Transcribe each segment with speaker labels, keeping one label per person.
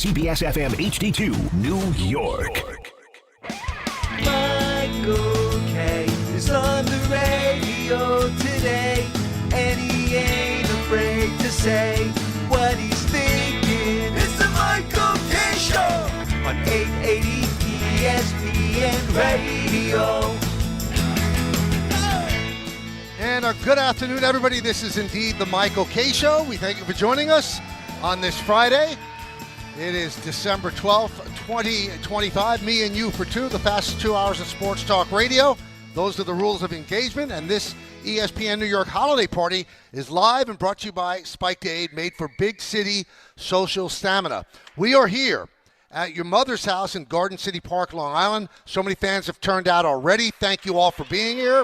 Speaker 1: CBS FM HD2, New York.
Speaker 2: Michael K. is on the radio today, and he ain't afraid to say what he's thinking. It's the Michael K. Show on 880 ESPN Radio.
Speaker 3: And a good afternoon, everybody. This is indeed the Michael K. Show. We thank you for joining us on this Friday. It is December 12th, 2025. Me and you for two, the fastest 2 hours of sports talk radio. Those are the rules of engagement. And this ESPN New York holiday party is live and brought to you by Spike Aid, made for big city social stamina. We are here at your mother's house in Garden City Park, Long Island. So many fans have turned out already. Thank you all for being here.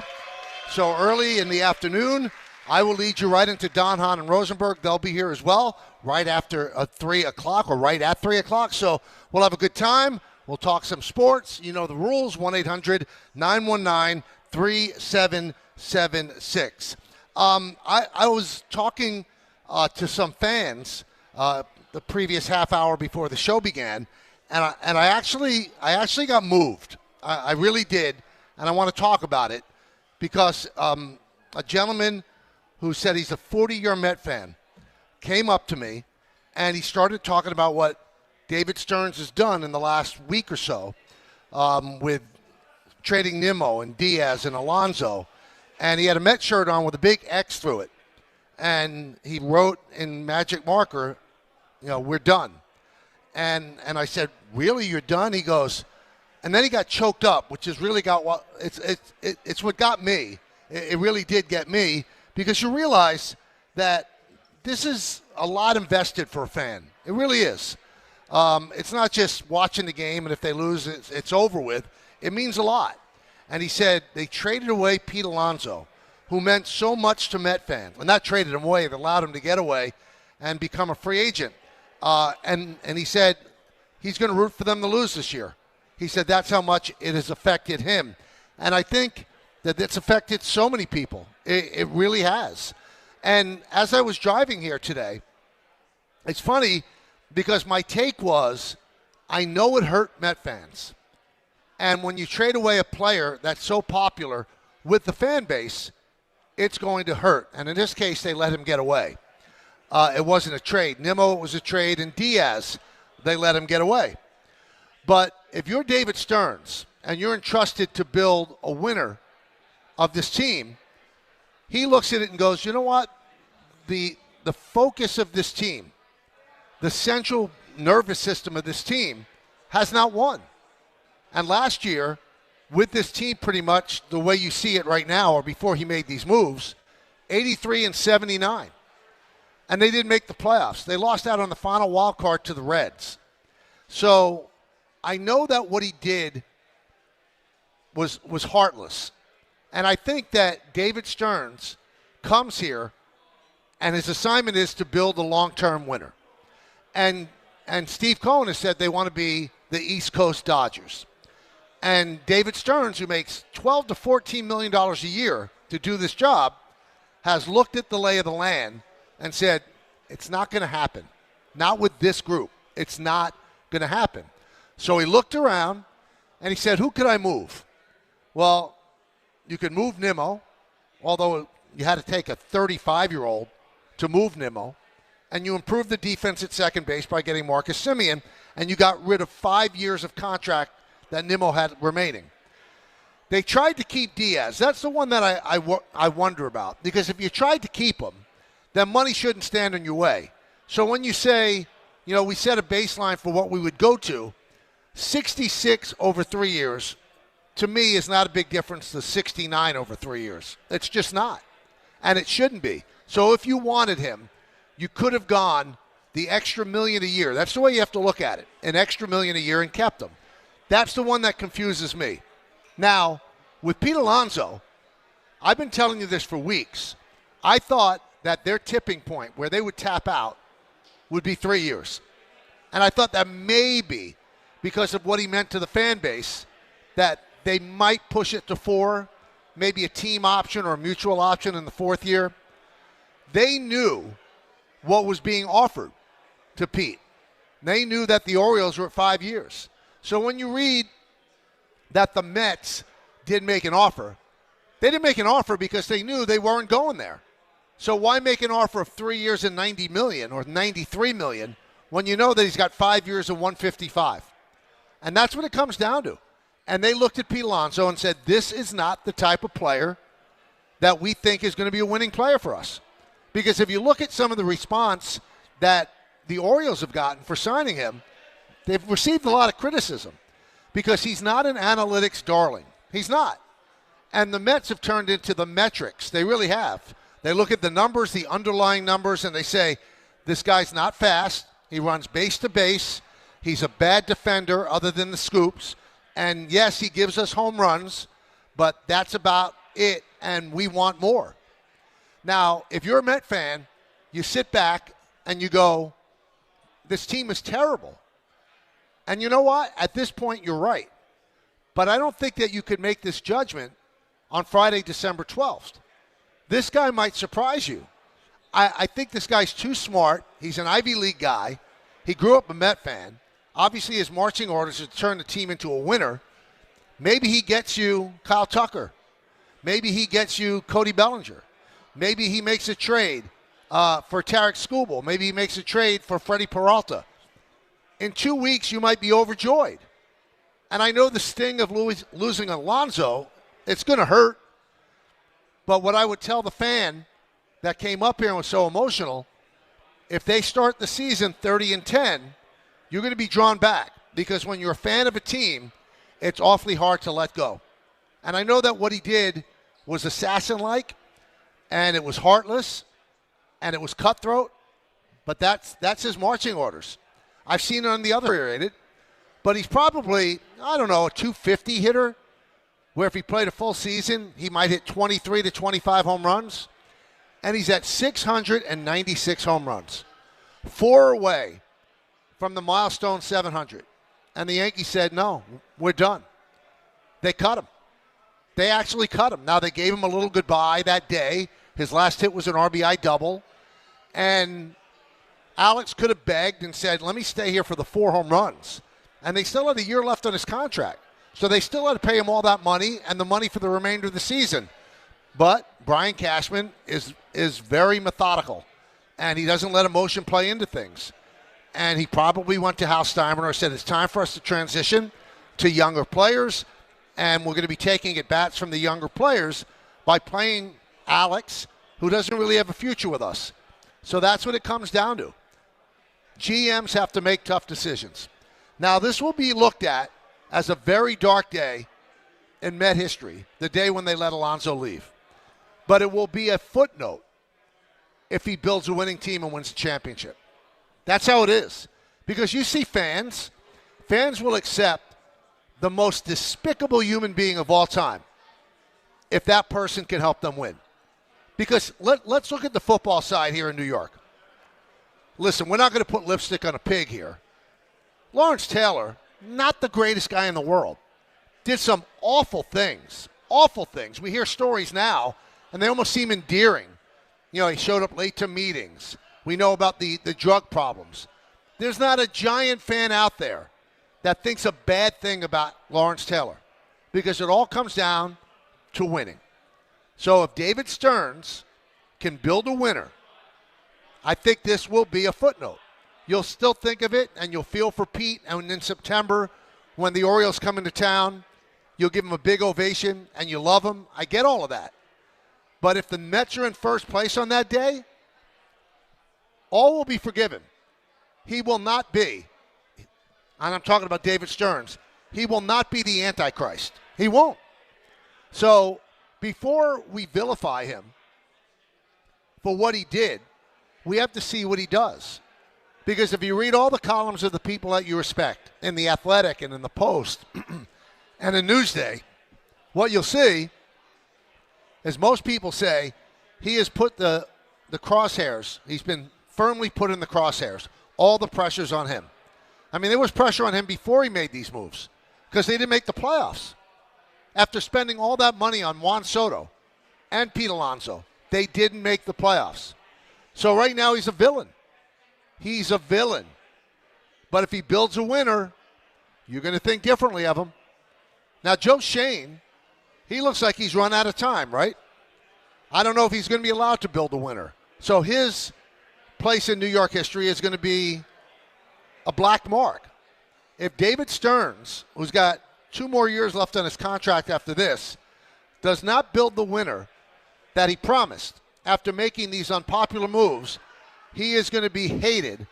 Speaker 3: So early in the afternoon, I will lead you right into Don, Hahn, and Rosenberg. They'll be here as well right after 3 o'clock or right at 3 o'clock. So we'll have a good time. We'll talk some sports. You know the rules, 1-800-919-3776. I was talking to some fans the previous half hour before the show began, and I actually got moved. I really did, and I want to talk about it. Because a gentleman who said he's a 40-year Met fan came up to me, and he started talking about what David Stearns has done in the last week or so with trading Nimmo and Diaz and Alonso. And he had a Met shirt on with a big X through it. And he wrote in magic marker, we're done. And I said, really, you're done? He goes, and then he got choked up, which has really got what it's what got me. It really did get me, because you realize that this is a lot invested for a fan. It really is. It's not just watching the game, and if they lose, it's over with. It means a lot. And he said they traded away Pete Alonso, who meant so much to Met fans. Well, not traded him away, it allowed him to get away and become a free agent. And he said he's going to root for them to lose this year. He said that's how much it has affected him. And I think that it's affected so many people. It really has. And as I was driving here today, it's funny because my take was, I know it hurt Met fans. And when you trade away a player that's so popular with the fan base, it's going to hurt. And in this case, they let him get away. It wasn't a trade. Nimmo was a trade, and Diaz, they let him get away. But if you're David Stearns and you're entrusted to build a winner of this team, he looks at it and goes, you know what? The focus of this team, the central nervous system of this team has not won. And last year, with this team pretty much the way you see it right now or before he made these moves, 83-79. And they didn't make the playoffs. They lost out on the final wild card to the Reds. So I know that what he did was heartless. And I think that David Stearns comes here, and his assignment is to build a long-term winner. And Steve Cohen has said they want to be the East Coast Dodgers. And David Stearns, who makes $12 to $14 million a year to do this job, has looked at the lay of the land and said, it's not going to happen. Not with this group. It's not going to happen. So he looked around, and he said, who could I move? Well, you could move Nimmo, although you had to take a 35-year-old to move Nimmo, and you improved the defense at second base by getting Marcus Semien, and you got rid of 5 years of contract that Nimmo had remaining. They tried to keep Diaz. That's the one that I wonder about, because if you tried to keep him, then money shouldn't stand in your way. So when you say, we set a baseline for what we would go to, 66 over 3 years, to me, is not a big difference to 69 over 3 years. It's just not. And it shouldn't be. So if you wanted him, you could have gone the extra $1 million a year. That's the way you have to look at it. An extra $1 million a year and kept him. That's the one that confuses me. Now, with Pete Alonso, I've been telling you this for weeks. I thought that their tipping point where they would tap out would be 3 years. And I thought that maybe because of what he meant to the fan base, that they might push it to 4, maybe a team option or a mutual option in the 4th year. They knew what was being offered to Pete. They knew that the Orioles were at 5 years. So when you read that the Mets did make an offer, they didn't make an offer because they knew they weren't going there. So why make an offer of 3 years and $90 million or $93 million when you know that he's got 5 years and $155? And that's what it comes down to. And they looked at Pete Alonso and said, this is not the type of player that we think is going to be a winning player for us. Because if you look at some of the response that the Orioles have gotten for signing him, they've received a lot of criticism because he's not an analytics darling. He's not. And the Mets have turned into the metrics. They really have. They look at the numbers, the underlying numbers, and they say, this guy's not fast. He runs base to base. He's a bad defender other than the scoops. And, yes, he gives us home runs, but that's about it, and we want more. Now, if you're a Met fan, you sit back and you go, this team is terrible. And you know what? At this point, you're right. But I don't think that you could make this judgment on Friday, December 12th. This guy might surprise you. I think this guy's too smart. He's an Ivy League guy. He grew up a Met fan. Obviously, his marching orders is to turn the team into a winner. Maybe he gets you Kyle Tucker. Maybe he gets you Cody Bellinger. Maybe he makes a trade for Tarek Skubal. Maybe he makes a trade for Freddie Peralta. In 2 weeks, you might be overjoyed. And I know the sting of losing Alonso, it's going to hurt. But what I would tell the fan that came up here and was so emotional, if they start the season 30-10, you're going to be drawn back. Because when you're a fan of a team, it's awfully hard to let go. And I know that what he did was assassin-like, and it was heartless, and it was cutthroat, but that's his marching orders. I've seen it on the other end, but he's probably, a 250 hitter, where if he played a full season, he might hit 23 to 25 home runs, and he's at 696 home runs, 4 away from the milestone 700. And the Yankees said, no, we're done. They cut him. They actually cut him. Now, they gave him a little goodbye that day. His last hit was an RBI double. And Alex could have begged and said, let me stay here for the 4 home runs. And they still had a year left on his contract. So they still had to pay him all that money and the money for the remainder of the season. But Brian Cashman is very methodical. And he doesn't let emotion play into things. And he probably went to Hal Steinbrenner and said, it's time for us to transition to younger players. And we're going to be taking at bats from the younger players by playing Alex, who doesn't really have a future with us. So that's what it comes down to. GMs have to make tough decisions. Now, this will be looked at as a very dark day in Met history, the day when they let Alonso leave. But it will be a footnote if he builds a winning team and wins a championship. That's how it is. Because you see fans will accept the most despicable human being of all time if that person can help them win. Because let's look at the football side here in New York. Listen, we're not going to put lipstick on a pig here. Lawrence Taylor, not the greatest guy in the world, did some awful things. Awful things. We hear stories now, and they almost seem endearing. He showed up late to meetings. We know about the drug problems. There's not a giant fan out there that thinks a bad thing about Lawrence Taylor because it all comes down to winning. So if David Stearns can build a winner, I think this will be a footnote. You'll still think of it, and you'll feel for Pete, and in September when the Orioles come into town, you'll give him a big ovation, and you love him. I get all of that. But if the Mets are in first place on that day, all will be forgiven. He will not be, and I'm talking about David Stearns, he will not be the Antichrist. He won't. So before we vilify him for what he did, we have to see what he does. Because if you read all the columns of the people that you respect in The Athletic and in The Post and in Newsday, what you'll see is most people say he has put the crosshairs, he's been firmly put in the crosshairs. All the pressure's on him. I mean, there was pressure on him before he made these moves because they didn't make the playoffs. After spending all that money on Juan Soto and Pete Alonso, they didn't make the playoffs. So right now he's a villain. He's a villain. But if he builds a winner, you're going to think differently of him. Now, Joe Shane, he looks like he's run out of time, right? I don't know if he's going to be allowed to build a winner. So his place in New York history is going to be a black mark. If David Stearns, who's got 2 more years left on his contract after this, does not build the winner that he promised after making these unpopular moves, he is going to be hated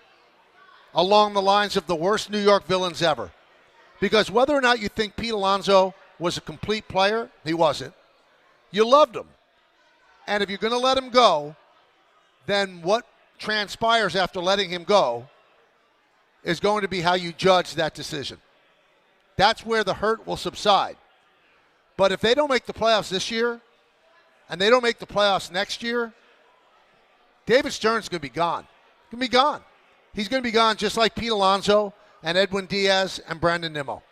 Speaker 3: along the lines of the worst New York villains ever. Because whether or not you think Pete Alonso was a complete player, he wasn't. You loved him. And if you're going to let him go, then what transpires after letting him go is going to be how you judge that decision. That's where the hurt will subside. But if they don't make the playoffs this year, and they don't make the playoffs next year, David Stearns is going to be gone. He's going to be gone. He's going to be gone just like Pete Alonso and Edwin Diaz and Brandon Nimmo.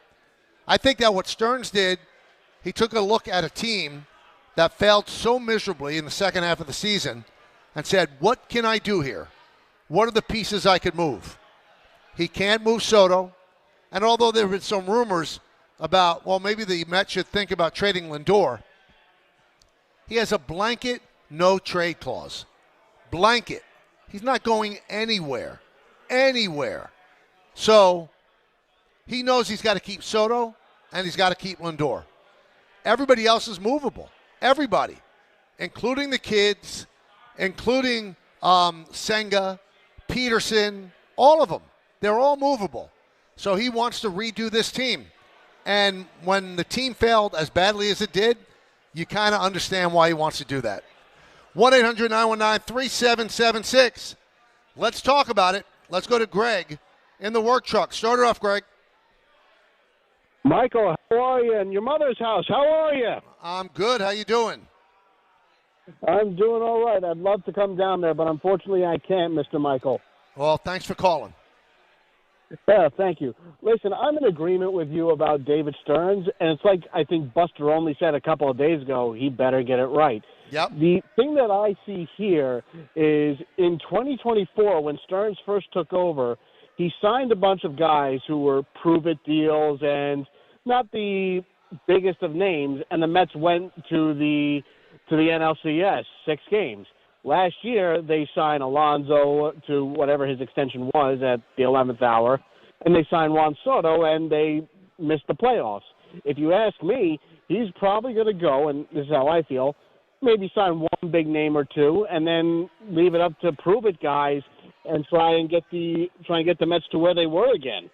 Speaker 3: I think that what Stearns did, he took a look at a team that failed so miserably in the second half of the season and said, what can I do here? What are the pieces I could move? He can't move Soto. And although there have been some rumors about, well, maybe the Mets should think about trading Lindor, he has a blanket no-trade clause. Blanket. He's not going anywhere. Anywhere. So he knows he's got to keep Soto and he's got to keep Lindor. Everybody else is movable. Everybody. Including the kids, including Senga, Peterson, all of them. They're all movable. So he wants to redo this team. And when the team failed as badly as it did, you kind of understand why he wants to do that. 1-800-919-3776. Let's talk about it. Let's go to Greg in the work truck. Start it off, Greg.
Speaker 4: Michael, how are you? In your mother's house, how are you?
Speaker 3: I'm good. How you doing?
Speaker 4: I'm doing all right. I'd love to come down there, but unfortunately I can't, Mr. Michael.
Speaker 3: Well, thanks for calling.
Speaker 4: Yeah, thank you. Listen, I'm in agreement with you about David Stearns, and it's like I think Buster only said a couple of days ago, he better get it right.
Speaker 3: Yep.
Speaker 4: The thing that I see here is in 2024, when Stearns first took over, he signed a bunch of guys who were prove-it deals and not the biggest of names, and the Mets went to the NLCS, 6 games. Last year, they signed Alonso to whatever his extension was at the 11th hour, and they signed Juan Soto, and they missed the playoffs. If you ask me, he's probably going to go, and this is how I feel, maybe sign one big name or two, and then leave it up to prove-it guys and try and get the Mets to where they were again.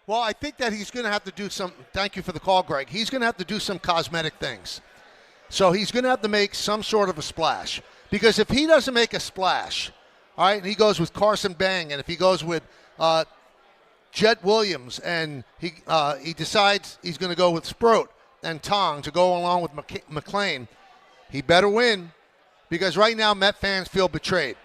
Speaker 3: Well, I think that he's going to have to do some – thank you for the call, Greg. He's going to have to do some cosmetic things. So he's going to have to make some sort of a splash. Because if he doesn't make a splash, all right, and he goes with Carson Bang, and if he goes with Jet Williams, and he decides he's going to go with Sproat and Tong to go along with McClain, he better win. Because right now Met fans feel betrayed.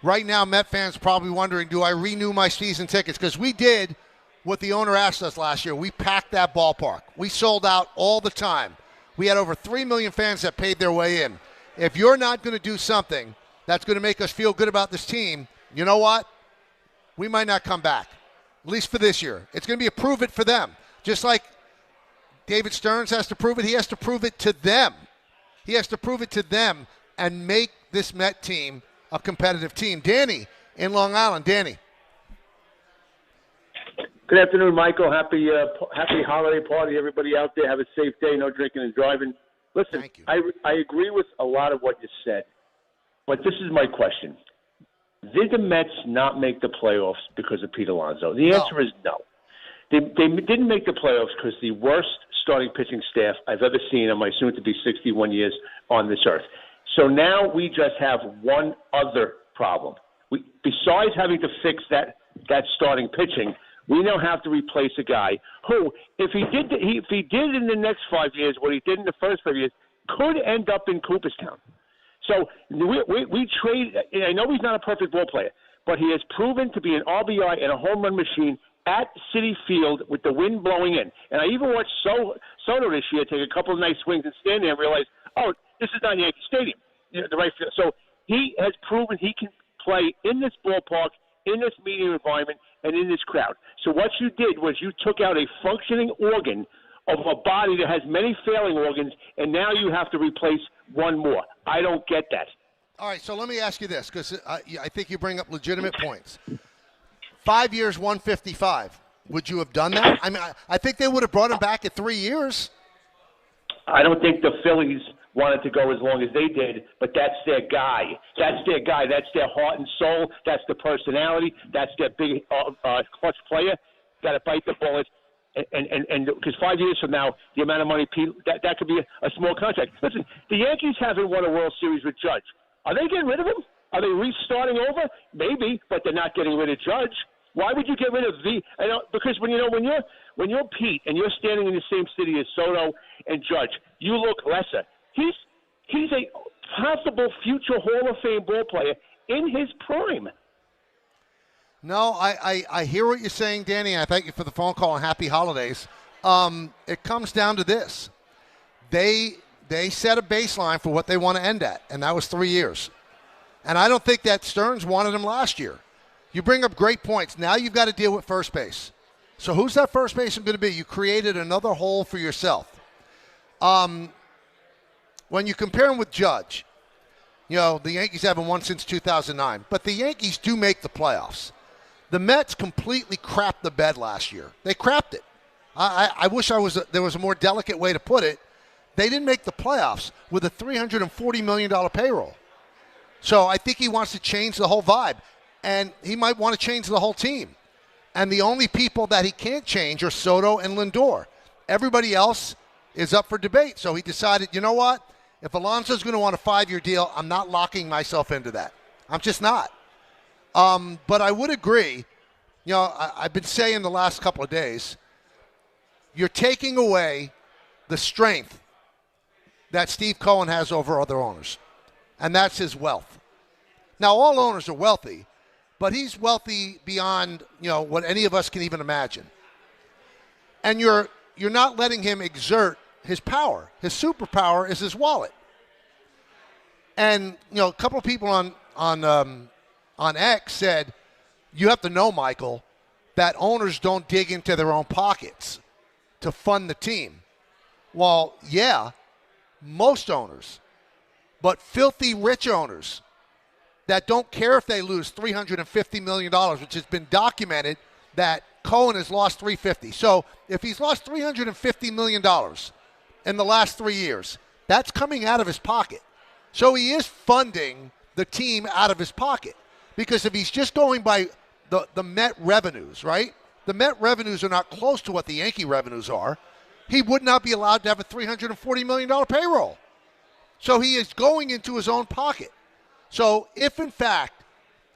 Speaker 3: Right now Met fans probably wondering, do I renew my season tickets? Because we did what the owner asked us last year. We packed that ballpark. We sold out all the time. We had over 3 million fans that paid their way in. If you're not going to do something that's going to make us feel good about this team, you know what? We might not come back, at least for this year. It's going to be a prove it for them. Just like David Stearns has to prove it, he has to prove it to them. He has to prove it to them and make this Met team a competitive team. Danny in Long Island. Danny.
Speaker 5: Good afternoon, Michael. Happy holiday party, everybody out there. Have a safe day. No drinking and driving. Listen, I agree with a lot of what you said, but this is my question. Did the Mets not make the playoffs because of Pete Alonso? The answer is no. They didn't make the playoffs because the worst starting pitching staff I've ever seen in my soon-to-be 61 years on this earth. So now we just have one other problem. Besides having to fix that starting pitching, we now have to replace a guy who, if he did in the next 5 years what he did in the first 5 years, could end up in Cooperstown. So we trade. I know he's not a perfect ball player, but he has proven to be an RBI and a home run machine at Citi Field with the wind blowing in. And I even watched Soto this year take a couple of nice swings and stand there and realize, oh, this is not Yankee Stadium, the right field. So he has proven he can play in this ballpark, in this media environment, and in this crowd. So what you did was you took out a functioning organ of a body that has many failing organs, and now you have to replace one more. I don't get that.
Speaker 3: All right, so let me ask you this, because I think you bring up legitimate points. 5 years, 155. Would you have done that? I mean, I think they would have brought him back at 3 years.
Speaker 5: I don't think the Phillies wanted to go as long as they did, but that's their guy. That's their guy. That's their heart and soul. That's the personality. That's their big clutch player. Got to bite the bullet. And because 5 years from now, the amount of money, that could be a small contract. Listen, the Yankees haven't won a World Series with Judge. Are they getting rid of him? Are they restarting over? Maybe, but they're not getting rid of Judge. Why would you get rid of because when you're Pete and you're standing in the same city as Soto and Judge, you look lesser. He's a possible future Hall of Fame ball player in his prime.
Speaker 3: No, I hear what you're saying, Danny. I thank you for the phone call and happy holidays. It comes down to this. They set a baseline for what they want to end at, and that was 3 years. And I don't think that Stearns wanted him last year. You bring up great points. Now you've got to deal with first base. So who's that first baseman going to be? You created another hole for yourself. When you compare him with Judge, the Yankees haven't won since 2009, but the Yankees do make the playoffs. The Mets completely crapped the bed last year. They crapped it. I wish there was a more delicate way to put it. They didn't make the playoffs with a $340 million payroll. So I think he wants to change the whole vibe, and he might want to change the whole team. And the only people that he can't change are Soto and Lindor. Everybody else is up for debate. So he decided, you know what? If Alonso's going to want a 5-year deal, I'm not locking myself into that. I'm just not. But I would agree, I've been saying the last couple of days, you're taking away the strength that Steve Cohen has over other owners, and that's his wealth. Now, all owners are wealthy, but he's wealthy beyond, what any of us can even imagine. And you're not letting him exert his power. His superpower is his wallet. And, a couple of people on X said, you have to know, Michael, that owners don't dig into their own pockets to fund the team. Well, yeah, most owners, but filthy rich owners that don't care if they lose $350 million, which has been documented that Cohen has lost $350. So if he's lost $350 million in the last 3 years, that's coming out of his pocket. So he is funding the team out of his pocket. Because if he's just going by the Met revenues, right? The Met revenues are not close to what the Yankee revenues are. He would not be allowed to have a $340 million payroll. So he is going into his own pocket. So if, in fact,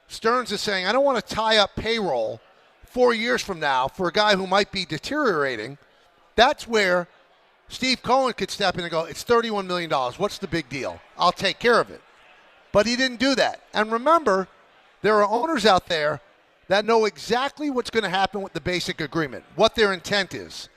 Speaker 3: Stearns is saying, I don't want to tie up payroll 4 years from now for a guy who might be deteriorating, that's where Steve Cohen could step in and go, it's $31 million. What's the big deal? I'll take care of it. But he didn't do that. And remember, there are owners out there that know exactly what's going to happen with the basic agreement, what their intent is.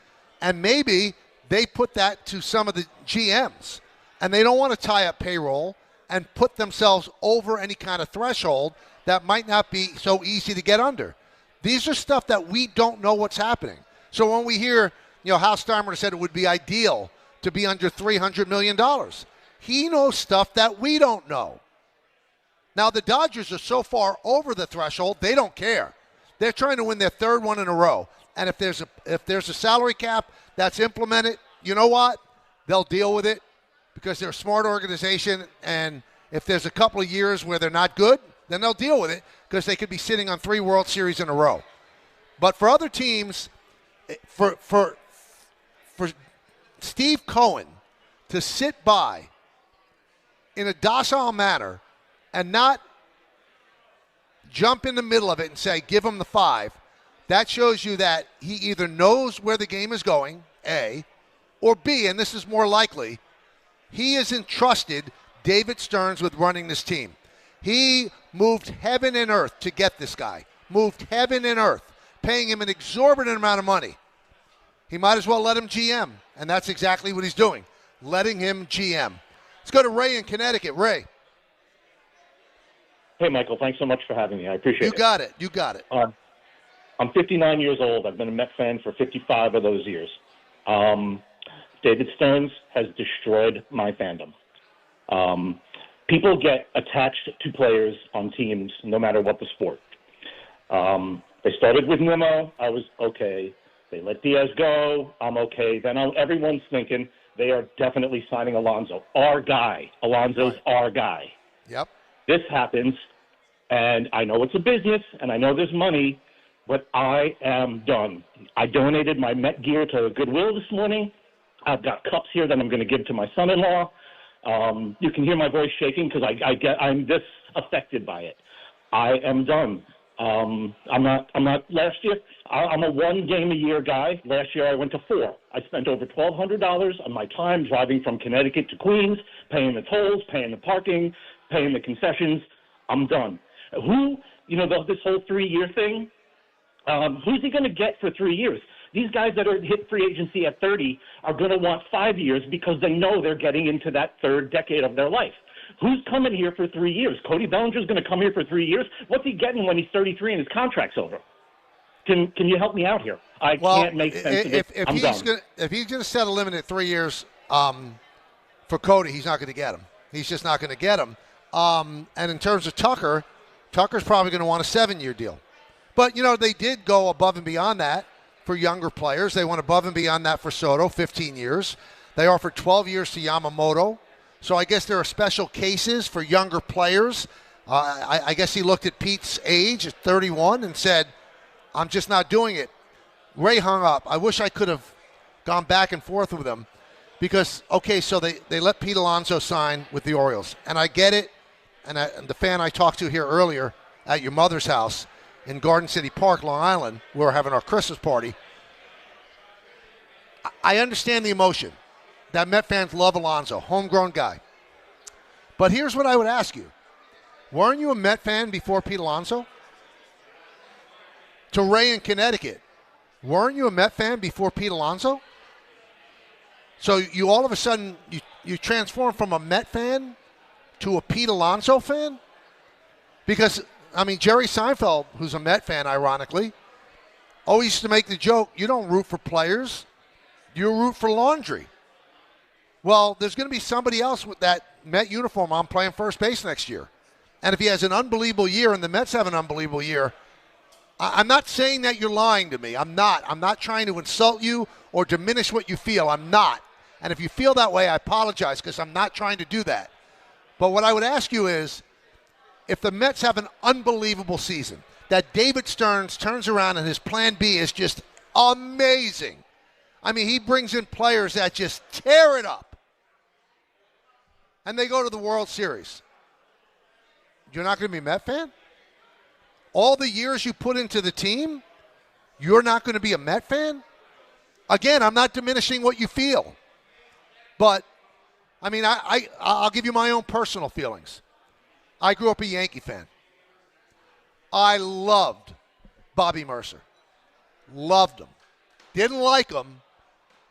Speaker 3: And maybe they put that to some of the GMs. And they don't want to tie up payroll and put themselves over any kind of threshold that might not be so easy to get under. These are stuff that we don't know what's happening. So when we hear, Hal Steinbrenner said it would be ideal to be under $300 million. He knows stuff that we don't know. Now, the Dodgers are so far over the threshold, they don't care. They're trying to win their third one in a row. And if there's a salary cap that's implemented, you know what? They'll deal with it because they're a smart organization. And if there's a couple of years where they're not good, then they'll deal with it because they could be sitting on 3 World Series in a row. But for other teams, for Steve Cohen to sit by in a docile manner and not jump in the middle of it and say, give him the 5, that shows you that he either knows where the game is going, A, or B, and this is more likely, he has entrusted David Stearns with running this team. He moved heaven and earth to get this guy, moved heaven and earth, paying him an exorbitant amount of money. He might as well let him GM, and that's exactly what he's doing, letting him GM. Let's go to Ray in Connecticut. Ray.
Speaker 6: Hey, Michael, thanks so much for having me. I appreciate it.
Speaker 3: You got it.
Speaker 6: I'm 59 years old. I've been a Met fan for 55 of those years. David Stearns has destroyed my fandom. People get attached to players on teams no matter what the sport. They started with Nimmo. I was okay. They let Diaz go. I'm okay. Then everyone's thinking they are definitely signing Alonso. Our guy. Alonso's our guy.
Speaker 3: Yep.
Speaker 6: This happens, and I know it's a business, and I know there's money, but I am done. I donated my Met gear to Goodwill this morning. I've got cups here that I'm going to give to my son-in-law. You can hear my voice shaking because I'm this affected by it. I am done. I'm not last year. I'm a 1-game-a-year guy. Last year I went to 4. I spent over $1,200 on my time driving from Connecticut to Queens, paying the tolls, paying the parking, paying the concessions. I'm done. This whole 3-year thing, who's he going to get for 3 years? These guys that are hit free agency at 30 are going to want 5 years because they know they're getting into that third decade of their life. Who's coming here for 3 years? Cody Bellinger's going to come here for 3 years? What's he getting when he's 33 and his contract's over? Can you help me out here? I can't make sense of it. I'm done.
Speaker 3: If he's going to set a limit at 3 years for Cody, he's not going to get him. He's just not going to get him. And in terms of Tucker's probably going to want a 7-year deal. But, they did go above and beyond that for younger players. They went above and beyond that for Soto, 15 years. They offered 12 years to Yamamoto. So I guess there are special cases for younger players. I guess he looked at Pete's age at 31 and said, I'm just not doing it. Ray hung up. I wish I could have gone back and forth with him because, so they let Pete Alonso sign with the Orioles. And I get it. And the fan I talked to here earlier at your mother's house in Garden City Park, Long Island, where we're having our Christmas party, I understand the emotion. That Met fans love Alonso, homegrown guy. But here's what I would ask you. Weren't you a Met fan before Pete Alonso? To Ray in Connecticut, weren't you a Met fan before Pete Alonso? So you all of a sudden, you transform from a Met fan to a Pete Alonso fan? Because, Jerry Seinfeld, who's a Met fan, ironically, always used to make the joke, you don't root for players, you root for laundry. Well, there's going to be somebody else with that Met uniform on playing first base next year. And if he has an unbelievable year and the Mets have an unbelievable year, I'm not saying that you're lying to me. I'm not. I'm not trying to insult you or diminish what you feel. I'm not. And if you feel that way, I apologize because I'm not trying to do that. But what I would ask you is, if the Mets have an unbelievable season, that David Stearns turns around and his plan B is just amazing. He brings in players that just tear it up. And they go to the World Series. You're not going to be a Met fan? All the years you put into the team, you're not going to be a Met fan? Again, I'm not diminishing what you feel. But, I'll give you my own personal feelings. I grew up a Yankee fan. I loved Bobby Mercer. Loved him. Didn't like him.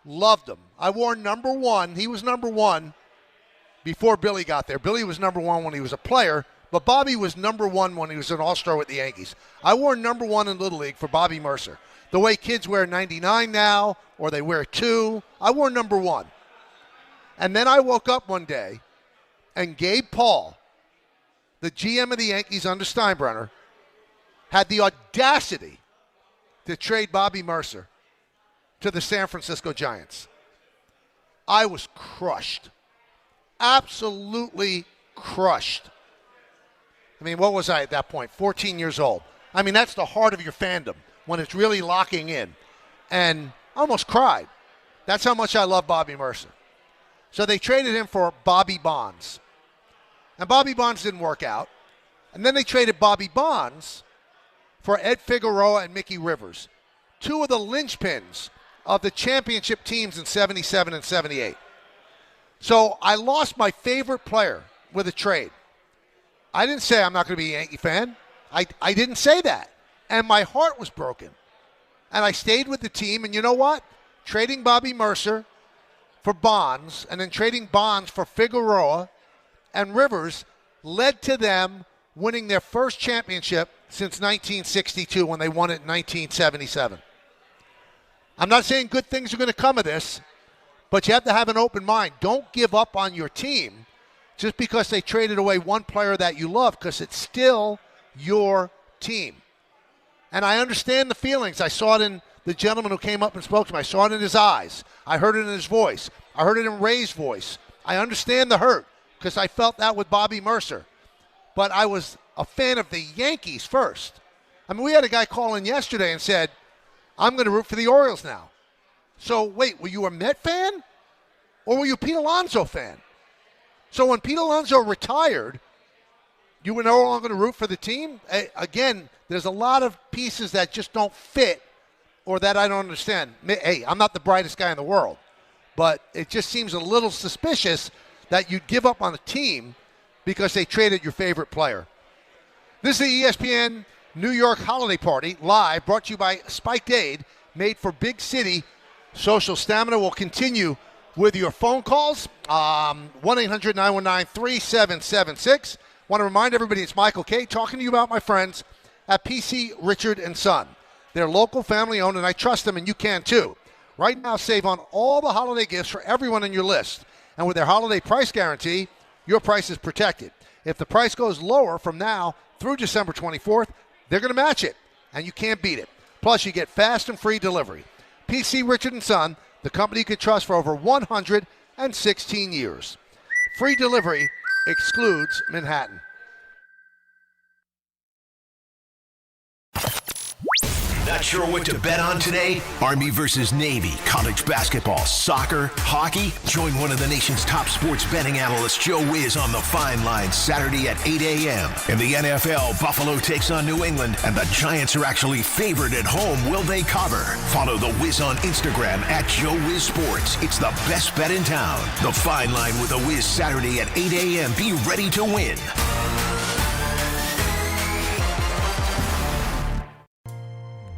Speaker 3: Loved him. I wore number 1. He was number 1 before Billy got there. Billy was number 1 when he was a player, but Bobby was number 1 when he was an all-star with the Yankees. I wore number 1 in Little League for Bobby Mercer. The way kids wear 99 now, or they wear 2, I wore number 1. And then I woke up one day, and Gabe Paul, the GM of the Yankees under Steinbrenner, had the audacity to trade Bobby Mercer to the San Francisco Giants. I was crushed. Absolutely crushed. What was I at that point? 14 years old. That's the heart of your fandom when it's really locking in. And I almost cried. That's how much I love Bobby Mercer. So they traded him for Bobby Bonds. And Bobby Bonds didn't work out. And then they traded Bobby Bonds for Ed Figueroa and Mickey Rivers, 2 of the linchpins of the championship teams in 77 and 78. So I lost my favorite player with a trade. I didn't say I'm not going to be a Yankee fan. I didn't say that. And my heart was broken. And I stayed with the team. And you know what? Trading Bobby Mercer for Bonds and then trading Bonds for Figueroa and Rivers led to them winning their first championship since 1962 when they won it in 1977. I'm not saying good things are going to come of this, but you have to have an open mind. Don't give up on your team just because they traded away one player that you love, because it's still your team. And I understand the feelings. I saw it in the gentleman who came up and spoke to me. I saw it in his eyes. I heard it in his voice. I heard it in Ray's voice. I understand the hurt because I felt that with Bobby Mercer. But I was a fan of the Yankees first. I mean, we had a guy call in yesterday and said, I'm going to root for the Orioles now. So, wait, were you a Met fan? Or were you a Pete Alonso fan? So when Pete Alonso retired, you were no longer going to root for the team? Again, there's a lot of pieces that just don't fit or that I don't understand. Hey, I'm not the brightest guy in the world, but it just seems a little suspicious that you'd give up on a team because they traded your favorite player. This is the ESPN New York Holiday Party, live, brought to you by Spiked Aid, made for big city social stamina. Will continue with your phone calls, 1-800-919-3776. Want to remind everybody it's Michael K. talking to you about my friends at PC Richard & Son. They're local, family-owned, and I trust them, and you can too. Right now, save on all the holiday gifts for everyone on your list. And with their holiday price guarantee, your price is protected. If the price goes lower from now through December 24th, they're going to match it, and you can't beat it. Plus, you get fast and free delivery. PC Richard & Son, the company you can trust for over 116 years. Free delivery excludes Manhattan.
Speaker 1: Not sure what to bet on today? Army versus Navy, college basketball, soccer, hockey? Join one of the nation's top sports betting analysts, Joe Wiz, on The Fine Line Saturday at 8 a.m. In the NFL, Buffalo takes on New England, and the Giants are actually favored at home. Will they cover? Follow The Wiz on Instagram at Joe Wiz Sports. It's the best bet in town. The Fine Line with The Wiz Saturday at 8 a.m. Be ready to win.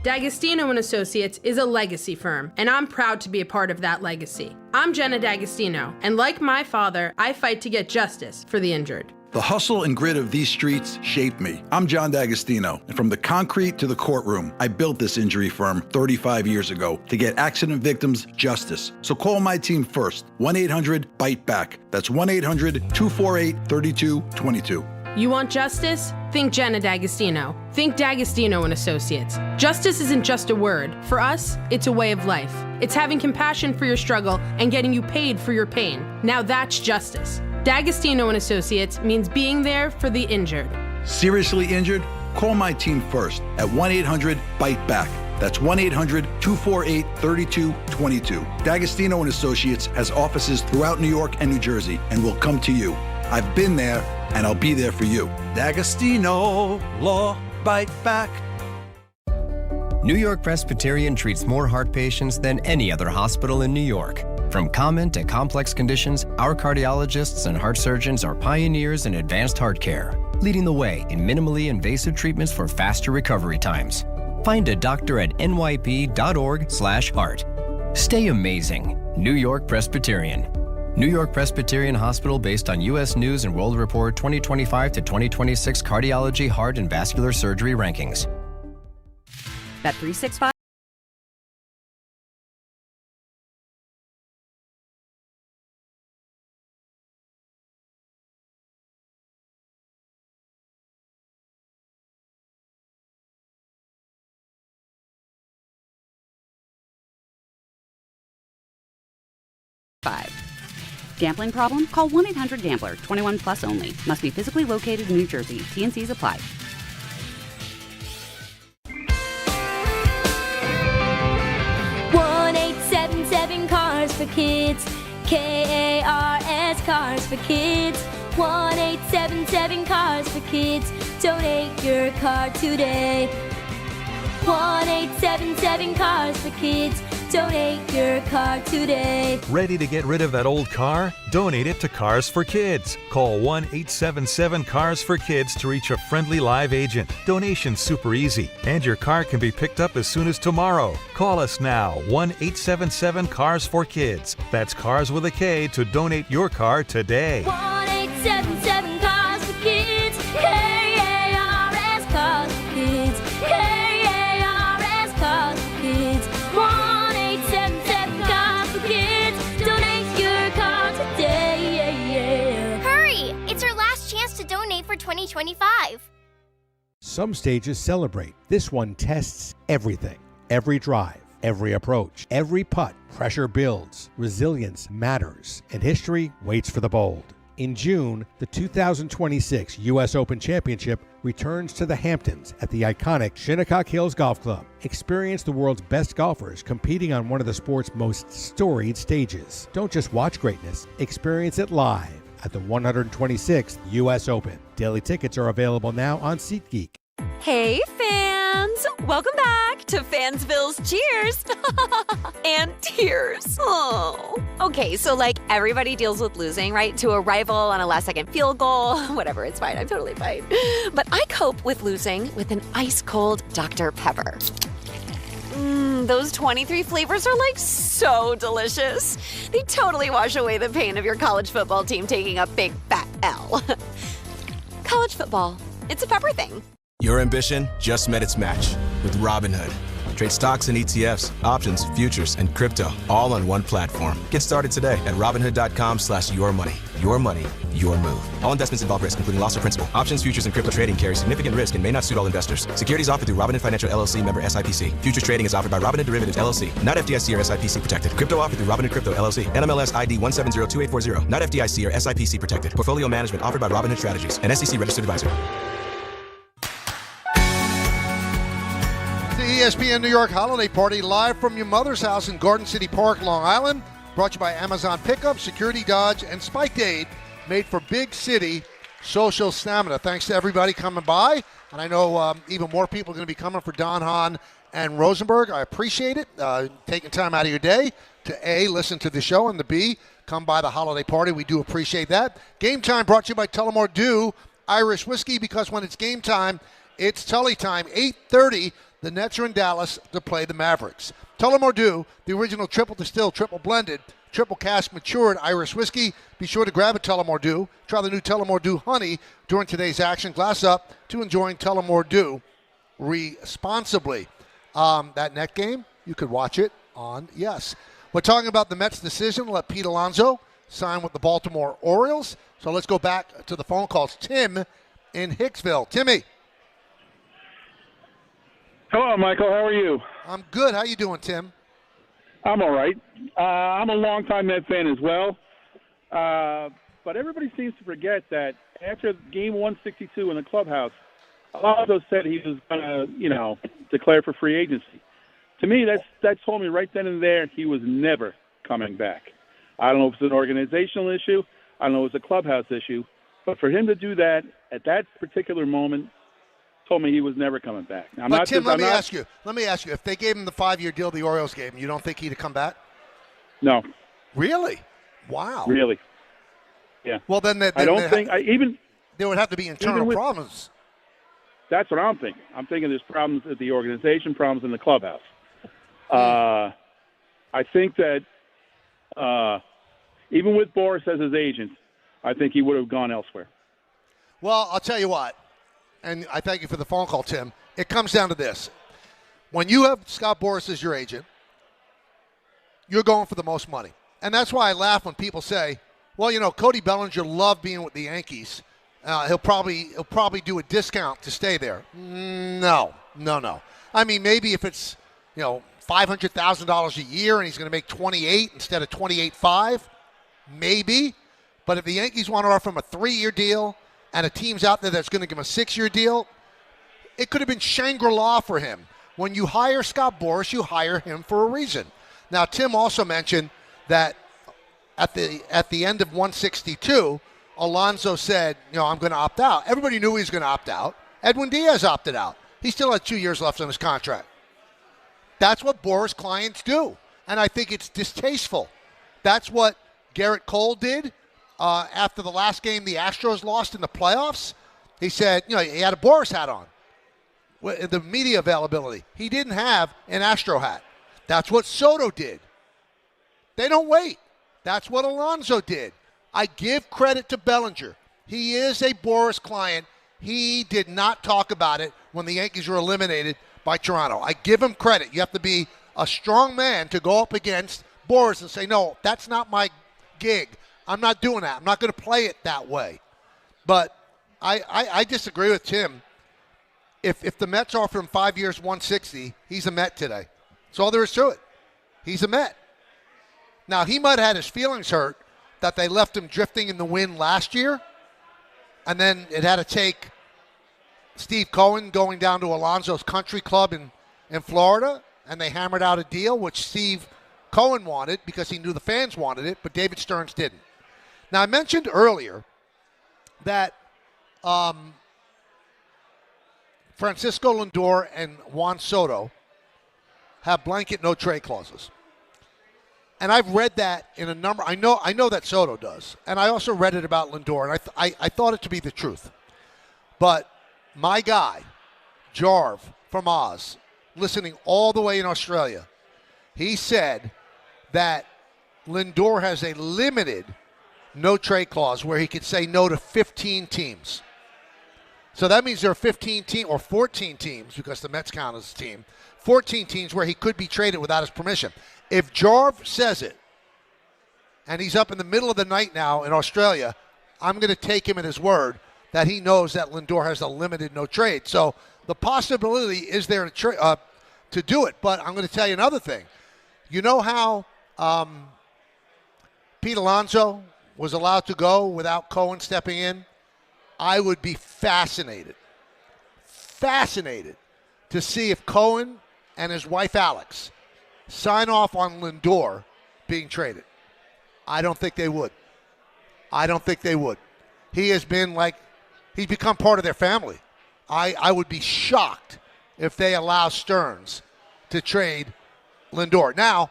Speaker 7: D'Agostino & Associates is a legacy firm, and I'm proud to be a part of that legacy. I'm Jenna D'Agostino, and like my father, I fight to get justice for the injured.
Speaker 8: The hustle and grit of these streets shaped me. I'm John D'Agostino, and from the concrete to the courtroom, I built this injury firm 35 years ago to get accident victims justice. So call my team first, 1-800-BITE-BACK. That's 1-800-248-3222.
Speaker 7: You want justice? Think Jenna D'Agostino. Think D'Agostino & Associates. Justice isn't just a word. For us, it's a way of life. It's having compassion for your struggle and getting you paid for your pain. Now that's justice. D'Agostino & Associates means being there for the injured.
Speaker 8: Seriously injured? Call my team first at 1-800-BITE-BACK. That's 1-800-248-3222. D'Agostino & Associates has offices throughout New York and New Jersey and will come to you. I've been there, and I'll be there for you.
Speaker 2: D'Agostino, Law, Bite Back.
Speaker 9: New York Presbyterian treats more heart patients than any other hospital in New York. From common to complex conditions, our cardiologists and heart surgeons are pioneers in advanced heart care, leading the way in minimally invasive treatments for faster recovery times. Find a doctor at nyp.org/heart. Stay amazing. New York Presbyterian. New York Presbyterian Hospital based on U.S. News and World Report 2025 to 2026 Cardiology, Heart, and Vascular Surgery Rankings.
Speaker 10: Bet 365. Gambling problem? Call 1-800-GAMBLER. 21 plus only. Must be physically located in New Jersey. T&Cs apply.
Speaker 11: Cars for Kids. KARS Cars for Kids. 1-877 Cars for Kids. Donate your car today. 1-877 Cars for Kids. Donate your car today.
Speaker 12: Ready to get rid of that old car? Donate it to Cars for Kids. Call 1-877-CARS-FOR-KIDS to reach a friendly live agent. Donation's super easy, and your car can be picked up as soon as tomorrow. Call us now, 1-877-CARS-FOR-KIDS. That's Cars with a K to donate your car today.
Speaker 11: 1-877 Cars for Kids. KARS Cars for Kids.
Speaker 13: 2025.
Speaker 14: Some stages celebrate. This one tests everything. Every drive, every approach, every putt. Pressure builds. Resilience matters. And history waits for the bold. In June, the 2026 U.S. Open Championship returns to the Hamptons at the iconic Shinnecock Hills Golf Club. Experience the world's best golfers competing on one of the sport's most storied stages. Don't just watch greatness, experience it live at the 126th U.S. Open. Daily tickets are available now on SeatGeek.
Speaker 15: Hey, fans! Welcome back to Fansville's Cheers and Tears. Oh. Okay, so everybody deals with losing, right? To a rival on a last-second field goal. Whatever, it's fine. I'm totally fine. But I cope with losing with an ice-cold Dr. Pepper. Those 23 flavors are so delicious. They totally wash away the pain of your college football team taking a big fat L. College football, it's a pepper thing.
Speaker 16: Your ambition just met its match with Robinhood. Trade stocks and ETFs, options, futures, and crypto all on one platform. Get started today at Robinhood.com/yourmoney. Your money, your move. All investments involve risk, including loss of principal. Options, futures, and crypto trading carry significant risk and may not suit all investors. Securities offered through Robinhood Financial LLC, member SIPC. Futures trading is offered by Robinhood Derivatives LLC, not FDIC or SIPC protected. Crypto offered through Robinhood Crypto LLC, NMLS ID 1702840, not FDIC or SIPC protected. Portfolio management offered by Robinhood Strategies, an SEC registered advisor.
Speaker 3: The ESPN New York Holiday Party live from your mother's house in Garden City Park, Long Island. Brought to you by Amazon Pickup, Security Dodge, and Spike Aid. Made for big city social stamina. Thanks to everybody coming by. And I know even more people are going to be coming for Don Hahn and Rosenberg. I appreciate it. Taking time out of your day to A, listen to the show, and the B, come by the holiday party. We do appreciate that. Game Time brought to you by Tullamore Dew Irish Whiskey, because when it's game time, it's Tully time. 8:30. The Nets are in Dallas to play the Mavericks. Tullamore Dew, the original triple distilled, triple blended, triple cask matured Irish whiskey. Be sure to grab a Tullamore Dew. Try the new Tullamore Dew Honey during today's action. Glass up to enjoying Tullamore Dew responsibly. That net game, you could watch it on Yes. We're talking about the Mets' decision to let Pete Alonso sign with the Baltimore Orioles. So let's go back to the phone calls. Tim in Hicksville. Timmy.
Speaker 17: Hello, Michael. How are you?
Speaker 3: I'm good. How you doing, Tim?
Speaker 17: I'm all right. I'm a longtime Met fan as well. But everybody seems to forget that after Game 162 in the clubhouse, Alonso said he was going to, declare for free agency. To me, that told me right then and there he was never coming back. I don't know if it's an organizational issue. I don't know if it's a clubhouse issue. But for him to do that at that particular moment told me he was never coming back. Now,
Speaker 3: Tim, let me ask you, if they gave him the 5-year deal the Orioles gave him, you don't think he'd have come back?
Speaker 17: No.
Speaker 3: Really? Wow.
Speaker 17: Really? Yeah.
Speaker 3: Well, then there would have to be internal problems.
Speaker 17: That's what I'm thinking. I'm thinking there's problems at the organization, problems in the clubhouse. I think that even with Boris as his agent, I think he would have gone elsewhere.
Speaker 3: Well, I'll tell you what. And I thank you for the phone call, Tim. It comes down to this. When you have Scott Boras as your agent, you're going for the most money. And that's why I laugh when people say, well, Cody Bellinger loved being with the Yankees. He'll probably do a discount to stay there. No. I mean, maybe if it's, $500,000 a year and he's going to make $28 instead of $28.5, maybe. But if the Yankees want to offer him a 3-year deal, and a team's out there that's going to give him a 6-year deal, it could have been Shangri-La for him. When you hire Scott Boras, you hire him for a reason. Now, Tim also mentioned that at the end of 162, Alonso said, I'm going to opt out. Everybody knew he was going to opt out. Edwin Diaz opted out. He still had 2 years left on his contract. That's what Boras clients do, and I think it's distasteful. That's what Garrett Cole did. After the last game the Astros lost in the playoffs, he said, he had a Boras hat on. The media availability. He didn't have an Astro hat. That's what Soto did. They don't wait. That's what Alonso did. I give credit to Bellinger. He is a Boras client. He did not talk about it when the Yankees were eliminated by Toronto. I give him credit. You have to be a strong man to go up against Boras and say, no, that's not my gig. I'm not doing that. I'm not going to play it that way. But I disagree with Tim. If the Mets offer him 5 years, 160, he's a Met today. That's all there is to it. He's a Met. Now, he might have had his feelings hurt that they left him drifting in the wind last year, and then it had to take Steve Cohen going down to Alonso's country club in Florida, and they hammered out a deal, which Steve Cohen wanted because he knew the fans wanted it, but David Stearns didn't. Now, I mentioned earlier that Francisco Lindor and Juan Soto have blanket no-trade clauses. And I've read that in a number. I know that Soto does. And I also read it about Lindor, and I thought it to be the truth. But my guy, Jarv from Oz, listening all the way in Australia, he said that Lindor has a limited no-trade clause where he could say no to 15 teams. So that means there are 15 teams, or 14 teams, because the Mets count as a team, 14 teams where he could be traded without his permission. If Jarv says it, and he's up in the middle of the night now in Australia, I'm going to take him at his word that he knows that Lindor has a limited no-trade. So the possibility is there to do it. But I'm going to tell you another thing. You know how Pete Alonso was allowed to go without Cohen stepping in? I would be fascinated to see if Cohen and his wife Alex sign off on Lindor being traded. I don't think they would. He has been he's become part of their family. I would be shocked if they allow Stearns to trade Lindor. Now,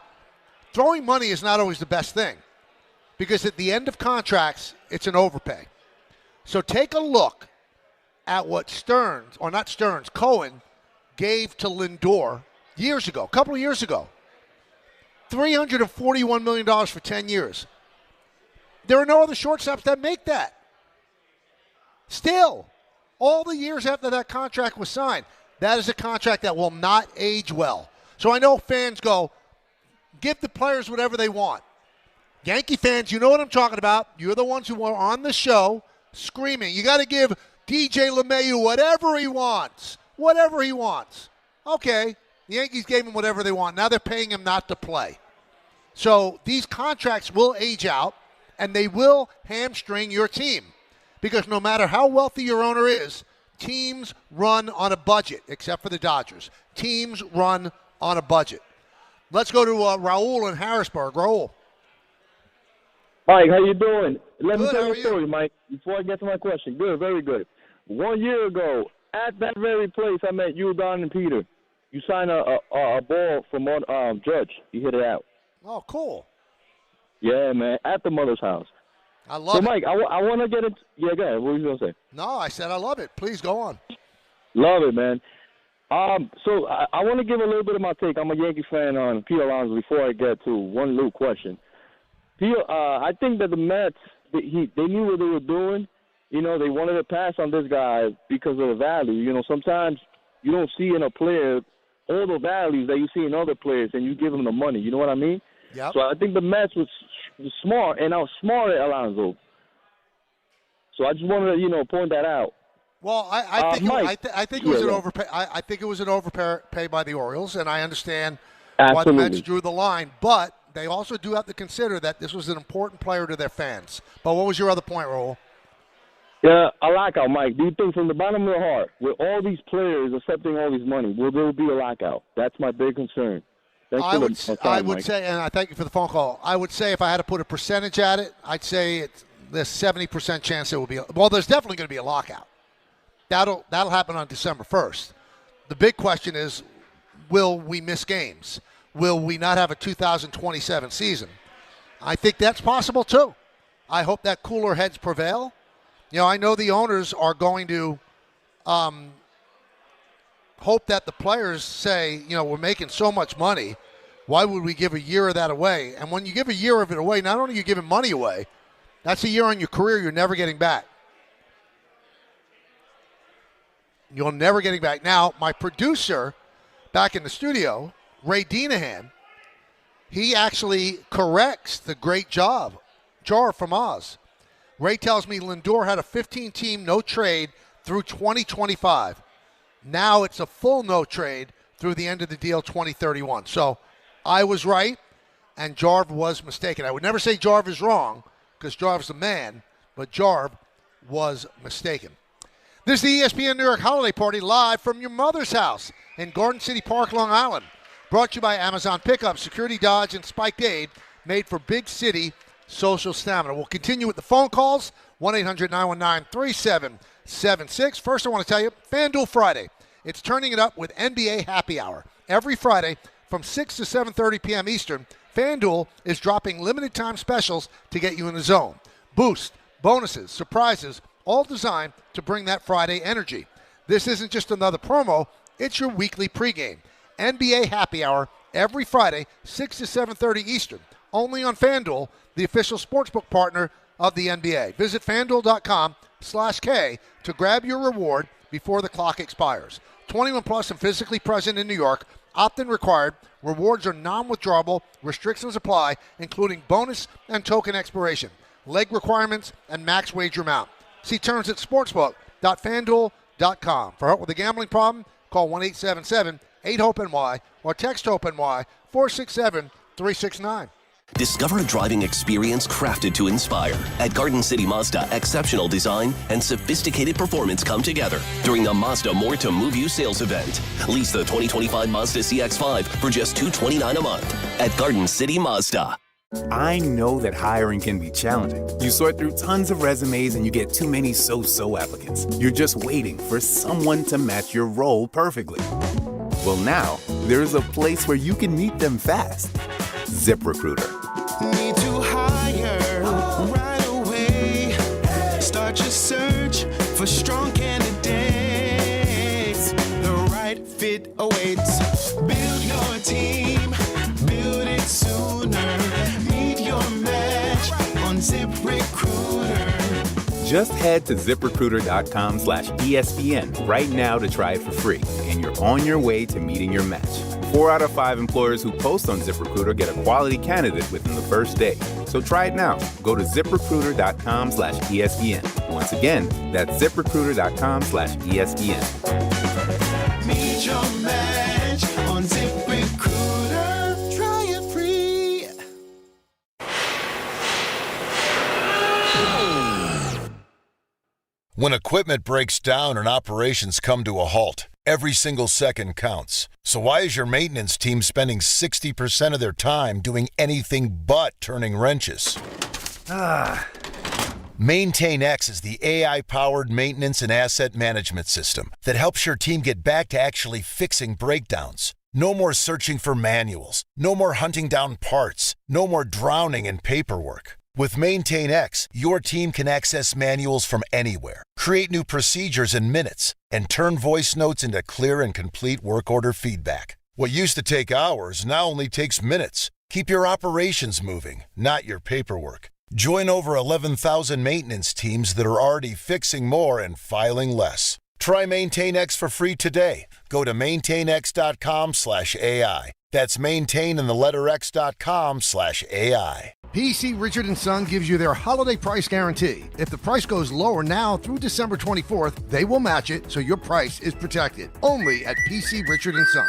Speaker 3: throwing money is not always the best thing because at the end of contracts, it's an overpay. So take a look at what Cohen gave to Lindor a couple of years ago. $341 million for 10 years. There are no other shortstops that make that. Still, all the years after that contract was signed, that is a contract that will not age well. So I know fans go, give the players whatever they want. Yankee fans, you know what I'm talking about. You're the ones who are on the show screaming, you got to give DJ LeMahieu whatever he wants. Okay, the Yankees gave him whatever they want. Now they're paying him not to play. So these contracts will age out, and they will hamstring your team. Because no matter how wealthy your owner is, teams run on a budget, except for the Dodgers. Teams run on a budget. Let's go to Raul in Harrisburg. Raul.
Speaker 13: Mike, how you doing? Let me
Speaker 3: Good,
Speaker 13: tell you a story, Mike, before I get to my question. Good, very good. 1 year ago, at that very place, I met you, Don, and Peter. You signed a ball from Judge. You hit it out.
Speaker 3: Oh, cool.
Speaker 13: Yeah, man, at the mother's house.
Speaker 3: I love it.
Speaker 13: So, Mike, I want to get it. Yeah, go ahead. What were you going to say?
Speaker 3: No, I said I love it. Please go on.
Speaker 13: Love it, man. So I want to give a little bit of my take. I'm a Yankee fan on Pete Alonso before I get to one little question. I think that the Mets, they knew what they were doing. You know, they wanted to pass on this guy because of the value. You know, sometimes you don't see in a player all the values that you see in other players, and you give them the money. You know what I mean?
Speaker 3: Yep.
Speaker 13: So I think the Mets was smart and outsmarted Alonso. So I just wanted to, point that out.
Speaker 3: Well, I think
Speaker 13: Mike,
Speaker 3: I think it was an overpay. I think it was an overpay by the Orioles, and I understand
Speaker 13: Absolutely.
Speaker 3: why the Mets drew the line. But they also do have to consider that this was an important player to their fans. But what was your other point, Raul?
Speaker 13: Yeah, a lockout, Mike. Do you think from the bottom of the heart, with all these players accepting all this money, will there be a lockout? That's my big concern.
Speaker 3: I would say, and I thank you for the phone call, I would say if I had to put a percentage at it, I'd say there's 70% chance there will be there's definitely going to be a lockout. That'll happen on December 1st. The big question is, will we miss games? Will we not have a 2027 season? I think that's possible too. I hope that cooler heads prevail. I know the owners are going to hope that the players say, we're making so much money. Why would we give a year of that away? And when you give a year of it away, not only are you giving money away, that's a year on your career you're never getting back. You're never getting back. Now, my producer back in the studio, Ray Deanahan, he actually corrects the great Jar from Oz. Ray tells me Lindor had a 15-team no-trade through 2025. Now it's a full no-trade through the end of the deal 2031. So I was right, and Jarv was mistaken. I would never say Jarv is wrong, because Jarv's a man, but Jarv was mistaken. This is the ESPN New York Holiday Party live from your mother's house in Garden City Park, Long Island. Brought to you by Amazon Pickup, Security Dodge, and Spiked Aid, made for big city social stamina. We'll continue with the phone calls, 1-800-919-3776. First, I want to tell you, FanDuel Friday. It's turning it up with NBA Happy Hour. Every Friday from 6 to 7:30 p.m. Eastern, FanDuel is dropping limited time specials to get you in the zone. Boost, bonuses, surprises, all designed to bring that Friday energy. This isn't just another promo, it's your weekly pregame. NBA Happy Hour every Friday, 6 to 7:30 Eastern, only on FanDuel, the official sportsbook partner of the NBA. Visit FanDuel.com/K to grab your reward before the clock expires. 21 plus and physically present in New York. Opt-in required. Rewards are non-withdrawable. Restrictions apply, including bonus and token expiration, leg requirements, and max wager amount. See terms at sportsbook.fanduel.com. For help with a gambling problem, call 1-877-8-HOPE-NY or text HOPE-NY 467-369.
Speaker 18: Discover a driving experience crafted to inspire. At Garden City Mazda, exceptional design and sophisticated performance come together during the Mazda More to Move You sales event. Lease the 2025 Mazda CX-5 for just $229 a month at Garden City Mazda.
Speaker 19: I know that hiring can be challenging. You sort through tons of resumes and you get too many so-so applicants. You're just waiting for someone to match your role perfectly. Well, now, there's a place where you can meet them fast. ZipRecruiter.
Speaker 2: Need to hire right away. Start your search for strong candidates. The right fit awaits. Build your team. Build it sooner. Meet your match on ZipRecruiter.
Speaker 19: Just head to ZipRecruiter.com/ESPN right now to try it for free, and you're on your way to meeting your match. 4 out of 5 employers who post on ZipRecruiter get a quality candidate within the first day. So try it now. Go to ZipRecruiter.com/ESPN. Once again, that's ZipRecruiter.com/ESPN.
Speaker 2: Meet your match on ZipRecruiter. Try it free.
Speaker 20: When equipment breaks down and operations come to a halt, every single second counts. So why is your maintenance team spending 60% of their time doing anything but turning wrenches? MaintainX is the AI-powered maintenance and asset management system that helps your team get back to actually fixing breakdowns. No more searching for manuals. No more hunting down parts. No more drowning in paperwork. With MaintainX, your team can access manuals from anywhere, create new procedures in minutes, and turn voice notes into clear and complete work order feedback. What used to take hours now only takes minutes. Keep your operations moving, not your paperwork. Join over 11,000 maintenance teams that are already fixing more and filing less. Try MaintainX for free today. Go to maintainx.com/AI. That's maintain in the letter x.com/AI.
Speaker 3: PC Richard & Son gives you their holiday price guarantee. If the price goes lower now through December 24th, they will match it so your price is protected. Only at PC Richard & Son.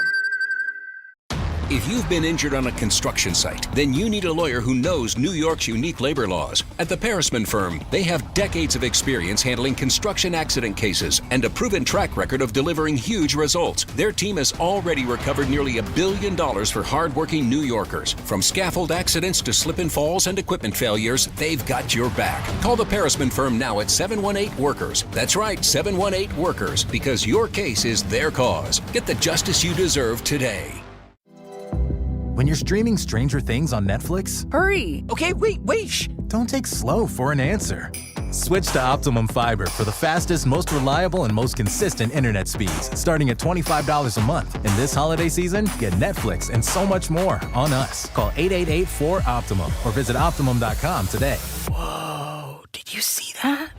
Speaker 21: If you've been injured on a construction site, then you need a lawyer who knows New York's unique labor laws. At the Parisman Firm, they have decades of experience handling construction accident cases and a proven track record of delivering huge results. Their team has already recovered nearly $1 billion for hardworking New Yorkers. From scaffold accidents to slip and falls and equipment failures, they've got your back. Call the Parisman Firm now at 718-WORKERS. That's right, 718-WORKERS, because your case is their cause. Get the justice you deserve today.
Speaker 22: When you're streaming Stranger Things on Netflix, hurry! Okay, wait! Shh! Don't take slow for an answer. Switch to Optimum Fiber for the fastest, most reliable, and most consistent internet speeds, starting at $25 a month. And this holiday season, get Netflix and so much more on us. Call 888-4-OPTIMUM or visit Optimum.com today. Whoa, did you see that?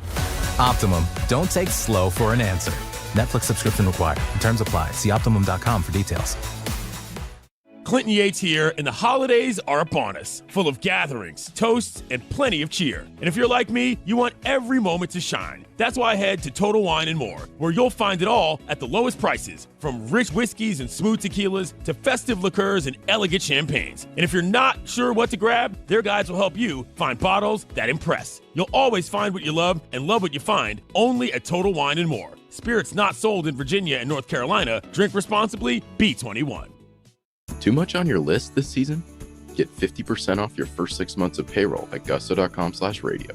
Speaker 22: Optimum, don't take slow for an answer. Netflix subscription required. Terms apply. See Optimum.com for details.
Speaker 4: Clinton Yates here, and the holidays are upon us, full of gatherings, toasts, and plenty of cheer. And if you're like me, you want every moment to shine. That's why I head to Total Wine & More, where you'll find it all at the lowest prices, from rich whiskeys and smooth tequilas to festive liqueurs and elegant champagnes. And if you're not sure what to grab, their guides will help you find bottles that impress. You'll always find what you love and love what you find, only at Total Wine & More. Spirits not sold in Virginia and North Carolina. Drink responsibly. B21.
Speaker 5: Too much on your list this season? Get 50% off your first 6 months of payroll at gusto.com/radio.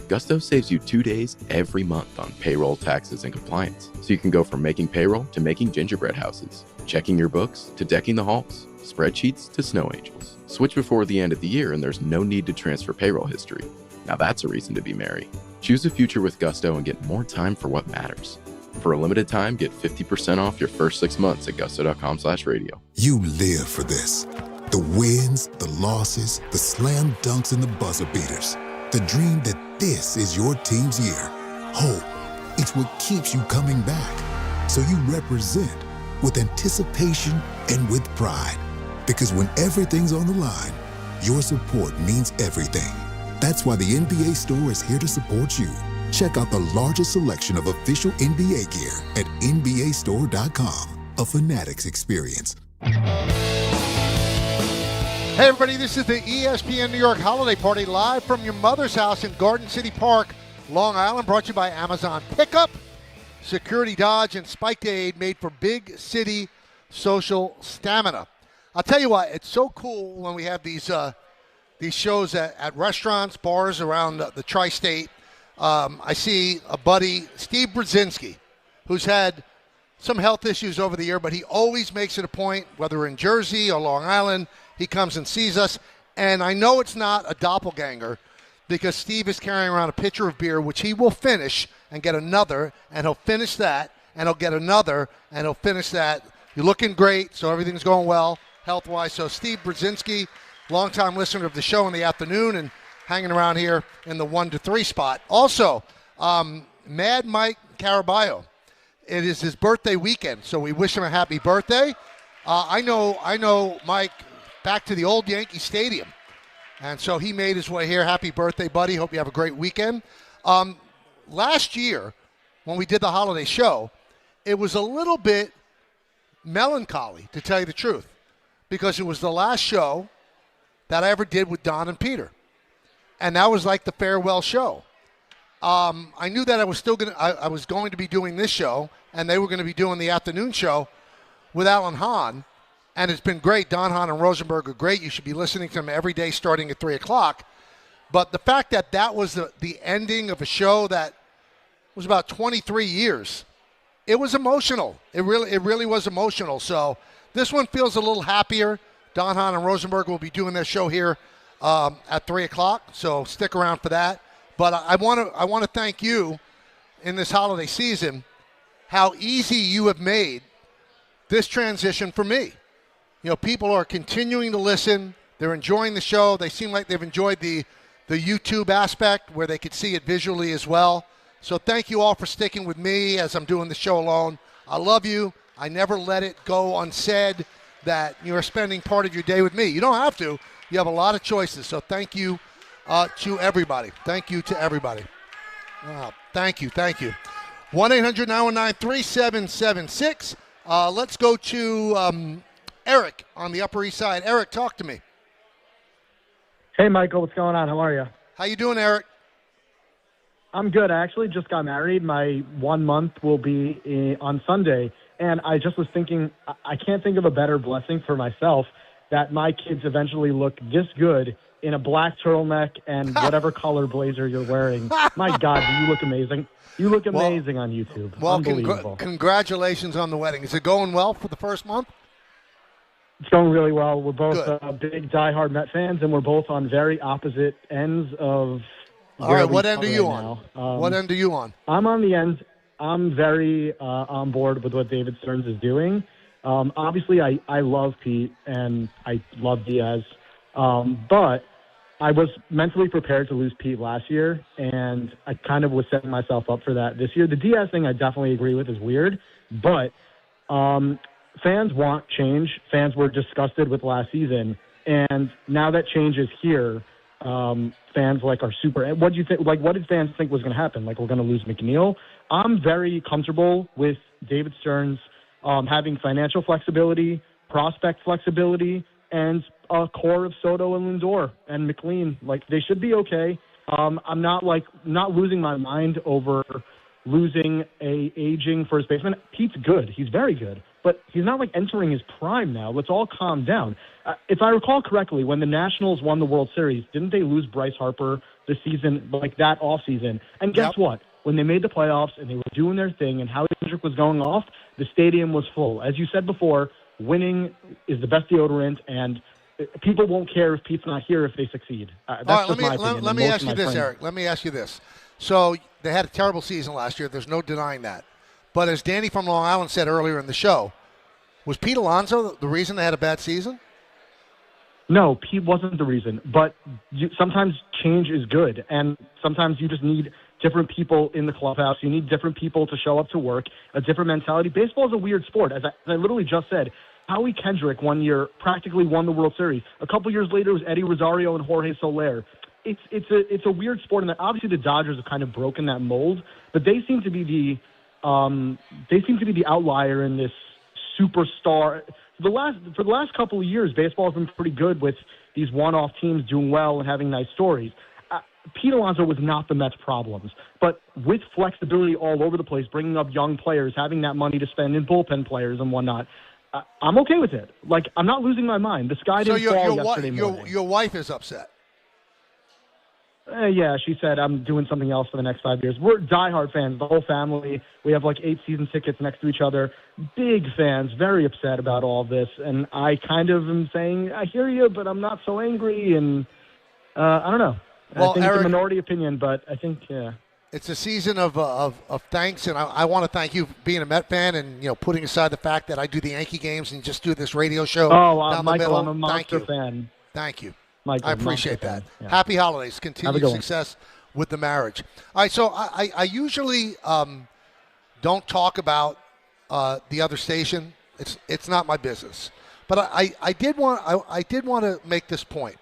Speaker 5: Gusto saves you 2 days every month on payroll, taxes, and compliance. So you can go from making payroll to making gingerbread houses, checking your books to decking the halls, spreadsheets to snow angels. Switch before the end of the year and there's no need to transfer payroll history. Now that's a reason to be merry. Choose a future with Gusto and get more time for what matters. For a limited time, get 50% off your first 6 months at gusto.com/radio.
Speaker 23: You live for this. The wins, the losses, the slam dunks, and the buzzer beaters. The dream that this is your team's year. Hope, it's what keeps you coming back. So you represent with anticipation and with pride. Because when everything's on the line, your support means everything. That's why the NBA Store is here to support you. Check out the largest selection of official NBA gear at NBAstore.com. A Fanatics experience.
Speaker 3: Hey everybody, this is the ESPN New York Holiday Party live from your mother's house in Garden City Park, Long Island, brought to you by Amazon Pickup, Security Dodge, and Spike Aid, made for big city social stamina. I'll tell you what, it's so cool when we have these shows at restaurants, bars around the tri-state. I see a buddy, Steve Brzezinski, who's had some health issues over the year, but he always makes it a point, whether we're in Jersey or Long Island, he comes and sees us. And I know it's not a doppelganger because Steve is carrying around a pitcher of beer, which he will finish and get another, and he'll finish that, and he'll get another, and he'll finish that. You're looking great, so everything's going well health-wise. So Steve Brzezinski, longtime listener of the show in the afternoon and hanging around here in the 1 to 3 spot. Also, Mad Mike Caraballo. It is his birthday weekend, so we wish him a happy birthday. I know Mike back to the old Yankee Stadium, and so he made his way here. Happy birthday, buddy. Hope you have a great weekend. Last year, when we did the holiday show, it was a little bit melancholy, to tell you the truth, because it was the last show that I ever did with Don and Peter. And that was like the farewell show. I knew that I was going to be doing this show, and they were going to be doing the afternoon show with Alan Hahn, and it's been great. Don Hahn and Rosenberg are great. You should be listening to them every day starting at 3 o'clock. But the fact that that was the ending of a show that was about 23 years, it was emotional. It really was emotional. So this one feels a little happier. Don Hahn and Rosenberg will be doing their show here at 3 o'clock, so stick around for that. But I want to thank you in this holiday season, how easy you have made this transition for me. You know, people are continuing to listen. They're enjoying the show. They seem like they've enjoyed the YouTube aspect where they could see it visually as well. So thank you all for sticking with me as I'm doing the show alone. I love you. I never let it go unsaid that you're spending part of your day with me. You don't have to. You have a lot of choices. So thank you to everybody. Thank you to everybody. Thank you. 1-800-919-3776. Let's go to Eric on the Upper East Side. Eric, talk to me.
Speaker 24: Hey, Michael. What's going on? How are you?
Speaker 3: How you doing, Eric?
Speaker 24: I'm good. I actually just got married. My 1 month will be on Sunday. And I just was thinking, I can't think of a better blessing for myself that my kids eventually look this good in a black turtleneck and whatever color blazer you're wearing. My God, do you look amazing. You look amazing on YouTube.
Speaker 3: Well,
Speaker 24: unbelievable.
Speaker 3: Congratulations on the wedding. Is it going well for the first month?
Speaker 24: It's going really well. We're both big diehard Met fans, and we're both on very opposite ends of.
Speaker 3: All right, what end are you on? What end are you on?
Speaker 24: I'm on the end. I'm very on board with what David Stearns is doing. Obviously, I love Pete, and I love Diaz. But I was mentally prepared to lose Pete last year, and I kind of was setting myself up for that this year. The Diaz thing I definitely agree with is weird, but fans want change. Fans were disgusted with last season, and now that change is here. Fans are super. What do you think? What did fans think was going to happen? We're going to lose McNeil. I'm very comfortable with David Stearns having financial flexibility, prospect flexibility, and a core of Soto and Lindor and McLean. They should be okay. I'm not losing my mind over losing a aging first baseman. Pete's good. He's very good. But he's not entering his prime now. Let's all calm down. If I recall correctly, when the Nationals won the World Series, didn't they lose Bryce Harper this season, that offseason? And guess what? When they made the playoffs and they were doing their thing and Howie Kendrick was going off, the stadium was full. As you said before, winning is the best deodorant, and people won't care if Pete's not here if they succeed. That's just my opinion.
Speaker 3: Let me ask you this, Eric. Let me ask you this. So they had a terrible season last year. There's no denying that. But as Danny from Long Island said earlier in the show, was Pete Alonso the reason they had a bad season?
Speaker 24: No, Pete wasn't the reason. But sometimes change is good, and sometimes you just need different people in the clubhouse. You need different people to show up to work, a different mentality. Baseball is a weird sport. As I literally just said, Howie Kendrick one year practically won the World Series. A couple years later, it was Eddie Rosario and Jorge Soler. It's a weird sport, and obviously the Dodgers have kind of broken that mold, but they seem to be the outlier in this superstar. For the last couple of years, baseball has been pretty good with these one-off teams doing well and having nice stories. Pete Alonso was not the Mets' problems, but with flexibility all over the place, bringing up young players, having that money to spend in bullpen players and whatnot, I'm okay with it. I'm not losing my mind. The sky didn't fall yesterday morning.
Speaker 3: Your wife is upset.
Speaker 24: Yeah, she said, I'm doing something else for the next 5 years. We're diehard fans, the whole family. We have 8 season tickets next to each other. Big fans, very upset about all of this. And I kind of am saying, I hear you, but I'm not so angry. And I don't know.
Speaker 3: Well,
Speaker 24: I think
Speaker 3: Eric,
Speaker 24: it's a minority opinion, but I think, yeah.
Speaker 3: It's a season of thanks, and I want to thank you for being a Met fan and putting aside the fact that I do the Yankee games and just do this radio show. Down
Speaker 24: Michael,
Speaker 3: the middle.
Speaker 24: I'm a monster fan.
Speaker 3: Thank you.
Speaker 24: Michael,
Speaker 3: I appreciate that.
Speaker 24: Yeah.
Speaker 3: Happy holidays. Continued success with the marriage. All right, so I usually don't talk about the other station. It's not my business, but I did want to make this point.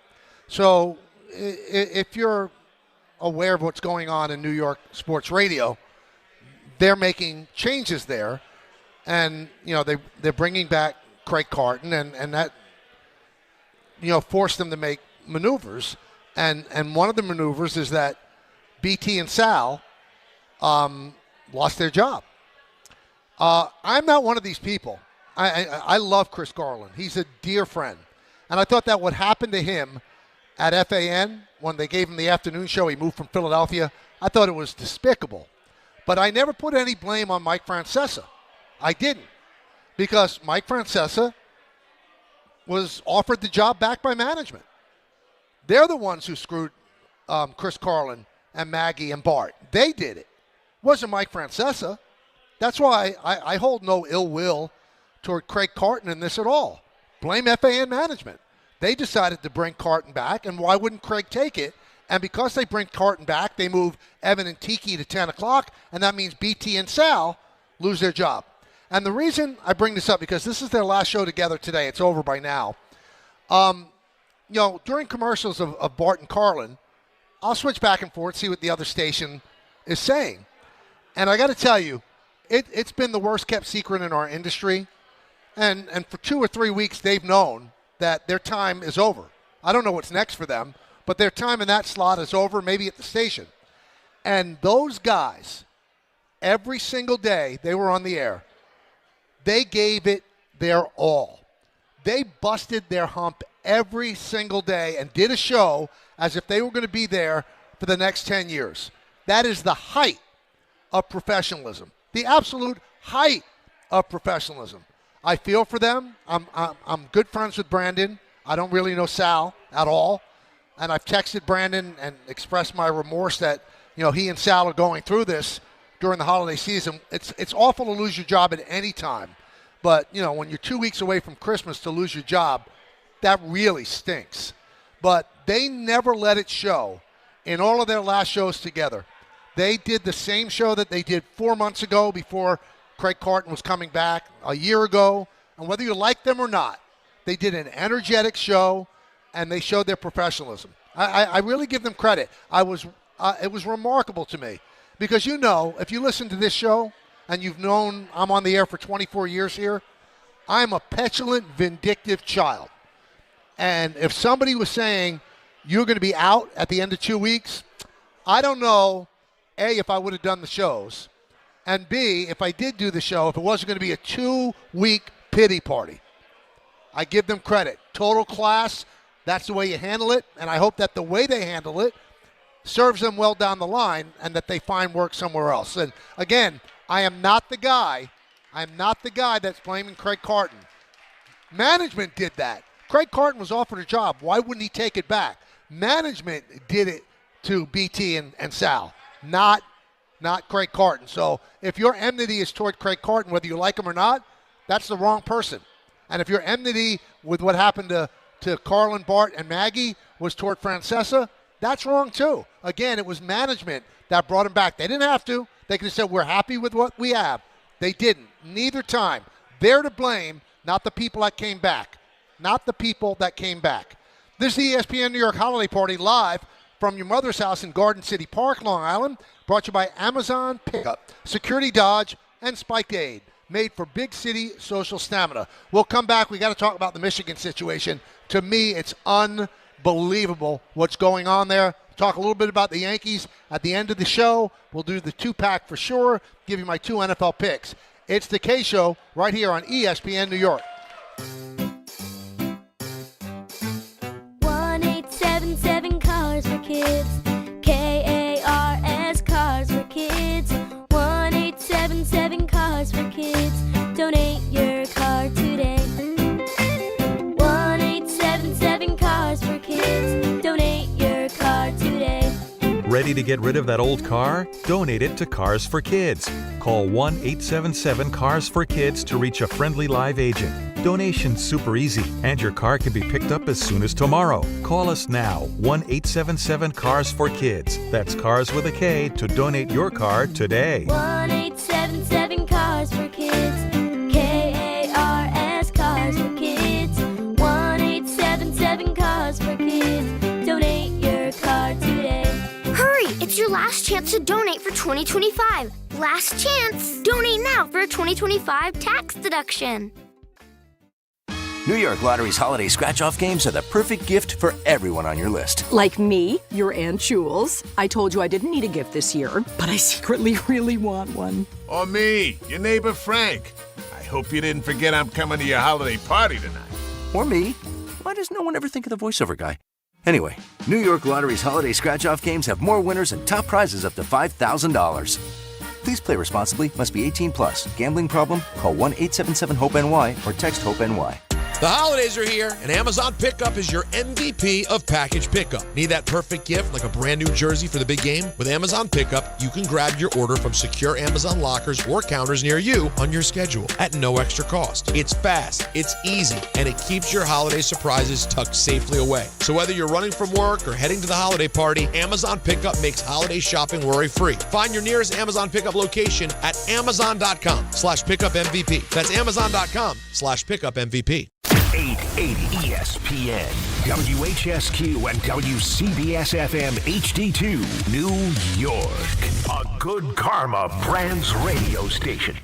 Speaker 3: So if you're aware of what's going on in New York sports radio, they're making changes there, and they're bringing back Craig Carton, and that forced them to make maneuvers, and one of the maneuvers is that BT and Sal lost their job. I'm not one of these people. I love Chris Garland. He's a dear friend, and I thought that what happened to him at FAN when they gave him the afternoon show, he moved from Philadelphia, I thought it was despicable. But I never put any blame on Mike Francesa. I didn't, because Mike Francesa was offered the job back by management. They're the ones who screwed Chris Carlin and Maggie and Bart. They did it. It wasn't Mike Francesa. That's why I hold no ill will toward Craig Carton in this at all. Blame FAN management. They decided to bring Carton back, and why wouldn't Craig take it? And because they bring Carton back, they move Evan and Tiki to 10 o'clock, and that means BT and Sal lose their job. And the reason I bring this up, because this is their last show together today. It's over by now. During commercials of Bart and Carlin, I'll switch back and forth, see what the other station is saying. And I got to tell you, it's been the worst kept secret in our industry. And for 2 or 3 weeks, they've known that their time is over. I don't know what's next for them, but their time in that slot is over, maybe at the station. And those guys, every single day they were on the air, they gave it their all. They busted their hump every single day and did a show as if they were going to be there for the next 10 years. That is the height of professionalism, the absolute height of professionalism. I feel for them. I'm good friends with Brandon. I don't really know Sal at all. And I've texted Brandon and expressed my remorse that, he and Sal are going through this during the holiday season. It's awful to lose your job at any time. But, when you're 2 weeks away from Christmas to lose your job, that really stinks. But they never let it show in all of their last shows together. They did the same show that they did 4 months ago before Craig Carton was coming back, a year ago, And whether you like them or not, they did an energetic show, and they showed their professionalism. I really give them credit. It was remarkable to me because, if you listen to this show and you've known I'm on the air for 24 years here, I'm a petulant, vindictive child. And if somebody was saying you're going to be out at the end of 2 weeks, I don't know, A, if I would have done the shows, and B, if I did do the show, if it wasn't going to be a 2-week pity party. I give them credit. Total class, that's the way you handle it, and I hope that the way they handle it serves them well down the line and that they find work somewhere else. And again, I am not the guy that's blaming Craig Carton. Management did that. Craig Carton was offered a job. Why wouldn't he take it back? Management did it to BT and Sal, not Craig Carton. So if your enmity is toward Craig Carton, whether you like him or not, that's the wrong person. And if your enmity with what happened to Carlin, Bart, and Maggie was toward Francesa, that's wrong too. Again, it was management that brought him back. They didn't have to. They could have said, we're happy with what we have. They didn't. Neither time. They're to blame, not the people that came back. Not the people that came back. This is the ESPN New York Holiday Party live from your mother's house in Garden City Park, Long Island. Brought to you by Amazon Pickup, Security Dodge, and Spike Aid. Made for big city social stamina. We'll come back. We got to talk about the Michigan situation. To me, it's unbelievable what's going on there. Talk a little bit about the Yankees at the end of the show. We'll do the 2-pack for sure. Give you my 2 NFL picks. It's the K Show right here on ESPN New York.
Speaker 11: 1-877 Cars for Kids. KARS Cars for Kids. 1-877 Cars for Kids. Donate your car today. 1-877 Cars for Kids. Donate your car today.
Speaker 12: Ready to get rid of that old car? Donate it to Cars for Kids. Call 1-877-CARS-FOR-KIDS to reach a friendly live agent. Donation's super easy, and your car can be picked up as soon as tomorrow. Call us now, 1-877-CARS-FOR-KIDS. That's Cars with a K to donate your car today.
Speaker 11: 1-877 Cars for Kids. KARS Cars for Kids. 1-877 Cars for Kids. Donate your car today.
Speaker 1: Hurry! It's your last chance to donate for 2025. Last chance! Donate now for a 2025 tax deduction.
Speaker 6: New York Lottery's holiday scratch-off games are the perfect gift for everyone on your list.
Speaker 7: Like me, your Aunt Jules. I told you I didn't need a gift this year, but I secretly really want one.
Speaker 8: Or me, your neighbor Frank. I hope you didn't forget I'm coming to your holiday party tonight.
Speaker 6: Or me. Why does no one ever think of the voiceover guy? Anyway, New York Lottery's holiday scratch-off games have more winners and top prizes up to $5,000. Please play responsibly. Must be 18 plus. Gambling problem? Call 1-877-HOPE-NY or text HOPE-NY.
Speaker 25: The holidays are here, and Amazon Pickup is your MVP of package pickup. Need that perfect gift like a brand new jersey for the big game? With Amazon Pickup, you can grab your order from secure Amazon lockers or counters near you on your schedule at no extra cost. It's fast, it's easy, and it keeps your holiday surprises tucked safely away. So whether you're running from work or heading to the holiday party, Amazon Pickup makes holiday shopping worry-free. Find your nearest Amazon Pickup location at amazon.com/pickupmvp. That's amazon.com/pickupmvp.
Speaker 26: 880 ESPN, WHSQ, and WCBS-FM HD2, New York. A Good Karma Brands radio station.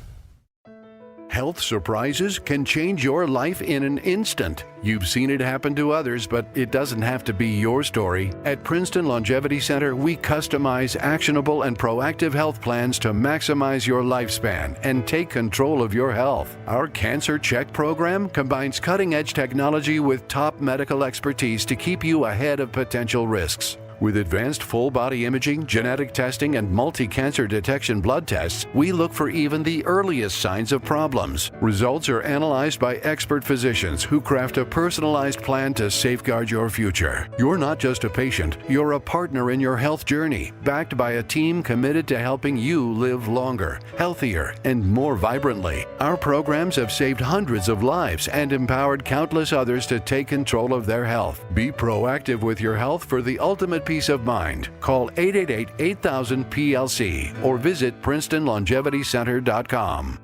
Speaker 27: Health surprises can change your life in an instant. You've seen it happen to others, but it doesn't have to be your story. At Princeton Longevity Center, we customize actionable and proactive health plans to maximize your lifespan and take control of your health. Our Cancer Check program combines cutting-edge technology with top medical expertise to keep you ahead of potential risks. With advanced full-body imaging, genetic testing, and multi-cancer detection blood tests, we look for even the earliest signs of problems. Results are analyzed by expert physicians who craft a personalized plan to safeguard your future. You're not just a patient, you're a partner in your health journey, backed by a team committed to helping you live longer, healthier, and more vibrantly. Our programs have saved hundreds of lives and empowered countless others to take control of their health. Be proactive with your health for the ultimate peace of mind. Call 888-8000-PLC or visit PrincetonLongevityCenter.com.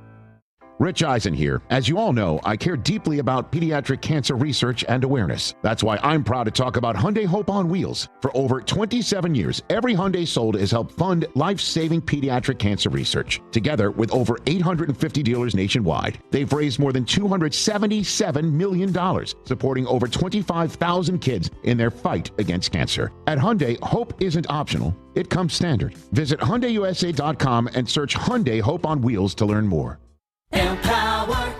Speaker 9: Rich Eisen here. As you all know, I care deeply about pediatric cancer research and awareness. That's why I'm proud to talk about Hyundai Hope on Wheels. For over 27 years, every Hyundai sold has helped fund life-saving pediatric cancer research. Together with over 850 dealers nationwide, they've raised more than $277 million, supporting over 25,000 kids in their fight against cancer. At Hyundai, hope isn't optional. It comes standard. Visit HyundaiUSA.com and search Hyundai Hope on Wheels to learn more.
Speaker 10: Empower.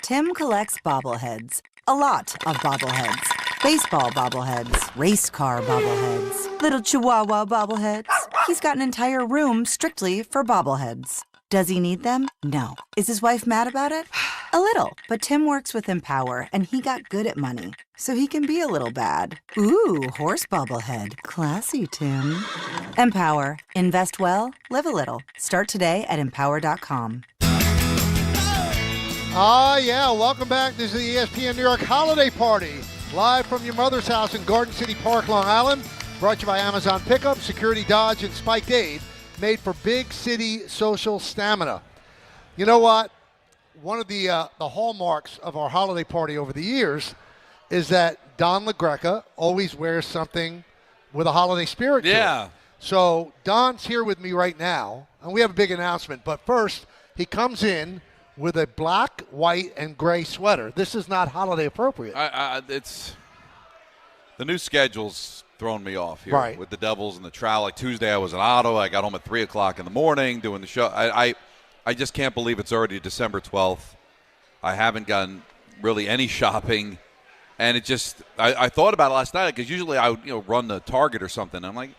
Speaker 10: Tim collects bobbleheads. A lot of bobbleheads. Baseball bobbleheads. Race car bobbleheads. Little Chihuahua bobbleheads. He's got an entire room strictly for bobbleheads. Does he need them? No. Is his wife mad about it? A little. But Tim works with Empower, and he got good at money, so he can be a little bad. Ooh, horse bobblehead. Classy, Tim. Empower. Invest well, live a little. Start today at empower.com.
Speaker 3: Yeah, welcome back. This is the ESPN New York Holiday Party, live from your mother's house in Garden City Park, Long Island. Brought to you by Amazon Pickup, Security Dodge, and Spike Dave. Made for big city social stamina. You know what? One of the hallmarks of our holiday party over the years is that Don LaGreca always wears something with a holiday spirit to it. So Don's here with me right now, and we have a big announcement. But first, he comes in with a black, white, and gray sweater. This is not holiday appropriate.
Speaker 13: It's the new schedule's thrown me off here,
Speaker 3: right,
Speaker 13: with the Devils and the Trout. Like Tuesday, I was in Ottawa. I got home at 3 o'clock in the morning doing the show. I just can't believe it's already December 12th. I haven't done really any shopping, and it just I thought about it last night because usually I would run the Target or something. I'm like,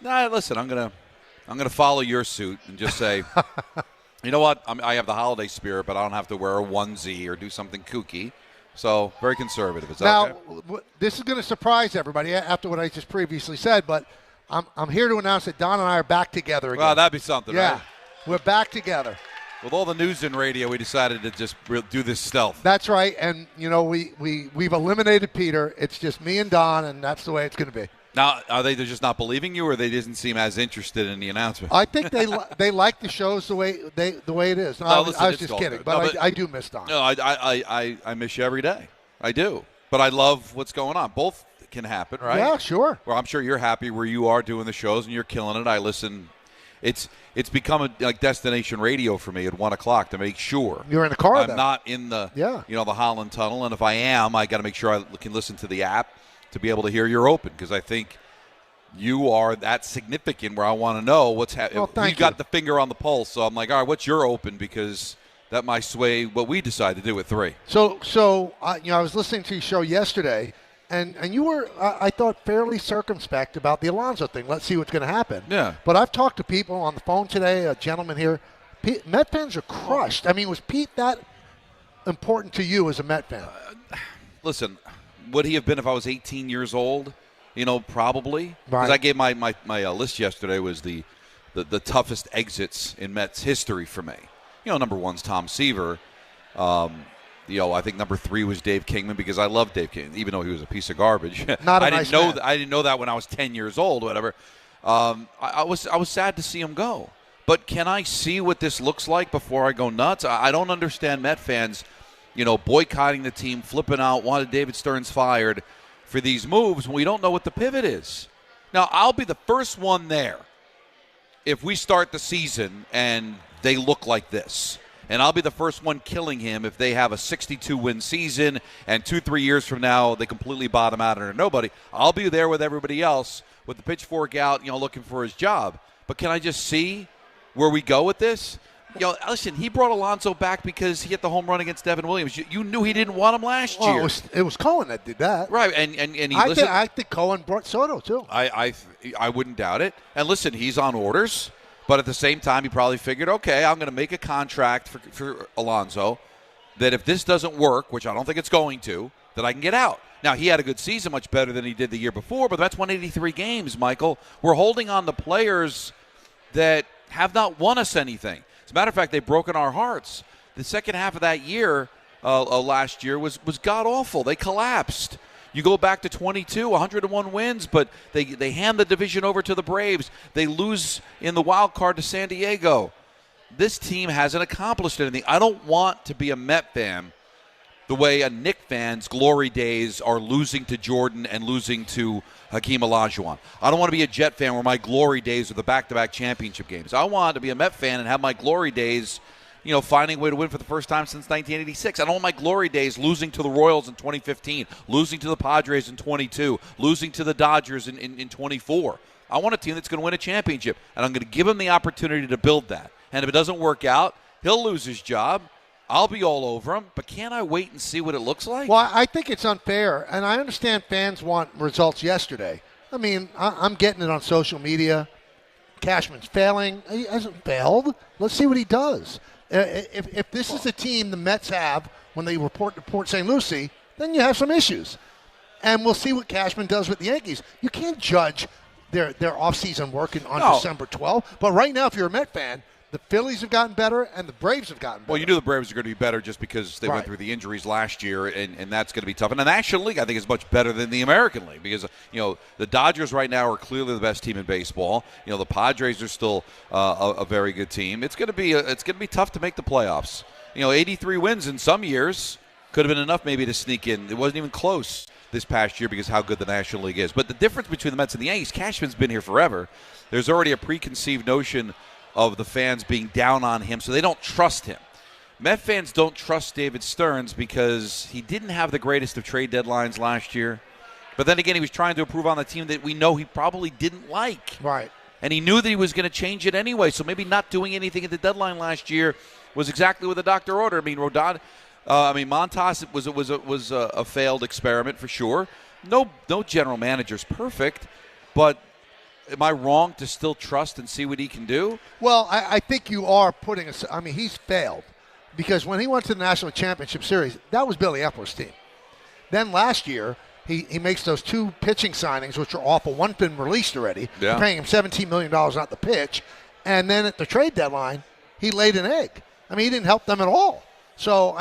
Speaker 13: nah, listen, I'm gonna follow your suit and just say. You know what? I have the holiday spirit, but I don't have to wear a onesie or do something kooky. So, very conservative. Is that
Speaker 3: now,
Speaker 13: okay?
Speaker 3: This is going to surprise everybody after what I just previously said, but I'm here to announce that Don and I are back together again.
Speaker 13: Well, that'd be something, right?
Speaker 3: We're back together.
Speaker 13: With all the news and radio, we decided to just do this stealth.
Speaker 3: That's right, and, we've eliminated Peter. It's just me and Don, and that's the way it's going to be.
Speaker 13: Now, are they just not believing you, or they didn't seem as interested in the announcement?
Speaker 3: I think they like the shows the way it is. No,
Speaker 13: listen,
Speaker 3: I was just kidding, but I do miss Don.
Speaker 13: No, I miss you every day. I do. But I love what's going on. Both can happen, right?
Speaker 3: Yeah, sure.
Speaker 13: Well, I'm sure you're happy where you are doing the shows, and you're killing it. I listen. It's become like destination radio for me at 1 o'clock to make sure
Speaker 3: you're in the car.
Speaker 13: I'm not in the the Holland Tunnel, and if I am, I got to make sure I can listen to the app to be able to hear you're open, because I think you are that significant where I want to know what's happening.
Speaker 3: Well,
Speaker 13: you got the finger on the pulse, so I'm like, all right, what's your open, because that might sway what we decide to do at 3.
Speaker 3: So I was listening to your show yesterday, and you were, I thought, fairly circumspect about the Alonso thing. Let's see what's going to happen.
Speaker 13: Yeah.
Speaker 3: But I've talked to people on the phone today, a gentleman here. Met fans are crushed. I mean, was Pete that important to you as a Met fan?
Speaker 13: Listen, would he have been if I was 18 years old? Probably. Because
Speaker 3: Right.
Speaker 13: I gave my list yesterday was the toughest exits in Mets history for me. Number 1's Tom Seaver. I think number 3 was Dave Kingman, because I love Dave Kingman, even though he was a piece of garbage. I didn't know that when I was 10 years old, whatever. I was sad to see him go. But can I see what this looks like before I go nuts? I don't understand Met fans, boycotting the team, flipping out, wanted David Stearns fired for these moves when we don't know what the pivot is. Now, I'll be the first one there if we start the season and they look like this. And I'll be the first one killing him if they have a 62-win season and 2-3 years from now they completely bottom out and are nobody. I'll be there with everybody else with the pitchfork out, looking for his job. But can I just see where we go with this? Listen, he brought Alonso back because he hit the home run against Devin Williams. You knew he didn't want him last year.
Speaker 3: It was Cohen that did that.
Speaker 13: Right, and he
Speaker 3: I think Cohen brought Soto, too.
Speaker 13: I wouldn't doubt it. And listen, he's on orders, but at the same time, he probably figured, okay, I'm going to make a contract for Alonso that if this doesn't work, which I don't think it's going to, that I can get out. Now, he had a good season, much better than he did the year before, but that's 183 games, Michael. We're holding on to players that have not won us anything. As a matter of fact, they've broken our hearts. The second half of that year, last year, was god-awful. They collapsed. You go back to 22, 101 wins, but they hand the division over to the Braves. They lose in the wild card to San Diego. this team hasn't accomplished anything. I don't want to be a Met fan the way a Knick fan's glory days are losing to Jordan and losing to Hakeem Olajuwon. I don't want to be a Jet fan where my glory days are the back-to-back championship games. I want to be a Met fan and have my glory days, finding a way to win for the first time since 1986. I don't want my glory days losing to the Royals in 2015, losing to the Padres in 22, losing to the Dodgers in 24. I want a team that's going to win a championship, and I'm going to give him the opportunity to build that. And if it doesn't work out, he'll lose his job. I'll be all over him, but can't I wait and see what it looks like?
Speaker 3: Well, I think it's unfair, and I understand fans want results yesterday. I mean, I'm getting it on social media. Cashman's failing. He hasn't failed. Let's see what he does. If this is the team the Mets have when they report to Port St. Lucie, then you have some issues. And we'll see what Cashman does with the Yankees. You can't judge their offseason work on December 12th. But right now, if you're a Met fan, the Phillies have gotten better, and the Braves have gotten better.
Speaker 13: Well, you knew the Braves are going to be better just because they went through the injuries last year, and that's going to be tough. And the National League, I think, is much better than the American League because, the Dodgers right now are clearly the best team in baseball. The Padres are still a very good team. It's going to be tough to make the playoffs. 83 wins in some years could have been enough maybe to sneak in. It wasn't even close this past year because how good the National League is. But the difference between the Mets and the Yankees, Cashman's been here forever. There's already a preconceived notion of the fans being down on him, so they don't trust him. Met fans don't trust David Stearns because he didn't have the greatest of trade deadlines last year. But then again, he was trying to improve on the team that we know he probably didn't like.
Speaker 3: Right.
Speaker 13: And he knew that he was going to change it anyway, so maybe not doing anything at the deadline last year was exactly what the doctor ordered. I mean, Montas was a failed experiment for sure. No general manager's perfect, but am I wrong to still trust and see what he can do?
Speaker 3: Well, I think you are putting – he's failed because when he went to the National Championship Series, that was Billy Epler's team. Then last year, he makes those two pitching signings, which are awful. One's been released already.
Speaker 13: Yeah.
Speaker 3: They're paying him $17 million not the pitch. And then at the trade deadline, he laid an egg. He didn't help them at all. So,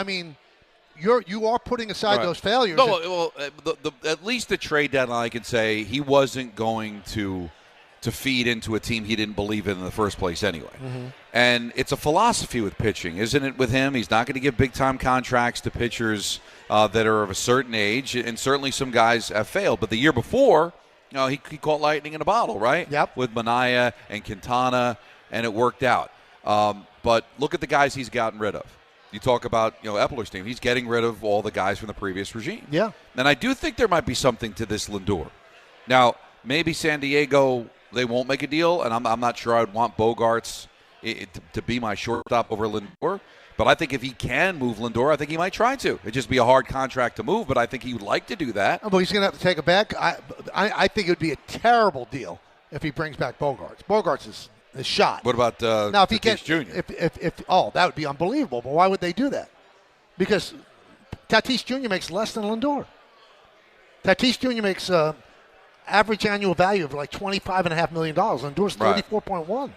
Speaker 3: you are putting aside those failures.
Speaker 13: No, well, at least the trade deadline, I can say he wasn't going to feed into a team he didn't believe in the first place anyway.
Speaker 3: Mm-hmm.
Speaker 13: And it's a philosophy with pitching, isn't it, with him? He's not going to give big-time contracts to pitchers that are of a certain age, and certainly some guys have failed. But the year before, he caught lightning in a bottle, right?
Speaker 3: Yep.
Speaker 13: With Minaya and Quintana, and it worked out. But look at the guys he's gotten rid of. You talk about, Epler's team. He's getting rid of all the guys from the previous regime.
Speaker 3: Yeah.
Speaker 13: And I do think there might be something to this Lindor. Now, maybe San Diego, they won't make a deal, and I'm not sure I'd want Bogarts to be my shortstop over Lindor. But I think if he can move Lindor, I think he might try to. It'd just be a hard contract to move, but I think he would like to do that.
Speaker 3: Oh, but he's going to have to take it back. I think it would be a terrible deal if he brings back Bogarts. Bogarts is shot.
Speaker 13: What about
Speaker 3: now if he gets
Speaker 13: Jr.?
Speaker 3: That would be unbelievable. But why would they do that? Because Tatis Jr. makes less than Lindor. Tatis Jr. makes average annual value of like $25.5 million. Lindor's $34.1.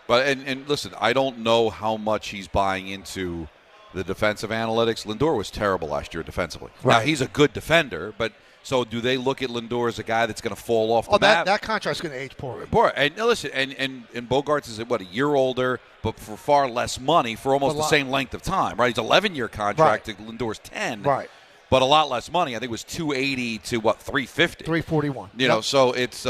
Speaker 13: But and listen, I don't know how much he's buying into the defensive analytics. Lindor was terrible last year defensively.
Speaker 3: Right.
Speaker 13: Now he's a good defender, but so do they look at Lindor as a guy that's going to fall off the map?
Speaker 3: That contract's going to age poorly.
Speaker 13: Poor. And listen, and Bogarts is a year older, but for far less money for almost the same length of time, right? He's 11-year contract. Right. Lindor's 10.
Speaker 3: Right.
Speaker 13: But a lot less money. I think it was $280 to $350.
Speaker 3: $341.
Speaker 13: So it's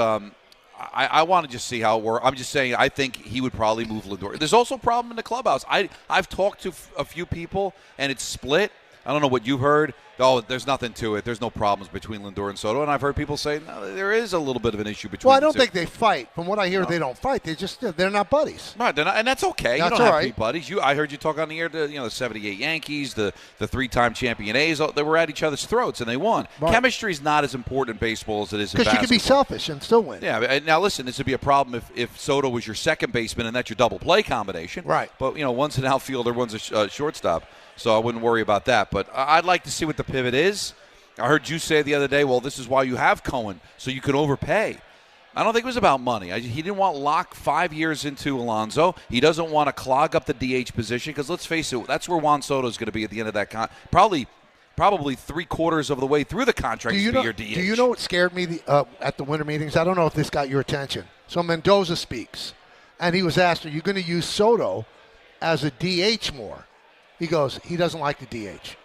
Speaker 13: I want to just see how it works. I'm just saying I think he would probably move Lindor. There's also a problem in the clubhouse. I've talked to a few people, and it's split. I don't know what you've heard. Oh, there's nothing to it. There's no problems between Lindor and Soto. And I've heard people say no, there is a little bit of an issue between
Speaker 3: I don't
Speaker 13: the two.
Speaker 3: think they fight. From what I hear, they don't fight. They're not buddies.
Speaker 13: Right, they're not, and that's okay.
Speaker 3: That's
Speaker 13: you don't have
Speaker 3: right.
Speaker 13: to be buddies. I heard you talk on the air to the 78 Yankees, the 3-time champion A's. They were at each other's throats, and they won.
Speaker 3: Right.
Speaker 13: Chemistry is not as important in baseball as it is in basketball.
Speaker 3: Because you can be selfish and still win.
Speaker 13: Yeah, and now listen, this would be a problem if Soto was your second baseman and that's your double play combination.
Speaker 3: Right.
Speaker 13: But, one's an outfielder, one's a shortstop. So I wouldn't worry about that. But I'd like to see what the pivot is. I heard you say the other day, well, this is why you have Cohen, so you can overpay. I don't think it was about money. He didn't want Locke 5 years into Alonso. He doesn't want to clog up the DH position because, let's face it, that's where Juan Soto is going to be at the end of that probably 3/4 of the way through the contract to be your DH.
Speaker 3: Do you know what scared me at the winter meetings? I don't know if this got your attention. So Mendoza speaks, and he was asked, are you going to use Soto as a DH more. He goes, he doesn't like the DH,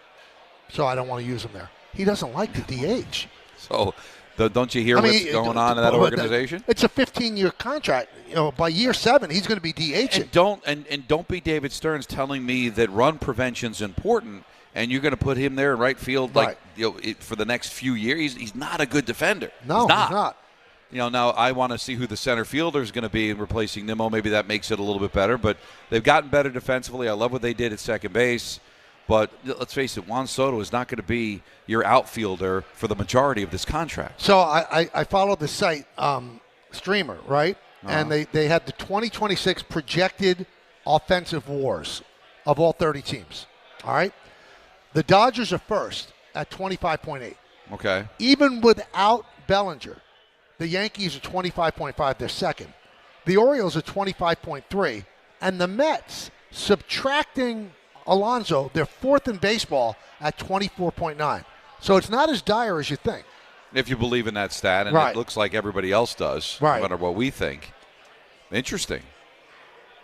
Speaker 3: so I don't want to use him there. He doesn't like the DH.
Speaker 13: So, don't you hear what's going on in that organization?
Speaker 3: It's a 15-year contract. By year 7, he's going to be DHing.
Speaker 13: And don't be David Stearns telling me that run prevention's important, and you're going to put him there in right field for the next few years. He's not a good defender.
Speaker 3: No, he's not.
Speaker 13: Now I want to see who the center fielder is going to be in replacing Nimmo. Maybe that makes it a little bit better. But they've gotten better defensively. I love what they did at second base. But let's face it, Juan Soto is not going to be your outfielder for the majority of this contract.
Speaker 3: So I followed the site, Streamer, right? And they had the 2026 projected offensive wars of all 30 teams. All right? The Dodgers are first at 25.8.
Speaker 13: Okay.
Speaker 3: Even without Bellinger, the Yankees are 25.5. They're second. The Orioles are 25.3. And the Mets, subtracting Alonso, they're fourth in baseball at 24.9. So it's not as dire as you think.
Speaker 13: If you believe in that stat, and it looks like everybody else does, no matter what we think. Interesting.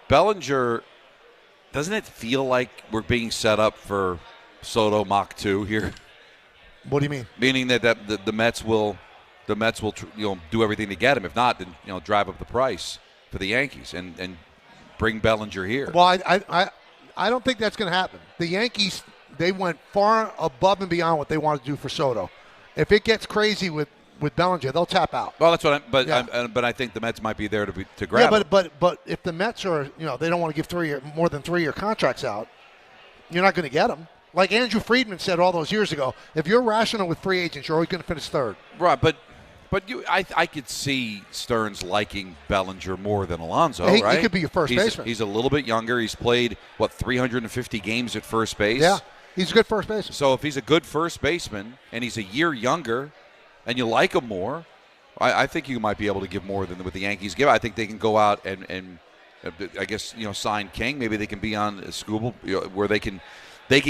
Speaker 13: Bellinger, doesn't it feel like we're being set up for Soto Mach 2 here?
Speaker 3: What do you mean?
Speaker 13: Meaning that the Mets will do everything to get him. If not, then drive up the price for the Yankees and bring Bellinger here.
Speaker 3: Well, I don't think that's going to happen. The Yankees, they went far above and beyond what they wanted to do for Soto. If it gets crazy with Bellinger, they'll tap out.
Speaker 13: Well, that's what but I think the Mets might be there to grab him.
Speaker 3: But if the Mets are, they don't want to give more than 3-year contracts out, you're not going to get them. Like Andrew Friedman said all those years ago, if you're rational with free agents, you're always going to finish third.
Speaker 13: Right, but I could see Stearns liking Bellinger more than Alonso,
Speaker 3: he
Speaker 13: right?
Speaker 3: He could be your first baseman.
Speaker 13: He's a little bit younger. He's played, 350 games at first base?
Speaker 3: Yeah, he's a good first baseman.
Speaker 13: So if he's a good first baseman and he's a year younger and you like him more, I think you might be able to give more than what the Yankees give. I think they can go out and I guess, sign King. Maybe they can be on Scooble where they can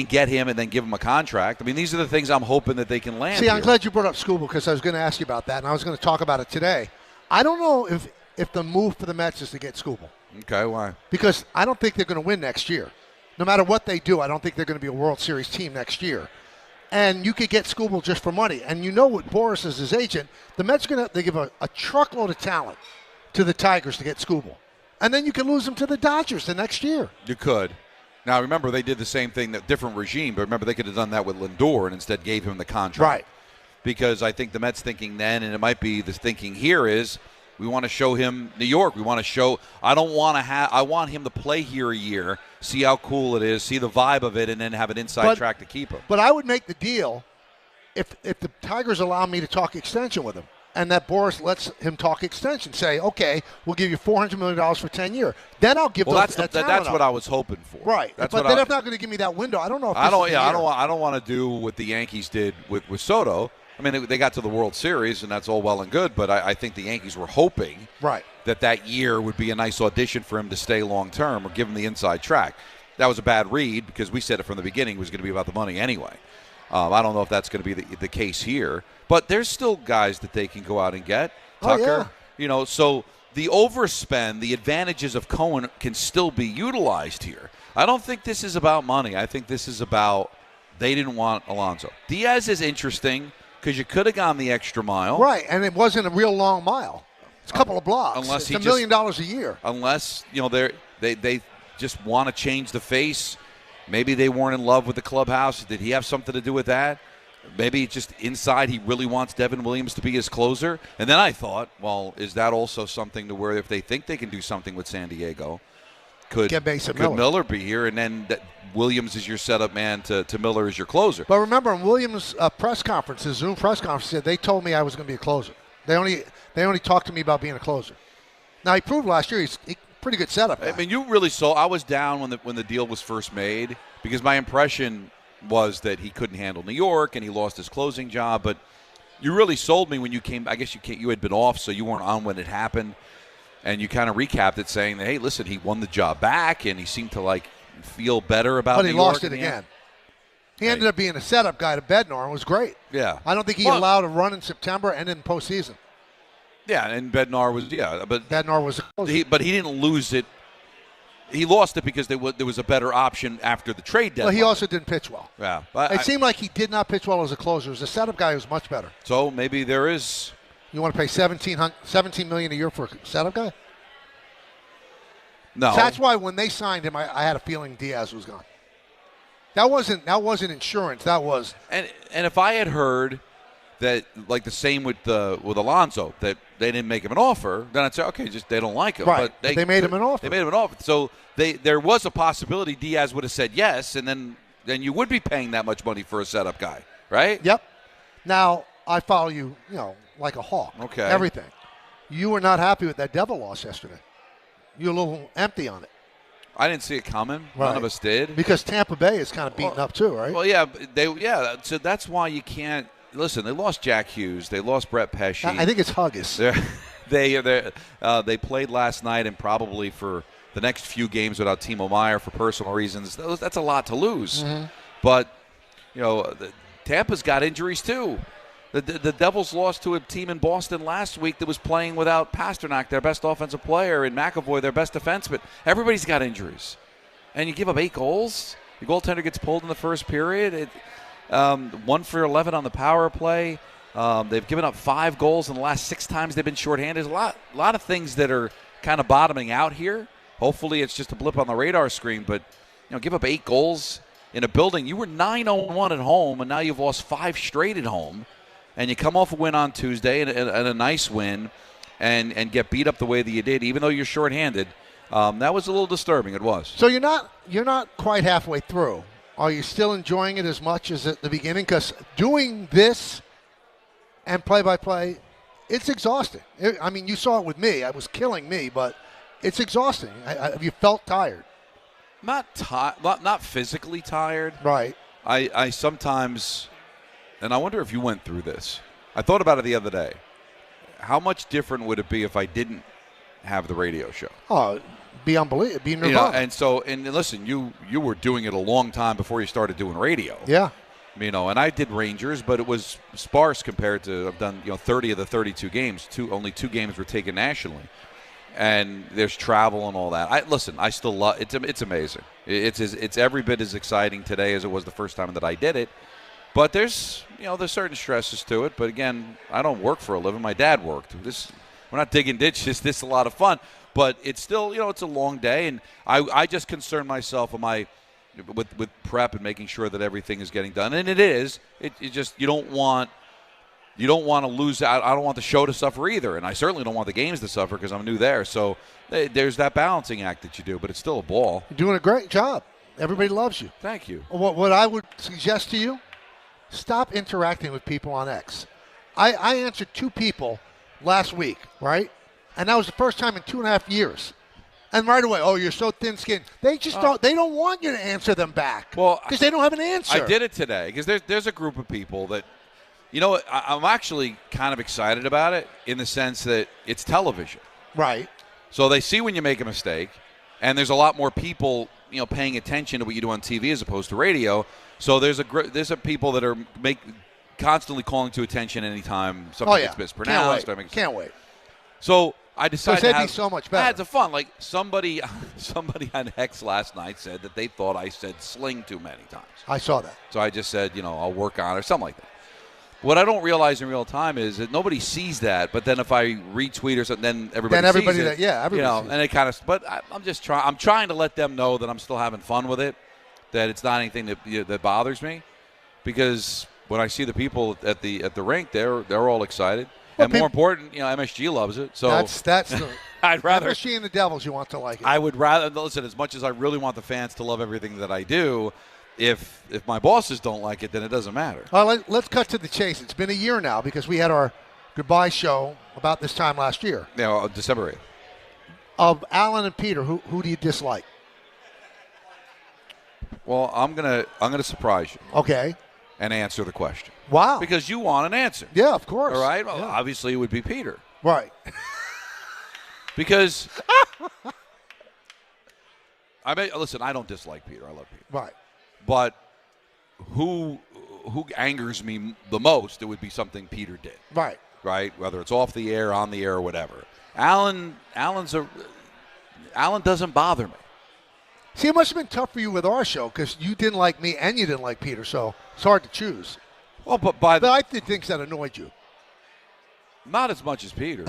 Speaker 13: get him and then give him a contract. I mean, these are the things I'm hoping that they can land.
Speaker 3: See, I'm glad you brought up Scooble because I was going to ask you about that, and I was going to talk about it today. I don't know if the move for the Mets is to get Scooble.
Speaker 13: Okay, why?
Speaker 3: Because I don't think they're going to win next year. No matter what they do, I don't think they're going to be a World Series team next year. And you could get Scooble just for money. And with Boris as his agent, the Mets are going to give a truckload of talent to the Tigers to get Scooble. And then you can lose them to the Dodgers the next year.
Speaker 13: You could. Now, remember, they did the same thing, different regime, but remember, they could have done that with Lindor and instead gave him the contract.
Speaker 3: Right.
Speaker 13: Because I think the Mets thinking then, and it might be the thinking here is, we want to show him New York. We want to show, I want him to play here a year, see how cool it is, see the vibe of it, and then have an inside track to keep him.
Speaker 3: But I would make the deal if the Tigers allow me to talk extension with him. And that Boris lets him talk extension. Say, okay, we'll give you $400 million for 10 years. Then I'll give
Speaker 13: that's what I was hoping for.
Speaker 3: Right, but they're not going to give me that window. I don't know if I
Speaker 13: don't want to do what the Yankees did with Soto. I mean, they got to the World Series, and that's all well and good. But I think the Yankees were hoping that year would be a nice audition for him to stay long term or give him the inside track. That was a bad read because we said it from the beginning it was going to be about the money anyway. I don't know if that's going to be the case here. But there's still guys that they can go out and get. Tucker, so the overspend, the advantages of Cohen can still be utilized here. I don't think this is about money. I think this is about they didn't want Alonso. Diaz is interesting because you could have gone the extra mile.
Speaker 3: Right, and it wasn't a real long mile. It's a couple of blocks. It's $1 million a year.
Speaker 13: Unless, they just want to change the face. Maybe they weren't in love with the clubhouse. Did he have something to do with that? Maybe just inside he really wants Devin Williams to be his closer. And then I thought, well, is that also something to where if they think they can do something with San Diego, could Miller be here? And then Williams is your setup man to Miller as your closer.
Speaker 3: But remember, in Williams' press conference, his Zoom press conference, said they told me I was going to be a closer. They only talked to me about being a closer. Now, he proved last year he's pretty good setup guy.
Speaker 13: I mean, you really saw. I was down when the deal was first made because my impression was that he couldn't handle New York and he lost his closing job. But you really sold me when you came. I guess you had been off, so you weren't on when it happened. And you kind of recapped it saying that, hey, listen, he won the job back and he seemed to feel better about New York.
Speaker 3: But he lost it again. He ended up being a setup guy to Bednar and was great.
Speaker 13: Yeah.
Speaker 3: I don't think he allowed a run in September and in postseason.
Speaker 13: Yeah, and Bednar was, but
Speaker 3: Bednar was a closer.
Speaker 13: But he didn't lose it He lost it because there was a better option after the trade deadline.
Speaker 3: Well, he also didn't pitch well.
Speaker 13: Yeah,
Speaker 3: It seemed like he did not pitch well as a closer. As a setup guy, he was much better.
Speaker 13: So maybe there is.
Speaker 3: You want to pay $17 million a year for a setup guy?
Speaker 13: No.
Speaker 3: So that's why when they signed him, I had a feeling Diaz was gone. That wasn't insurance. That was.
Speaker 13: And if I had heard that, like the same with Alonso, that they didn't make him an offer, then I'd say, okay, just they don't like him.
Speaker 3: Right.
Speaker 13: But
Speaker 3: they made him an offer.
Speaker 13: They made him an offer. So there was a possibility Diaz would have said yes, and then you would be paying that much money for a setup guy, right?
Speaker 3: Yep. Now I follow you, like a hawk.
Speaker 13: Okay.
Speaker 3: Everything. You were not happy with that Devil loss yesterday. You're a little empty on it.
Speaker 13: I didn't see it coming.
Speaker 3: Right.
Speaker 13: None of us did.
Speaker 3: Because Tampa Bay is kind of beaten up too, right?
Speaker 13: Well, yeah. So that's why you can't listen. They lost Jack Hughes. They lost Brett Pesci.
Speaker 3: I think it's Huggis.
Speaker 13: They played last night, and probably for the next few games without Timo Meyer for personal reasons. That's a lot to lose.
Speaker 3: Mm-hmm.
Speaker 13: But Tampa's got injuries too. The Devils lost to a team in Boston last week that was playing without Pasternak, their best offensive player, and McAvoy, their best defenseman. Everybody's got injuries. And you give up 8 goals. The goaltender gets pulled in the first period. 1 for 11 on the power play. They've given up 5 goals in the last 6 times they've been shorthanded. There's a lot of things that are kind of bottoming out here. Hopefully it's just a blip on the radar screen. But, give up 8 goals in a building. You were 9-0-1 at home, and now you've lost 5 straight at home. And you come off a win on Tuesday and a nice win and get beat up the way that you did, even though you're shorthanded. That was a little disturbing. It was.
Speaker 3: So you're not quite halfway through. Are you still enjoying it as much as at the beginning? Because doing this and play-by-play, it's exhausting. You saw it with me. It was killing me, but it's exhausting. Have you felt tired?
Speaker 13: Not physically tired.
Speaker 3: Right.
Speaker 13: I sometimes... And I wonder if you went through this. I thought about it the other day. How much different would it be if I didn't have the radio show?
Speaker 3: Oh, be unbelievable. Be nirvana.
Speaker 13: And listen, you were doing it a long time before you started doing radio.
Speaker 3: Yeah.
Speaker 13: And I did Rangers, but it was sparse compared to I've done 30 of the 32 games. Only 2 games were taken nationally, and there's travel and all that. I still love it. It's amazing. It's every bit as exciting today as it was the first time that I did it. But there's certain stresses to it. But again, I don't work for a living. My dad worked. We're not digging ditches. This is a lot of fun. But it's still, it's a long day, and I just concern myself with prep and making sure that everything is getting done, and it is. You don't want to lose out. I don't want the show to suffer either, and I certainly don't want the games to suffer because I'm new there. So there's that balancing act that you do, but it's still a ball.
Speaker 3: You're doing a great job. Everybody loves you.
Speaker 13: Thank you.
Speaker 3: What I would suggest to you. Stop interacting with people on X. I answered 2 people last week, right? And that was the first time in 2.5 years. And right away, you're so thin-skinned. They just don't. They don't want you to answer them back.
Speaker 13: Well,
Speaker 3: because they don't have an answer.
Speaker 13: I did it today because there's a group of people that, I'm actually kind of excited about it in the sense that it's television.
Speaker 3: Right.
Speaker 13: So they see when you make a mistake, and there's a lot more people, paying attention to what you do on TV as opposed to radio. So there's a people that are constantly calling to attention anytime something gets mispronounced.
Speaker 3: Can't wait.
Speaker 13: So I decided to have
Speaker 3: so much better.
Speaker 13: I had some fun. Like somebody on X last night said that they thought I said sling too many times.
Speaker 3: I saw that.
Speaker 13: So I just said, I'll work on it or something like that. What I don't realize in real time is that nobody sees that. But then if I retweet or something, then everybody sees it.
Speaker 3: Everybody sees
Speaker 13: and it kind of. But I'm just trying. I'm trying to let them know that I'm still having fun with it. That it's not anything that bothers me, because when I see the people at the rink, they're all excited, and more important, MSG loves it. So
Speaker 3: that's the.
Speaker 13: I'd rather
Speaker 3: MSG and the Devils, you want to like it.
Speaker 13: I would rather listen. As much as I really want the fans to love everything that I do, if my bosses don't like it, then it doesn't matter.
Speaker 3: All right, let's cut to the chase. It's been a year now because we had our goodbye show about this time last year.
Speaker 13: Yeah, December 8th.
Speaker 3: Of Alan and Peter, who do you dislike?
Speaker 13: Well, I'm gonna surprise you.
Speaker 3: Okay.
Speaker 13: And answer the question.
Speaker 3: Wow.
Speaker 13: Because you want an answer.
Speaker 3: Yeah, of course.
Speaker 13: All right. Well, obviously it would be Peter.
Speaker 3: Right.
Speaker 13: Because listen, I don't dislike Peter. I love Peter.
Speaker 3: Right.
Speaker 13: But who angers me the most? It would be something Peter did.
Speaker 3: Right.
Speaker 13: Right. Whether it's off the air, on the air, or whatever. Alan doesn't bother me.
Speaker 3: See, it must have been tough for you with our show because you didn't like me and you didn't like Peter, so it's hard to choose.
Speaker 13: Well, but I
Speaker 3: did things that annoyed you.
Speaker 13: Not as much as Peter.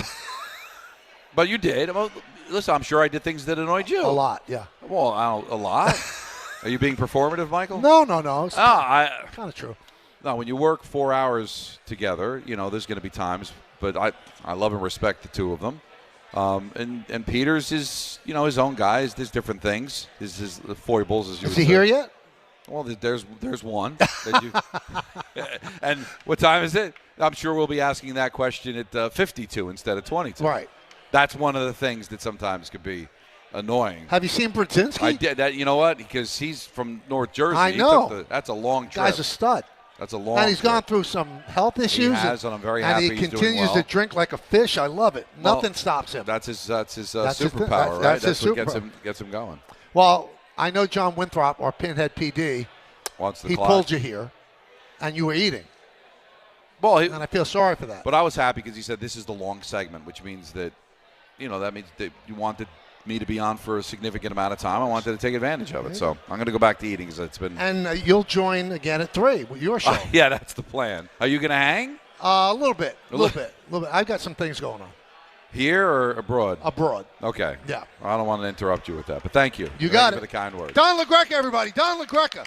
Speaker 13: But you did. Well, listen, I'm sure I did things that annoyed you.
Speaker 3: A lot, yeah.
Speaker 13: Well, a lot? Are you being performative, Michael?
Speaker 3: No. It's kind of true.
Speaker 13: No, when you work 4 hours together, there's going to be times, but I love and respect the two of them. And Peter's is, his own guy. There's different things. His foibles, as you would say.
Speaker 3: Is he here yet?
Speaker 13: Well, there's one. And what time is it? I'm sure we'll be asking that question at 52 instead of 22.
Speaker 3: Right.
Speaker 13: That's one of the things that sometimes could be annoying.
Speaker 3: Have you seen Brzezinski?
Speaker 13: I did that. You know what? Because he's from North Jersey.
Speaker 3: I know.
Speaker 13: That's a long trip.
Speaker 3: Guy's a stud.
Speaker 13: That's a long
Speaker 3: And he's
Speaker 13: trip.
Speaker 3: gone through some health issues.
Speaker 13: He has, and I'm very happy
Speaker 3: And he
Speaker 13: he's doing
Speaker 3: continues
Speaker 13: well.
Speaker 3: to drink like a fish. I love it. Nothing stops him.
Speaker 13: That's his superpower, right?
Speaker 3: That's his
Speaker 13: what
Speaker 3: superpower.
Speaker 13: gets him going.
Speaker 3: Well, I know John Winthrop, our Pinhead PD,
Speaker 13: He
Speaker 3: pulled you here, and you were eating.
Speaker 13: Well,
Speaker 3: and I feel sorry for that.
Speaker 13: But I was happy because he said this is the long segment, which means that, that means that you wanted me to be on for a significant amount of time. I wanted to take advantage of it. So I'm going to go back to eating because it's been.
Speaker 3: And you'll join again at 3 with your show.
Speaker 13: Yeah, that's the plan. Are you going to hang?
Speaker 3: A little bit. I've got some things going on.
Speaker 13: Here or abroad?
Speaker 3: Abroad.
Speaker 13: Okay.
Speaker 3: Yeah.
Speaker 13: I don't want to interrupt you with that, but thank you.
Speaker 3: You got
Speaker 13: it.
Speaker 3: it.
Speaker 13: For the kind words.
Speaker 3: Don LaGreca, everybody. Don LaGreca.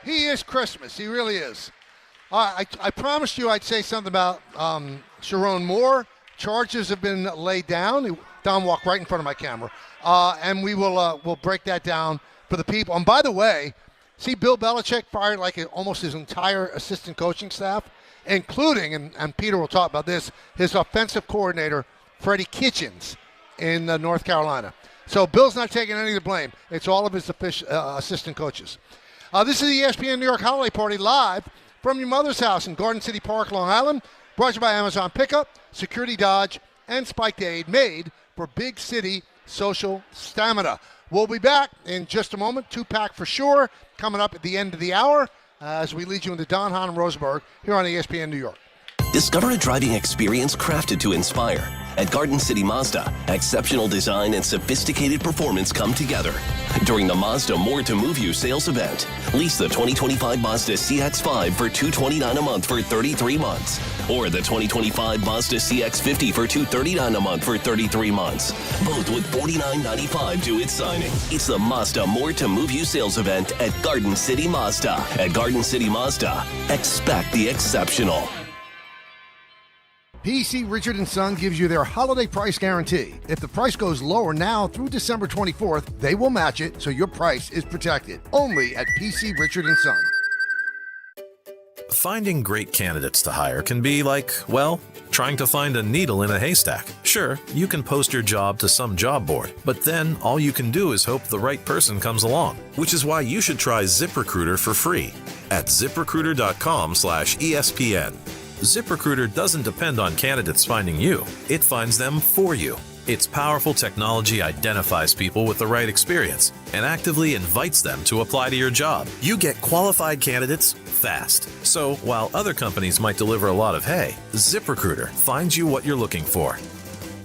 Speaker 3: He is Christmas. He really is. I promised you I'd say something about Sherrone Moore. Charges have been laid down. Don walked right in front of my camera. And we will we'll break that down for the people. And by the way, see, Bill Belichick fired almost his entire assistant coaching staff, including, and Peter will talk about this, his offensive coordinator, Freddie Kitchens, in North Carolina. So Bill's not taking any of the blame. It's all of his assistant coaches. This is the ESPN New York Holiday Party live from your mother's house in Garden City Park, Long Island. Brought to you by Amazon Pickup, Security Dodge, and Spiked Aid, made for big city social stamina. We'll be back in just a moment. 2-pack for sure coming up at the end of the hour as we lead you into Don Hahn Rosenberg here on ESPN New York.
Speaker 2: Discover a driving experience crafted to inspire. At Garden City Mazda, exceptional design and sophisticated performance come together. During the Mazda More to Move You sales event, lease the 2025 Mazda CX-5 for $229 a month for 33 months. Or the 2025 Mazda CX-50 for $239 a month for 33 months. Both with $49.95 due at signing. It's the Mazda More to Move You sales event at Garden City Mazda. At Garden City Mazda, expect the exceptional.
Speaker 14: PC Richard & Son gives you their holiday price guarantee. If the price goes lower now through December 24th, they will match it so your price is protected. Only at PC Richard & Son.
Speaker 15: Finding great candidates to hire can be like, well, trying to find a needle in a haystack. Sure, you can post your job to some job board, but then all you can do is hope the right person comes along, which is why you should try ZipRecruiter for free at ZipRecruiter.com/ESPN. ZipRecruiter doesn't depend on candidates finding you. It finds them for you. Its powerful technology identifies people with the right experience and actively invites them to apply to your job. You get qualified candidates fast. So while other companies might deliver a lot of hay, ZipRecruiter finds you what you're looking for.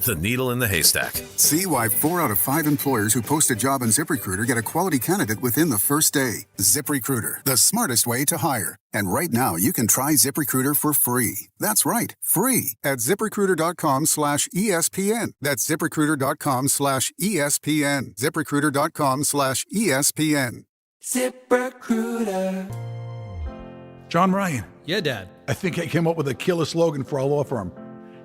Speaker 15: The needle in the haystack.
Speaker 16: See why 4 out of 5 employers who post a job on ZipRecruiter get a quality candidate within the first day. ZipRecruiter, the smartest way to hire. And right now, you can try ZipRecruiter for free. That's right, free at ZipRecruiter.com/ESPN. That's ZipRecruiter.com/ESPN. ZipRecruiter.com/ESPN.
Speaker 17: ZipRecruiter.
Speaker 18: John Ryan.
Speaker 17: Yeah, Dad.
Speaker 18: I think I came up with a killer slogan for our law firm.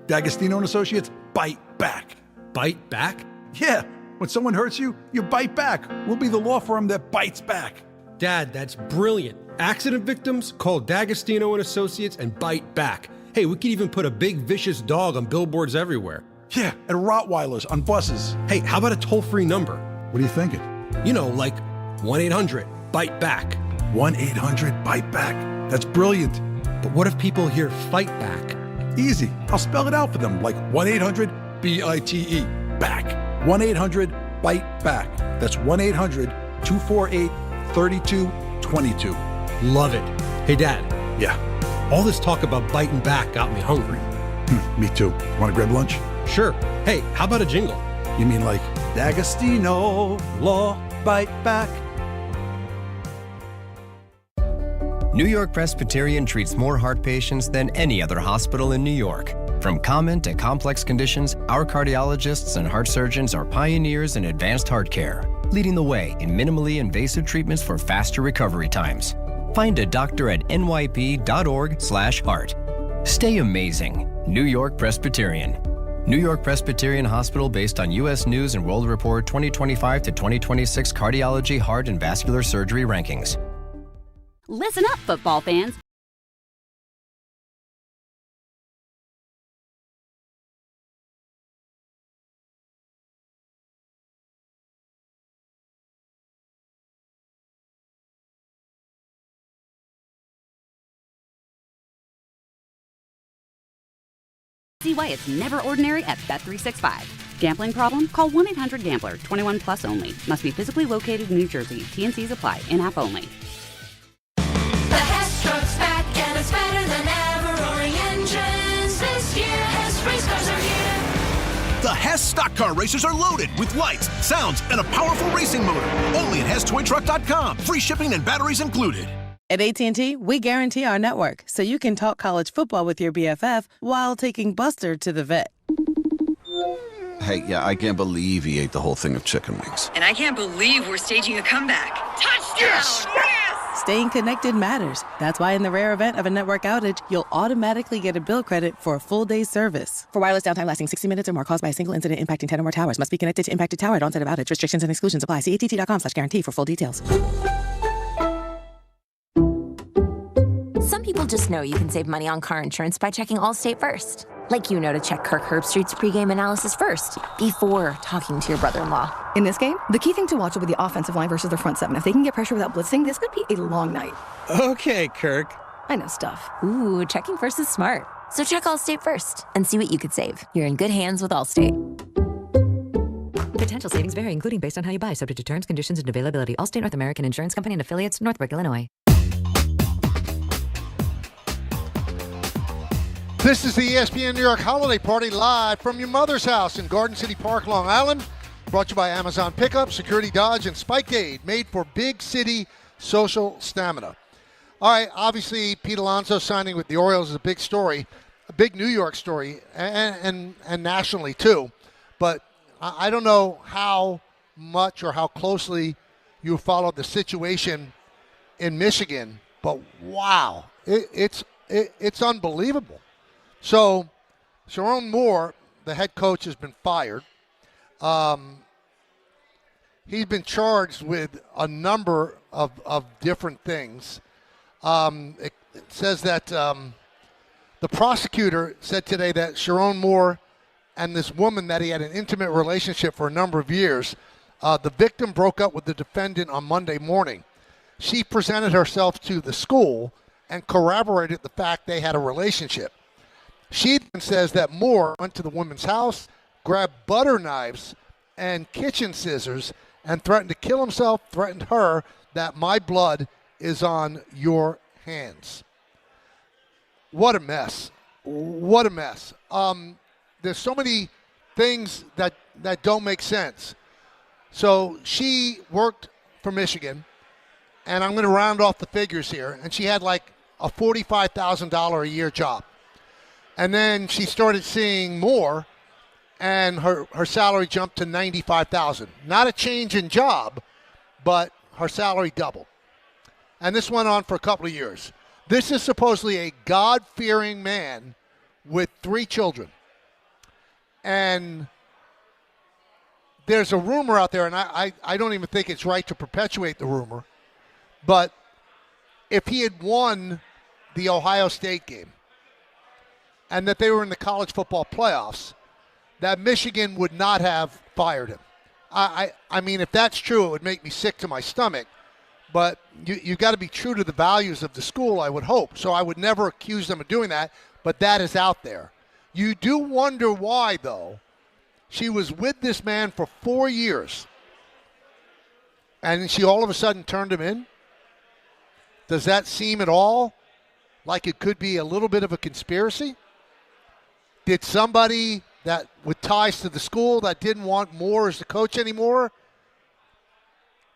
Speaker 18: D'Agostino and Associates, bite back.
Speaker 17: Bite back?
Speaker 18: Yeah. When someone hurts you, you bite back. We'll be the law firm that bites back.
Speaker 17: Dad, that's brilliant. Accident victims, call D'Agostino and Associates and bite back. Hey, we could even put a big vicious dog on billboards everywhere.
Speaker 18: Yeah, and Rottweilers on buses.
Speaker 17: Hey, how about a toll-free number?
Speaker 18: What are you thinking?
Speaker 17: You know, like 1-800-BITE-BACK.
Speaker 18: 1-800-BITE-BACK. That's brilliant.
Speaker 17: But what if people hear fight back?
Speaker 18: Easy. I'll spell it out for them, like 1-800-BITE, back. 1-800-BITE-BACK. That's 1-800-248-3222.
Speaker 17: Love it. Hey, Dad.
Speaker 18: Yeah?
Speaker 17: All this talk about biting back got me hungry.
Speaker 18: Me too. Want to grab lunch?
Speaker 17: Sure. Hey, how about a jingle?
Speaker 18: You mean like D'Agostino Law Bite Back.
Speaker 4: New York Presbyterian treats more heart patients than any other hospital in New York. From common to complex conditions, our cardiologists and heart surgeons are pioneers in advanced heart care, leading the way in minimally invasive treatments for faster recovery times. Find a doctor at nyp.org/heart. Stay amazing. New York Presbyterian. New York Presbyterian Hospital based on U.S. News and World Report 2025 to 2026 Cardiology, Heart, and Vascular Surgery rankings.
Speaker 5: Listen up, football fans. See why it's never ordinary at Bet365. Gambling problem? Call 1-800-GAMBLER. 21 plus only. Must be physically located in New Jersey. T&Cs apply. In-app only.
Speaker 19: The Hess truck's back and it's better than ever. Roaring engines this year. Hess race cars are here.
Speaker 20: The Hess stock car racers are loaded with lights, sounds, and a powerful racing motor. Only at HessToyTruck.com. Free shipping and batteries included.
Speaker 21: At AT&T, we guarantee our network so you can talk college football with your BFF while taking Buster to the vet.
Speaker 22: Hey, yeah, I can't believe he ate the whole thing of chicken wings.
Speaker 23: And I can't believe we're staging a comeback. Touchdown! Yes!
Speaker 21: Staying connected matters. That's why in the rare event of a network outage, you'll automatically get a bill credit for a full day's service. For wireless downtime lasting 60 minutes or more caused by a single incident impacting 10 or more towers, must be connected to impacted tower at onset of outage. Restrictions and exclusions apply. See att.com/guarantee for full details.
Speaker 28: Some people just know you can save money on car insurance by checking Allstate first. Like you know to check Kirk Herbstreit's pregame analysis first, before talking to your brother-in-law.
Speaker 29: In this game, the key thing to watch will be the offensive line versus their front seven. If they can get pressure without blitzing, this could be a long night. Okay, Kirk. I know stuff.
Speaker 28: Ooh, checking first is smart. So check Allstate first and see what you could save. You're in good hands with Allstate.
Speaker 30: Potential savings vary, including based on how you buy, subject to terms, conditions, and availability. Allstate North American Insurance Company and affiliates, Northbrook, Illinois.
Speaker 3: This is the ESPN New York Holiday Party live from your mother's house in Garden City Park, Long Island. Brought to you by Amazon Pickup, Security Dodge, and Spike Aid, made for big city social stamina. All right, obviously Pete Alonso signing with the Orioles is a big story, a big New York story, and nationally too. But I don't know how much or how closely you followed the situation in Michigan, but wow, it's unbelievable. So, Sherrone Moore, the head coach, has been fired. He's been charged with a number of different things. It says that the prosecutor said today that Sherrone Moore and this woman that he had an intimate relationship for a number of years, the victim broke up with the defendant on Monday morning. She presented herself to the school and corroborated the fact they had a relationship. She then says that Moore went to the woman's house, grabbed butter knives and kitchen scissors, and threatened to kill himself, threatened her that my blood is on your hands. What a mess. What a mess. There's so many things that don't make sense. So she worked for Michigan, and I'm going to round off the figures here, and she had like a $45,000 a year job. And then she started seeing more, and her salary jumped to $95,000. Not a change in job, but her salary doubled. And this went on for a couple of years. This is supposedly a God-fearing man with 3 children. And there's a rumor out there, and I don't even think it's right to perpetuate the rumor, but if he had won the Ohio State game, and that they were in the college football playoffs, that Michigan would not have fired him. I mean, if that's true, it would make me sick to my stomach. But you got to be true to the values of the school, I would hope. So I would never accuse them of doing that, but that is out there. You do wonder why, though. She was with this man for 4 years, and she all of a sudden turned him in? Does that seem at all like it could be a little bit of a conspiracy? Did somebody that with ties to the school that didn't want Moore as the coach anymore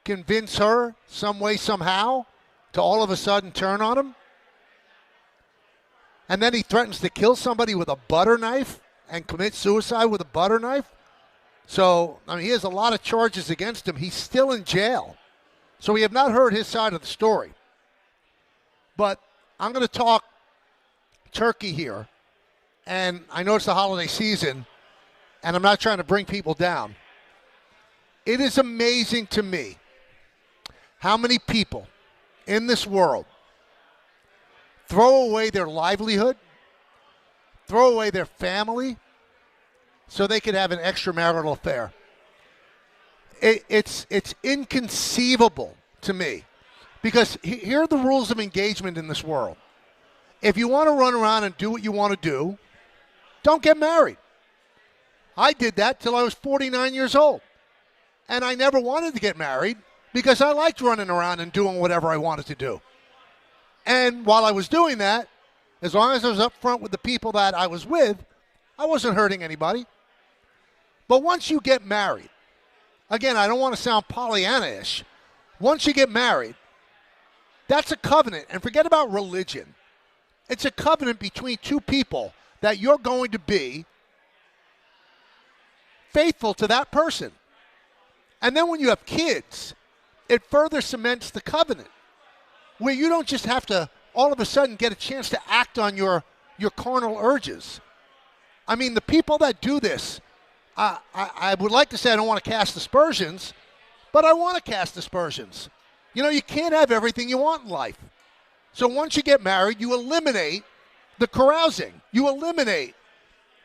Speaker 3: convince her some way, somehow, to all of a sudden turn on him. And then he threatens to kill somebody with a butter knife and commit suicide with a butter knife. So, I mean, he has a lot of charges against him. He's still in jail. So we have not heard his side of the story. But I'm going to talk turkey here. And I know it's the holiday season, and I'm not trying to bring people down. It is amazing to me how many people in this world throw away their livelihood, throw away their family, so they could have an extramarital affair. It's inconceivable to me, because here are the rules of engagement in this world. If you want to run around and do what you want to do, don't get married. I did that till I was 49 years old. And I never wanted to get married because I liked running around and doing whatever I wanted to do. And while I was doing that, as long as I was up front with the people that I was with, I wasn't hurting anybody. But once you get married, again, I don't want to sound Pollyanna-ish. Once you get married, that's a covenant. And forget about religion. It's a covenant between two people that you're going to be faithful to that person. And then when you have kids, it further cements the covenant, where you don't just have to all of a sudden get a chance to act on your carnal urges. I mean, the people that do this, I would like to say I don't want to cast aspersions, but I want to cast aspersions. You know, you can't have everything you want in life. So once you get married, you eliminate the carousing. You eliminate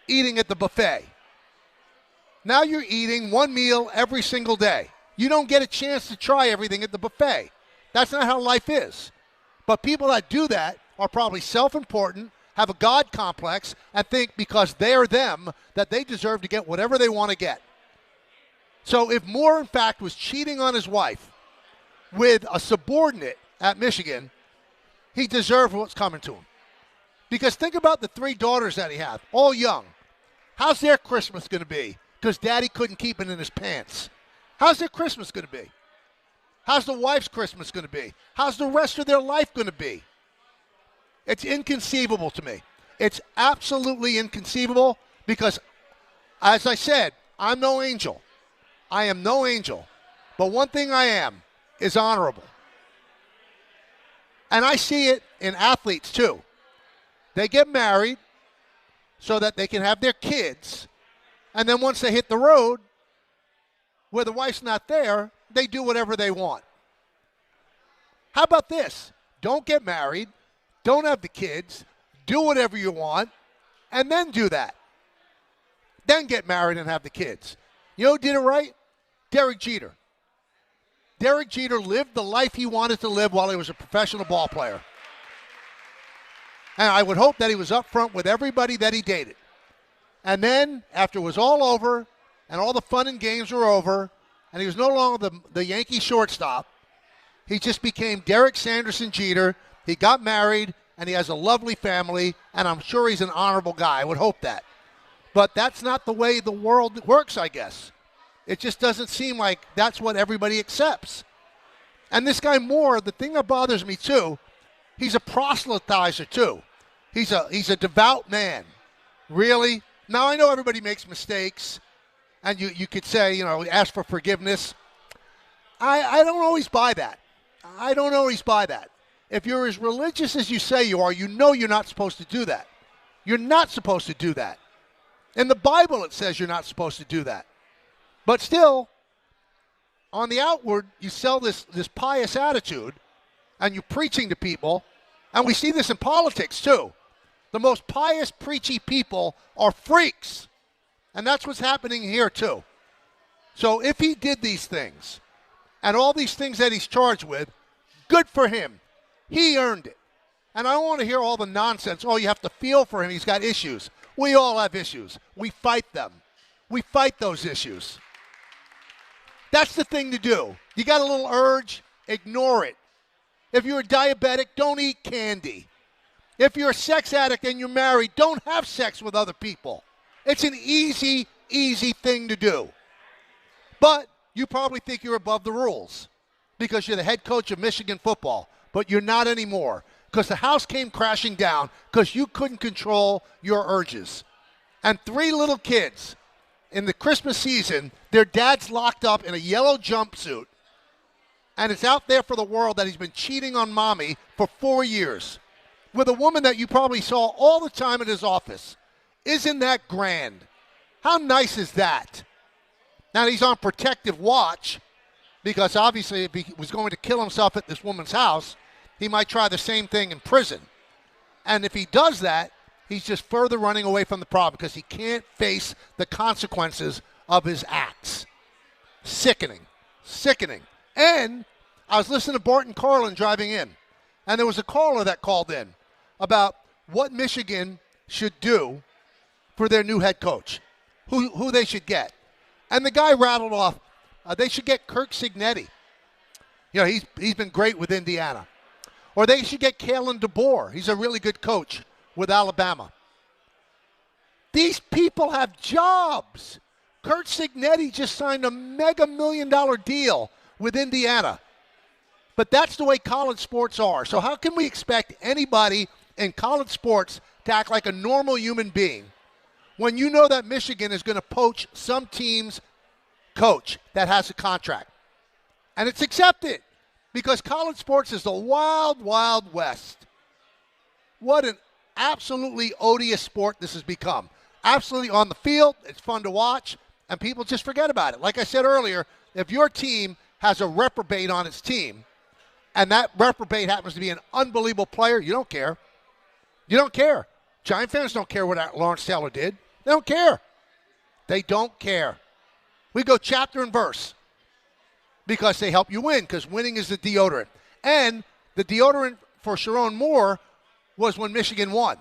Speaker 3: eating at the buffet. Now you're eating one meal every single day. You don't get a chance to try everything at the buffet. That's not how life is. But people that do that are probably self-important, have a God complex, and think because they're them that they deserve to get whatever they want to get. So if Moore, in fact, was cheating on his wife with a subordinate at Michigan, he deserved what's coming to him. Because think about the 3 daughters that he had, all young. How's their Christmas going to be? Because daddy couldn't keep it in his pants. How's their Christmas going to be? How's the wife's Christmas going to be? How's the rest of their life going to be? It's inconceivable to me. It's absolutely inconceivable because, as I said, I'm no angel. I am no angel. But one thing I am is honorable. And I see it in athletes too. They get married so that they can have their kids. And then once they hit the road, where the wife's not there, they do whatever they want. How about this? Don't get married, don't have the kids, do whatever you want, and then do that. Then get married and have the kids. You know who did it right? Derek Jeter. Derek Jeter lived the life he wanted to live while he was a professional ball player. And I would hope that he was up front with everybody that he dated. And then, after it was all over, and all the fun and games were over, and he was no longer the Yankee shortstop, he just became Derek Sanderson Jeter. He got married, and he has a lovely family, and I'm sure he's an honorable guy. I would hope that. But that's not the way the world works, I guess. It just doesn't seem like that's what everybody accepts. And this guy Moore, the thing that bothers me too, he's a proselytizer too. He's a devout man. Really? Now, I know everybody makes mistakes, and you could say, you know, ask for forgiveness. I don't always buy that. I don't always buy that. If you're as religious as you say you are, you know you're not supposed to do that. You're not supposed to do that. In the Bible, it says you're not supposed to do that. But still, on the outward, you sell this pious attitude, and you're preaching to people, and we see this in politics too. The most pious, preachy people are freaks. And that's what's happening here, too. So if he did these things, and all these things that he's charged with, good for him. He earned it. And I don't want to hear all the nonsense. Oh, you have to feel for him. He's got issues. We all have issues. We fight them. We fight those issues. That's the thing to do. You got a little urge, ignore it. If you're a diabetic, don't eat candy. If you're a sex addict and you're married, don't have sex with other people. It's an easy thing to do. But you probably think you're above the rules. because you're the head coach of Michigan football, but you're not anymore because the house came crashing down because you couldn't control your urges. And 3 little kids in the Christmas season, their dad's locked up in a yellow jumpsuit, and it's out there for the world that he's been cheating on mommy for 4 years with a woman that you probably saw all the time at his office. Isn't that grand? How nice is that? Now, he's on protective watch because obviously if he was going to kill himself at this woman's house, he might try the same thing in prison. And if he does that, he's just further running away from the problem because he can't face the consequences of his acts. Sickening. Sickening. And I was listening to Barton Carlin driving in, and there was a caller that called in about what Michigan should do for their new head coach, who they should get. And the guy rattled off, they should get Kirk Cignetti. You know, he's been great with Indiana. Or they should get Kalen DeBoer. He's a really good coach with Alabama. These people have jobs. Kurt Cignetti just signed a mega $1 million deal with Indiana. But that's the way college sports are. So how can we expect anybody in college sports to act like a normal human being when you know that Michigan is going to poach some team's coach that has a contract? And it's accepted because college sports is the wild, wild west. What an absolutely odious sport this has become. Absolutely on the field, it's fun to watch, and people just forget about it. Like I said earlier, if your team has a reprobate on its team, and that reprobate happens to be an unbelievable player, you don't care. You don't care. Giant fans don't care what Lawrence Taylor did. They don't care. They don't care. We go chapter and verse because they help you win, because winning is the deodorant. And the deodorant for Sherrone Moore was when Michigan won.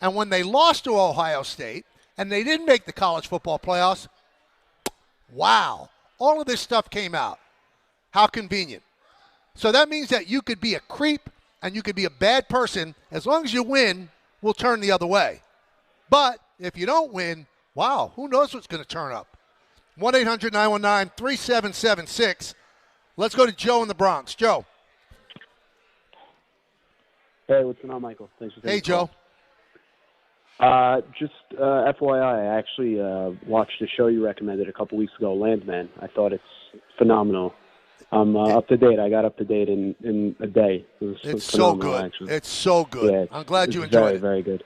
Speaker 3: And when they lost to Ohio State and they didn't make the college football playoffs, wow, all of this stuff came out. How convenient. So that means that you could be a creep and you could be a bad person. As long as you win, we'll turn the other way. But if you don't win, wow, who knows what's going to turn up. 1-800-919-3776. Let's go to Joe in the Bronx. Joe.
Speaker 1: Hey, what's going on, Michael? Thanks for taking
Speaker 3: Hey, Joe.
Speaker 1: Just FYI, I actually watched a show you recommended a couple weeks ago, Landman. I thought it's phenomenal. I'm up to date. I got up to date in a day.
Speaker 3: It's so good.
Speaker 1: Actually.
Speaker 3: It's so good.
Speaker 1: Yeah,
Speaker 3: I'm glad you enjoyed it.
Speaker 1: Very good.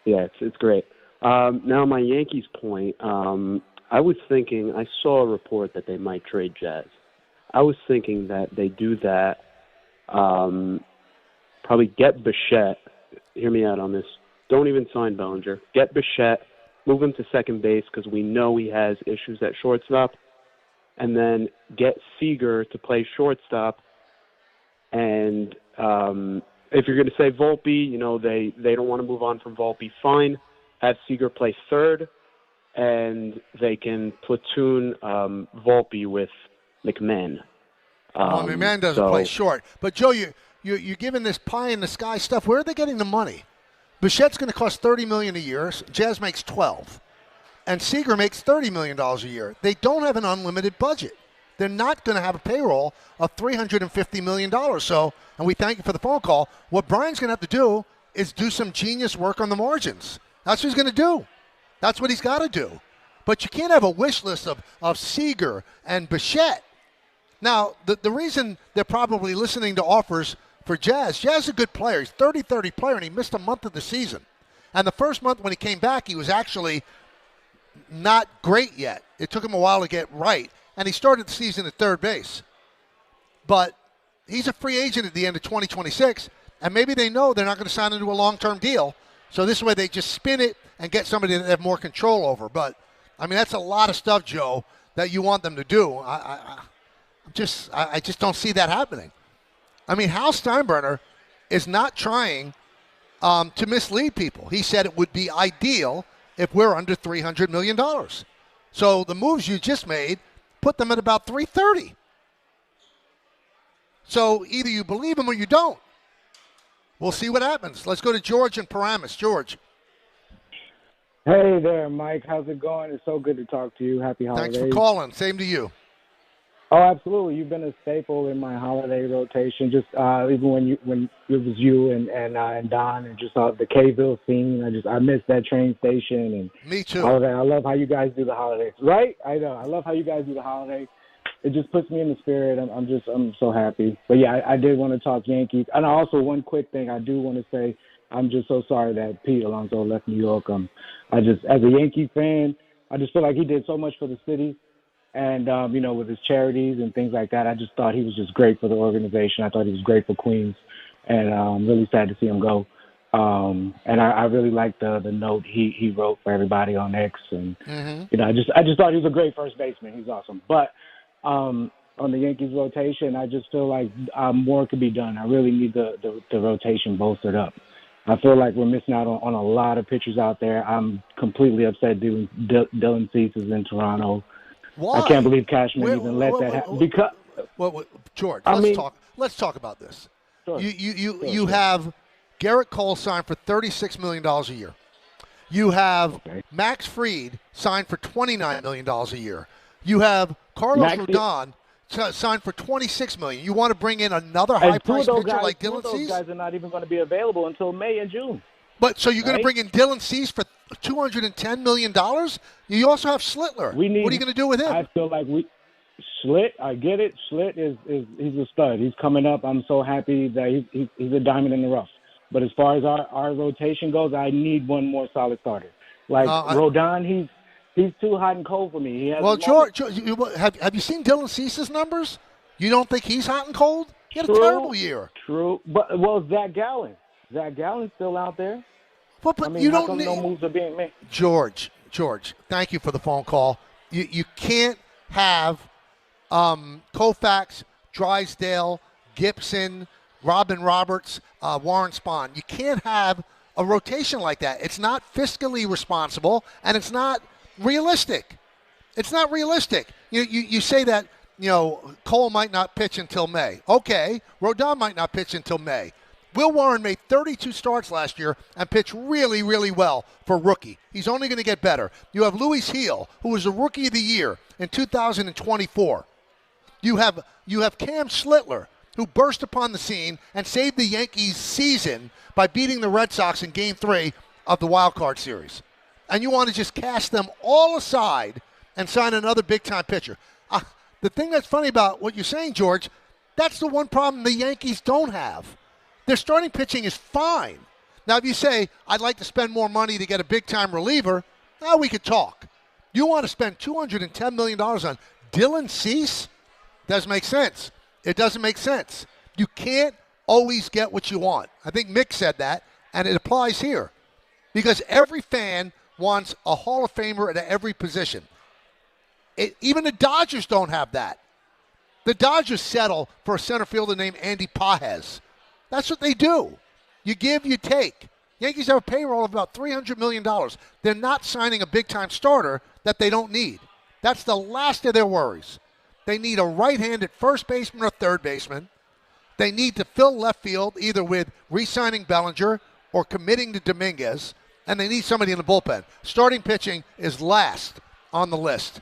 Speaker 1: Yeah, it's great. Now, my Yankees point, I was thinking, I saw a report that they might trade Jazz. I was thinking that they do that, probably get Bichette. Hear me out on this. Don't even sign Bellinger. Get Bichette, move him to second base because we know he has issues at shortstop, and then get Seager to play shortstop. And if you're going to say Volpe, you know, they don't want to move on from Volpe, fine. Have Seager play third, and they can platoon Volpe with McMahon.
Speaker 3: McMahon doesn't play short. But, Joe, you're giving this pie-in-the-sky stuff. Where are they getting the money? Bichette's going to cost $30 million a year. Jazz makes $12. And Seager makes $30 million a year. They don't have an unlimited budget. They're not going to have a payroll of $350 million. So, and we thank you for the phone call, what Brian's going to have to do is do some genius work on the margins. That's what he's going to do. That's what he's got to do. But you can't have a wish list of Seager and Bichette. Now, the reason they're probably listening to offers for Jazz is a good player. He's 30-30 player, and he missed a month of the season. And the first month when he came back, he was actually not great yet. It took him a while to get right, and he started the season at third base. But he's a free agent at the end of 2026, and maybe they know they're not going to sign into a long-term deal. So this way they just spin it and get somebody that they have more control over. But, I mean, that's a lot of stuff, Joe, that you want them to do. I just don't see that happening. I mean, Hal Steinbrenner is not trying to mislead people. He said it would be ideal if we're under $300 million. So the moves you just made put them at about $330. So either you believe him or you don't. We'll see what happens. Let's go to George in Paramus. George.
Speaker 6: Hey there, Mike. How's it going? It's so good to talk to you. Happy holidays.
Speaker 3: Thanks for calling. Same to you.
Speaker 6: Oh, absolutely. You've been a staple in my holiday rotation. Just even when it was you and Don and just the Kville scene. I miss that train station and
Speaker 3: me too.
Speaker 6: All of that. I love how you guys do the holidays. Right? I know. I love how you guys do the holidays. It just puts me in the spirit. I'm so happy. But yeah, I did want to talk Yankees. And also one quick thing I do want to say. I'm just so sorry that Pete Alonso left New York. As a Yankee fan, I just feel like he did so much for the city. And, with his charities and things like that, I just thought he was just great for the organization. I thought he was great for Queens. And I'm really sad to see him go. And I really liked the note he wrote for everybody on X. And, I just thought he was a great first baseman. He's awesome. But on the Yankees rotation, I just feel like more could be done. I really need the rotation bolstered up. I feel like we're missing out on a lot of pitchers out there. I'm completely upset Dylan Cease is in Toronto.
Speaker 3: Why?
Speaker 6: I can't believe Cashman even let that happen. Because
Speaker 3: George, let's talk about this.
Speaker 6: Sure.
Speaker 3: You have Garrett Cole signed for $36 million a year. You have Max Fried signed for $29 million a year. You have Carlos Rodon signed for $26 million. You want to bring in another high-priced pitcher like Dylan Cease?
Speaker 6: Those guys are not even going to be available until May and June.
Speaker 3: But so you're going to bring in Dylan Cease for $210 million? You also have Slittler. What are you going to do with him?
Speaker 6: I feel like Schlitt, I get it. Schlitt is he's a stud. He's coming up. I'm so happy that he's a diamond in the rough. But as far as our rotation goes, I need one more solid starter. Like Rodon, he's too hot and cold for me.
Speaker 3: George, have you seen Dylan Cease's numbers? You don't think he's hot and cold? He had a terrible year.
Speaker 6: True. But Zach Gallen. Zach Gallen's still out there.
Speaker 3: But
Speaker 6: you don't need no moves are being made.
Speaker 3: George, thank you for the phone call. You can't have Koufax, Drysdale, Gibson, Robin Roberts, Warren Spahn. You can't have a rotation like that. It's not fiscally responsible, and it's not realistic. It's not realistic. You say that, Cole might not pitch until May. Okay, Rodon might not pitch until May. Will Warren made 32 starts last year and pitched really, really well for rookie. He's only going to get better. You have Luis Heel, who was the Rookie of the Year in 2024. You have Cam Slittler, who burst upon the scene and saved the Yankees' season by beating the Red Sox in Game 3 of the Wild Card Series. And you want to just cast them all aside and sign another big-time pitcher. The thing that's funny about what you're saying, George, that's the one problem the Yankees don't have. Their starting pitching is fine. Now, if you say, I'd like to spend more money to get a big-time reliever, now we could talk. You want to spend $210 million on Dylan Cease? Doesn't make sense. It doesn't make sense. You can't always get what you want. I think Mick said that, and it applies here. Because every fan wants a Hall of Famer at every position. Even the Dodgers don't have that. The Dodgers settle for a center fielder named Andy Pages. That's what they do. You give, you take. Yankees have a payroll of about $300 million. They're not signing a big-time starter that they don't need. That's the last of their worries. They need a right-handed first baseman or third baseman. They need to fill left field either with re-signing Bellinger or committing to Dominguez, and they need somebody in the bullpen. Starting pitching is last on the list.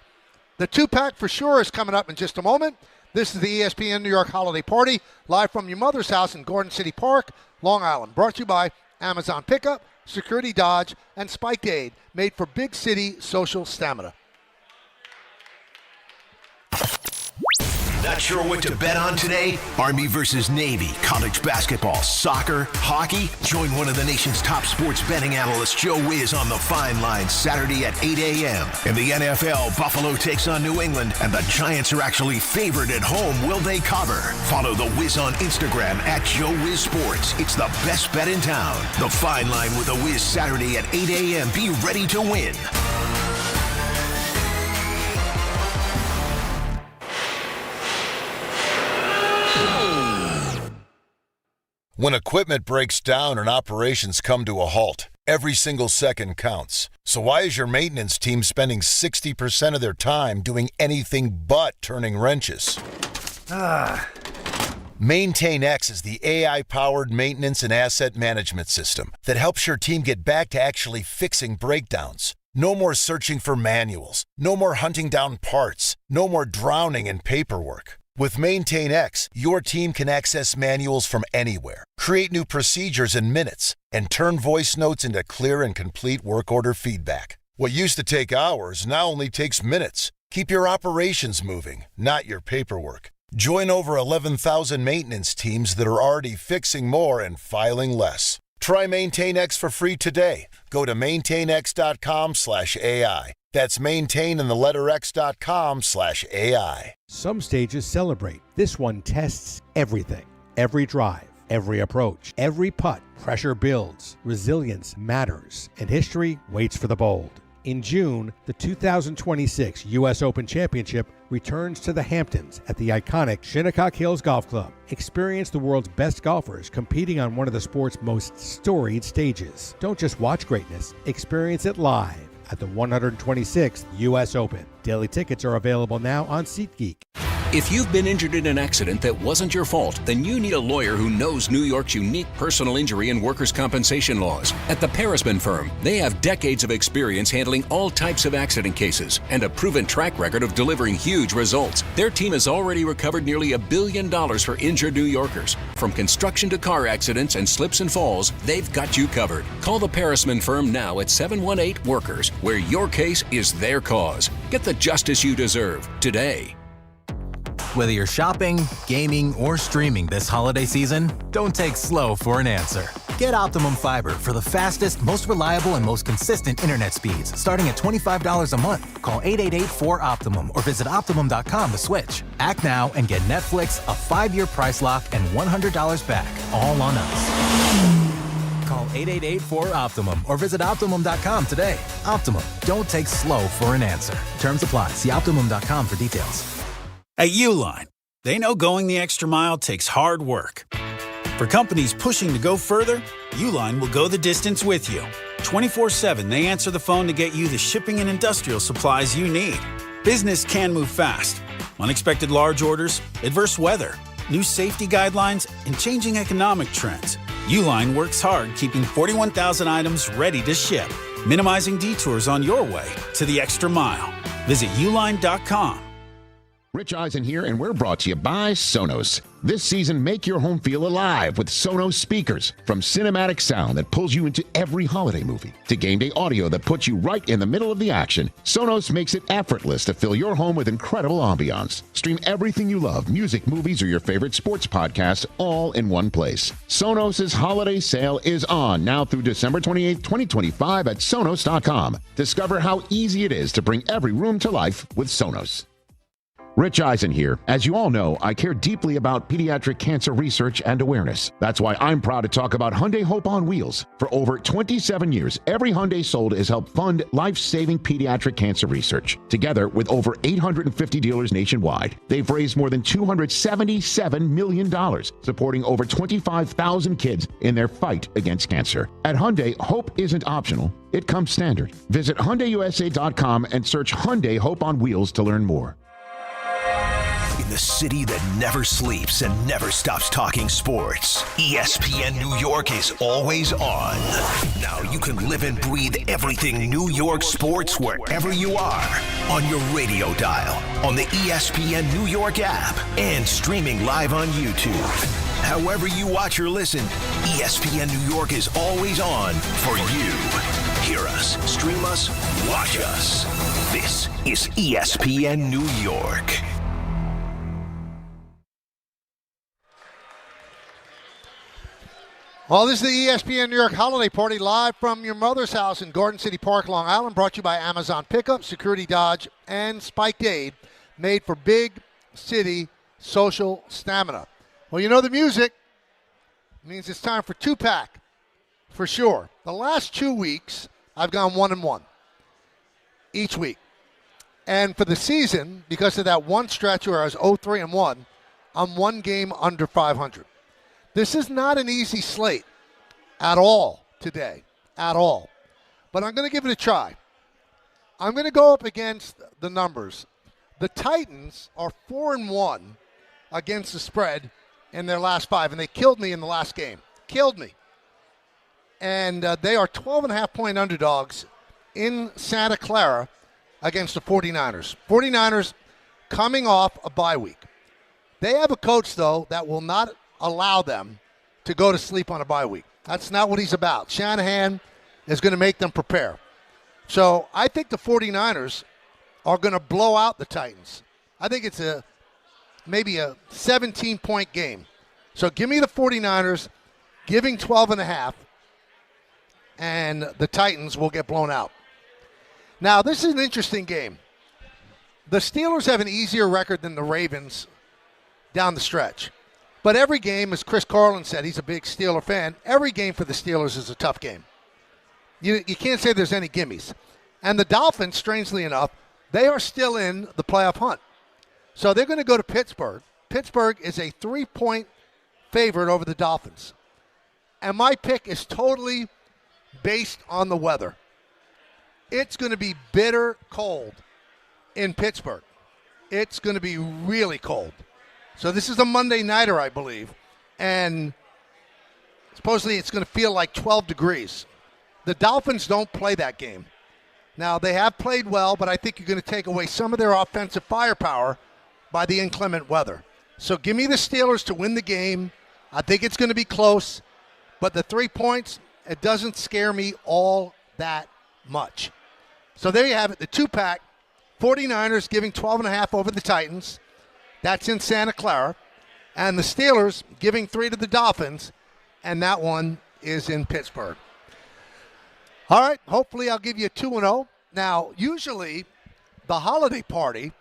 Speaker 3: The two-pack for sure is coming up in just a moment. This is the ESPN New York Holiday Party, live from your mother's house in Garden City Park, Long Island. Brought to you by Amazon Pickup, Security Dodge, and Spike Aid, made for big city social stamina.
Speaker 20: Not sure what to bet on today? Army versus Navy, college basketball, soccer, hockey? Join one of the nation's top sports betting analysts, Joe Wiz, on The Fine Line Saturday at 8 a.m. In the NFL, Buffalo takes on New England, and the Giants are actually favored at home. Will they cover? Follow The Wiz on Instagram at Joe Wiz Sports. It's the best bet in town. The Fine Line with The Wiz Saturday at 8 a.m. Be ready to win.
Speaker 7: When equipment breaks down and operations come to a halt, every single second counts. So why is your maintenance team spending 60% of their time doing anything but turning wrenches? MaintainX is the AI-powered maintenance and asset management system that helps your team get back to actually fixing breakdowns. No more searching for manuals. No more hunting down parts. No more drowning in paperwork. With Maintain X, your team can access manuals from anywhere, create new procedures in minutes, and turn voice notes into clear and complete work order feedback. What used to take hours now only takes minutes. Keep your operations moving, not your paperwork. Join over 11,000 maintenance teams that are already fixing more and filing less. Try Maintain X for free today. Go to maintainx.com/AI. That's maintain and the letter x.com/AI.
Speaker 8: Some stages celebrate. This one tests everything. Every drive, every approach, every putt. Pressure builds. Resilience matters. And history waits for the bold. In June, the 2026 U.S. Open Championship returns to the Hamptons at the iconic Shinnecock Hills Golf Club. Experience the world's best golfers competing on one of the sport's most storied stages. Don't just watch greatness, experience it live at the 126th U.S. Open. Daily tickets are available now on SeatGeek.
Speaker 9: If you've been injured in an accident that wasn't your fault, then you need a lawyer who knows New York's unique personal injury and workers' compensation laws. At the Parisman Firm, they have decades of experience handling all types of accident cases and a proven track record of delivering huge results. Their team has already recovered nearly $1 billion for injured New Yorkers. From construction to car accidents and slips and falls, they've got you covered. Call the Parisman Firm now at 718-WORKERS, where your case is their cause. Get the justice you deserve today.
Speaker 10: Whether you're shopping, gaming, or streaming this holiday season, don't take slow for an answer. Get Optimum Fiber for the fastest, most reliable, and most consistent internet speeds, starting at $25 a month. Call 888-4OPTIMUM or visit Optimum.com to switch. Act now and get Netflix, a 5-year price lock, and $100 back, all on us. Call 888-4OPTIMUM or visit Optimum.com today. Optimum, don't take slow for an answer. Terms apply. See Optimum.com for details.
Speaker 11: At Uline, they know going the extra mile takes hard work. For companies pushing to go further, Uline will go the distance with you. 24/7, they answer the phone to get you the shipping and industrial supplies you need. Business can move fast. Unexpected large orders, adverse weather, new safety guidelines, and changing economic trends. Uline works hard keeping 41,000 items ready to ship, minimizing detours on your way to the extra mile. Visit uline.com.
Speaker 12: Rich Eisen here, and we're brought to you by Sonos. This season, make your home feel alive with Sonos speakers. From cinematic sound that pulls you into every holiday movie to game day audio that puts you right in the middle of the action, Sonos makes it effortless to fill your home with incredible ambiance. Stream everything you love, music, movies, or your favorite sports podcasts, all in one place. Sonos' holiday sale is on now through December 28, 2025 at Sonos.com. Discover how easy it is to bring every room to life with Sonos. Rich Eisen here. As you all know, I care deeply about pediatric cancer research and awareness. That's why I'm proud to talk about Hyundai Hope on Wheels. For over 27 years, every Hyundai sold has helped fund life-saving pediatric cancer research. Together with over 850 dealers nationwide, they've raised more than $277 million, supporting over 25,000 kids in their fight against cancer. At Hyundai, hope isn't optional. It comes standard. Visit HyundaiUSA.com and search Hyundai Hope on Wheels to learn more.
Speaker 20: In the city that never sleeps and never stops talking sports, ESPN New York is always on. Now you can live and breathe everything New York sports wherever you are. On your radio dial, on the ESPN New York app, and streaming live on YouTube. However you watch or listen, ESPN New York is always on for you. Hear us, stream us, watch us. This is ESPN New York.
Speaker 3: Well, this is the ESPN New York Holiday Party live from your mother's house in Garden City Park, Long Island, brought to you by Amazon Pickup, Security Dodge, and Spiked Aid, made for big city social stamina. Well, you know the music means it's time for two-pack, for sure. The last 2 weeks, I've gone 1-1 each week. And for the season, because of that one stretch where I was 0-3-1, I'm one game under 500. This is not an easy slate at all today, at all. But I'm going to give it a try. I'm going to go up against the numbers. The Titans are 4-1 against the spread in their last 5, and they killed me in the last game. Killed me. And they are 12.5-point underdogs in Santa Clara against the 49ers. 49ers coming off a bye week. They have a coach, though, that will not allow them to go to sleep on a bye week. That's not what he's about. Shanahan is going to make them prepare. So I think the 49ers are going to blow out the Titans. I think it's maybe a 17-point game. So give me the 49ers giving 12.5, and the Titans will get blown out. Now, this is an interesting game. The Steelers have an easier record than the Ravens down the stretch. But every game, as Chris Carlin said, he's a big Steeler fan, every game for the Steelers is a tough game. You can't say there's any gimmies. And the Dolphins, strangely enough, they are still in the playoff hunt. So they're going to go to Pittsburgh. Pittsburgh is a 3-point favorite over the Dolphins. And my pick is totally based on the weather. It's going to be bitter cold in Pittsburgh. It's going to be really cold. So this is a Monday nighter, I believe. And supposedly it's going to feel like 12 degrees. The Dolphins don't play that game. Now, they have played well, but I think you're going to take away some of their offensive firepower by the inclement weather. So give me the Steelers to win the game. I think it's going to be close. But the 3 points, it doesn't scare me all that much. So there you have it, the two-pack. 49ers giving 12.5 over the Titans. That's in Santa Clara. And the Steelers giving 3 to the Dolphins. And that one is in Pittsburgh. All right, hopefully I'll give you a 2-0. Now, usually the holiday party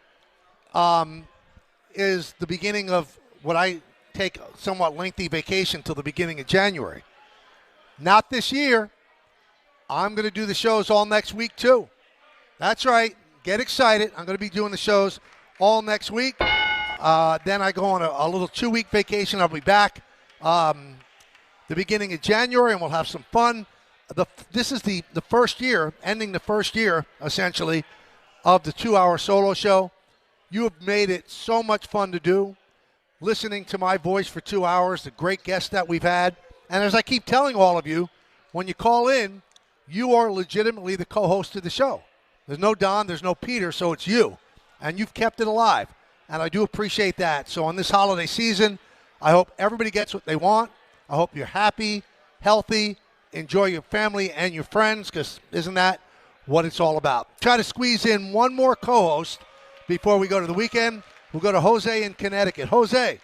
Speaker 3: is the beginning of what I take a somewhat lengthy vacation till the beginning of January. Not this year. I'm going to do the shows all next week, too. That's right. Get excited. I'm going to be doing the shows all next week. Then I go on a little 2-week vacation. I'll be back the beginning of January, and we'll have some fun. This is the first year, ending the first year, essentially, of the 2-hour solo show. You have made it so much fun to do, listening to my voice for 2 hours, the great guests that we've had. And as I keep telling all of you, when you call in, you are legitimately the co-host of the show. There's no Don, there's no Peter, so it's you. And you've kept it alive. And I do appreciate that. So on this holiday season, I hope everybody gets what they want. I hope you're happy, healthy, enjoy your family and your friends, because isn't that what it's all about? Try to squeeze in one more co-host before we go to the weekend. We'll go to Jose in Connecticut. Jose.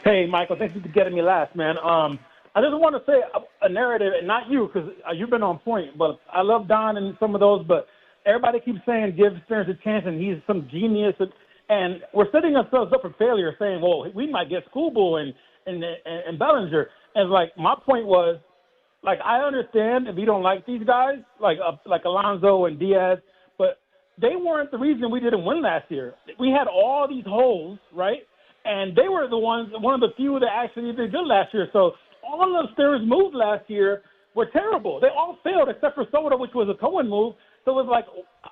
Speaker 2: Hey, Michael, thanks for getting me last, man. I just want to say a narrative, and not you, because you've been on point, but I love Don and some of those, but everybody keeps saying give Stearns a chance and he's some genius, and we're setting ourselves up for failure saying, well, we might get Schoolboy and Bellinger. And, like, my point was, like, I understand if you don't like these guys, like Alonso and Diaz, but they weren't the reason we didn't win last year. We had all these holes, right? And they were the ones, one of the few that actually did good last year. So all of Stearns' moves last year were terrible. They all failed except for Soda, which was a Cohen move. So it was like,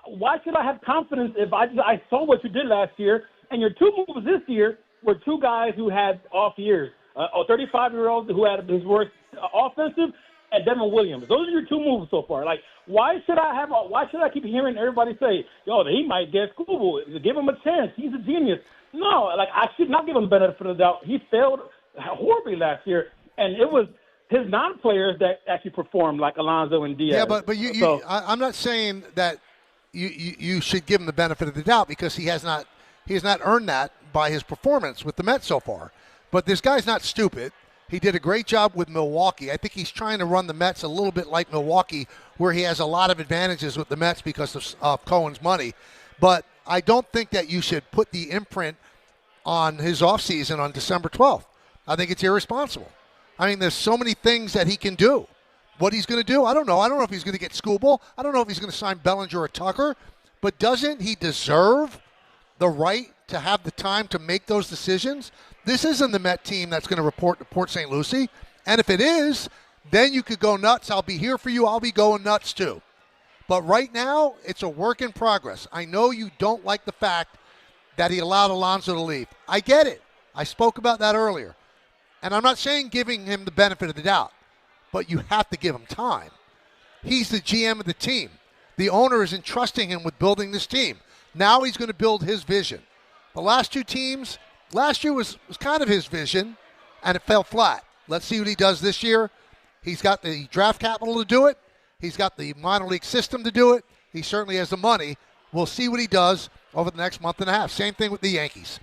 Speaker 2: why should I have confidence if I saw what you did last year? And your two moves this year were two guys who had off years. A 35-year-old who had his worst offensive, and Devin Williams. Those are your two moves so far. Like, why should I keep hearing everybody say, yo, he might get Schoolboy. Give him a chance. He's a genius. No, like, I should not give him the benefit of the doubt. He failed horribly last year, and it was his non-players that actually performed, like Alonso and Diaz.
Speaker 3: Yeah, but I'm not saying that you should give him the benefit of the doubt, because he has not earned that by his performance with the Mets so far. But this guy's not stupid. He did a great job with Milwaukee. I think he's trying to run the Mets a little bit like Milwaukee, where he has a lot of advantages with the Mets because of Cohen's money. But I don't think that you should put the imprint on his offseason on December 12th. I think it's irresponsible. I mean, there's so many things that he can do. What he's going to do, I don't know. I don't know if he's going to get Schoolboy. I don't know if he's going to sign Bellinger or Tucker. But doesn't he deserve the right to have the time to make those decisions? This isn't the Met team that's going to report to Port St. Lucie. And if it is, then you could go nuts. I'll be here for you. I'll be going nuts too. But right now, it's a work in progress. I know you don't like the fact that he allowed Alonso to leave. I get it. I spoke about that earlier. And I'm not saying giving him the benefit of the doubt, but you have to give him time. he's the GM of the team. The owner is entrusting him with building this team. Now he's going to build his vision. The last two teams, last year was kind of his vision, and it fell flat. Let's see what he does this year. He's got the draft capital to do it. He's got the minor league system to do it. He certainly has the money. We'll see what he does over the next month and a half. Same thing with the Yankees.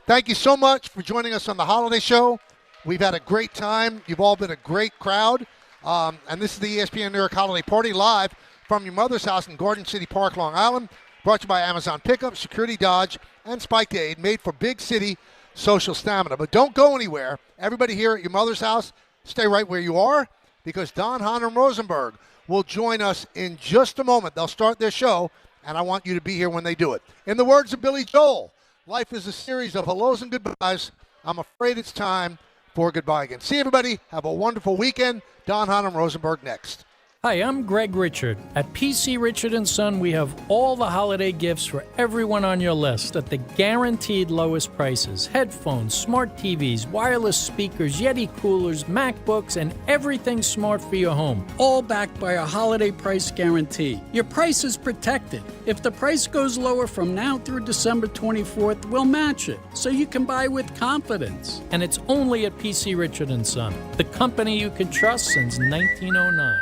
Speaker 3: Thank you so much for joining us on the Holiday Show. We've had a great time. You've all been a great crowd. And this is the ESPN New York Holiday Party live from your mother's house in Garden City Park, Long Island. Brought to you by Amazon Pickup, Security Dodge, and Spike Aid, made for big city social stamina. But don't go anywhere. Everybody here at your mother's house, stay right where you are, because Don, Hahn, and Rosenberg will join us in just a moment. They'll start their show, and I want you to be here when they do it. In the words of Billy Joel, life is a series of hellos and goodbyes. I'm afraid it's time for goodbye again. See everybody. Have a wonderful weekend. Don, Hahn, and Rosenberg next.
Speaker 13: Hi, I'm Greg Richard. At PC Richard & Son, we have all the holiday gifts for everyone on your list at the guaranteed lowest prices. Headphones, smart TVs, wireless speakers, Yeti coolers, MacBooks, and everything smart for your home.
Speaker 14: All backed by a holiday price guarantee. Your price is protected. If the price goes lower from now through December 24th, we'll match it, so you can buy with confidence.
Speaker 13: And it's only at PC Richard & Son, the company you can trust since 1909.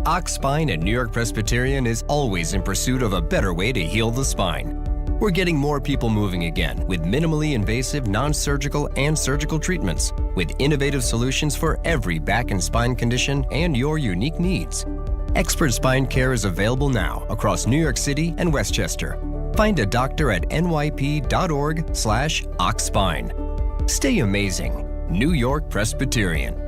Speaker 4: Ox Spine at New York Presbyterian is always in pursuit of a better way to heal the spine. We're getting more people moving again with minimally invasive, non-surgical, and surgical treatments with innovative solutions for every back and spine condition and your unique needs. Expert spine care is available now across New York City and Westchester. Find a doctor at nyp.org/oxspine. Stay amazing. New York Presbyterian.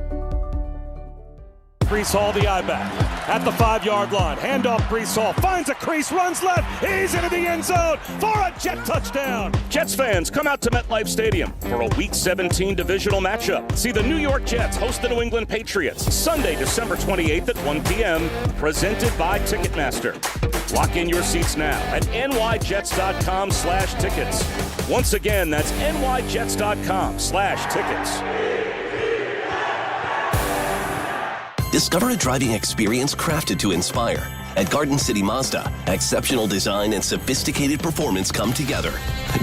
Speaker 15: Brees Hall, the eye back at the 5-yard line. Handoff, Brees Hall finds a crease, runs left. He's into the end zone for a Jet touchdown. Jets fans, come out to MetLife Stadium for a Week 17 divisional matchup. See the New York Jets host the New England Patriots Sunday, December 28th at 1 p.m. Presented by Ticketmaster. Lock in your seats now at nyjets.com/tickets. Once again, that's nyjets.com/tickets.
Speaker 16: Discover a driving experience crafted to inspire. At Garden City Mazda, exceptional design and sophisticated performance come together.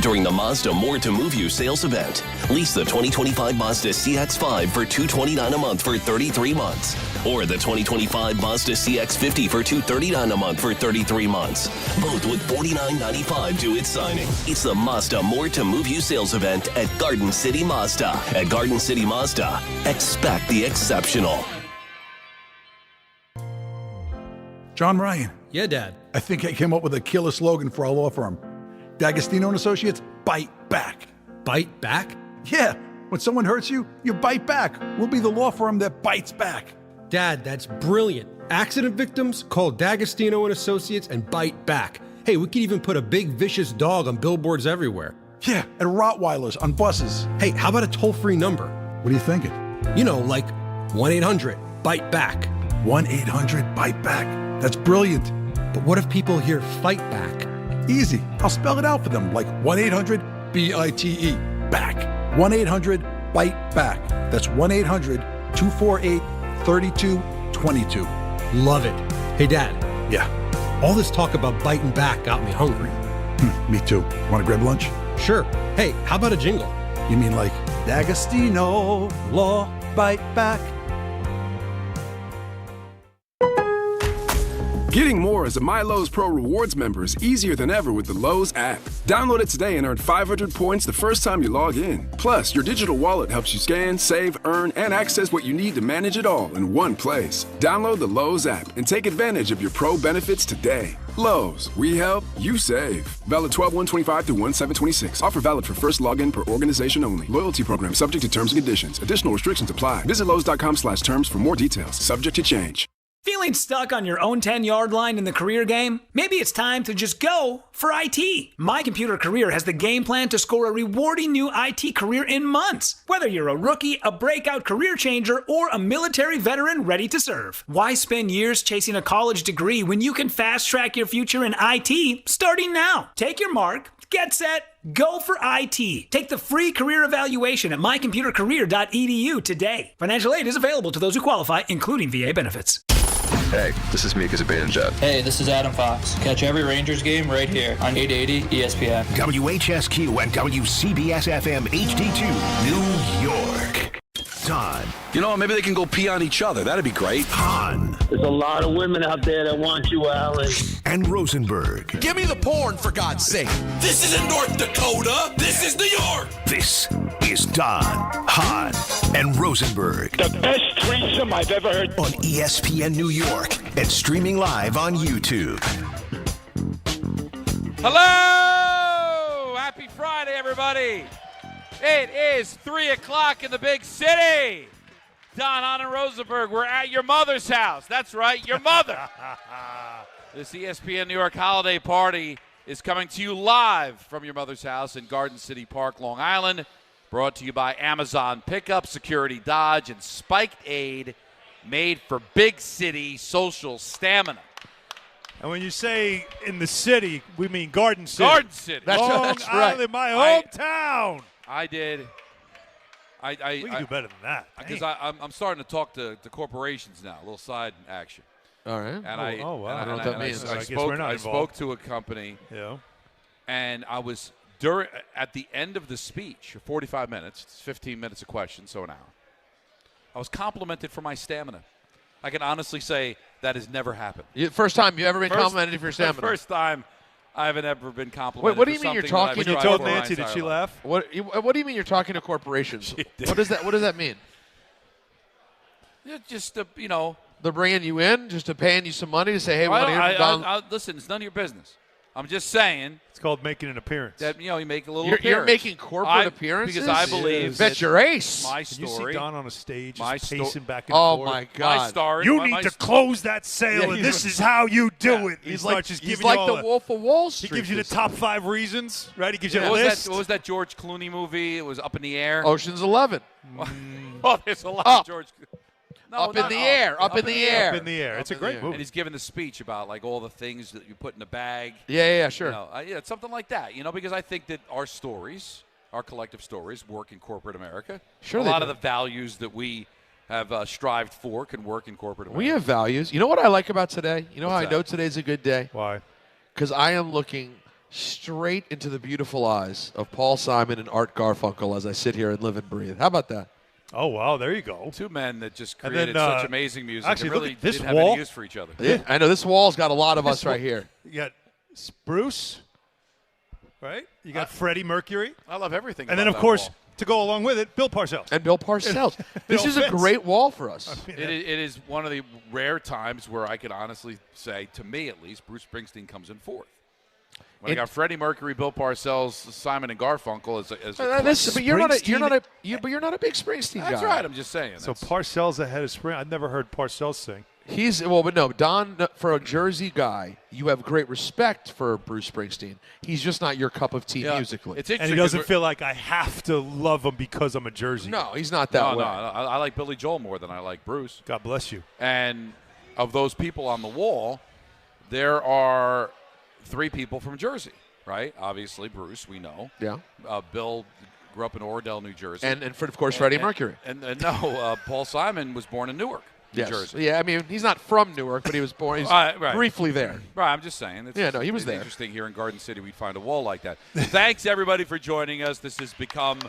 Speaker 16: During the Mazda More to Move You sales event, lease the 2025 Mazda CX-5 for $229 a month for 33 months. Or the 2025 Mazda CX-50 for $239 a month for 33 months. Both with $49.95 due at signing. It's the Mazda More to Move You sales event at Garden City Mazda. At Garden City Mazda, expect the exceptional.
Speaker 17: John Ryan.
Speaker 13: Yeah, Dad.
Speaker 17: I think I came up with a killer slogan for our law firm. D'Agostino & Associates, bite back.
Speaker 13: Bite back?
Speaker 17: Yeah. When someone hurts you, you bite back. We'll be the law firm that bites back.
Speaker 13: Dad, that's brilliant. Accident victims, call D'Agostino & Associates and bite back. Hey, we could even put a big vicious dog on billboards everywhere.
Speaker 17: Yeah, and Rottweilers on buses.
Speaker 13: Hey, how about a toll-free number?
Speaker 17: What are you thinking?
Speaker 13: You know, like 1-800-BITE-BACK.
Speaker 17: 1-800-BITE-BACK. That's brilliant.
Speaker 13: But what if people hear fight back?
Speaker 17: Easy. I'll spell it out for them, like 1-800-BITE, back. 1-800-BITE-BACK. That's 1-800-248-3222.
Speaker 13: Love it. Hey, Dad.
Speaker 17: Yeah?
Speaker 13: All this talk about biting back got me hungry.
Speaker 17: Me too. Want to grab lunch?
Speaker 13: Sure. Hey, how about a jingle?
Speaker 17: You mean like, D'Agostino, law, bite back.
Speaker 18: Getting more as a MyLowe's Pro Rewards member is easier than ever with the Lowe's app. Download it today and earn 500 points the first time you log in. Plus, your digital wallet helps you scan, save, earn, and access what you need to manage it all in one place. Download the Lowe's app and take advantage of your Pro benefits today. Lowe's, we help, you save. Valid 12/1/25 through 1/7/26. Offer valid for first login per organization only. Loyalty program subject to terms and conditions. Additional restrictions apply. Visit Lowe's.com/terms for more details. Subject to change.
Speaker 24: Feeling stuck on your own 10-yard line in the career game? Maybe it's time to just go for IT. My Computer Career has the game plan to score a rewarding new IT career in months. Whether you're a rookie, a breakout career changer, or a military veteran ready to serve. Why spend years chasing a college degree when you can fast-track your future in IT starting now? Take your mark, get set, go for IT. Take the free career evaluation at mycomputercareer.edu today. Financial aid is available to those who qualify, including VA benefits.
Speaker 5: Hey, this is Mika Zibanejad.
Speaker 19: Hey, this is Adam Fox. Catch every Rangers game right here on 880 ESPN.
Speaker 20: WHSQ and WCBS-FM HD2, New York. Todd.
Speaker 15: You know, maybe they can go pee on each other. That'd be great.
Speaker 20: Hahn.
Speaker 21: There's a lot of women out there that want you, Alan.
Speaker 20: And Rosenberg.
Speaker 22: Give me the porn, for God's sake. This isn't North Dakota. This is New York.
Speaker 20: This is Don, Hahn, and Rosenberg.
Speaker 21: The best threesome I've ever heard.
Speaker 20: On ESPN New York and streaming live on YouTube.
Speaker 23: Hello! Happy Friday, everybody. It is 3 o'clock in the big city. Don, Hahn, and Rosenberg, we're at your mother's house. That's right, your mother. This ESPN New York holiday party is coming to you live from your mother's house in Garden City Park, Long Island. Brought to you by Amazon Pickup, Security Dodge, and Spiked Aid, made for big city social stamina.
Speaker 25: And when you say in the city, we mean Garden City.
Speaker 23: Garden City.
Speaker 25: Long Island, my hometown.
Speaker 23: I did.
Speaker 25: We can do better than that.
Speaker 23: Because I'm starting to talk to corporations now, a little side action.
Speaker 26: All right.
Speaker 23: And
Speaker 26: wow. I don't know what that means.
Speaker 23: I spoke to a company, and I was at the end of the speech, 45 minutes, it's 15 minutes a question, so an hour. I was complimented for my stamina. I can honestly say that has never happened.
Speaker 26: First time you've ever been complimented for your stamina?
Speaker 23: First time I haven't ever been complimented.
Speaker 26: Wait, what do you mean you're talking?
Speaker 25: When you told Nancy, did she laugh?
Speaker 26: What do you mean you're talking to corporations? What does that mean?
Speaker 23: Just
Speaker 26: they're bringing you in just to paying you some money to say, hey, we want to hear from Don.
Speaker 23: Listen, it's none of your business. I'm just saying.
Speaker 25: It's called making an appearance.
Speaker 23: That you make a little appearance.
Speaker 26: You're making corporate appearances?
Speaker 23: Because I believe
Speaker 26: Bet your ace.
Speaker 23: My story.
Speaker 25: Can you see Don on a stage just pacing back and
Speaker 26: forth?
Speaker 25: Oh,
Speaker 26: my God.
Speaker 23: My story.
Speaker 25: You need to close that sale, and this is how you do it.
Speaker 26: He's like the Wolf of Wall Street.
Speaker 25: He gives you the top 5 reasons, right? He gives you a
Speaker 23: what
Speaker 25: list.
Speaker 23: What was that George Clooney movie? It was Up in the Air.
Speaker 26: Ocean's 11.
Speaker 23: Oh, there's a lot of George. No,
Speaker 26: up in the air.
Speaker 25: Up in the air. It's a great movie.
Speaker 23: And he's giving the speech about all the things that you put in the bag.
Speaker 26: Yeah, sure.
Speaker 23: It's something like that. Because I think that our stories, our collective stories, work in corporate America.
Speaker 26: Sure,
Speaker 23: a lot of the values that we have strived for can work in corporate America.
Speaker 26: We have values. You know what I like about today? You know how I know today's a good day?
Speaker 25: Why?
Speaker 26: Because I am looking straight into the beautiful eyes of Paul Simon and Art Garfunkel as I sit here and live and breathe. How about that?
Speaker 25: Oh, wow, there you go.
Speaker 23: Two men that just created such amazing music.
Speaker 25: Actually,
Speaker 23: really
Speaker 25: look at this
Speaker 23: didn't
Speaker 25: wall.
Speaker 23: have any use for each other.
Speaker 26: Yeah, I know. This wall's got a lot of us right here.
Speaker 25: You got Bruce, right? You got Freddie Mercury.
Speaker 23: I love everything
Speaker 25: And
Speaker 23: about
Speaker 25: then, of
Speaker 23: that
Speaker 25: course,
Speaker 23: wall.
Speaker 25: to go along with it, Bill Parcells.
Speaker 26: And Bill Parcells. This is a great wall for us.
Speaker 23: It is one of the rare times where I could honestly say, to me at least, Bruce Springsteen comes in fourth. When I got Freddie Mercury, Bill Parcells, Simon and Garfunkel
Speaker 26: but you're not a big Springsteen guy.
Speaker 23: That's right. I'm just saying.
Speaker 25: So Parcells ahead of Spring. I've never heard Parcells sing.
Speaker 26: But no, Don, for a Jersey guy, you have great respect for Bruce Springsteen. He's just not your cup of tea musically.
Speaker 23: It's interesting.
Speaker 25: And he doesn't feel like I have to love him because I'm a Jersey.
Speaker 26: No, he's not that way.
Speaker 23: No, I like Billy Joel more than I like Bruce.
Speaker 25: God bless you.
Speaker 23: And of those people on the wall, there are 3 people from Jersey, right? Obviously, Bruce, we know.
Speaker 26: Yeah.
Speaker 23: Bill grew up in Oradell, New Jersey.
Speaker 26: And of course, Freddie Mercury.
Speaker 23: And Paul Simon was born in Newark, New Jersey.
Speaker 26: Yeah, I mean, he's not from Newark, but he was born. He's briefly there.
Speaker 23: Right, I'm just saying.
Speaker 26: He was there.
Speaker 23: Interesting here in Garden City we'd find a wall like that. Thanks, everybody, for joining us. This has become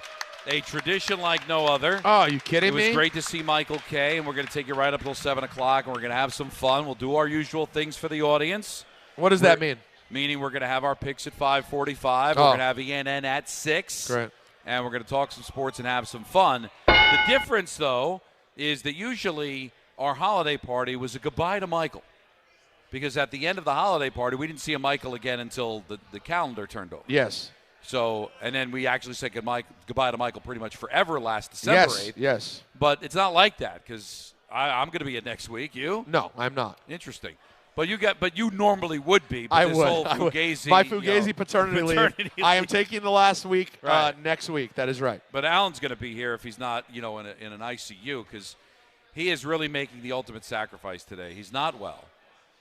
Speaker 23: a tradition like no other.
Speaker 26: Oh, are you kidding me?
Speaker 23: It was great to see Michael Kay, and we're going to take you right up until 7 o'clock, and we're going to have some fun. We'll do our usual things for the audience.
Speaker 26: What does that mean?
Speaker 23: Meaning we're going to have our picks at 5:45. We're going to have ENN at 6.
Speaker 26: Great.
Speaker 23: And we're going to talk some sports and have some fun. The difference, though, is that usually our holiday party was a goodbye to Michael. Because at the end of the holiday party, we didn't see a Michael again until the calendar turned over.
Speaker 26: Yes.
Speaker 23: So, and then we actually said goodbye to Michael pretty much forever last December 8th.
Speaker 26: Yes.
Speaker 23: But it's not like that because I'm going to be in next week. You?
Speaker 26: No, I'm not.
Speaker 23: Interesting. But you normally would be. But
Speaker 26: I
Speaker 23: this
Speaker 26: would.
Speaker 23: whole Fugazi,
Speaker 26: My Fugazi paternity leave. I am taking the last week next week. That is right.
Speaker 23: But Alan's going to be here if he's not, in an ICU because he is really making the ultimate sacrifice today. He's not well.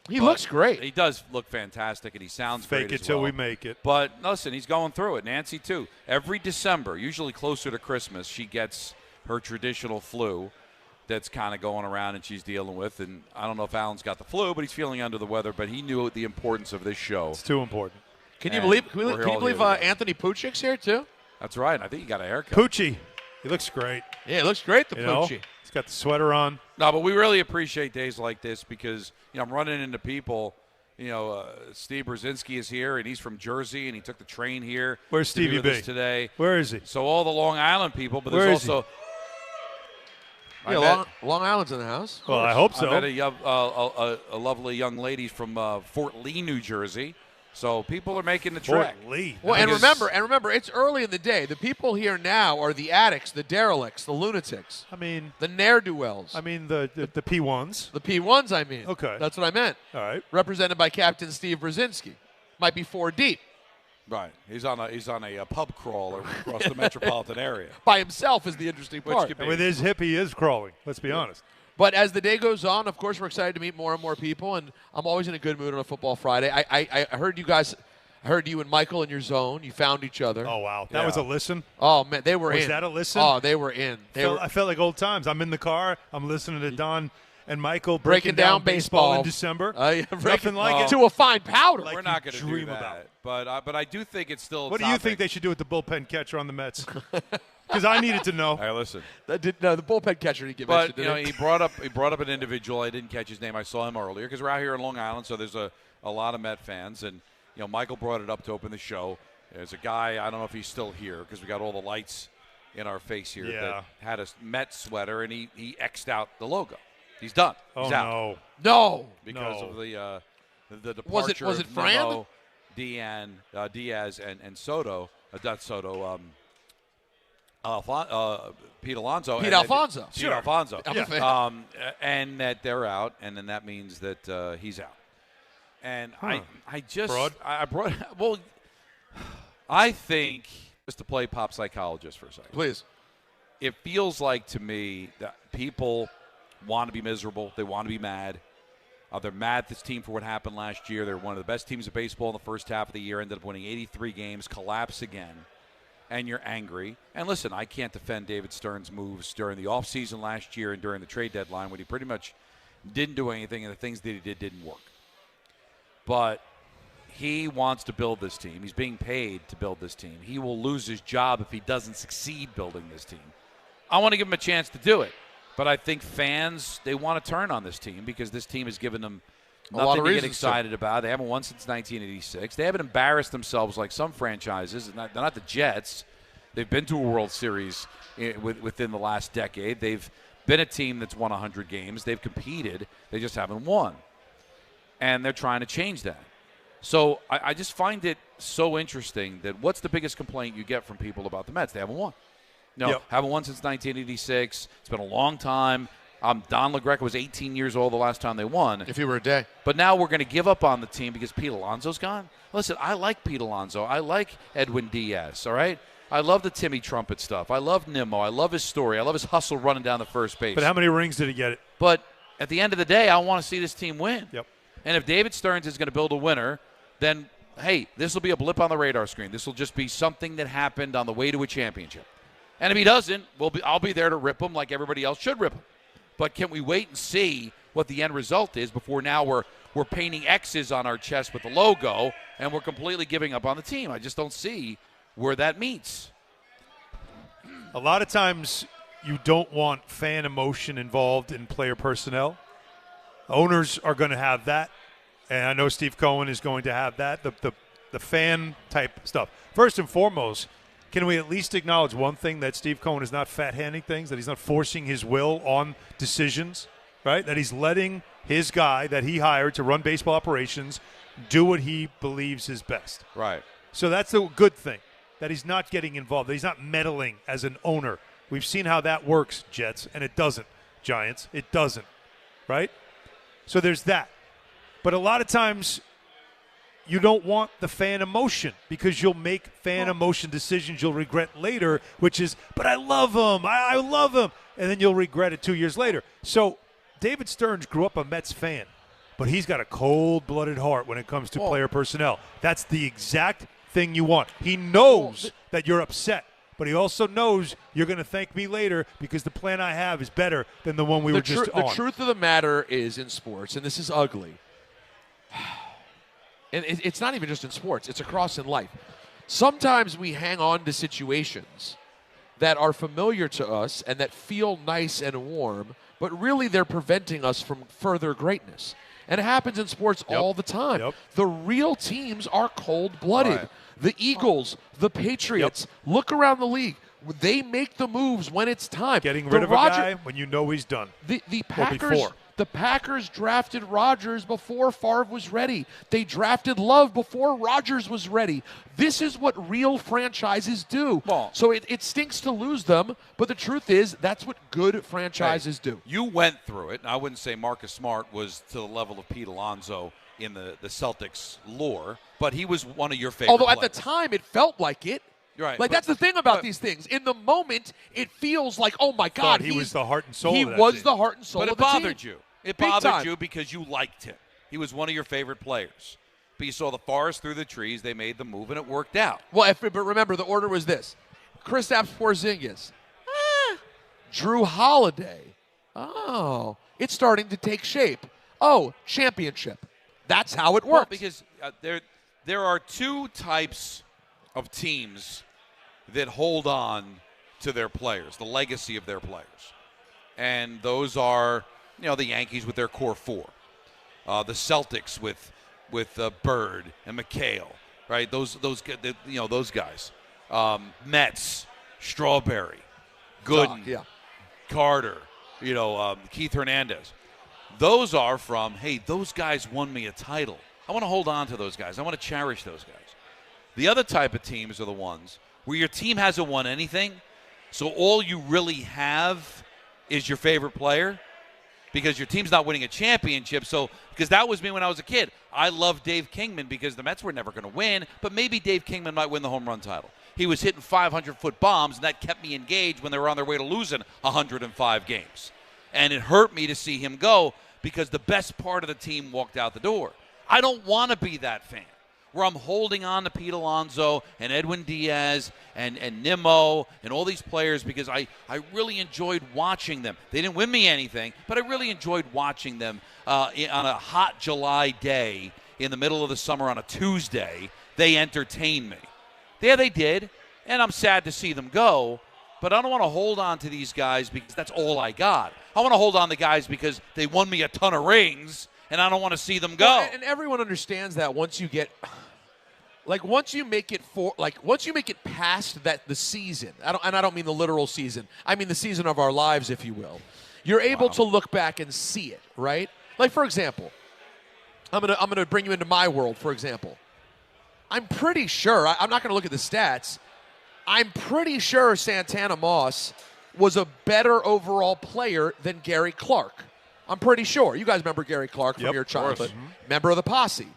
Speaker 26: He looks great.
Speaker 23: He does look fantastic, and he sounds great as well.
Speaker 25: Fake it till we make it.
Speaker 23: But listen, he's going through it. Nancy, too. Every December, usually closer to Christmas, she gets her traditional flu. that's kind of going around and she's dealing with. And I don't know if Alan's got the flu, but he's feeling under the weather. But he knew the importance of this show.
Speaker 25: It's too important.
Speaker 26: Can you believe Anthony Pucik's here, too?
Speaker 23: That's right. I think he got a haircut.
Speaker 25: Poochie. He looks great.
Speaker 26: Yeah, he looks great, the Poochie.
Speaker 25: He's got the sweater on.
Speaker 23: No, but we really appreciate days like this because, I'm running into people. Steve Brzezinski is here, and he's from Jersey, and he took the train here.
Speaker 25: Where's Stevie B
Speaker 23: today?
Speaker 25: Where is he?
Speaker 23: So all the Long Island people, but
Speaker 25: Where
Speaker 23: there's
Speaker 25: is
Speaker 23: also
Speaker 26: Long Island's in the house.
Speaker 25: Well, I hope so.
Speaker 23: I met a lovely young lady from Fort Lee, New Jersey. So people are making the trek.
Speaker 25: Fort Lee.
Speaker 26: Well, and remember, it's early in the day. The people here now are the addicts, the derelicts, the lunatics.
Speaker 25: I mean,
Speaker 26: the ne'er-do-wells.
Speaker 25: I mean, the P1s.
Speaker 26: The P1s, I mean.
Speaker 25: Okay.
Speaker 26: That's what I meant.
Speaker 25: All right.
Speaker 26: Represented by Captain Steve Brzezinski. Might be 4 deep.
Speaker 23: Right. He's on a pub crawl across the metropolitan area.
Speaker 26: By himself is the interesting part.
Speaker 25: And with his hip, he is crawling. Let's be honest.
Speaker 26: But as the day goes on, of course, we're excited to meet more and more people, and I'm always in a good mood on a football Friday. I heard you guys. I heard you and Michael in your zone. You found each other.
Speaker 25: Oh, wow. That was a listen?
Speaker 26: Oh, man. They were in.
Speaker 25: Was that a listen?
Speaker 26: Oh, they were in.
Speaker 25: I felt like old times. I'm in the car. I'm listening to Don and Michael
Speaker 26: breaking down
Speaker 25: baseball in December. Nothing like it.
Speaker 26: To a fine powder.
Speaker 23: We're not going to do that. But I do think it's still
Speaker 25: What do you think they should do with the bullpen catcher on the Mets? Because I needed to know.
Speaker 23: Hey, listen.
Speaker 26: The bullpen catcher didn't get mentioned, did
Speaker 23: he brought up an individual. I didn't catch his name. I saw him earlier because we're out here in Long Island, so there's a lot of Met fans. And, Michael brought it up to open the show. There's a guy, I don't know if he's still here because we got all the lights in our face here that had a Met sweater, and he X'd out the logo. He's done. He's out.
Speaker 26: No.
Speaker 23: Because of the departure
Speaker 26: was it
Speaker 23: of
Speaker 26: Fran?
Speaker 23: Nemo, Diaz, and Soto. Not Soto. Pete Alonso.
Speaker 26: Pete Alfonso.
Speaker 23: Pete Alfonso.
Speaker 26: I'm a fan.
Speaker 23: And that they're out, and then that means that he's out. And I think, just to play pop psychologist for a second.
Speaker 26: Please.
Speaker 23: It feels like to me that people want to be miserable. They want to be mad. They're mad at this team for what happened last year. They're one of the best teams of baseball in the first half of the year, ended up winning 83 games, collapse again. And you're angry. And listen, I can't defend David Stearns' moves during the offseason last year and during the trade deadline when he pretty much didn't do anything, and the things that he did didn't work. But he wants to build this team. He's being paid to build this team. He will lose his job if he doesn't succeed building this team. I want to give him a chance to do it. But I think fans, they want to turn on this team because this team has given them nothing to get excited about. They haven't won since 1986. They haven't embarrassed themselves like some franchises. They're not the Jets. They've been to a World Series within the last decade. They've been a team that's won 100 games. They've competed. They just haven't won. And they're trying to change that. So I just find it so interesting that what's the biggest complaint you get from people about the Mets? They haven't won. Haven't won since 1986. It's been a long time. Don LaGreca was 18 years old the last time they won.
Speaker 26: If he were a day.
Speaker 23: But now we're going to give up on the team because Pete Alonso's gone? Listen, I like Pete Alonso. I like Edwin Diaz, all right? I love the Timmy Trumpet stuff. I love Nimmo. I love his story. I love his hustle running down the first base.
Speaker 25: But how many rings did he get?
Speaker 23: But at the end of the day, I want to see this team win.
Speaker 25: Yep.
Speaker 23: And if David Stearns is going to build a winner, then, hey, this will be a blip on the radar screen. This will just be something that happened on the way to a championship. And if he doesn't, I'll be there to rip him like everybody else should rip him. But can we wait and see what the end result is before now we're painting X's on our chest with the logo and we're completely giving up on the team? I just don't see where that meets.
Speaker 25: A lot of times you don't want fan emotion involved in player personnel. Owners are going to have that, and I know Steve Cohen is going to have that, the fan type stuff. First and foremost, can we at least acknowledge one thing, that Steve Cohen is not fat-handing things, that he's not forcing his will on decisions, right? That he's letting his guy that he hired to run baseball operations do what he believes is best.
Speaker 23: Right.
Speaker 25: So that's a good thing, that he's not getting involved, that he's not meddling as an owner. We've seen how that works, Jets, and it doesn't. Giants, it doesn't, right? So there's that. But a lot of times you don't want the fan emotion because you'll make fan emotion decisions you'll regret later, which is, but I love him. I love him. And then you'll regret it 2 years later. So David Stearns grew up a Mets fan, but he's got a cold-blooded heart when it comes to player personnel. That's the exact thing you want. He knows that you're upset, but he also knows you're going to thank me later because the plan I have is better than the one we were just on.
Speaker 26: The truth of the matter is in sports, and this is ugly, and it's not even just in sports, it's across in life. Sometimes we hang on to situations that are familiar to us and that feel nice and warm, but really they're preventing us from further greatness. And it happens in sports all the time. The real teams are cold-blooded.
Speaker 25: Right.
Speaker 26: The Eagles, the Patriots, look around the league. They make the moves when it's time.
Speaker 25: Getting rid of a guy when you know he's done.
Speaker 26: The Packers drafted Rodgers before Favre was ready. They drafted Love before Rodgers was ready. This is what real franchises do. So it stinks to lose them, but the truth is that's what good franchises do.
Speaker 1: You went through it. I wouldn't say Marcus Smart was to the level of Pete Alonso in the Celtics lore, but he was one of your favorite
Speaker 26: Although
Speaker 1: players.
Speaker 26: at the time it felt like it.
Speaker 1: Right.
Speaker 26: Like, that's the thing about these things. In the moment, it feels like, oh, my God.
Speaker 25: He was the heart and soul
Speaker 26: He
Speaker 25: of that
Speaker 26: was
Speaker 25: team.
Speaker 26: the heart and soul
Speaker 1: But
Speaker 26: of
Speaker 1: it
Speaker 26: the team.
Speaker 1: bothered you. It
Speaker 26: Big
Speaker 1: bothered
Speaker 26: time.
Speaker 1: you because you liked him. He was one of your favorite players. But you saw the forest through the trees. They made the move, and it worked out.
Speaker 26: Well, but remember, the order was this. Kristaps Porzingis. Drew Holiday. Oh, it's starting to take shape. Oh, championship. That's how it works.
Speaker 1: Well, because there are two types of teams that hold on to their players, the legacy of their players. And those are, the Yankees with their core four. The Celtics with Bird and McHale, right? Those guys. Mets, Strawberry, Gooden, Carter, Keith Hernandez. Those are from, hey, those guys won me a title. I want to hold on to those guys. I want to cherish those guys. The other type of teams are the ones where your team hasn't won anything, so all you really have is your favorite player because your team's not winning a championship. So, because that was me when I was a kid. I loved Dave Kingman because the Mets were never going to win, but maybe Dave Kingman might win the home run title. He was hitting 500-foot bombs, and that kept me engaged when they were on their way to losing 105 games. And it hurt me to see him go because the best part of the team walked out the door. I don't want to be that fan where I'm holding on to Pete Alonso and Edwin Diaz and Nimmo and all these players because I really enjoyed watching them. They didn't win me anything, but I really enjoyed watching them on a hot July day in the middle of the summer on a Tuesday. They entertained me. Yeah, they did, and I'm sad to see them go, but I don't want to hold on to these guys because that's all I got. I want to hold on to guys because they won me a ton of rings, and I don't want to see them go.
Speaker 26: Well, and everyone understands that once you get, once you make it past the season. I don't mean the literal season. I mean the season of our lives, if you will. You're able to look back and see it, right? Like, for example, I'm gonna bring you into my world. For example, I'm pretty sure I'm not gonna look at the stats. I'm pretty sure Santana Moss was a better overall player than Gary Clark. I'm pretty sure. You guys remember Gary Clark from your childhood. Member of the Posse.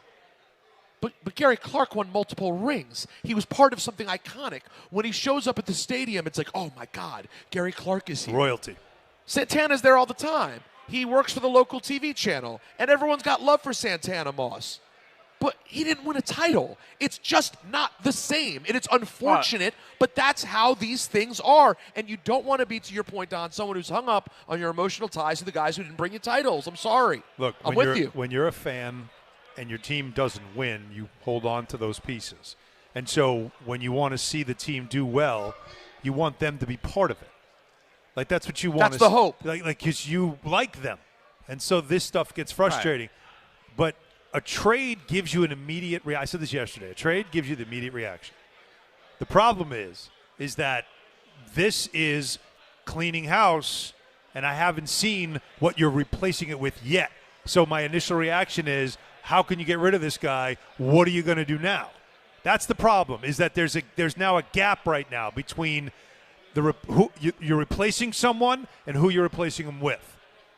Speaker 26: But Gary Clark won multiple rings. He was part of something iconic. When he shows up at the stadium, it's like, oh, my God, Gary Clark is here.
Speaker 25: Royalty.
Speaker 26: Santana's there all the time. He works for the local TV channel, and everyone's got love for Santana Moss. But he didn't win a title. It's just not the same. And it's unfortunate, but that's how these things are. And you don't want to be, to your point, Don, someone who's hung up on your emotional ties to the guys who didn't bring you titles. I'm sorry.
Speaker 25: Look,
Speaker 26: I'm with you.
Speaker 25: When you're a fan and your team doesn't win, you hold on to those pieces. And so when you want to see the team do well, you want them to be part of it. Like, that's what you want.
Speaker 26: That's the hope.
Speaker 25: Like, because you like them. And so this stuff gets frustrating. But a trade gives you an immediate reaction. I said this yesterday. A trade gives you the immediate reaction. The problem is that this is cleaning house, and I haven't seen what you're replacing it with yet. So my initial reaction is, how can you get rid of this guy? What are you going to do now? That's the problem, is that there's now a gap right now between who you're replacing someone and who you're replacing them with.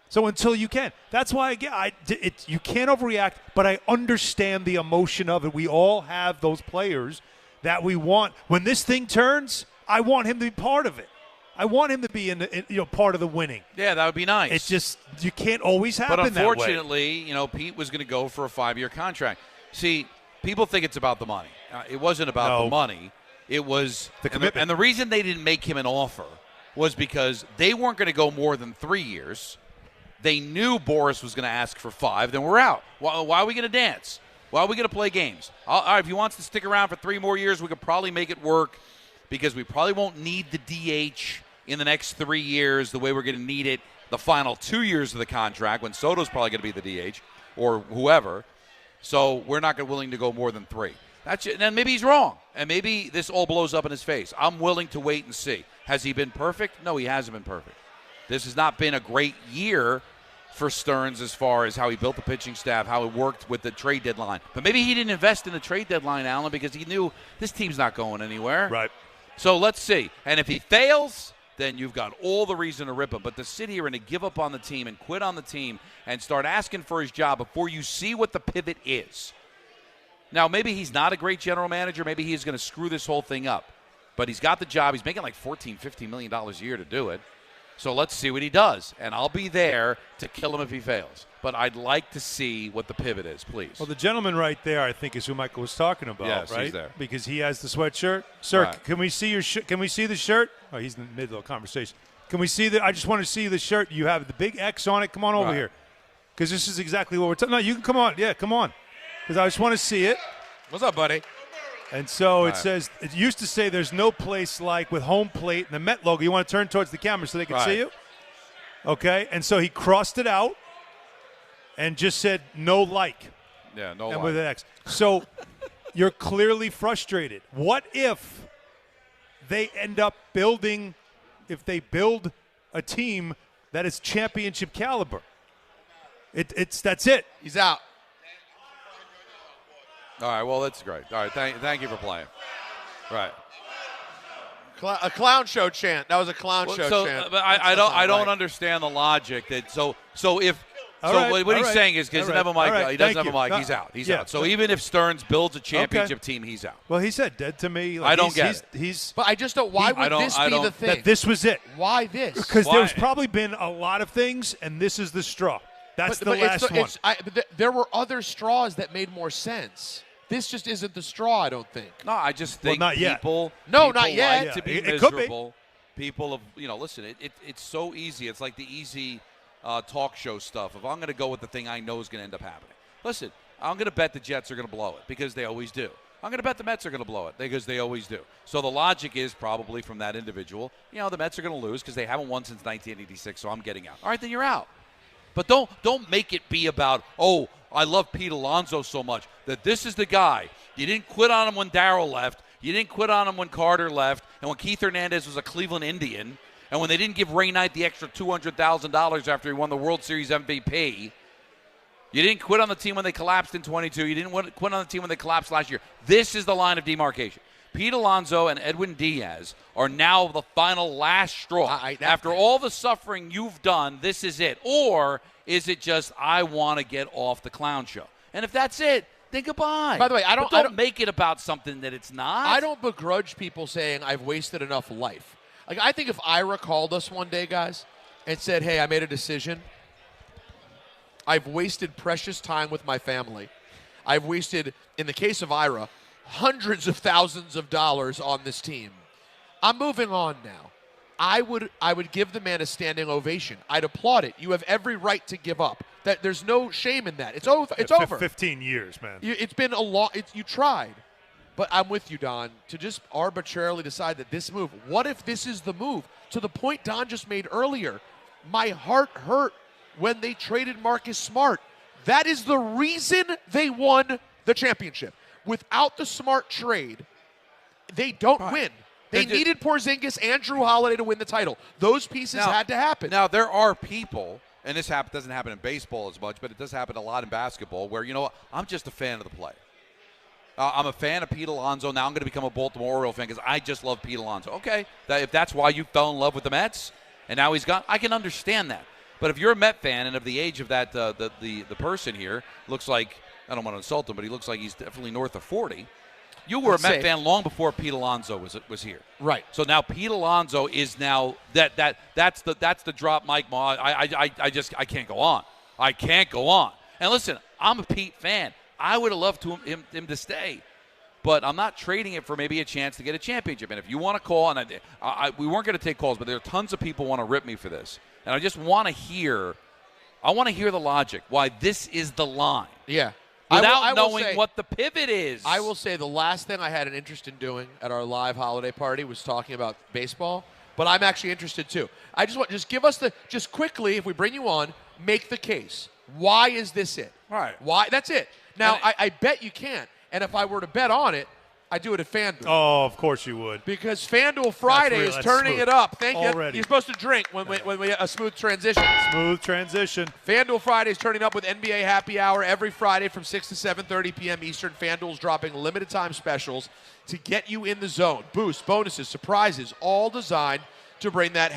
Speaker 25: So until you can. That's why, you can't overreact, but I understand the emotion of it. We all have those players that we want. When this thing turns, I want him to be part of it. I want him to be part of the winning.
Speaker 1: Yeah, that would be nice.
Speaker 25: It's just, you can't always happen that way.
Speaker 1: But unfortunately, Pete was going to go for a 5-year contract. See, people think it's about the money. It wasn't about the money. It was
Speaker 25: the commitment.
Speaker 1: And the reason they didn't make him an offer was because they weren't going to go more than 3 years. They knew Boris was going to ask for 5. Then we're out. Why are we going to dance? Why are we going to play games? All right, if he wants to stick around for 3 more years, we could probably make it work because we probably won't need the DH in the next 3 years the way we're going to need it the final 2 years of the contract when Soto's probably going to be the DH or whoever. So we're not willing to go more than 3. That's it. And then maybe he's wrong, and maybe this all blows up in his face. I'm willing to wait and see. Has he been perfect? No, he hasn't been perfect. This has not been a great year for Stearns as far as how he built the pitching staff, how it worked with the trade deadline. But maybe he didn't invest in the trade deadline, Alan, because he knew this team's not going anywhere.
Speaker 25: Right.
Speaker 1: So let's see. And if he fails, then you've got all the reason to rip him. But to sit here and to give up on the team and quit on the team and start asking for his job before you see what the pivot is. Now, maybe he's not a great general manager. Maybe he's going to screw this whole thing up. But he's got the job. He's making like $14, $15 million a year to do it. So let's see what he does. And I'll be there to kill him if he fails. But I'd like to see what the pivot is, please.
Speaker 25: Well, the gentleman right there, I think, is who Michael was talking about,
Speaker 1: yes,
Speaker 25: right?
Speaker 1: He's there.
Speaker 25: Because he has the sweatshirt. Sir,
Speaker 1: right.
Speaker 25: Can we see your Can we see the shirt? Oh, he's in the middle of a conversation. Can we see I just want to see the shirt. You have the big X on it. Come on over here. Because this is exactly what we're talking about. No, you can come on. Yeah, come on. Because I just want to see it.
Speaker 26: What's up, buddy?
Speaker 25: And so it says, it used to say there's no place like with home plate and the Met logo. You want to turn towards the camera so they can see you? Okay. And so he crossed it out and just said no like.
Speaker 1: Yeah, no
Speaker 25: and
Speaker 1: like.
Speaker 25: with an X. So you're clearly frustrated. What if they end up building, if they build a team that is championship caliber? That's it.
Speaker 26: He's out.
Speaker 1: All right, well, that's great. All right, thank you for playing. Right.
Speaker 26: A clown show chant. That was a clown show chant.
Speaker 1: But I don't understand the logic that what he's saying is because he doesn't have a mic. He doesn't have a mic. He's out. He's out. So even if Stearns builds a championship team, he's out.
Speaker 25: Well, he said dead to me.
Speaker 1: I don't get
Speaker 25: it.
Speaker 26: But I just don't. Why would this be the thing?
Speaker 25: That this was it.
Speaker 26: Why this?
Speaker 25: Because there's probably been a lot of things, and this is the straw. That's the last one.
Speaker 26: There were other straws that made more sense. This just isn't the straw, I don't think.
Speaker 1: No, I just think
Speaker 25: not
Speaker 1: people.
Speaker 26: Yet. No,
Speaker 1: people
Speaker 26: not yet.
Speaker 1: Like to be
Speaker 25: it
Speaker 1: miserable. People listen. It's so easy. It's like the easy talk show stuff. If I'm going to go with the thing I know is going to end up happening. Listen, I'm going to bet the Jets are going to blow it because they always do. I'm going to bet the Mets are going to blow it because they always do. So the logic is probably from that individual. The Mets are going to lose because they haven't won since 1986. So I'm getting out. All right, then you're out. But don't make it be about, oh, I love Pete Alonso so much that this is the guy. You didn't quit on him when Darryl left. You didn't quit on him when Carter left and when Keith Hernandez was a Cleveland Indian and when they didn't give Ray Knight the extra $200,000 after he won the World Series MVP. You didn't quit on the team when they collapsed in 22. You didn't quit on the team when they collapsed last year. This is the line of demarcation. Pete Alonso and Edwin Diaz are now the final last straw. After all the suffering you've done, this is it. Or is it just, I want to get off the clown show? And if that's it, then goodbye.
Speaker 26: By the way, I don't
Speaker 1: make it about something that it's not.
Speaker 26: I don't begrudge people saying I've wasted enough life. Like, I think if Ira called us one day, guys, and said, hey, I made a decision. I've wasted precious time with my family. I've wasted, in the case of Ira, hundreds of thousands of dollars on this team. I'm moving on now. I would give the man a standing ovation. I'd applaud it. You have every right to give up. There's no shame in that. It's over. It's over.
Speaker 25: 15 years, man.
Speaker 26: It's been a lot. You tried. But I'm with you, Don, to just arbitrarily decide that this move, what if this is the move? To the point Don just made earlier, my heart hurt when they traded Marcus Smart. That is the reason they won the championship. Without the Smart trade, they don't win. They needed Porzingis and Drew Holiday to win the title. Those pieces had to happen.
Speaker 1: Now, there are people, and this doesn't happen in baseball as much, but it does happen a lot in basketball, where, I'm just a fan of the play. I'm a fan of Pete Alonso. Now I'm going to become a Baltimore Oriole fan because I just love Pete Alonso. Okay, if that's why you fell in love with the Mets, and now he's gone, I can understand that. But if you're a Met fan and of the age of that, the person here looks like, I don't want to insult him, but he looks like he's definitely north of 40. You were a Met fan long before Pete Alonso was here.
Speaker 26: Right.
Speaker 1: So now Pete Alonso is now that's the drop mic. I can't go on. I can't go on. And listen, I'm a Pete fan. I would have loved him to stay. but I'm not trading it for maybe a chance to get a championship. And if you want to call, and we weren't going to take calls, but there are tons of people want to rip me for this. And I just want to hear the logic, why this is the line.
Speaker 26: Yeah.
Speaker 1: Without knowing what the pivot is.
Speaker 26: I will say the last thing I had an interest in doing at our live holiday party was talking about baseball, but I'm actually interested too. I just give us just quickly, if we bring you on, make the case. Why is this it?
Speaker 1: All right.
Speaker 26: Why? That's it. Now, I bet you can't. And if I were to bet on it, I do it at FanDuel.
Speaker 25: Oh, of course you would.
Speaker 26: Because FanDuel Friday is turning it up. Thank you.
Speaker 25: Already.
Speaker 26: You're supposed to drink when we a smooth transition.
Speaker 25: Smooth transition.
Speaker 26: FanDuel Friday is turning up with NBA Happy Hour every Friday from 6 to 7:30 p.m. Eastern. FanDuel's dropping limited time specials to get you in the zone. Boosts, bonuses, surprises, all designed to bring that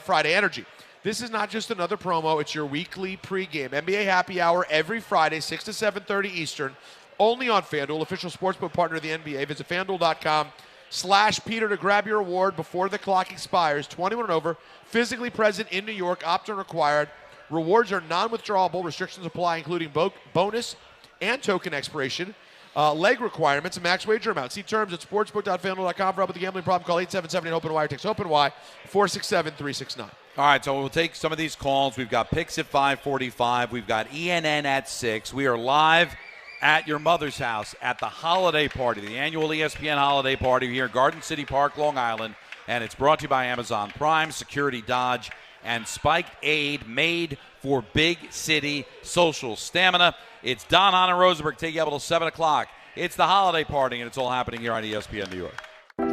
Speaker 26: Friday energy. This is not just another promo. It's your weekly pregame. NBA Happy Hour every Friday, 6 to 7:30 Eastern. Only on FanDuel, official sportsbook partner of the NBA. Visit FanDuel.com/Peter to grab your award before the clock expires. 21 and over, physically present in New York, opt-in required. Rewards are non-withdrawable. Restrictions apply, including bonus and token expiration. Leg requirements, a max wager amount. See terms at sportsbook.fanduel.com. For help with the gambling problem, call 877-8-OPEN-Y. Text OPEN-Y 467-369.
Speaker 1: All right, so we'll take some of these calls. We've got picks at 5:45. We've got ENN at 6. We are live at your mother's house at the holiday party, the annual ESPN holiday party here at Garden City Park, Long Island. And it's brought to you by Amazon Prime, Security Dodge, and Spiked Aid, made for big city social stamina. It's Don, Hahn, and Rosenberg taking you up until 7 o'clock. It's the holiday party, and it's all happening here on ESPN New York.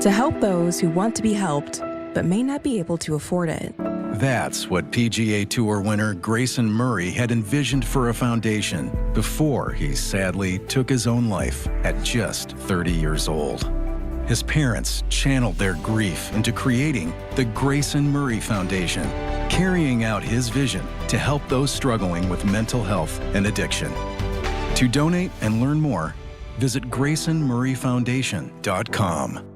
Speaker 6: To help those who want to be helped but may not be able to afford it.
Speaker 7: That's what PGA Tour winner Grayson Murray had envisioned for a foundation before he sadly took his own life at just 30 years old. His parents channeled their grief into creating the Grayson Murray Foundation, carrying out his vision to help those struggling with mental health and addiction. To donate and learn more, visit GraysonMurrayFoundation.com.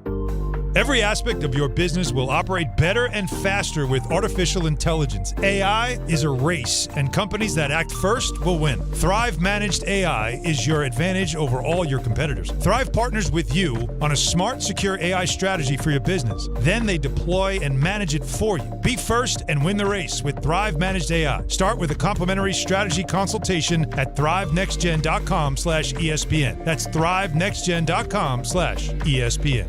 Speaker 25: Every aspect of your business will operate better and faster with artificial intelligence. AI is a race, and companies that act first will win. Thrive Managed AI is your advantage over all your competitors. Thrive partners with you on a smart, secure AI strategy for your business. Then they deploy and manage it for you. Be first and win the race with Thrive Managed AI. Start with a complimentary strategy consultation at thrivenextgen.com/ESPN. That's thrivenextgen.com/ESPN.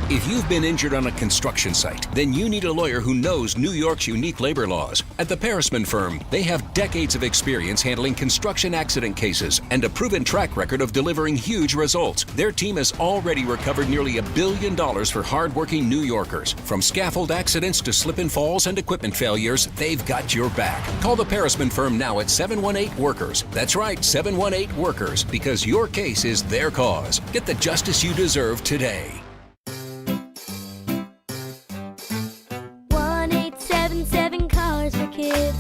Speaker 8: If you've been injured on a construction site, then you need a lawyer who knows New York's unique labor laws. At the Parisman Firm, they have decades of experience handling construction accident cases and a proven track record of delivering huge results. Their team has already recovered nearly $1 billion for hardworking New Yorkers. From scaffold accidents to slip and falls and equipment failures, they've got your back. Call the Parisman Firm now at 718-WORKERS. That's right, 718-WORKERS, because your case is their cause. Get the justice you deserve today.
Speaker 9: 1-877 Cars for Kids.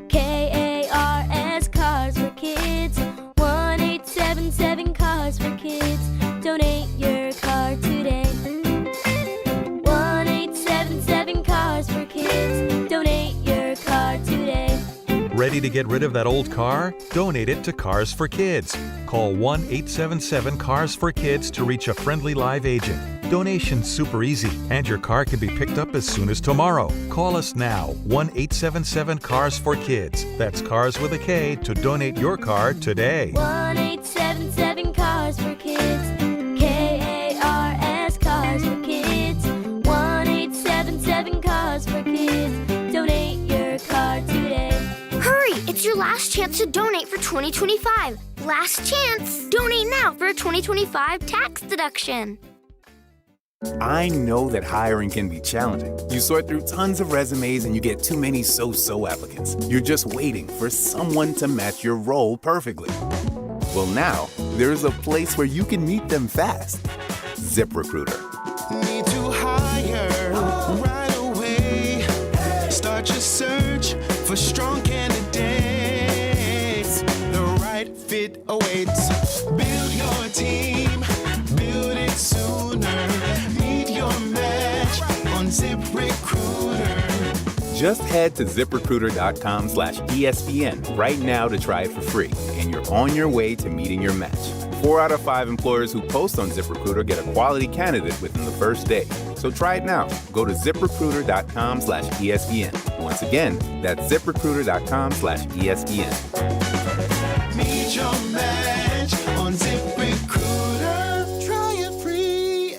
Speaker 9: KARS Cars for Kids. 1-877 Cars for Kids. Donate your car today. 1-877 Cars for Kids. Donate your car today.
Speaker 10: Ready to get rid of that old car? Donate it to Cars for Kids. Call 1-877-CARS-FOR-KIDS to reach a friendly live agent. Donation's super easy, and your car can be picked up as soon as tomorrow. Call us now, 1-877-CARS-FOR-KIDS. That's Cars with a K to donate your car today.
Speaker 9: 1-877 Cars for Kids. KARS Cars for Kids. 1-877 Cars for Kids. Donate your car today.
Speaker 11: Hurry! It's your last chance to donate for 2025. Last chance! Donate now for a 2025 tax deduction.
Speaker 27: I know that hiring can be challenging. You sort through tons of resumes and you get too many so-so applicants. You're just waiting for someone to match your role perfectly. Well, now, there's a place where you can meet them fast. ZipRecruiter.
Speaker 28: Need to hire right away. Start your search for strong candidates. The right fit awaits. Build your team. Build it sooner. Meet your match on ZipRecruiter.
Speaker 27: Just head to ZipRecruiter.com/ESPN right now to try it for free, and you're on your way to meeting your match. 4 out of 5 employers who post on ZipRecruiter get a quality candidate within the first day. So try it now. Go to ZipRecruiter.com/ESPN. Once again, that's ZipRecruiter.com/ESPN.
Speaker 28: Meet your match on ZipRecruiter. Try it free.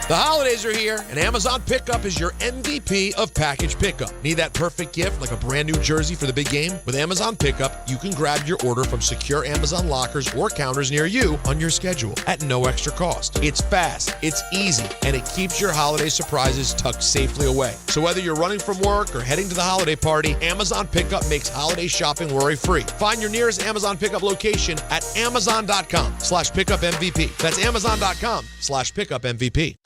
Speaker 22: The holidays are here, and Amazon Pickup is your MVP of package pickup. Need that perfect gift like a brand new jersey for the big game? With Amazon Pickup, you can grab your order from secure Amazon lockers or counters near you on your schedule at no extra cost. It's fast, it's easy, and it keeps your holiday surprises tucked safely away. So whether you're running from work or heading to the holiday party, Amazon Pickup makes holiday shopping worry-free. Find your nearest Amazon Pickup location at amazon.com/pickupmvp. That's amazon.com/pickupmvp.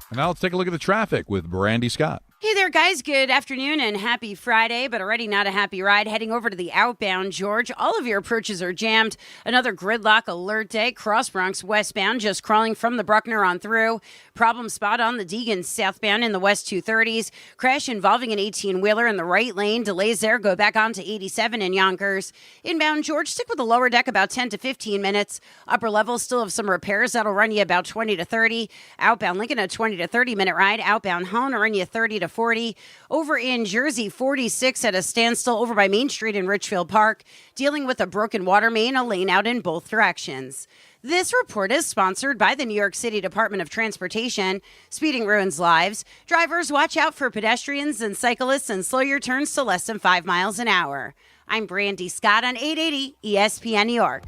Speaker 2: And now let's take a look at the traffic with Brandy Scott.
Speaker 3: Hey there, guys. Good afternoon and happy Friday, but already not a happy ride. Heading over to the outbound, George. All of your approaches are jammed. Another gridlock alert day. Cross Bronx westbound, just crawling from the Bruckner on through. Problem spot on the Deegan southbound in the west 230s. Crash involving an 18-wheeler in the right lane. Delays there. Go back on to 87 in Yonkers. Inbound, George. Stick with the lower deck about 10 to 15 minutes. Upper levels still have some repairs. That'll run you about 20 to 30. Outbound Lincoln, a 20 to 30-minute ride. Outbound Hone will run you 30 to 40. Over in Jersey, 46 at a standstill over by Main Street in Richfield Park, dealing with a broken water main, a lane out in both directions. This report is sponsored by the New York City Department of Transportation. Speeding ruins lives. Drivers, watch out for pedestrians and cyclists and slow your turns to less than 5 miles an hour. I'm Brandy Scott on 880 ESPN New York.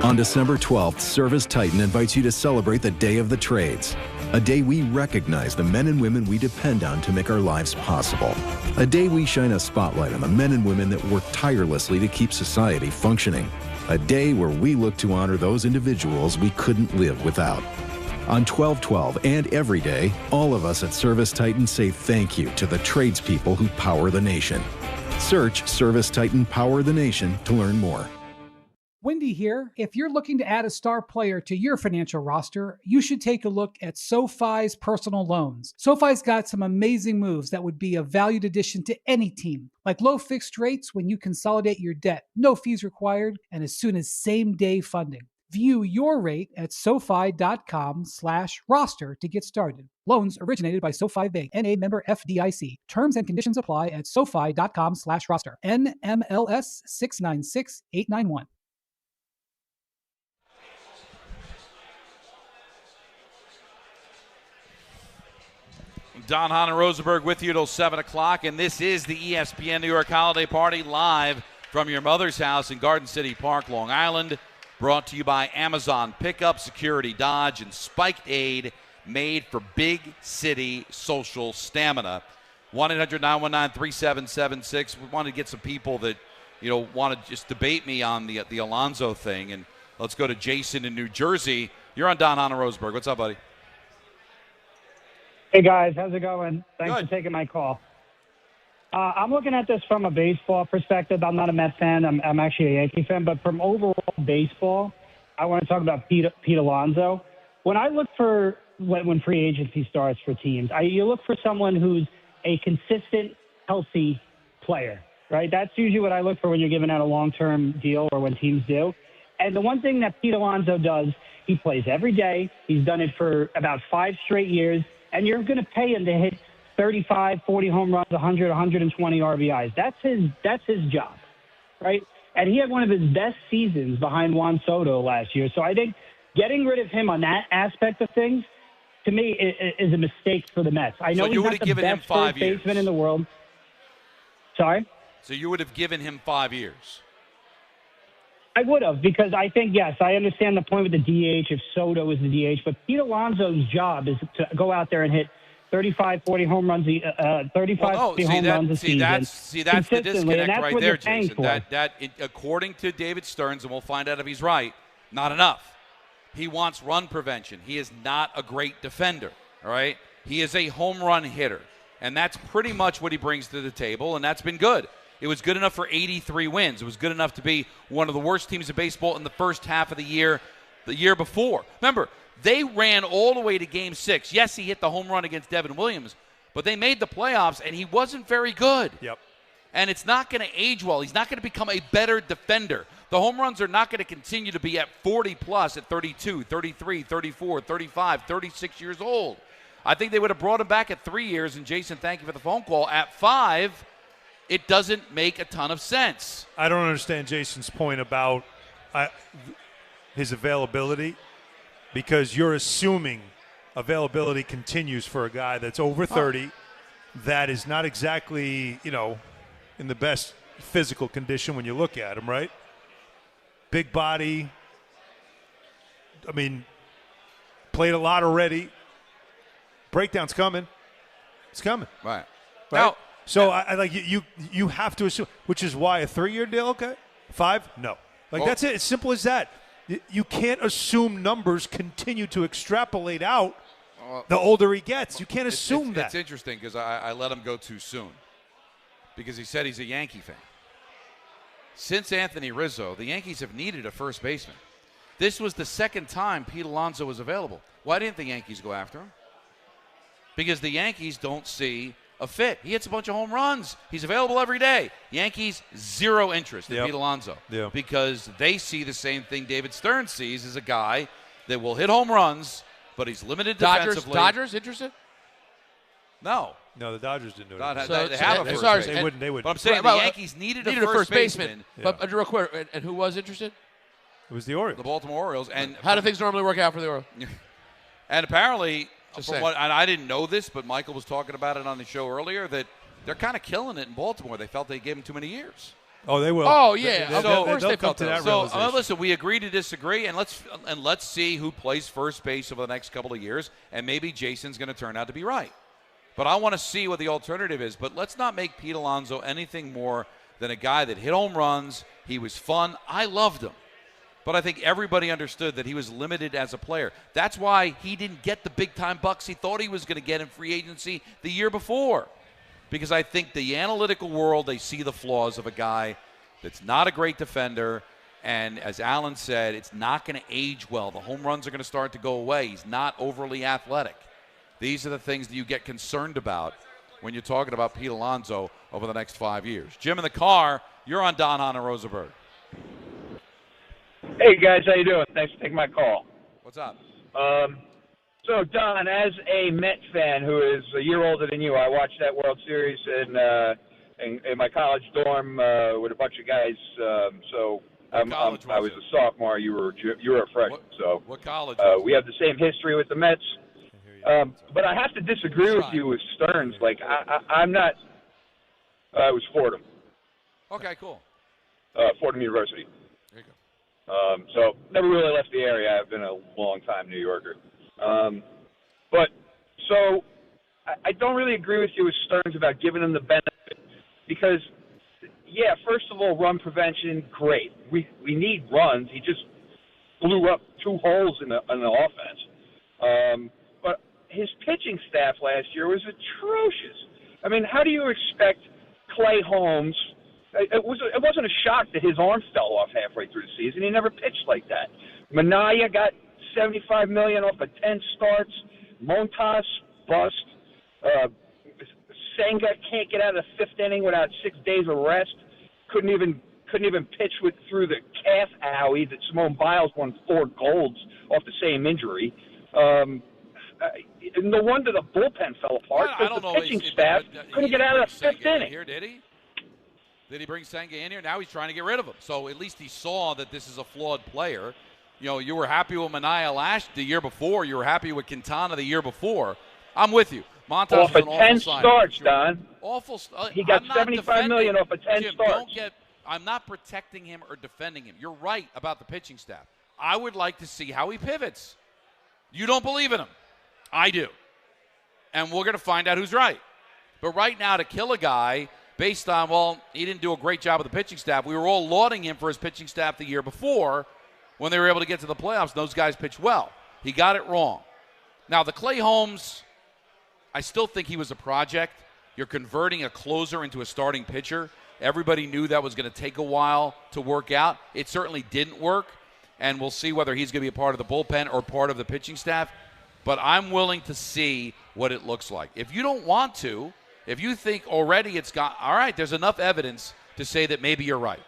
Speaker 7: On December 12th, Service Titan invites you to celebrate the Day of the Trades. A day we recognize the men and women we depend on to make our lives possible. A day we shine a spotlight on the men and women that work tirelessly to keep society functioning. A day where we look to honor those individuals we couldn't live without. On 12/12 and every day, all of us at Service Titan say thank you to the tradespeople who power the nation. Search Service Titan Power the Nation to learn more.
Speaker 4: Wendy here. If you're looking to add a star player to your financial roster, you should take a look at SoFi's personal loans. SoFi's got some amazing moves that would be a valued addition to any team, like low fixed rates when you consolidate your debt, no fees required, and as soon as same-day funding. View your rate at SoFi.com/roster to get started. Loans originated by SoFi Bank, N.A. member FDIC. Terms and conditions apply at SoFi.com/roster. NMLS 696891.
Speaker 1: Don, Hahn, and Rosenberg with you till 7 o'clock, and this is the ESPN New York Holiday Party live from your mother's house in Garden City Park, Long Island, brought to you by Amazon Pickup, Security Dodge, and Spiked Aid, made for big city social stamina. 1-800-919-3776. We wanted to get some people that, want to just debate me on the Alonso thing, and let's go to Jason in New Jersey. You're on Don, Hahn, and Rosenberg. What's up, buddy?
Speaker 12: Hey, guys. How's it going? Thanks for taking my call. I'm looking at this from a baseball perspective. I'm not a Mets fan. I'm actually a Yankee fan. But from overall baseball, I want to talk about Pete Alonso. When I look for when free agency starts for teams, you look for someone who's a consistent, healthy player, right? That's usually what I look for when you're giving out a long-term deal or when teams do. And the one thing that Pete Alonso does, he plays every day. He's done it for about 5 straight years. And you're going to pay him to hit 35, 40 home runs, 100, 120 RBIs. That's his job, right? And he had one of his best seasons behind Juan Soto last year. So I think getting rid of him on that aspect of things, to me, is a mistake for the Mets. I know
Speaker 1: so you would have given him 5 years.
Speaker 12: Baseman in the world. Sorry?
Speaker 1: So you would have given him 5 years.
Speaker 12: I would have, because I think, yes, I understand the point with the DH if Soto is the DH, but Pete Alonso's job is to go out there and hit 35, 40 home runs, 35 home runs a season.
Speaker 1: That's the disconnect right there, Jason. That according to David Stearns, and we'll find out if he's right, not enough. He wants run prevention. He is not a great defender, all right? He is a home run hitter, and that's pretty much what he brings to the table, and that's been good. It was good enough for 83 wins. It was good enough to be one of the worst teams in baseball in the first half of the year before. Remember, they ran all the way to Game 6. Yes, he hit the home run against Devin Williams, but they made the playoffs, and he wasn't very good.
Speaker 25: Yep.
Speaker 1: And it's not going to age well. He's not going to become a better defender. The home runs are not going to continue to be at 40-plus at 32, 33, 34, 35, 36 years old. I think they would have brought him back at 3 years, and Jason, thank you for the phone call. At 5, it doesn't make a ton of sense.
Speaker 25: I don't understand Jason's point about his availability, because you're assuming availability continues for a guy that's over 30, that is not exactly, in the best physical condition when you look at him, right? Big body. I mean, played a lot already. Breakdown's coming. It's coming.
Speaker 1: Right.
Speaker 25: Now, so I like you have to assume, which is why a 3-year deal, okay? 5? No. That's it. It's simple as that. You can't assume numbers continue to extrapolate out the older he gets. You can't assume that.
Speaker 1: It's interesting because I let him go too soon because he said he's a Yankee fan. Since Anthony Rizzo, the Yankees have needed a first baseman. This was the second time Pete Alonso was available. Why didn't the Yankees go after him? Because the Yankees don't see a fit. He hits a bunch of home runs. He's available every day. Yankees, zero interest in Pete Alonso because they see the same thing David Stearns sees as a guy that will hit home runs, but he's limited defensively.
Speaker 26: Dodgers interested?
Speaker 1: No.
Speaker 25: No, the Dodgers didn't do it.
Speaker 1: They have a first baseman.
Speaker 25: They wouldn't.
Speaker 1: But I'm saying the Yankees needed a first baseman.
Speaker 26: But real quick, and who was interested?
Speaker 25: It was the Orioles.
Speaker 1: The Baltimore Orioles. And
Speaker 26: how do things normally work out for the Orioles?
Speaker 1: And apparently, and I didn't know this, but Michael was talking about it on the show earlier, that they're kind of killing it in Baltimore. They felt they gave him too many years.
Speaker 25: Oh, they will.
Speaker 26: Oh, yeah.
Speaker 25: Of course they felt that.
Speaker 1: So listen, we agree to disagree, and let's see who plays first base over the next couple of years, and maybe Jason's going to turn out to be right. But I want to see what the alternative is. But let's not make Pete Alonso anything more than a guy that hit home runs. He was fun. I loved him. But I think everybody understood that he was limited as a player. That's why he didn't get the big-time bucks he thought he was going to get in free agency the year before. Because I think the analytical world, they see the flaws of a guy that's not a great defender. And as Alan said, it's not going to age well. The home runs are going to start to go away. He's not overly athletic. These are the things that you get concerned about when you're talking about Pete Alonso over the next 5 years. Jim in the car, you're on Don, Hahn, and Rosenberg.
Speaker 5: Hey, guys, how you doing? Thanks for taking my call.
Speaker 1: What's up?
Speaker 5: So, Don, as a Met fan who is a year older than you, I watched that World Series in my college dorm with a bunch of guys. I was a sophomore. You were a freshman.
Speaker 1: What college?
Speaker 5: We have the same history with the Mets. But I have to disagree with you with Stearns. I'm not. It was Fordham.
Speaker 1: Okay, cool.
Speaker 5: Fordham University.
Speaker 1: There you go.
Speaker 5: So never really left the area. I've been a long-time New Yorker. So I don't really agree with you with Stearns about giving him the benefit because, yeah, first of all, run prevention, great. We need runs. He just blew up 2 holes in the offense. But his pitching staff last year was atrocious. I mean, how do you expect Clay Holmes? It wasn't a shock that his arm fell off halfway through the season. He never pitched like that. Minaya got $75 million off of 10 starts. Montas bust. Senga can't get out of the 5th inning without 6 days of rest. Couldn't even pitch through the calf owie that Simone Biles won 4 golds off the same injury. No wonder the bullpen fell apart because the pitching staff couldn't get out of the 5th inning.
Speaker 1: Here, did he? Did he bring Senga in here? Now he's trying to get rid of him. So at least he saw that this is a flawed player. You were happy with Minaya the year before. You were happy with Quintana the year before. I'm with you. Montas
Speaker 5: off
Speaker 1: was an
Speaker 5: of
Speaker 1: awful
Speaker 5: 10
Speaker 1: sign.
Speaker 5: starts, Don.
Speaker 1: Awful.
Speaker 5: He got $75 million off of 10
Speaker 1: Jim,
Speaker 5: starts.
Speaker 1: I'm not protecting him or defending him. You're right about the pitching staff. I would like to see how he pivots. You don't believe in him. I do. And we're going to find out who's right. But right now, to kill a guy based on, he didn't do a great job with the pitching staff. We were all lauding him for his pitching staff the year before when they were able to get to the playoffs. Those guys pitched well. He got it wrong. Now, the Clay Holmes, I still think he was a project. You're converting a closer into a starting pitcher. Everybody knew that was going to take a while to work out. It certainly didn't work, and we'll see whether he's going to be a part of the bullpen or part of the pitching staff. But I'm willing to see what it looks like. If you don't want to, If you think already it's got, all right, there's enough evidence to say that maybe you're right.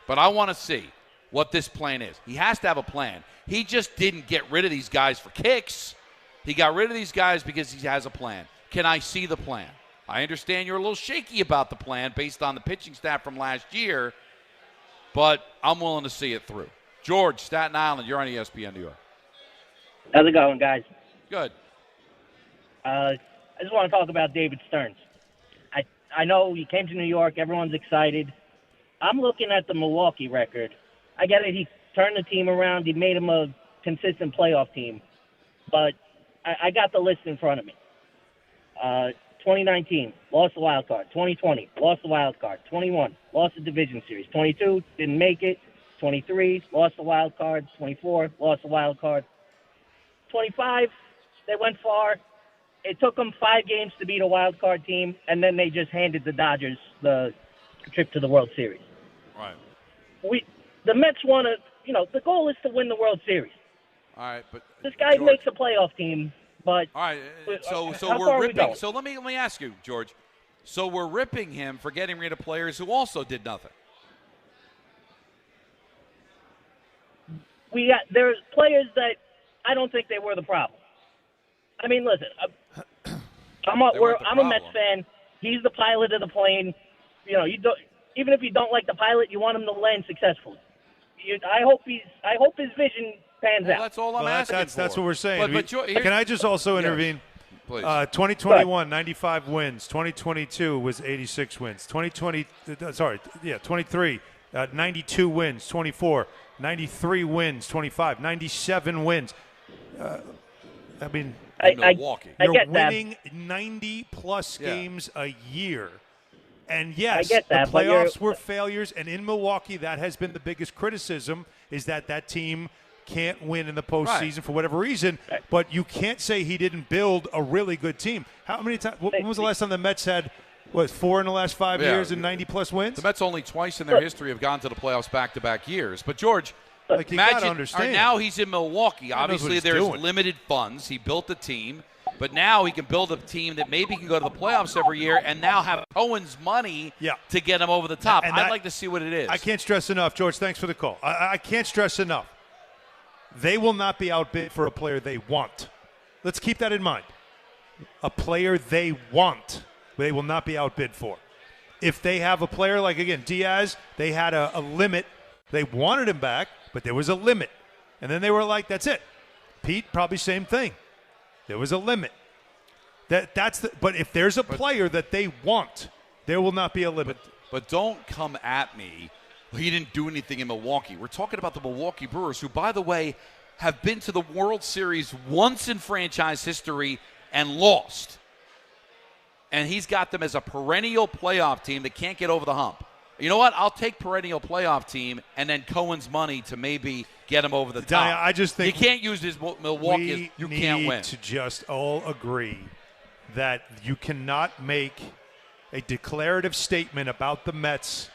Speaker 1: But I want to see what this plan is. He has to have a plan. He just didn't get rid of these guys for kicks. He got rid of these guys because he has a plan. Can I see the plan? I understand you're a little shaky about the plan based on the pitching staff from last year, but I'm willing to see it through. George, Staten Island, you're on ESPN New York.
Speaker 13: How's it going, guys?
Speaker 1: Good.
Speaker 13: I just want to talk about David Stearns. I know he came to New York. Everyone's excited. I'm looking at the Milwaukee record. I get it. He turned the team around. He made him a consistent playoff team. But I got the list in front of me. 2019, lost the wild card. 2020, lost the wild card. 21, lost the division series. 22, didn't make it. 23, lost the wild card. 24, lost the wild card. 25, they went far. It took them 5 games to beat a wild card team, and then they just handed the Dodgers the trip to the World Series.
Speaker 1: Right.
Speaker 13: The Mets want to, the goal is to win the World Series.
Speaker 1: All right, but
Speaker 13: This guy
Speaker 1: George,
Speaker 13: makes a playoff team, but
Speaker 1: all right. So
Speaker 13: how
Speaker 1: we're
Speaker 13: far are we
Speaker 1: ripping.
Speaker 13: going?
Speaker 1: So let me ask you, George. So we're ripping him for getting rid of players who also did nothing.
Speaker 13: There's players that I don't think they were the problem. I mean, listen, I'm a Mets fan. He's the pilot of the plane. You don't, even if you don't like the pilot, you want him to land successfully. I hope his vision pans out.
Speaker 1: That's all I'm asking for.
Speaker 25: That's what we're saying.
Speaker 1: But
Speaker 25: Can I just also intervene?
Speaker 1: Please.
Speaker 25: 2021, 95 wins. 2022 was 86 wins. 23, 92 wins. 24, 93 wins. 25, 97 wins. I mean,
Speaker 1: Milwaukee.
Speaker 25: You're
Speaker 13: get that.
Speaker 25: winning 90-plus games a year. And, yes,
Speaker 13: I get that,
Speaker 25: the
Speaker 13: but
Speaker 25: playoffs were failures. And in Milwaukee, that has been the biggest criticism, is that team can't win in the postseason for whatever reason. But you can't say he didn't build a really good team. How many times? When was the last time the Mets had, 4 in the last 5 years and 90-plus wins?
Speaker 1: The Mets only twice in their history have gone to the playoffs back-to-back years. But, George,
Speaker 25: you
Speaker 1: imagine
Speaker 25: gotta understand.
Speaker 1: now he's in Milwaukee.
Speaker 25: He knows what
Speaker 1: Obviously,
Speaker 25: he's
Speaker 1: there's
Speaker 25: doing.
Speaker 1: limited funds. He built a team. But now he can build a team that maybe can go to the playoffs every year and now have Cohen's money to get him over the top.
Speaker 25: And
Speaker 1: I'd like to see what it is.
Speaker 25: I can't stress enough, George, thanks for the call. I can't stress enough. They will not be outbid for a player they want. Let's keep that in mind. A player they want, they will not be outbid for. If they have a player like, again, Diaz, they had a limit. They wanted him back, but there was a limit. And then they were like, that's it. Pete, probably same thing. There was a limit. But if there's a player that they want, there will not be a limit.
Speaker 1: But don't come at me. He didn't do anything in Milwaukee. We're talking about the Milwaukee Brewers, who, by the way, have been to the World Series once in franchise history and lost. And he's got them as a perennial playoff team that can't get over the hump. You know what? I'll take perennial playoff team and then Cohen's money to maybe get him over the top.
Speaker 25: I just think
Speaker 1: you can't use this Milwaukee. You can't win.
Speaker 25: We need to just all agree that you cannot make a declarative statement about the Mets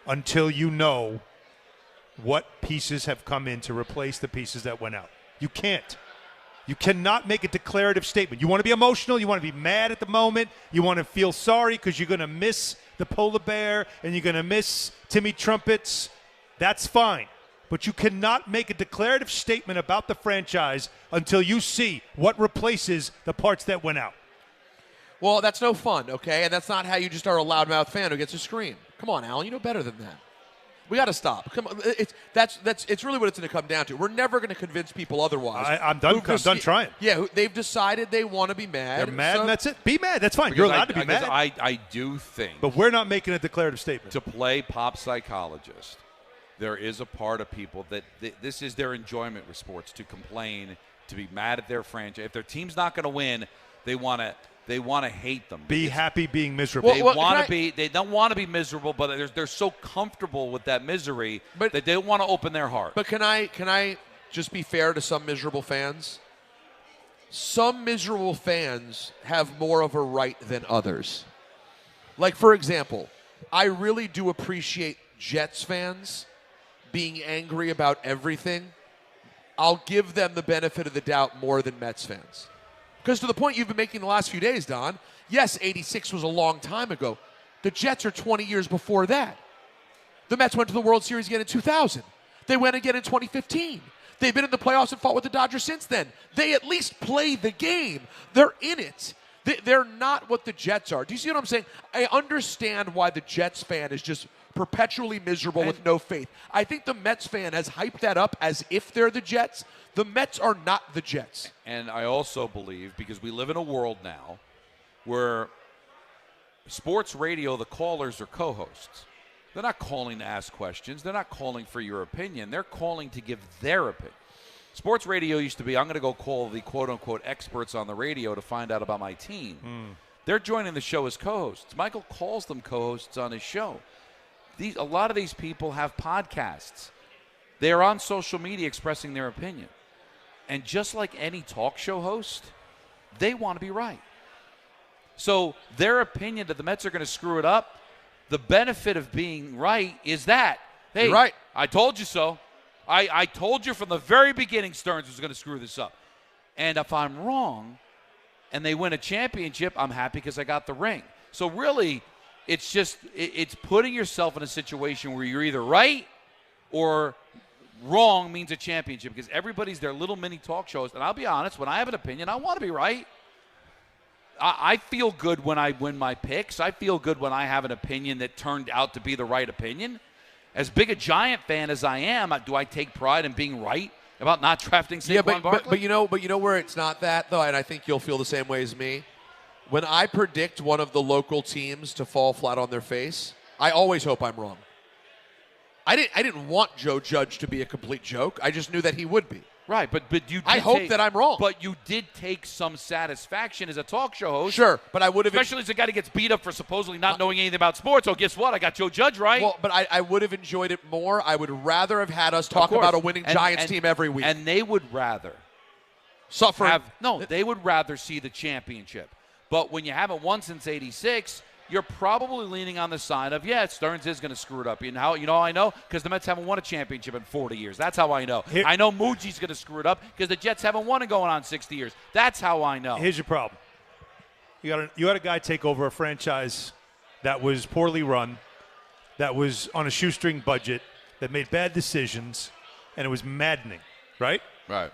Speaker 25: until you know what pieces have come in to replace the pieces that went out. You can't. You cannot make a declarative statement. You want to be emotional. You want to be mad at the moment. You want to feel sorry because you're going to miss the polar bear and you're going to miss Timmy Trumpets. That's fine. But you cannot make a declarative statement about the franchise until you see what replaces the parts that went out.
Speaker 26: Well, that's no fun, okay? And that's not how you just are a loudmouth fan who gets a scream. Come on, Alan, you know better than that. We got to stop. Come on, it's really what it's going to come down to. We're never going to convince people otherwise.
Speaker 25: I'm done trying.
Speaker 26: Yeah, they've decided they want to be mad.
Speaker 25: They're mad, and that's it. Be mad. That's fine. You're allowed to be mad.
Speaker 1: I do think.
Speaker 25: But we're not making a declarative statement.
Speaker 1: To play pop psychologist, there is a part of people that this is their enjoyment with sports, to complain, to be mad at their franchise. If their team's not going to win, they want to hate them.
Speaker 25: Be happy being miserable.
Speaker 1: They don't want to be miserable, but they're so comfortable with that misery that they don't want to open their heart.
Speaker 26: But can I just be fair to some miserable fans? Some miserable fans have more of a right than others. Like, for example, I really do appreciate Jets fans being angry about everything. I'll give them the benefit of the doubt more than Mets fans.
Speaker 22: Because to the point you've been making the last few days, Don, yes, 86 was a long time ago. The Jets are 20 years before that. The Mets went to the World Series again in 2000. They went again in 2015. They've been in the playoffs and fought with the Dodgers since then. They at least play the game. They're in it. They're not what the Jets are. Do you see what I'm saying? I understand why the Jets fan is just perpetually miserable with no faith. I think the Mets fan has hyped that up as if they're the Jets. The Mets are not the Jets.
Speaker 1: And I also believe, because we live in a world now where sports radio, the callers are co-hosts. They're not calling to ask questions. They're not calling for your opinion. They're calling to give their opinion. Sports radio used to be, I'm going to go call the quote-unquote experts on the radio to find out about my team. They're joining the show as co-hosts. Michael calls them co-hosts on his show. A lot of these people have podcasts. They are on social media expressing their opinion. And just like any talk show host, they want to be right. So their opinion that the Mets are going to screw it up, the benefit of being right is that, hey,
Speaker 22: you're right.
Speaker 1: I told you so. I told you from the very beginning Stearns was going to screw this up. And if I'm wrong and they win a championship, I'm happy because I got the ring. So really, it's just it's putting yourself in a situation where you're either right or wrong means a championship, because everybody's their little mini talk shows. And I'll be honest, when I have an opinion, I want to be right. I feel good when I win my picks. I feel good when I have an opinion that turned out to be the right opinion. As big a Giant fan as I am, do I take pride in being right about not drafting Saquon Barkley?
Speaker 22: But you know where it's not that, though, and I think you'll feel the same way as me. When I predict one of the local teams to fall flat on their face, I always hope I'm wrong. I didn't want Joe Judge to be a complete joke. I just knew that he would be.
Speaker 1: Right, but you.
Speaker 22: I hope that I'm wrong.
Speaker 1: But you did take some satisfaction as a talk show host.
Speaker 22: Sure, but I would have.
Speaker 1: Especially as a guy that gets beat up for supposedly not knowing anything about sports. Oh, guess what? I got Joe Judge right.
Speaker 22: Well, but I would have enjoyed it more. I would rather have had us talk about a winning Giants team every week.
Speaker 1: And they would rather
Speaker 22: suffer.
Speaker 1: They would rather see the championship. But when you haven't won since '86. You're probably leaning on the side of, Stearns is going to screw it up. You know how I know? Because the Mets haven't won a championship in 40 years. That's how I know. I know Muji's going to screw it up because the Jets haven't won it going on 60 years. That's how I know.
Speaker 25: Here's your problem. You had a guy take over a franchise that was poorly run, that was on a shoestring budget, that made bad decisions, and it was maddening, right?
Speaker 1: Right.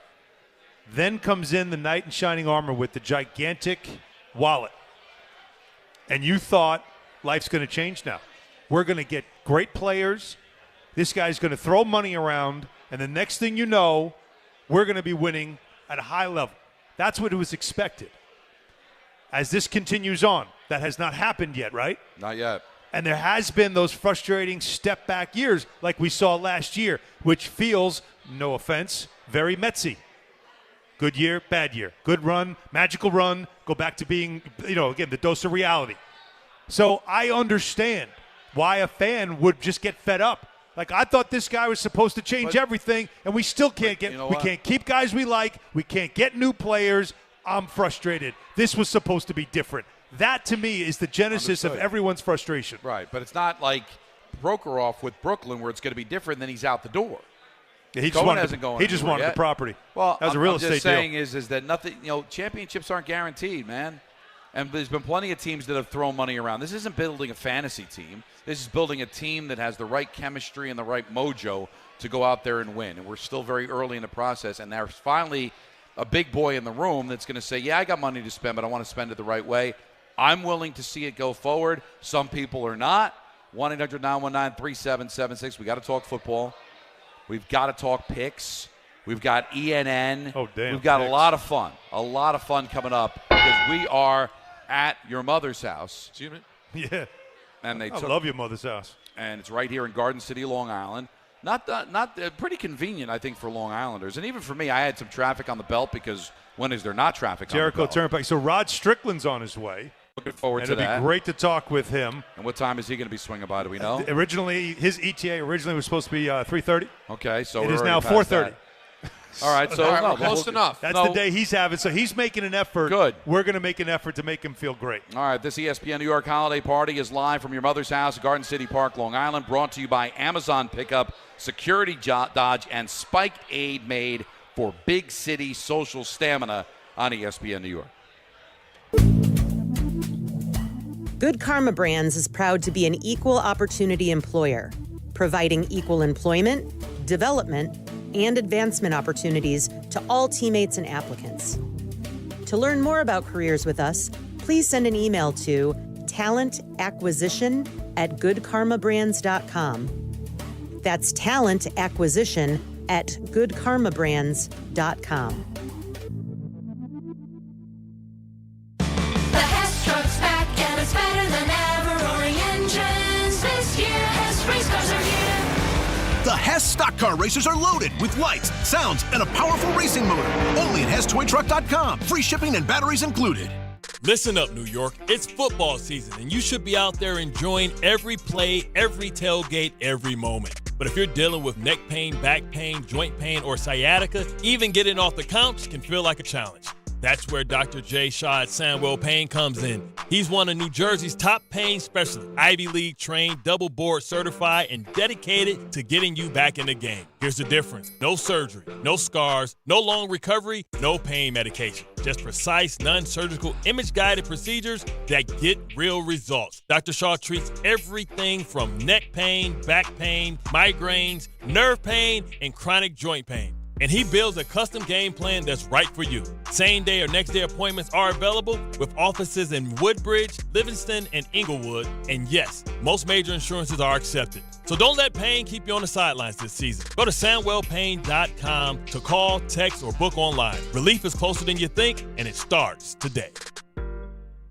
Speaker 25: Then comes in the knight in shining armor with the gigantic wallet. And you thought life's going to change now. We're going to get great players. This guy's going to throw money around. And the next thing you know, we're going to be winning at a high level. That's what was expected. As this continues on, that has not happened yet, right?
Speaker 1: Not yet.
Speaker 25: And there has been those frustrating step-back years like we saw last year, which feels, no offense, very Metsy. Good year, bad year. Good run, magical run, go back to being, again, the dose of reality. So I understand why a fan would just get fed up. Like, I thought this guy was supposed to change everything, and we still can't we can't keep guys we like. We can't get new players. I'm frustrated. This was supposed to be different. That, to me, is the genesis of everyone's frustration.
Speaker 1: Right, but it's not like Prokhorov with Brooklyn where it's going to be different, then he's out the door.
Speaker 25: Yeah, he just wanted the property.
Speaker 1: Well,
Speaker 25: that was a real estate deal.
Speaker 1: I'm just saying is that nothing, championships aren't guaranteed, man. And there's been plenty of teams that have thrown money around. This isn't building a fantasy team. This is building a team that has the right chemistry and the right mojo to go out there and win. And we're still very early in the process. And there's finally a big boy in the room that's going to say, I got money to spend, but I want to spend it the right way. I'm willing to see it go forward. Some people are not. 1-800-919-3776. We got to talk football. We've got to talk picks. We've got ENN.
Speaker 25: Oh, damn.
Speaker 1: We've got a lot of fun coming up because we are at your mother's house.
Speaker 25: Excuse me? Yeah.
Speaker 1: And I
Speaker 25: love your mother's house.
Speaker 1: And it's right here in Garden City, Long Island. Not pretty convenient, I think, for Long Islanders. And even for me, I had some traffic on the belt because when is there not traffic on the belt?
Speaker 25: Jericho Turnpike. So Rod Strickland's on his way.
Speaker 1: Looking forward to that.
Speaker 25: It'll be great to talk with him.
Speaker 1: And what time is he going to be swinging by? Do we know?
Speaker 25: His ETA was supposed to be 3:30.
Speaker 1: Okay, so
Speaker 25: it is now 4:30.
Speaker 1: All right, so
Speaker 22: we're close enough.
Speaker 25: That's the day he's having. So he's making an effort.
Speaker 1: Good.
Speaker 25: We're going to make an effort to make him feel great.
Speaker 1: All right, this ESPN New York holiday party is live from your mother's house, Garden City Park, Long Island, brought to you by Amazon Pickup, Security Dodge, and Spiked Aid made for big city social stamina on ESPN New York.
Speaker 14: Good Karma Brands is proud to be an equal opportunity employer, providing equal employment, development, and advancement opportunities to all teammates and applicants. To learn more about careers with us, please send an email to talentacquisition@goodkarmabrands.com. That's talentacquisition@goodkarmabrands.com.
Speaker 15: The Hess truck's back and it's better than ever. Roaring engines this year. Hess race cars are here.
Speaker 16: The Hess stock car racers are loaded with lights, sounds, and a powerful racing motor. Only at HessToyTruck.com. Free shipping and batteries included.
Speaker 17: Listen up, New York. It's football season, and you should be out there enjoying every play, every tailgate, every moment. But if you're dealing with neck pain, back pain, joint pain, or sciatica, even getting off the couch can feel like a challenge. That's where Dr. Jay Shaw at Sandwell Pain comes in. He's one of New Jersey's top pain specialists, Ivy League trained, double board certified, and dedicated to getting you back in the game. Here's the difference. No surgery, no scars, no long recovery, no pain medication. Just precise, non-surgical, image-guided procedures that get real results. Dr. Shaw treats everything from neck pain, back pain, migraines, nerve pain, and chronic joint pain. And he builds a custom game plan that's right for you. Same day or next day appointments are available with offices in Woodbridge, Livingston, and Inglewood. And yes, most major insurances are accepted. So don't let pain keep you on the sidelines this season. Go to SandwellPain.com to call, text, or book online. Relief is closer than you think, and it starts today.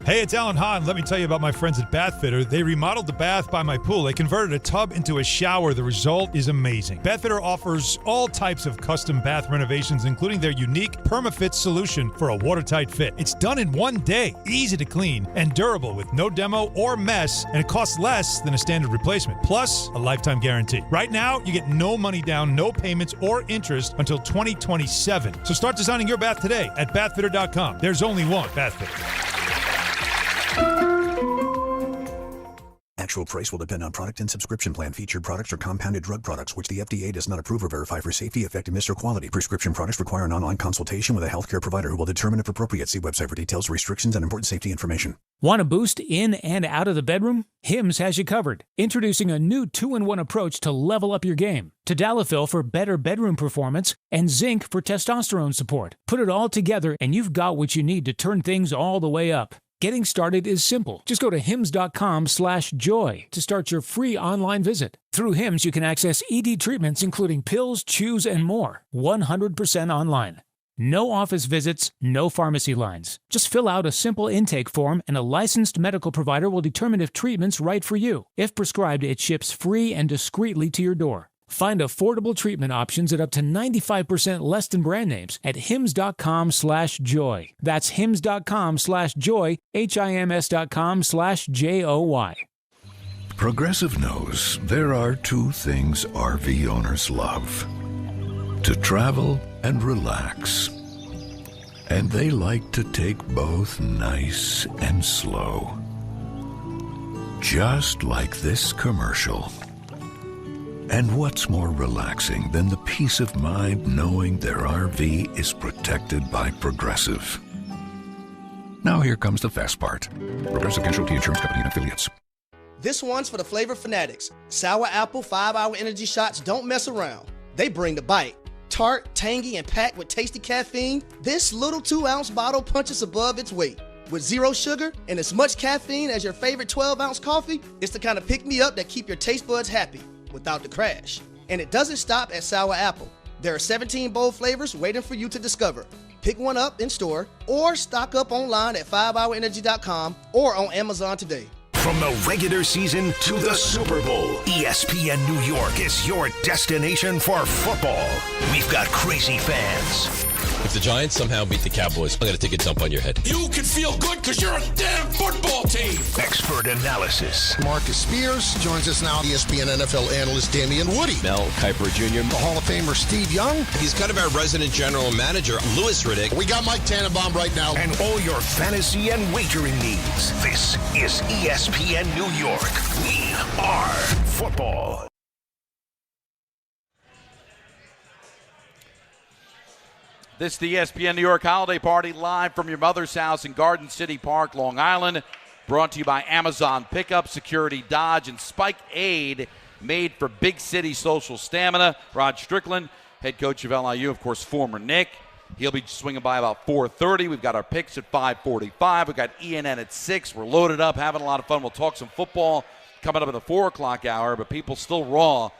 Speaker 18: Hey, it's Alan Hahn. Let me tell you about my friends at Bath Fitter. They remodeled the bath by my pool. They converted a tub into a shower. The result is amazing. Bath Fitter offers all types of custom bath renovations, including their unique PermaFit solution for a watertight fit. It's done in one day, easy to clean, and durable with no demo or mess, and it costs less than a standard replacement, plus a lifetime guarantee. Right now, you get no money down, no payments, or interest until 2027. So start designing your bath today at bathfitter.com. There's only one Bath Fitter.
Speaker 19: Actual price will depend on product and subscription plan. Featured products are compounded drug products, which the FDA does not approve or verify for safety, effectiveness, or quality. Prescription products require an online consultation with a healthcare provider who will determine if appropriate. See website for details, restrictions, and important safety information.
Speaker 21: Want to boost in and out of the bedroom? Hims has you covered. Introducing a new 2-in-1 approach to level up your game. Tadalafil for better bedroom performance and zinc for testosterone support. Put it all together and you've got what you need to turn things all the way up. Getting started is simple. Just go to hims.com/joy to start your free online visit. Through Hims, you can access ED treatments including pills, chews, and more. 100% online. No office visits, no pharmacy lines. Just fill out a simple intake form and a licensed medical provider will determine if treatment's right for you. If prescribed, it ships free and discreetly to your door. Find affordable treatment options at up to 95% less than brand names at hims.com/joy. That's hims.com/joy, HIMS.com/JOY.
Speaker 24: Progressive knows there are two things RV owners love: to travel and relax. And they like to take both nice and slow. Just like this commercial. And what's more relaxing than the peace of mind knowing their RV is protected by Progressive? Now here comes the fast part. Progressive Casualty Insurance Company and Affiliates.
Speaker 29: This one's for the flavor fanatics. Sour apple 5-hour energy shots don't mess around. They bring the bite. Tart, tangy, and packed with tasty caffeine, this little 2-ounce bottle punches above its weight. With zero sugar and as much caffeine as your favorite 12-ounce coffee, it's the kind of pick-me-up that keep your taste buds happy without the crash. And it doesn't stop at sour apple. There are 17 bold flavors waiting for you to discover. Pick one up in store or stock up online at 5hourenergy.com or on Amazon today.
Speaker 20: From the regular season to the Super Bowl, ESPN New York is your destination for football. We've got crazy fans.
Speaker 30: If the Giants somehow beat the Cowboys, I'm going to take a dump on your head.
Speaker 20: You can feel good because you're a damn football team. Expert analysis.
Speaker 31: Marcus Spears joins us now. ESPN NFL analyst Damian Woody.
Speaker 30: Mel Kiper Jr.
Speaker 31: The Hall of Famer Steve Young.
Speaker 30: He's kind of our resident general manager, Louis Riddick.
Speaker 31: We got Mike Tannenbaum right now.
Speaker 20: And all your fantasy and wagering needs. This is ESPN New York. We are football.
Speaker 1: This is the ESPN New York Holiday Party live from your mother's house in Garden City Park, Long Island. brought to you by Amazon Pickup, Security Dodge, and Spike Aid, made for big city social stamina. Rod Strickland, head coach of LIU, of course, former Nick. He'll be swinging by about 4:30. We've got our picks at 5:45. We've got ENN at 6. We're loaded up, having a lot of fun. We'll talk some football coming up in the 4 o'clock hour, but people still raw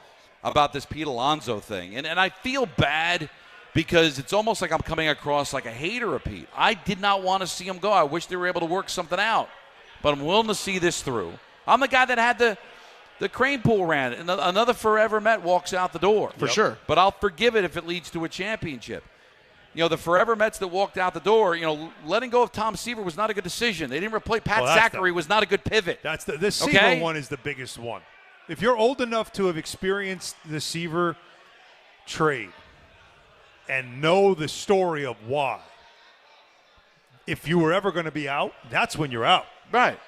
Speaker 1: about this Pete Alonso thing. And I feel bad because it's almost like I'm coming across like a hater of Pete. I did not want to see him go. I wish they were able to work something out. But I'm willing to see this through. I'm the guy that had the crane pool rant. Another forever Met walks out the door.
Speaker 26: For sure.
Speaker 1: But I'll forgive it if it leads to a championship. The forever Mets that walked out the door, letting go of Tom Seaver was not a good decision. They didn't replace Pat Zachary was not a good pivot.
Speaker 25: That's the Seaver one is the biggest one. If you're old enough to have experienced the Seaver trade and know the story of why, if you were ever going to be out, that's when you're out.
Speaker 1: Right.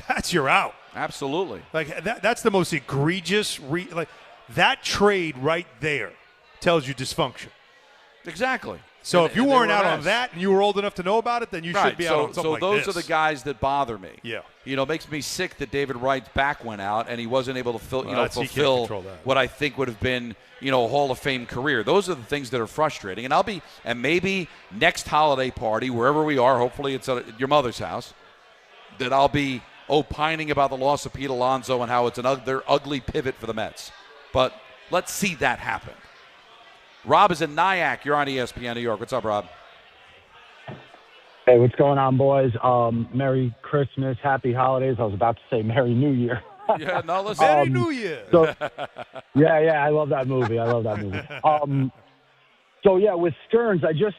Speaker 25: That's you're out.
Speaker 1: Absolutely.
Speaker 25: Like that's the most egregious. That trade right there tells you dysfunction.
Speaker 1: Exactly.
Speaker 25: So if you weren't out on that and you were old enough to know about it, then you should be out on something like this.
Speaker 1: So those are the guys that bother me.
Speaker 25: Yeah.
Speaker 1: It makes me sick that David Wright's back went out and he wasn't able to fulfill what I think would have been, a Hall of Fame career. Those are the things that are frustrating. And maybe next holiday party, wherever we are, hopefully it's at your mother's house, that I'll be opining about the loss of Pete Alonso and how it's another ugly pivot for the Mets. But let's see that happen. Rob is in Nyack. You're on ESPN New York. What's up, Rob?
Speaker 2: Hey, what's going on, boys? Merry Christmas, Happy Holidays. I was about to say Merry New Year.
Speaker 1: Yeah, no, listen.
Speaker 25: Merry New Year.
Speaker 2: Yeah, I love that movie. So, with Stearns, I just,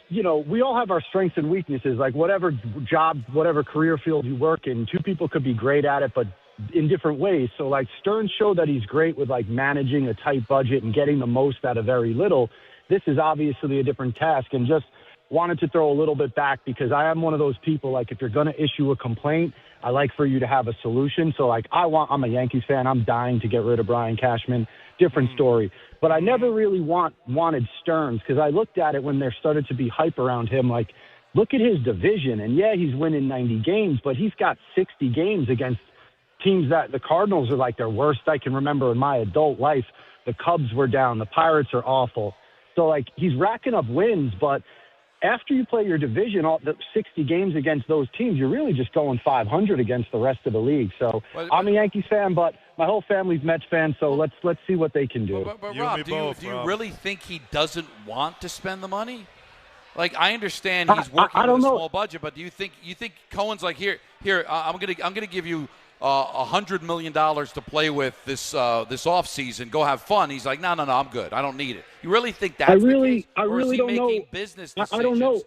Speaker 2: we all have our strengths and weaknesses. Like whatever job, whatever career field you work in, two people could be great at it, but in different ways. So, like, Stearns showed that he's great with, like, managing a tight budget and getting the most out of very little. This is obviously a different task, and just wanted to throw a little bit back because I am one of those people, like, if you're going to issue a complaint, I like for you to have a solution. So, like, I'm a Yankees fan. I'm dying to get rid of Brian Cashman. Different story. But I never really wanted Stearns because I looked at it when there started to be hype around him, like, look at his division. And, yeah, he's winning 90 games, but he's got 60 games against teams that the Cardinals are like their worst I can remember in my adult life. The Cubs were down. The Pirates are awful. So, like, he's racking up wins, but after you play your division, all the 60 games against those teams, you're really just going 500 against the rest of the league. So I'm a Yankees fan, but my whole family's Mets fan, so let's see what they can do.
Speaker 1: But Rob, do you really think he doesn't want to spend the money? Like, I understand he's working with a small budget, but do you think Cohen's like, here, I'm gonna give you $100 million to play with this offseason. Go have fun. He's like, no, I'm good. I don't need it. You really think that's the case?
Speaker 2: I really
Speaker 1: don't
Speaker 2: know.
Speaker 1: Business decisions?
Speaker 2: I don't know.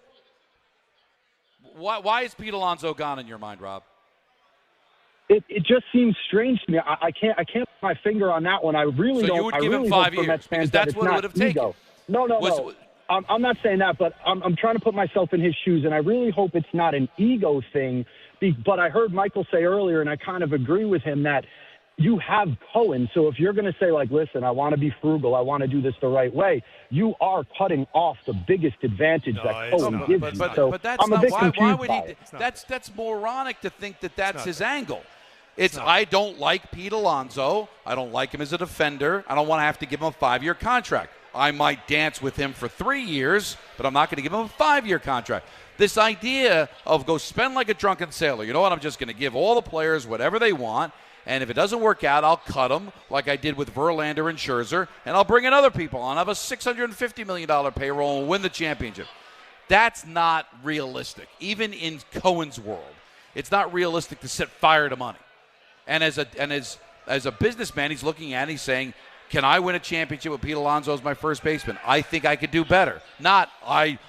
Speaker 1: Why is Pete Alonso gone in your mind, Rob?
Speaker 2: It just seems strange to me. I can't put my finger on that one. I really don't.
Speaker 1: So you would give him 5 years because that's what it would have taken.
Speaker 2: No. I'm not saying that, but I'm trying to put myself in his shoes, and I really hope it's not an ego thing. But I heard Michael say earlier, and I kind of agree with him, that you have Cohen. So if you're going to say, like, listen, I want to be frugal, I want to do this the right way, you are cutting off the biggest advantage that Cohen gives you. So
Speaker 1: that's
Speaker 2: I'm a bit confused
Speaker 1: why would
Speaker 2: by
Speaker 1: he?
Speaker 2: it.
Speaker 1: That's moronic to think that that's his angle. I don't like Pete Alonso. I don't like him as a defender. I don't want to have to give him a 5-year contract. I might dance with him for 3 years, but I'm not going to give him a 5-year contract. This idea of go spend like a drunken sailor. You know what? I'm just going to give all the players whatever they want, and if it doesn't work out, I'll cut them like I did with Verlander and Scherzer, and I'll bring in other people on. I'll have a $650 million payroll and win the championship. That's not realistic. Even in Cohen's world, it's not realistic to set fire to money. And as a businessman, he's looking at it, he's saying, can I win a championship with Pete Alonso as my first baseman? I think I could do better. Not I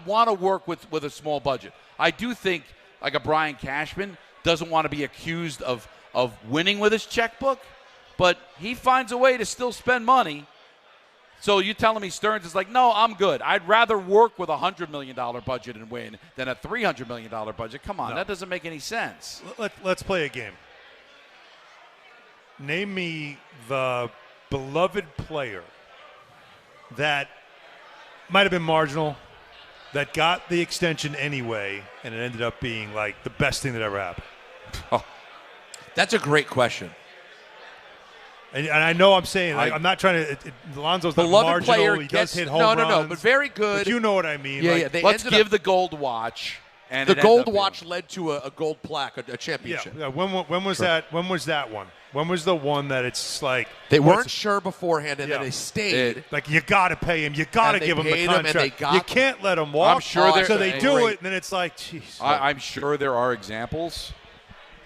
Speaker 1: want to work with a small budget. I do think like a Brian Cashman doesn't want to be accused of winning with his checkbook, but he finds a way to still spend money. So you telling me Stearns is like, no, I'm good. I'd rather work with a $100 million budget and win than a $300 million budget. Come on, that doesn't make any sense.
Speaker 25: Let's play a game. Name me the beloved player that might have been marginal, that got the extension anyway, and it ended up being like the best thing that ever happened.
Speaker 26: That's a great question.
Speaker 25: And I know I'm saying, I'm not trying to. Alonso's not
Speaker 26: Beloved
Speaker 25: marginal.
Speaker 26: player
Speaker 25: He
Speaker 26: gets,
Speaker 25: does hit home runs.
Speaker 26: No, but very good.
Speaker 25: But you know what I mean.
Speaker 26: Yeah,
Speaker 1: Let's give the gold watch. And
Speaker 26: the gold watch led to a gold plaque, a championship.
Speaker 25: Yeah. When was that? When was that one? When was the one that it's like
Speaker 26: they weren't sure beforehand, and then they stayed.
Speaker 25: Like you got to pay him, you got to give him the contract.
Speaker 26: And
Speaker 25: you can't let him walk.
Speaker 1: I'm sure
Speaker 25: so they do it, and then it's like, jeez.
Speaker 1: I'm sure there are examples,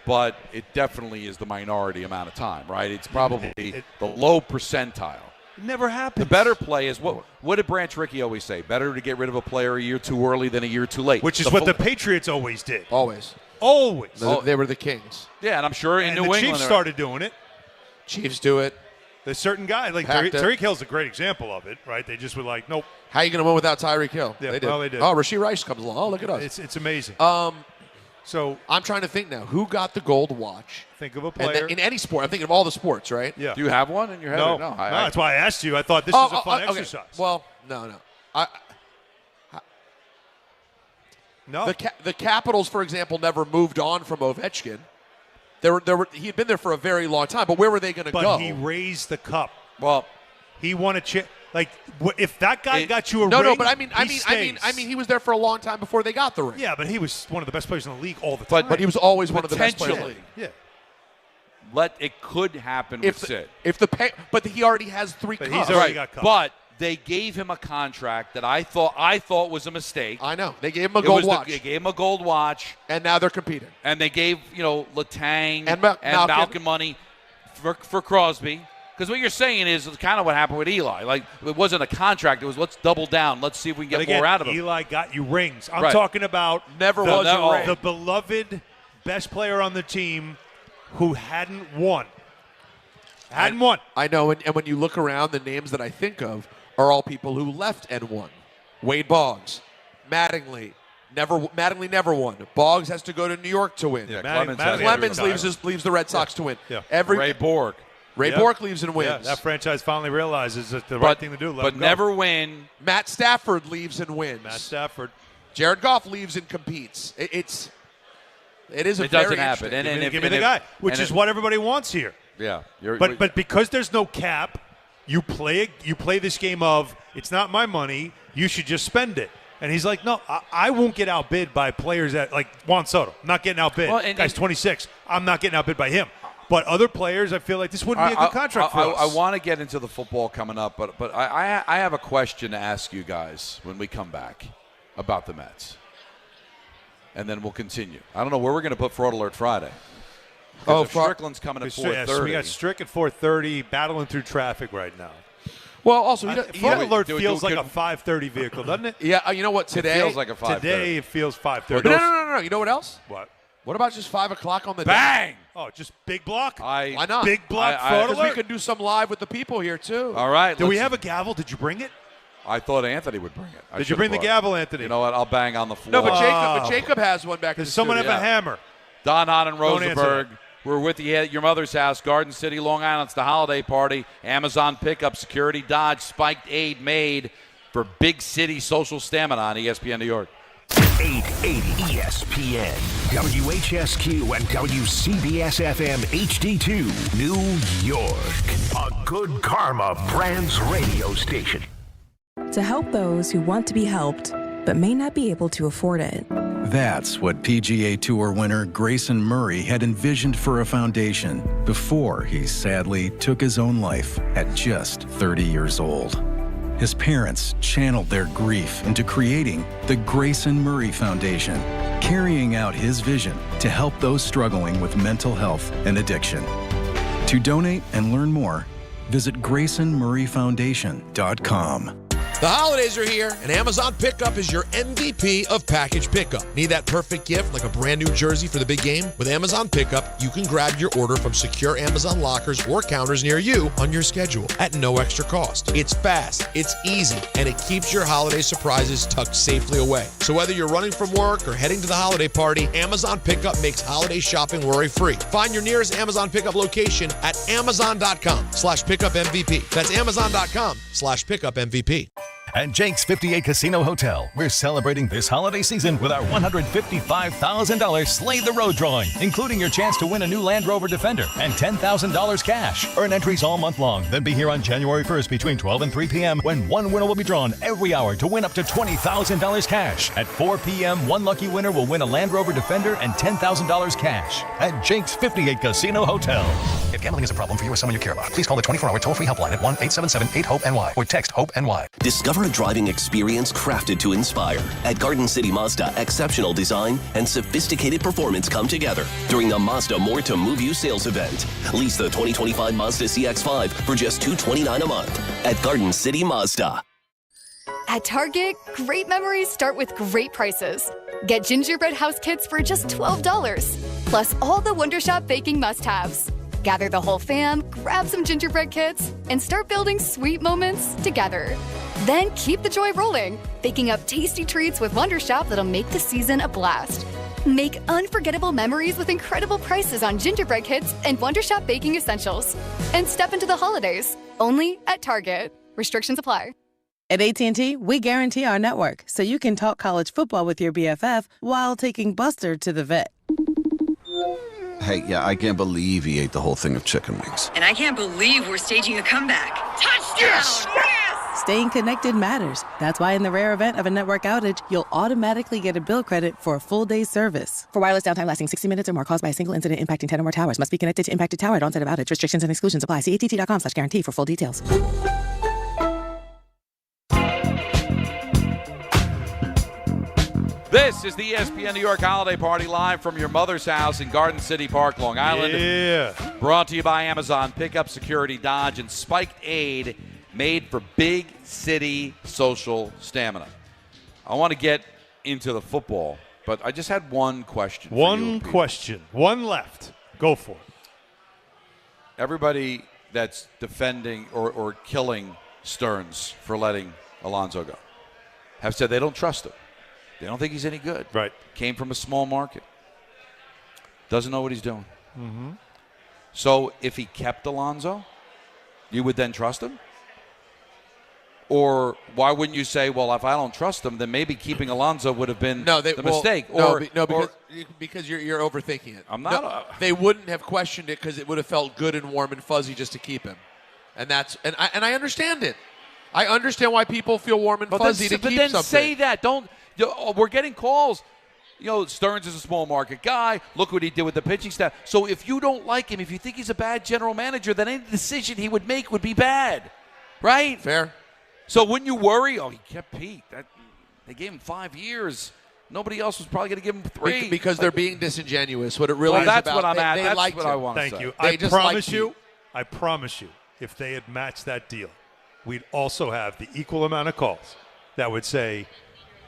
Speaker 1: but it definitely is the minority amount of time, right? It's probably the low percentile.
Speaker 25: It never happens.
Speaker 1: The better play is what did Branch Rickey always say? Better to get rid of a player a year too early than a year too late.
Speaker 25: Which is what the Patriots always did.
Speaker 26: Always.
Speaker 25: They
Speaker 26: were the Kings.
Speaker 1: Yeah, and I'm sure in New
Speaker 25: the
Speaker 1: England
Speaker 25: Chiefs started doing it.
Speaker 26: Chiefs do it.
Speaker 25: There's certain guys like Tyreek Hill's a great example of it, right? They just were like, nope.
Speaker 26: How are you going to win without Tyreek Hill?
Speaker 25: Yeah,
Speaker 26: they did.
Speaker 25: Well, they did.
Speaker 26: Oh, Rashee Rice comes along. Oh, look at us.
Speaker 25: It's amazing.
Speaker 26: So I'm trying to think now. Who got the gold watch?
Speaker 25: Think of a player.
Speaker 26: In any sport. I'm thinking of all the sports, right?
Speaker 25: Yeah.
Speaker 1: Do you have one in your head?
Speaker 25: No.
Speaker 1: No,
Speaker 25: That's why I asked you. I thought this was a fun exercise.
Speaker 26: Okay. Well, no.
Speaker 25: No.
Speaker 26: The Capitals, for example, never moved on from Ovechkin. He had been there for a very long time, but where were they going to go?
Speaker 25: But he raised the cup.
Speaker 1: Well,
Speaker 25: he won a chip. Like if that guy got you a
Speaker 26: ring,
Speaker 25: ring,
Speaker 26: but I mean, he was there for a long time before they got the ring.
Speaker 25: Yeah, but he was one of the best players in the league all the time.
Speaker 26: But he was always one of the best players in the league.
Speaker 25: Yeah.
Speaker 1: It could happen with Sid.
Speaker 26: But he already has 3 cups.
Speaker 25: He's already got cups.
Speaker 1: But they gave him a contract that I thought was a mistake.
Speaker 26: I know. They gave him a gold watch.
Speaker 1: They gave him a gold watch.
Speaker 26: And now they're competing.
Speaker 1: And they gave, Letang
Speaker 26: and
Speaker 1: Malcolm money for Crosby. Because what you're saying is kind of what happened with Eli. Like, it wasn't a contract. It was, let's double down. Let's see if we can get more out of him.
Speaker 25: Eli got you rings. I'm talking about the beloved best player on the team who hadn't won. I
Speaker 26: know, and when you look around, the names that I think of are all people who left and won. Wade Boggs, Mattingly never won. Boggs has to go to New York to win.
Speaker 1: Yeah,
Speaker 26: Clemens leaves the Red Sox to win.
Speaker 25: Yeah.
Speaker 1: Ray Bork.
Speaker 26: Ray Bork leaves and wins.
Speaker 25: Yeah, that franchise finally realizes it's the right thing to do.
Speaker 1: But never win.
Speaker 26: Matt Stafford leaves and wins. Jared Goff leaves and competes. It
Speaker 25: doesn't happen. And give me the guy, which is what everybody wants here.
Speaker 1: Yeah.
Speaker 25: But because there's no cap, you play this game of it's not my money. You should just spend it. And he's like, no, I won't get outbid by players that like Juan Soto. I'm not getting outbid. Guy's 26. I'm not getting outbid by him. But other players, I feel like this wouldn't be a good contract for us.
Speaker 1: I want to get into the football coming up, but I have a question to ask you guys when we come back about the Mets. And then we'll continue. I don't know where we're going to put Fraud Alert Friday. Strickland's coming at 4:30.
Speaker 25: So we got Strick at 4:30, battling through traffic right now.
Speaker 26: Well, also,
Speaker 25: Fraud Alert feels like a 5:30 vehicle, doesn't it?
Speaker 26: Yeah, you know what? Today
Speaker 1: it feels like a 5:30.
Speaker 25: Today it feels 5:30.
Speaker 26: No. You know what else?
Speaker 25: What?
Speaker 26: What about just 5 o'clock on the
Speaker 1: Bang!
Speaker 26: day?
Speaker 25: Oh, just big block?
Speaker 26: Why not?
Speaker 25: Big block Fraud Alert?
Speaker 26: Because we could do some live with the people here, too.
Speaker 1: All right.
Speaker 25: Do we have a gavel? Did you bring it?
Speaker 1: I thought Anthony would bring it.
Speaker 25: Did you bring the gavel, Anthony?
Speaker 1: You know what? I'll bang on the floor.
Speaker 26: No, but Jacob has one back in the
Speaker 25: Does someone
Speaker 26: studio.
Speaker 25: have a hammer?
Speaker 1: Don Hahn and Rosenberg. We're with you at your mother's house, Garden City, Long Island. It's the holiday party. Amazon pickup, security, Dodge, spiked aid made for big city social stamina on ESPN New York.
Speaker 20: 880 ESPN, WHSQ, and WCBS-FM HD2, New York. A Good Karma Brands radio station.
Speaker 3: To help those who want to be helped, but may not be able to afford it.
Speaker 4: That's what PGA Tour winner Grayson Murray had envisioned for a foundation before he sadly took his own life at just 30 years old. His parents channeled their grief into creating the Grayson Murray Foundation, carrying out his vision to help those struggling with mental health and addiction. To donate and learn more, visit GraysonMurrayFoundation.com.
Speaker 22: The holidays are here, and Amazon Pickup is your MVP of package pickup. Need that perfect gift like a brand new jersey for the big game? With Amazon Pickup, you can grab your order from secure Amazon lockers or counters near you on your schedule at no extra cost. It's fast, it's easy, and it keeps your holiday surprises tucked safely away. So whether you're running from work or heading to the holiday party, Amazon Pickup makes holiday shopping worry-free. Find your nearest Amazon Pickup location at Amazon.com/pickupMVP. That's Amazon.com/pickupMVP.
Speaker 5: At Jake's 58 Casino Hotel, we're celebrating this holiday season with our $155,000 Slay the Road drawing, including your chance to win a new Land Rover Defender and $10,000 cash. Earn entries all month long, then be here on January 1st between 12 and 3 p.m. when one winner will be drawn every hour to win up to $20,000 cash. At 4 p.m., one lucky winner will win a Land Rover Defender and $10,000 cash at Jake's 58 Casino Hotel.
Speaker 19: If gambling is a problem for you or someone you care about, please call the 24-hour toll-free helpline at 1-877-8-HOPE-NY or text HOPE-NY.
Speaker 6: Discover a driving experience crafted to inspire. At Garden City Mazda, exceptional design and sophisticated performance come together during the Mazda More to Move You sales event. Lease the 2025 Mazda CX-5 for just $229 a month at Garden City Mazda.
Speaker 7: At Target, great memories start with great prices. Get gingerbread house kits for just $12, plus all the Wondershop baking must-haves. Gather the whole fam, grab some gingerbread kits, and start building sweet moments together. Then keep the joy rolling, baking up tasty treats with Wondershop that'll make the season a blast. Make unforgettable memories with incredible prices on gingerbread kits and Wondershop baking essentials. And step into the holidays, only at Target. Restrictions apply.
Speaker 8: At AT&T, we guarantee our network so you can talk college football with your BFF while taking Buster to the vet.
Speaker 9: Hey, yeah, I can't believe he ate the whole thing of chicken wings.
Speaker 10: And I can't believe we're staging a comeback. Touchdown! Yes!
Speaker 8: Staying connected matters. That's why in the rare event of a network outage, you'll automatically get a bill credit for a full day's service. For wireless downtime lasting 60 minutes or more caused by a single incident impacting 10 or more towers, must be connected to impacted tower at onset of outage. Restrictions and exclusions apply. See att.com/guarantee for full details.
Speaker 1: This is the ESPN New York Holiday Party live from your mother's house in Garden City Park, Long Island.
Speaker 25: Yeah.
Speaker 1: Brought to you by Amazon, Pickup Security, Dodge, and Spiked Aid, made for big city social stamina. I want to get into the football, but I just had one question.
Speaker 25: One question. One left. Go for it.
Speaker 1: Everybody that's defending or killing Stearns for letting Alonso go have said they don't trust him. They don't think he's any good.
Speaker 25: Right.
Speaker 1: Came from a small market. Doesn't know what he's doing.
Speaker 25: Mm-hmm.
Speaker 1: So if he kept Alonso, you would then trust him? Or why wouldn't you say, well, if I don't trust him, then maybe keeping Alonso would have been the mistake?
Speaker 26: Because you're overthinking it.
Speaker 1: I'm not.
Speaker 26: They wouldn't have questioned it because it would have felt good and warm and fuzzy just to keep him. And I understand it. I understand why people feel warm and fuzzy to keep something.
Speaker 1: But then say that. Don't. We're getting calls. Stearns is a small market guy. Look what he did with the pitching staff. So if you don't like him, if you think he's a bad general manager, then any decision he would make would be bad. Right?
Speaker 26: Fair.
Speaker 1: So wouldn't you worry? Oh, he kept Pete. They gave him 5 years. Nobody else was probably going to give him 3.
Speaker 26: Because they're being disingenuous. What it really is
Speaker 1: that's
Speaker 26: about.
Speaker 1: What I'm at.
Speaker 26: They
Speaker 1: That's
Speaker 26: liked
Speaker 1: what
Speaker 26: him.
Speaker 1: I want to say.
Speaker 25: Thank you. I promise you, if they had matched that deal, we'd also have the equal amount of calls that would say,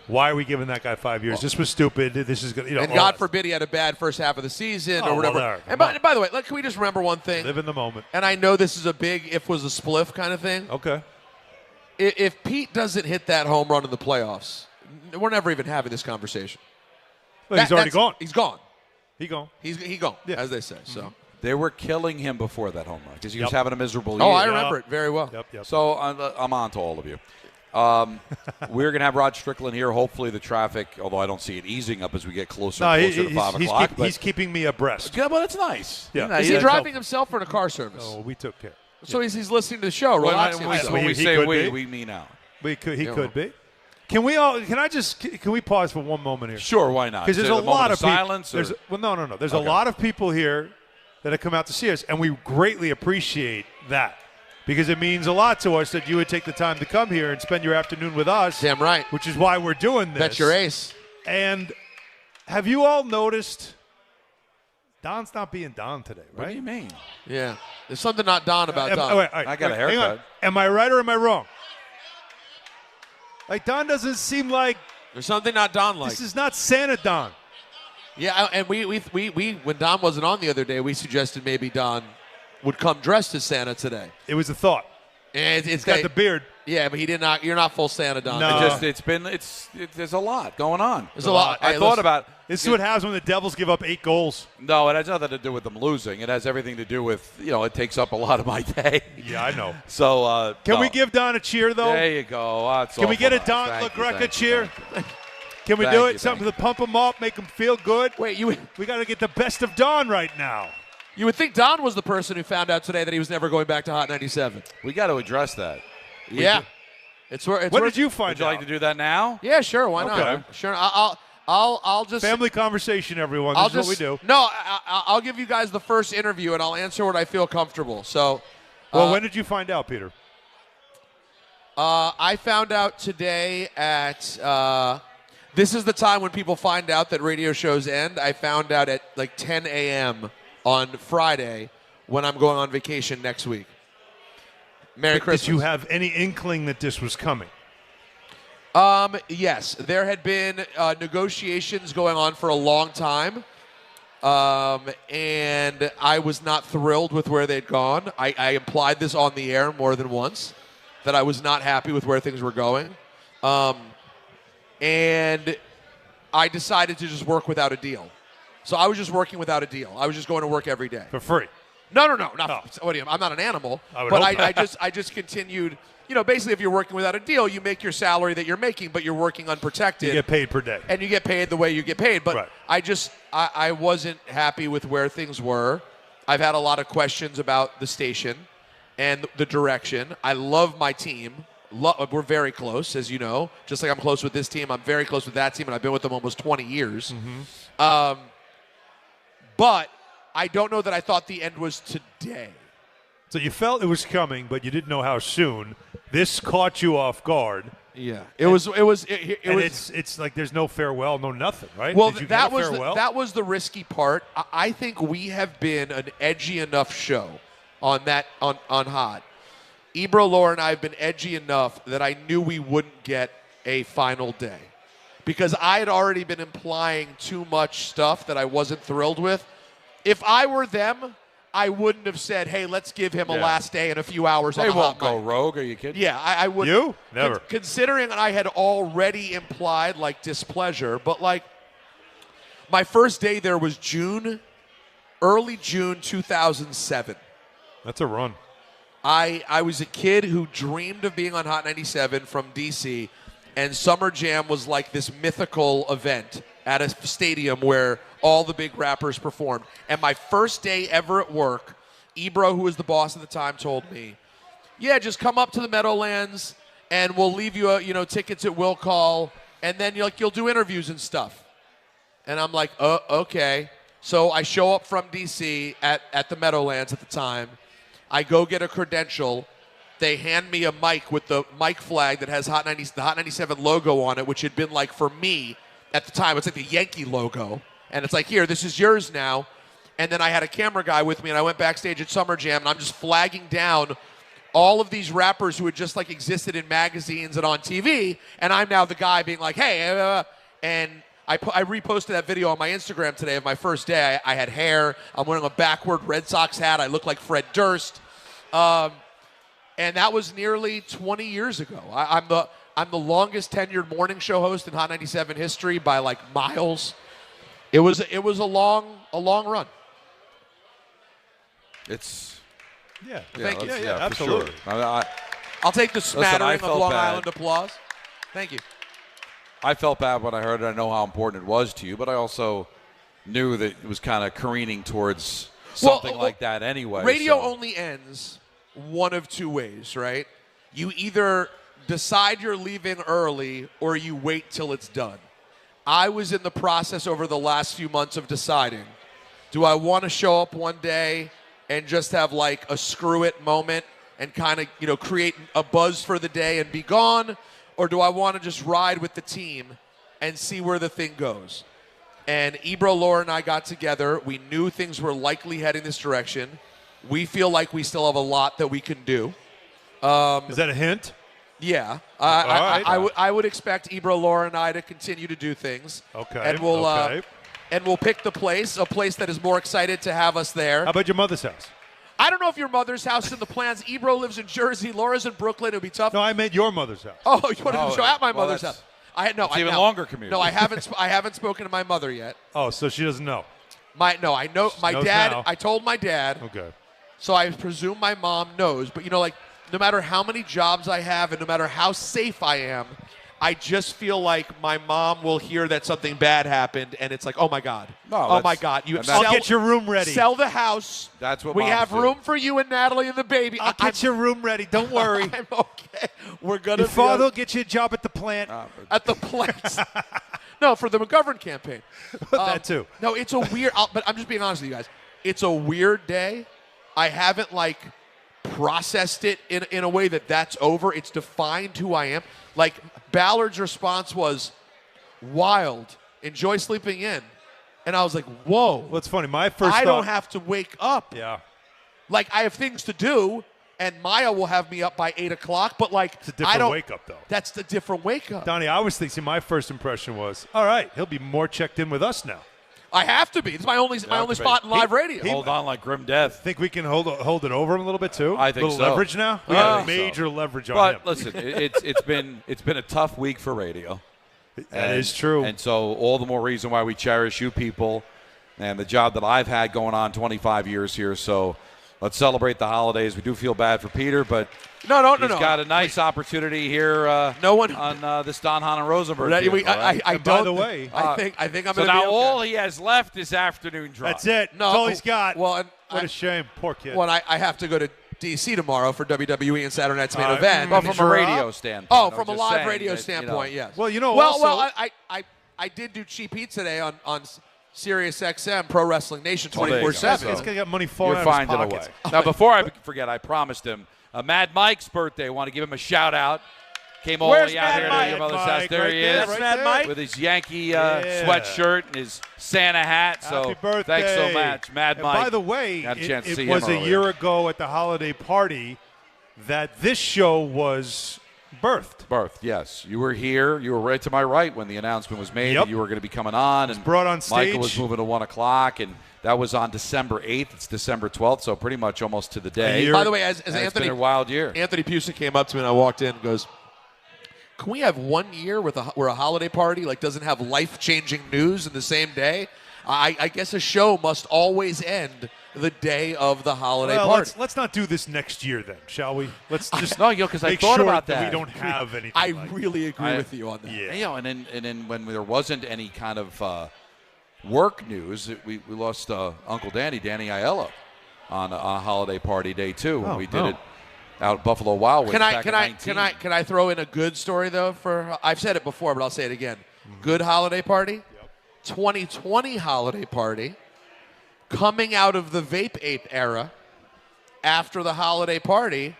Speaker 25: why are we giving that guy 5 years? This was stupid. This is good.
Speaker 26: And God forbid he had a bad first half of the season or whatever.
Speaker 25: Well,
Speaker 26: and by the way, can we just remember one thing?
Speaker 25: Live in the moment.
Speaker 26: And I know this is a big if was a spliff kind of thing.
Speaker 25: Okay.
Speaker 26: If Pete doesn't hit that home run in the playoffs, we're never even having this conversation.
Speaker 25: Well, he's already gone.
Speaker 26: He's gone.
Speaker 25: He gone.
Speaker 26: He's gone, as they say. So
Speaker 1: they were killing him before that home run because he was having a miserable year.
Speaker 26: Oh, I remember it very well.
Speaker 25: Yep.
Speaker 1: So I'm on to all of you. We're going to have Rod Strickland here. Hopefully the traffic, although I don't see it easing up as we get closer to 5 o'clock.
Speaker 25: He's keeping me abreast.
Speaker 1: Yeah, but it's nice.
Speaker 25: Yeah.
Speaker 26: Is he driving himself or in a car service?
Speaker 25: No, we took care.
Speaker 26: So he's listening to the show, relaxing himself.
Speaker 1: When we say we mean out.
Speaker 25: He could be. Can we pause for one moment here?
Speaker 1: Sure, why not?
Speaker 25: Because there's a lot of
Speaker 1: silence.
Speaker 25: People. No. There's a lot of people here that have come out to see us, and we greatly appreciate that because it means a lot to us that you would take the time to come here and spend your afternoon with us.
Speaker 26: Damn right.
Speaker 25: Which is why we're doing this.
Speaker 26: That's your ace.
Speaker 25: And have you all noticed Don's not being Don today, right?
Speaker 1: What do you mean?
Speaker 26: Yeah. There's something not Don about Don.
Speaker 1: I got a haircut.
Speaker 25: Am I right or am I wrong? Like, Don doesn't seem like...
Speaker 26: There's something not Don like.
Speaker 25: This is not Santa Don.
Speaker 26: Yeah, and we when Don wasn't on the other day, we suggested maybe Don would come dressed as Santa today.
Speaker 25: It was a thought.
Speaker 26: And
Speaker 25: He's got the beard.
Speaker 26: Yeah, but he did not. You're not full Santa, Don.
Speaker 25: No.
Speaker 1: There's a lot going on.
Speaker 26: There's a lot.
Speaker 1: I thought about.
Speaker 25: This is what happens when the Devils give up 8 goals.
Speaker 1: No, it has nothing to do with them losing. It has everything to do with, it takes up a lot of my day.
Speaker 25: Yeah, I know.
Speaker 1: So
Speaker 25: Can we give Don a cheer, though?
Speaker 1: There you go.
Speaker 25: Can we get a Don LaGreca cheer? Can we do it? Something to pump him up, make him feel good?
Speaker 26: Wait,
Speaker 25: we got to get the best of Don right now.
Speaker 26: You would think Don was the person who found out today that he was never going back to Hot 97.
Speaker 1: We got to address that.
Speaker 26: Yeah.
Speaker 25: What did you find out?
Speaker 1: Would you like to do that now?
Speaker 26: Yeah, sure. Why not? Sure. I'll just
Speaker 25: family conversation, everyone. This is what we do.
Speaker 26: No, I'll give you guys the first interview, and I'll answer what I feel comfortable. So,
Speaker 25: when did you find out, Peter?
Speaker 26: I found out today at. This is the time when people find out that radio shows end. I found out at like 10 a.m. on Friday when I'm going on vacation next week. Merry Christmas.
Speaker 25: Did you have any inkling that this was coming?
Speaker 26: Yes. There had been negotiations going on for a long time, and I was not thrilled with where they'd gone. I implied this on the air more than once, that I was not happy with where things were going. And I decided to just work without a deal. So I was just working without a deal. I was just going to work every day.
Speaker 25: For free?
Speaker 26: No. What are you, I'm not an animal. I just continued. Basically, if you're working without a deal, you make your salary that you're making, but you're working unprotected.
Speaker 25: You get paid per day.
Speaker 26: And you get paid the way you get paid. But
Speaker 25: right.
Speaker 26: I wasn't happy with where things were. I've had a lot of questions about the station and the direction. I love my team. We're very close, as you know. Just like I'm close with this team, I'm very close with that team, and I've been with them almost 20 years.
Speaker 25: Mm-hmm.
Speaker 26: But I don't know that I thought the end was today.
Speaker 25: So you felt it was coming, but you didn't know how soon. This caught you off guard.
Speaker 26: Yeah, it was.
Speaker 25: It's like there's no farewell, no nothing, right?
Speaker 26: Well,
Speaker 25: Did you
Speaker 26: that
Speaker 25: get a farewell?
Speaker 26: that was the risky part. I think we have been an edgy enough show on Hot. Ebro, Laura, and I have been edgy enough that I knew we wouldn't get a final day. Because I had already been implying too much stuff that I wasn't thrilled with. If I were them, I wouldn't have said, hey, let's give him a last day in a few hours on the
Speaker 1: won't
Speaker 26: hot
Speaker 1: go
Speaker 26: mic.
Speaker 1: rogue. Are you kidding?
Speaker 26: Yeah, I would.
Speaker 25: You? Never.
Speaker 26: Considering I had already implied, displeasure. But, my first day there was early June 2007.
Speaker 25: That's a run.
Speaker 26: I was a kid who dreamed of being on Hot 97 from D.C., and Summer Jam was like this mythical event at a stadium where all the big rappers performed. And my first day ever at work, Ebro, who was the boss at the time, told me, yeah, just come up to the Meadowlands, and we'll leave you tickets at will call, and then you'll do interviews and stuff. And I'm like, okay. So I show up from D.C. at the Meadowlands at the time. I go get a credential. They hand me a mic with the mic flag that has the Hot 97 logo on it, which had been for me at the time. It's like the Yankee logo. And it's like, here, this is yours now. And then I had a camera guy with me, and I went backstage at Summer Jam, and I'm just flagging down all of these rappers who had just existed in magazines and on TV. And I'm now the guy being like, hey, and I reposted that video on my Instagram today of my first day. I had hair. I'm wearing a backward Red Sox hat. I look like Fred Durst. And that was nearly 20 years ago. I'm the longest tenured morning show host in Hot 97 history by miles. It was a long run.
Speaker 1: It's
Speaker 26: Thank you.
Speaker 25: Yeah, absolutely.
Speaker 1: Sure.
Speaker 26: I'll take the smattering of Long
Speaker 1: bad.
Speaker 26: Island applause. Thank you.
Speaker 1: I felt bad when I heard it. I know how important it was to you, but I also knew that it was kind of careening towards something like that anyway.
Speaker 26: Radio only ends one of two ways, right? You either decide you're leaving early or you wait till it's done. I was in the process over the last few months of deciding, do I want to show up one day and just have a screw it moment and kind of, create a buzz for the day and be gone? Or do I want to just ride with the team and see where the thing goes? And Ebro, Laura, and I got together. We knew things were likely heading this direction. We feel like we still have a lot that we can do.
Speaker 25: Is that a hint?
Speaker 26: Yeah.
Speaker 25: Right.
Speaker 26: I would expect Ebro, Laura, and I to continue to do things.
Speaker 25: Okay.
Speaker 26: And we'll pick a place that is more excited to have us there.
Speaker 25: How about your mother's house?
Speaker 26: I don't know if your mother's house is in the plans. Ebro lives in Jersey. Laura's in Brooklyn. It would be tough.
Speaker 25: No, I meant your mother's house.
Speaker 26: Oh, you wanted to show at my mother's house.
Speaker 1: It's even longer commute.
Speaker 26: No, I haven't spoken to my mother yet.
Speaker 25: Oh, so she doesn't know.
Speaker 26: I know my dad.
Speaker 25: Now.
Speaker 26: I told my dad.
Speaker 25: Okay.
Speaker 26: So I presume my mom knows. But no matter how many jobs I have and no matter how safe I am, I just feel like my mom will hear that something bad happened, and it's like, oh my God, my God!
Speaker 25: I'll get your room ready.
Speaker 26: Sell the house.
Speaker 1: That's what
Speaker 26: we
Speaker 1: moms
Speaker 26: have
Speaker 1: do.
Speaker 26: room for you and Natalie and the baby.
Speaker 25: I'll get your room ready. Don't worry.
Speaker 26: I'm okay. We're gonna.
Speaker 25: Your father will get you a job at the plant.
Speaker 26: At the plant. No, for the McGovern campaign.
Speaker 25: That too.
Speaker 26: No, it's a weird. But I'm just being honest with you guys. It's a weird day. I haven't processed it in a way that's over. It's defined who I am. Ballard's response was wild. Enjoy sleeping in. And I was like, whoa.
Speaker 25: Well, it's funny. My first
Speaker 26: I don't have to wake up.
Speaker 25: Yeah.
Speaker 26: I have things to do, and Maya will have me up by 8 o'clock, but
Speaker 25: it's a different wake up, though.
Speaker 26: That's the different wake up.
Speaker 25: Donnie, I was thinking my first impression was, all right, he'll be more checked in with us now.
Speaker 26: I have to be. It's my only spot in live radio.
Speaker 1: Hold on like grim death.
Speaker 25: Think we can hold it over him a little bit too?
Speaker 1: I think
Speaker 25: a little
Speaker 1: so.
Speaker 25: leverage now. We got major leverage on him.
Speaker 1: But listen, it's been a tough week for radio.
Speaker 25: That is true.
Speaker 1: And so all the more reason why we cherish you people and the job that I've had going on 25 years here. So let's celebrate the holidays. We do feel bad for Peter, but he's got a nice opportunity here on this Don Hahn Rosenberg.
Speaker 25: By the way,
Speaker 26: I think I'm going to
Speaker 1: So now
Speaker 26: be okay.
Speaker 1: all he has left is afternoon drive.
Speaker 25: That's it.
Speaker 26: No,
Speaker 25: That's all he's got.
Speaker 26: Well,
Speaker 25: what a shame. Poor kid.
Speaker 26: Well, I have to go to D.C. tomorrow for WWE and Saturday Night's Main Event.
Speaker 1: Well, from a radio standpoint.
Speaker 26: Oh, from a live radio standpoint, yes.
Speaker 25: Well,
Speaker 26: I did do Cheap Heat today on Sirius XM, Pro Wrestling Nation 24/7.
Speaker 25: This guy got money falling
Speaker 1: You're
Speaker 25: out of his
Speaker 1: finding a
Speaker 25: pockets.
Speaker 1: way. Now, before I forget, I promised him Mad Mike's birthday. I want to give him a shout out. Came all the way out here to your mother's house. There he is,
Speaker 25: Mad Mike
Speaker 1: with his Yankee sweatshirt and his Santa hat. So
Speaker 25: Happy birthday.
Speaker 1: thanks so much, Mad
Speaker 25: And
Speaker 1: Mike.
Speaker 25: by the way,
Speaker 1: Got a chance to see
Speaker 25: it was
Speaker 1: him
Speaker 25: a
Speaker 1: earlier.
Speaker 25: year ago at the holiday party that this show was birthed.
Speaker 1: Yes. You were here. You were right to my right when the announcement was made that you were going to be coming on. And
Speaker 25: brought on stage.
Speaker 1: Michael was moving to 1 o'clock, and that was on December 8th. It's December 12th, so pretty much almost to the day.
Speaker 26: By the way, as
Speaker 1: and
Speaker 26: Anthony,
Speaker 1: it's been a wild year.
Speaker 26: Anthony Pusa came up to me and I walked in and goes, can we have 1 year where a holiday party doesn't have life-changing news in the same day? I guess a show must always end the day of the holiday party.
Speaker 25: Let's not do this next year then, shall we? Let's just
Speaker 1: because I thought
Speaker 25: sure
Speaker 1: about
Speaker 25: that
Speaker 1: that.
Speaker 25: we don't have anything.
Speaker 26: I really agree with you on that.
Speaker 25: Yeah.
Speaker 1: And then when there wasn't any kind of work news, we lost Uncle Danny Aiello on a holiday party day too when we did it out at Buffalo Wild Wings.
Speaker 26: Can I throw in a good story though? I've said it before, but I'll say it again. Good holiday party. 2020 holiday party. Coming out of the vape ape era, after the holiday party,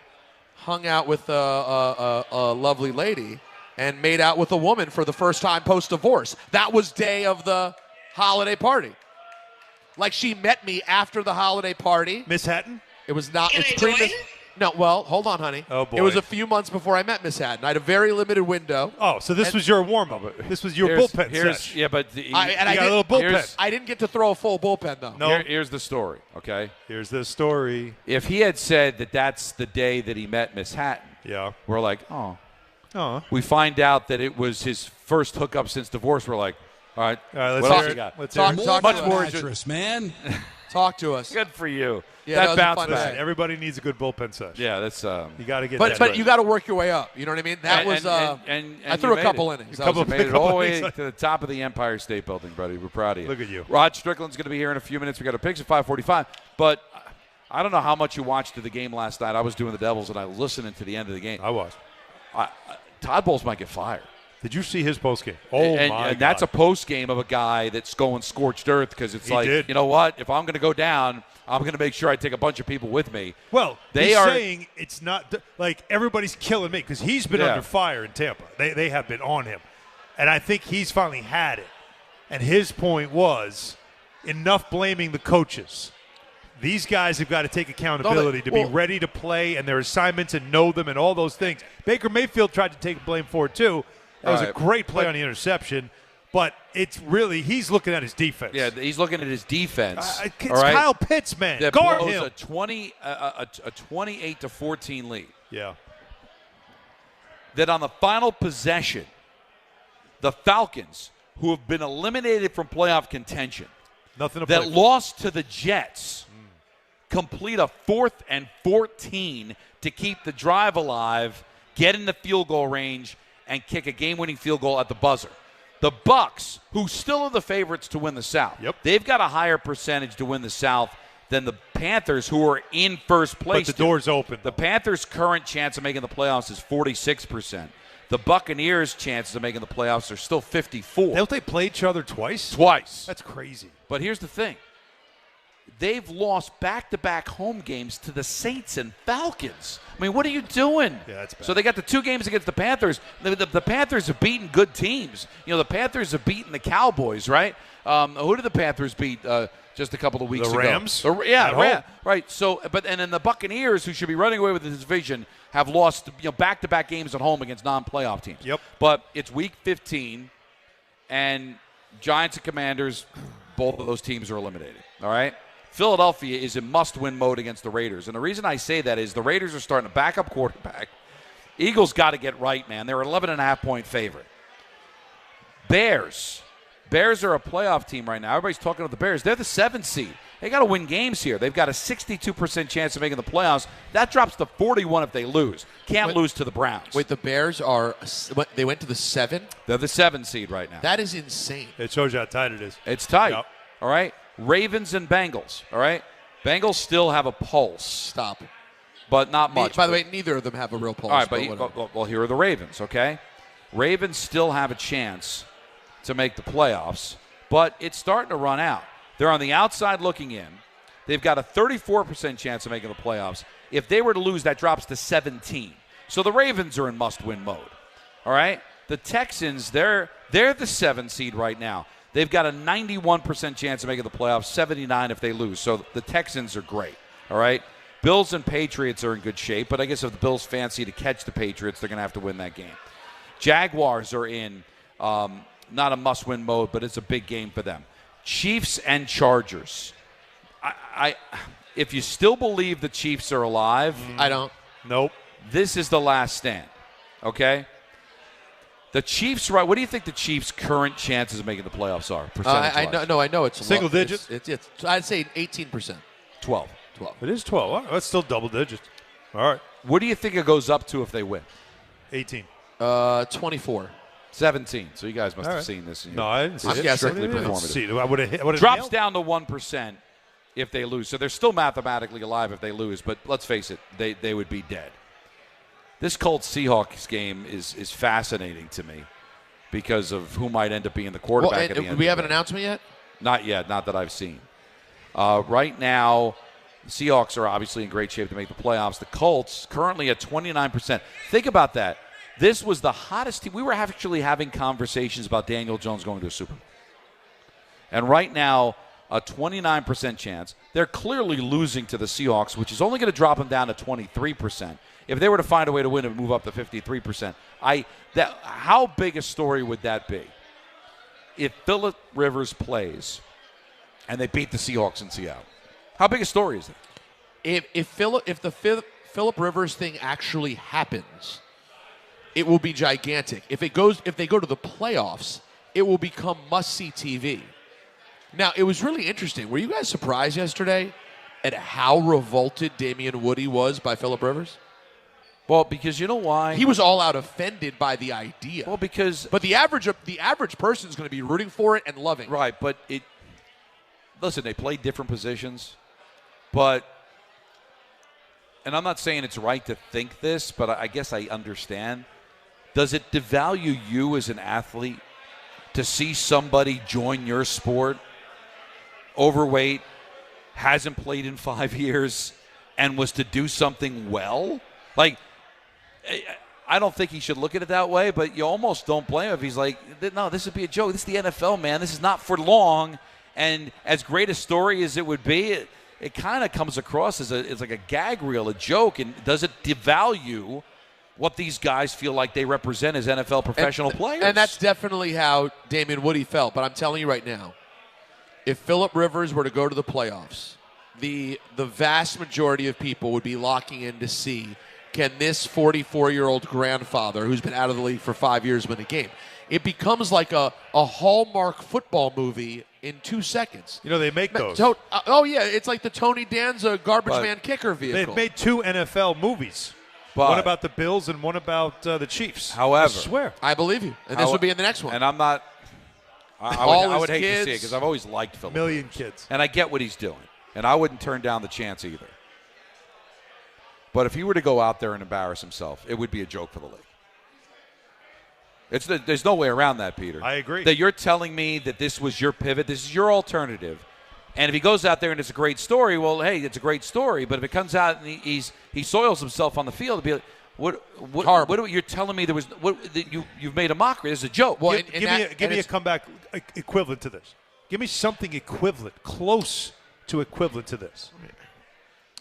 Speaker 26: hung out with a lovely lady and made out with a woman for the first time post-divorce. That was day of the holiday party. She met me after the holiday party.
Speaker 25: Miss Hatton?
Speaker 26: It was not. No, well, hold on, honey.
Speaker 25: Oh, boy.
Speaker 26: It was a few months before I met Miss Hatton. I had a very limited window.
Speaker 25: Oh, so this was your warm-up. This was your bullpen session.
Speaker 1: Yeah, but
Speaker 25: I got a little bullpen.
Speaker 26: I didn't get to throw a full bullpen, though.
Speaker 25: No.
Speaker 1: Here's the story, okay?
Speaker 25: Here's the story.
Speaker 1: If he had said that that's the day that he met Miss Hatton, we're like, oh. We find out that it was his first hookup since divorce. We're like, all right,
Speaker 25: let's
Speaker 1: what else
Speaker 25: hear
Speaker 1: you
Speaker 25: it.
Speaker 1: got?
Speaker 25: Let's hear it.
Speaker 26: Talk
Speaker 1: much
Speaker 26: to
Speaker 1: more
Speaker 26: us.
Speaker 11: man.
Speaker 26: Talk to us.
Speaker 1: Good for you.
Speaker 26: Yeah,
Speaker 1: that
Speaker 26: that was a
Speaker 1: bounced
Speaker 26: fun
Speaker 1: back.
Speaker 26: day.
Speaker 25: Everybody needs a good bullpen session.
Speaker 1: Yeah, that's
Speaker 25: you got to get.
Speaker 26: But you got to work your way up. You know what I mean? That was.
Speaker 1: And
Speaker 26: I threw a couple innings.
Speaker 1: You made it all the way to the top of the Empire State Building, buddy. We're proud of you.
Speaker 25: Look at you.
Speaker 1: Rod Strickland's going to be here in a few minutes. We got our picks at 5:45. But I don't know how much you watched of the game last night. I was doing the Devils and I was listening to the end of the game.
Speaker 25: I was.
Speaker 1: Todd Bowles might get fired.
Speaker 25: Did you see his postgame? Oh, my God.
Speaker 1: And that's a postgame of a guy that's going scorched earth because it's you know what? If I'm going to go down, I'm going to make sure I take a bunch of people with me.
Speaker 25: Well, he's saying it's not everybody's killing me because he's been under fire in Tampa. They have been on him. And I think he's finally had it. And his point was enough blaming the coaches. These guys have got to take accountability to be ready to play and their assignments and know them and all those things. Baker Mayfield tried to take blame for it too. That was a great play on the interception. But it's really, he's looking at his defense.
Speaker 1: Yeah, he's looking at his defense.
Speaker 25: It's
Speaker 1: all right?
Speaker 25: Kyle Pitts, man.
Speaker 1: That
Speaker 25: Guard
Speaker 1: blows
Speaker 25: him.
Speaker 1: a 28-14 lead.
Speaker 25: Yeah.
Speaker 1: That on the final possession, the Falcons, who have been eliminated from playoff contention, that lost to the Jets, complete a 4th and 14 to keep the drive alive, get in the field goal range, and kick a game-winning field goal at the buzzer. The Bucs, who still are the favorites to win the South, they've got a higher percentage to win the South than the Panthers, who are in first place.
Speaker 25: But the door's open.
Speaker 1: The Panthers' current chance of making the playoffs is 46%. The Buccaneers' chances of making the playoffs are still 54%.
Speaker 25: Don't they play each other twice?
Speaker 1: Twice.
Speaker 25: That's crazy.
Speaker 1: But here's the thing. They've lost back-to-back home games to the Saints and Falcons. I mean, what are you doing?
Speaker 25: Yeah, that's bad.
Speaker 1: So they got the 2 games against the Panthers. The Panthers have beaten good teams. You know, the Panthers have beaten the Cowboys, right? Who did the Panthers beat just a couple of weeks ago?
Speaker 25: The Rams?
Speaker 1: Right. So, and then the Buccaneers, who should be running away with this division, have lost back-to-back games at home against non-playoff teams.
Speaker 25: Yep.
Speaker 1: But it's Week 15, and Giants and Commanders, both of those teams are eliminated. All right. Philadelphia is in must-win mode against the Raiders. And the reason I say that is the Raiders are starting a backup quarterback. Eagles got to get right, man. They're an 11.5-point favorite. Bears are a playoff team right now. Everybody's talking about the Bears. They're the 7th seed. They got to win games here. They've got a 62% chance of making the playoffs. That drops to 41 if they lose. Can't lose to the Browns.
Speaker 26: Wait, the Bears they went to the 7?
Speaker 1: They're the 7th seed right now.
Speaker 26: That is insane.
Speaker 25: It shows you how tight it is.
Speaker 1: It's tight.
Speaker 25: Yep.
Speaker 1: All right. Ravens and Bengals, all right? Bengals still have a pulse.
Speaker 26: Stop.
Speaker 1: But not much.
Speaker 26: By the way, neither of them have a real pulse.
Speaker 1: All right, well, here are the Ravens, okay? Ravens still have a chance to make the playoffs, but it's starting to run out. They're on the outside looking in. They've got a 34% chance of making the playoffs. If they were to lose, that drops to 17. So the Ravens are in must-win mode, all right? The Texans, they're the 7th seed right now. They've got a 91% chance of making the playoffs, 79 if they lose. So the Texans are great, all right? Bills and Patriots are in good shape, but I guess if the Bills fancy to catch the Patriots, they're going to have to win that game. Jaguars are in not a must-win mode, but it's a big game for them. Chiefs and Chargers. If you still believe the Chiefs are alive.
Speaker 26: I don't.
Speaker 25: Nope.
Speaker 1: This is the last stand, okay? The Chiefs, right? What do you think the Chiefs' current chances of making the playoffs are?
Speaker 26: I know it's
Speaker 25: single digits.
Speaker 26: It's I'd say 18%.
Speaker 1: 12.
Speaker 25: It is 12. Well, that's still double digits. All right.
Speaker 1: What do you think it goes up to if they win?
Speaker 25: 18.
Speaker 26: 24.
Speaker 1: 17. So you guys must have seen this.
Speaker 25: No, I didn't see it.
Speaker 1: I'm strictly performative. Drops down to 1% if they lose. So they're still mathematically alive if they lose. But let's face it, they would be dead. This Colts-Seahawks game is fascinating to me because of who might end up being the quarterback at the end.
Speaker 26: Do we have an announcement yet?
Speaker 1: Not yet, not that I've seen. Right now, the Seahawks are obviously in great shape to make the playoffs. The Colts currently at 29%. Think about that. This was the hottest team. We were actually having conversations about Daniel Jones going to a Super Bowl. And right now, a 29% chance. They're clearly losing to the Seahawks, which is only going to drop them down to 23%. If they were to find a way to win and move up to 53%, how big a story would that be? If Phillip Rivers plays and they beat the Seahawks in Seattle, how big a story is it?
Speaker 26: If the Phillip Rivers thing actually happens, it will be gigantic. If they go to the playoffs, it will become must-see TV. Now, it was really interesting. Were you guys surprised yesterday at how revolted Damian Woody was by Phillip Rivers?
Speaker 1: Well, because you know why?
Speaker 26: He was all out offended by the idea.
Speaker 1: Well, because
Speaker 26: the average person is going to be rooting for it and loving it.
Speaker 1: Right, but listen, they play different positions, and I'm not saying it's right to think this, but I guess I understand. Does it devalue you as an athlete to see somebody join your sport, overweight, hasn't played in 5 years, and was to do something well? Like, I don't think he should look at it that way, but you almost don't blame him if he's like, no, this would be a joke. This is the NFL, man. This is not for long. And as great a story as it would be, it kind of comes across as it's like a gag reel, a joke. And does it devalue what these guys feel like they represent as NFL professional players.
Speaker 26: And that's definitely how Damian Woody felt. But I'm telling you right now, if Phillip Rivers were to go to the playoffs, the vast majority of people would be locking in to see, can this 44-year-old grandfather who's been out of the league for 5 years win a game? It becomes like a Hallmark football movie in 2 seconds.
Speaker 25: You know, they make those.
Speaker 26: Oh, yeah. It's like the Tony Danza garbage man kicker vehicle.
Speaker 25: They've made 2 NFL movies.
Speaker 1: But
Speaker 25: one about the Bills and one about the Chiefs.
Speaker 1: However,
Speaker 25: I swear.
Speaker 26: I believe you. And this would be in the next one.
Speaker 1: And I'm not – I would hate to see it because I've always liked Phillip
Speaker 25: Million
Speaker 1: Rivers.
Speaker 25: kids.
Speaker 1: And I get what he's doing. And I wouldn't turn down the chance either. But if he were to go out there and embarrass himself, it would be a joke for the league. There's no way around that, Peter.
Speaker 25: I agree.
Speaker 1: That you're telling me that this was your pivot, this is your alternative. And if he goes out there and it's a great story, well, hey, it's a great story. But if it comes out and he soils himself on the field, it'd be like, what you're telling me you've made a mockery. This is a joke.
Speaker 25: Well, give me a comeback equivalent to this. Give me something equivalent, close to equivalent to this.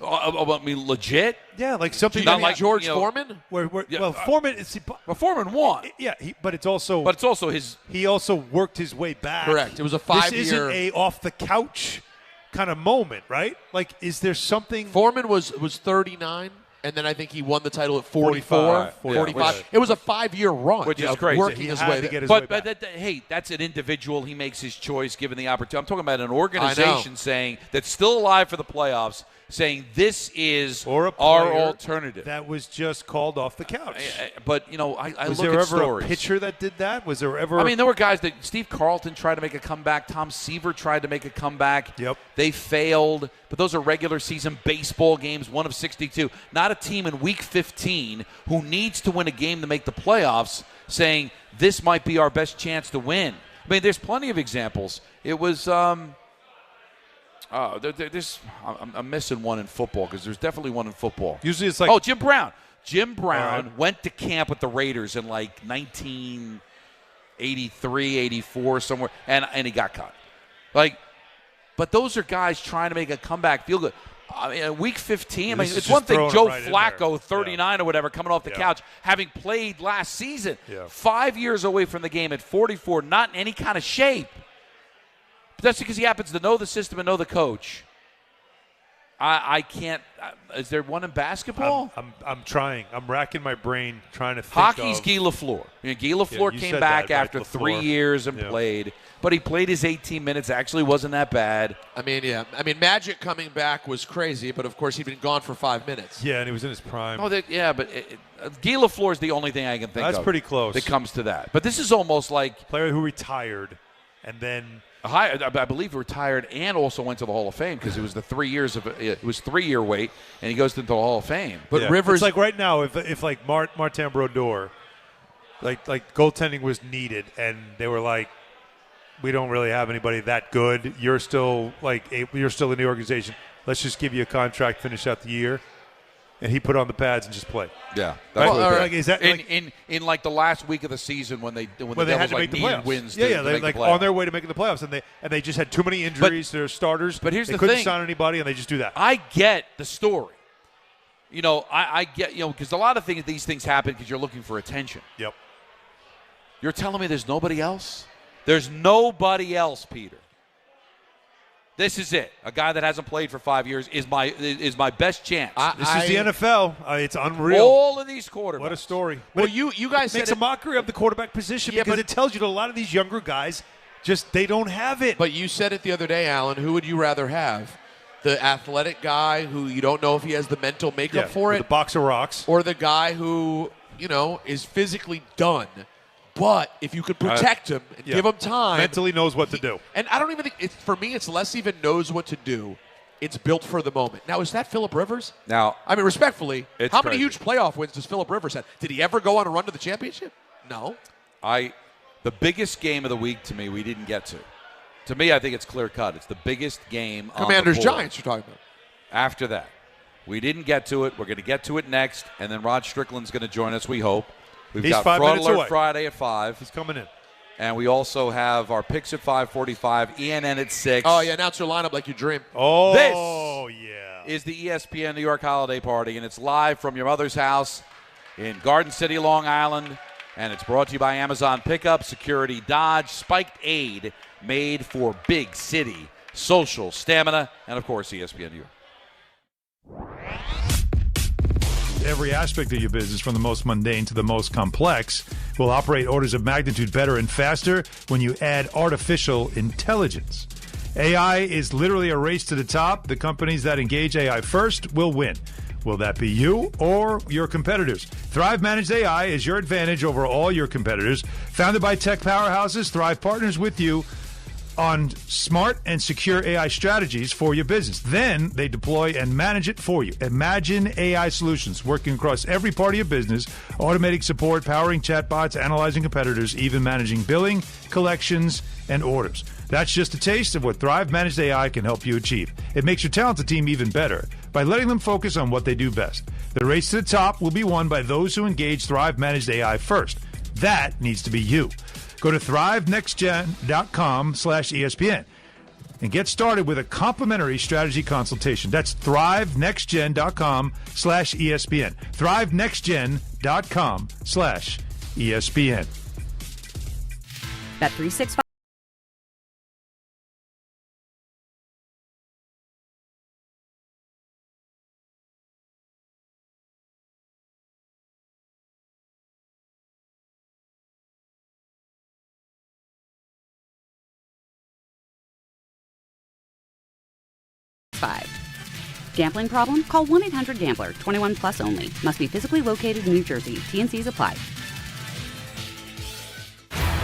Speaker 1: I mean, legit?
Speaker 25: Yeah, like something.
Speaker 1: Not like
Speaker 26: George Foreman?
Speaker 25: Foreman is.
Speaker 1: Foreman won.
Speaker 25: Yeah, but it's also
Speaker 1: his.
Speaker 25: He also worked his way back.
Speaker 26: Correct. It was a 5-year.
Speaker 25: This isn't a off the couch kind of moment, right? Like, is there something?
Speaker 26: Foreman was 39. And then I think he won the title at 44, 45. It was a 5-year run.
Speaker 1: Which is crazy.
Speaker 25: Working his way there.
Speaker 1: But hey, that's an individual. He makes his choice given the opportunity. I'm talking about an organization saying that's still alive for the playoffs, saying this is our alternative.
Speaker 25: That was just called off the couch.
Speaker 1: But, I look at stories.
Speaker 25: Was there ever a pitcher that did that? Was there ever?
Speaker 1: I mean, there were guys that Steve Carlton tried to make a comeback. Tom Seaver tried to make a comeback.
Speaker 25: Yep.
Speaker 1: They failed. But those are regular season baseball games, 1 of 62. Not a team in Week 15 who needs to win a game to make the playoffs saying this might be our best chance to win. I mean, there's plenty of examples. It was I'm missing one in football because there's definitely one in football.
Speaker 25: Usually it's like
Speaker 1: Jim Brown. Jim Brown went to camp with the Raiders in like 1983, 84, somewhere, and he got cut. But those are guys trying to make a comeback feel good. I mean, Week 15, it's one thing Joe Flacco, 39 or whatever, coming off the couch, having played last season, 5 years away from the game at 44, not in any kind of shape. But that's because he happens to know the system and know the coach. I can't. Is there one in basketball?
Speaker 25: I'm trying. I'm racking my brain trying to think
Speaker 1: Hockey's
Speaker 25: of.
Speaker 1: Guy Lafleur. Guy Lafleur came back after 3 years and played. But he played his 18 minutes. Actually wasn't that bad.
Speaker 26: I mean, Magic coming back was crazy, but of course he'd been gone for 5 minutes.
Speaker 25: Yeah, and he was in his prime.
Speaker 1: But Guy Lafleur is the only thing I can think of.
Speaker 25: That's pretty close.
Speaker 1: That comes to that. But this is almost like
Speaker 25: player who retired and then
Speaker 1: I believe retired and also went to the Hall of Fame because it was the 3 years of it was 3 year wait and he goes into the Hall of Fame.
Speaker 25: But Rivers, it's like right now if like Martin Brodeur, like goaltending was needed and they were like, we don't really have anybody that good. You're still in the organization. Let's just give you a contract, finish out the year. And he put on the pads and just played.
Speaker 1: Yeah,
Speaker 25: is that
Speaker 1: in like the last week of the season when the Devils
Speaker 25: had to make the playoffs.
Speaker 1: Wins.
Speaker 25: They're like on their way to making the playoffs, and they just had too many injuries to their starters.
Speaker 1: But here's
Speaker 25: they
Speaker 1: the
Speaker 25: couldn't
Speaker 1: thing.
Speaker 25: sign anybody, and they just do that.
Speaker 1: I get the story. I get because a lot of these things happen because you're looking for attention.
Speaker 25: Yep.
Speaker 1: You're telling me there's nobody else? There's nobody else, Peter. This is it. A guy that hasn't played for 5 years is my best chance.
Speaker 25: This is the NFL. It's unreal.
Speaker 1: All of these quarterbacks.
Speaker 25: What a story.
Speaker 26: Well, you guys
Speaker 25: makes a mockery of the quarterback position because it tells you that a lot of these younger guys they don't have it.
Speaker 26: But you said it the other day, Alan. Who would you rather have? The athletic guy who you don't know if he has the mental makeup for it,
Speaker 25: the box of rocks,
Speaker 26: or the guy who is physically done. But if you could protect him and give him time.
Speaker 25: Mentally knows what to do.
Speaker 26: And I don't even think, for me, it's less even knows what to do. It's built for the moment. Now, is that Phillip Rivers?
Speaker 1: Now,
Speaker 26: I mean, respectfully, how many
Speaker 1: crazy.
Speaker 26: huge playoff wins does Phillip Rivers have? Did he ever go on a run to the championship? No.
Speaker 1: The biggest game of the week to me, we didn't get to. To me, I think it's clear cut. It's the biggest game on the board.
Speaker 26: Commanders-Giants you're talking about.
Speaker 1: After that, we didn't get to it. We're going to get to it next, and then Rod Strickland's going to join us, we hope. He's got Fraud Alert Friday at 5.
Speaker 25: He's coming in.
Speaker 1: And we also have our picks at 5:45, ENN at 6.
Speaker 26: Oh, yeah, announce your lineup like you dream.
Speaker 1: This is the ESPN New York Holiday Party, and it's live from your mother's house. in Garden City, Long Island. And it's brought to you by Amazon Pickup, Security Dodge, Spiked Aid, made for big city, social, stamina, and, of course, ESPN New York.
Speaker 25: Every aspect of your business, from the most mundane to the most complex, will operate orders of magnitude better and faster when you add artificial intelligence. AI is literally a race to the top. The companies that engage AI first will win. Will that be you or your competitors? Thrive Managed AI is your advantage over all your competitors. Founded by tech powerhouses, Thrive partners with you on smart and secure AI strategies for your business. Then they deploy and manage it for you. Imagine AI solutions working across every part of your business, automating support, powering chatbots, analyzing competitors, even managing billing, collections, and orders. That's just a taste of what Thrive Managed AI can help you achieve. It makes your talented team even better by letting them focus on what they do best. The race to the top will be won by those who engage Thrive Managed AI first. That needs to be you. Go to thrivenextgen.com/ESPN and get started with a complimentary strategy consultation. That's thrivenextgen.com/ESPN. thrivenextgen.com/ESPN.
Speaker 11: Bet365. Gambling problem? Call 1-800-GAMBLER. 21 plus only. Must be physically located in New Jersey. T&Cs apply.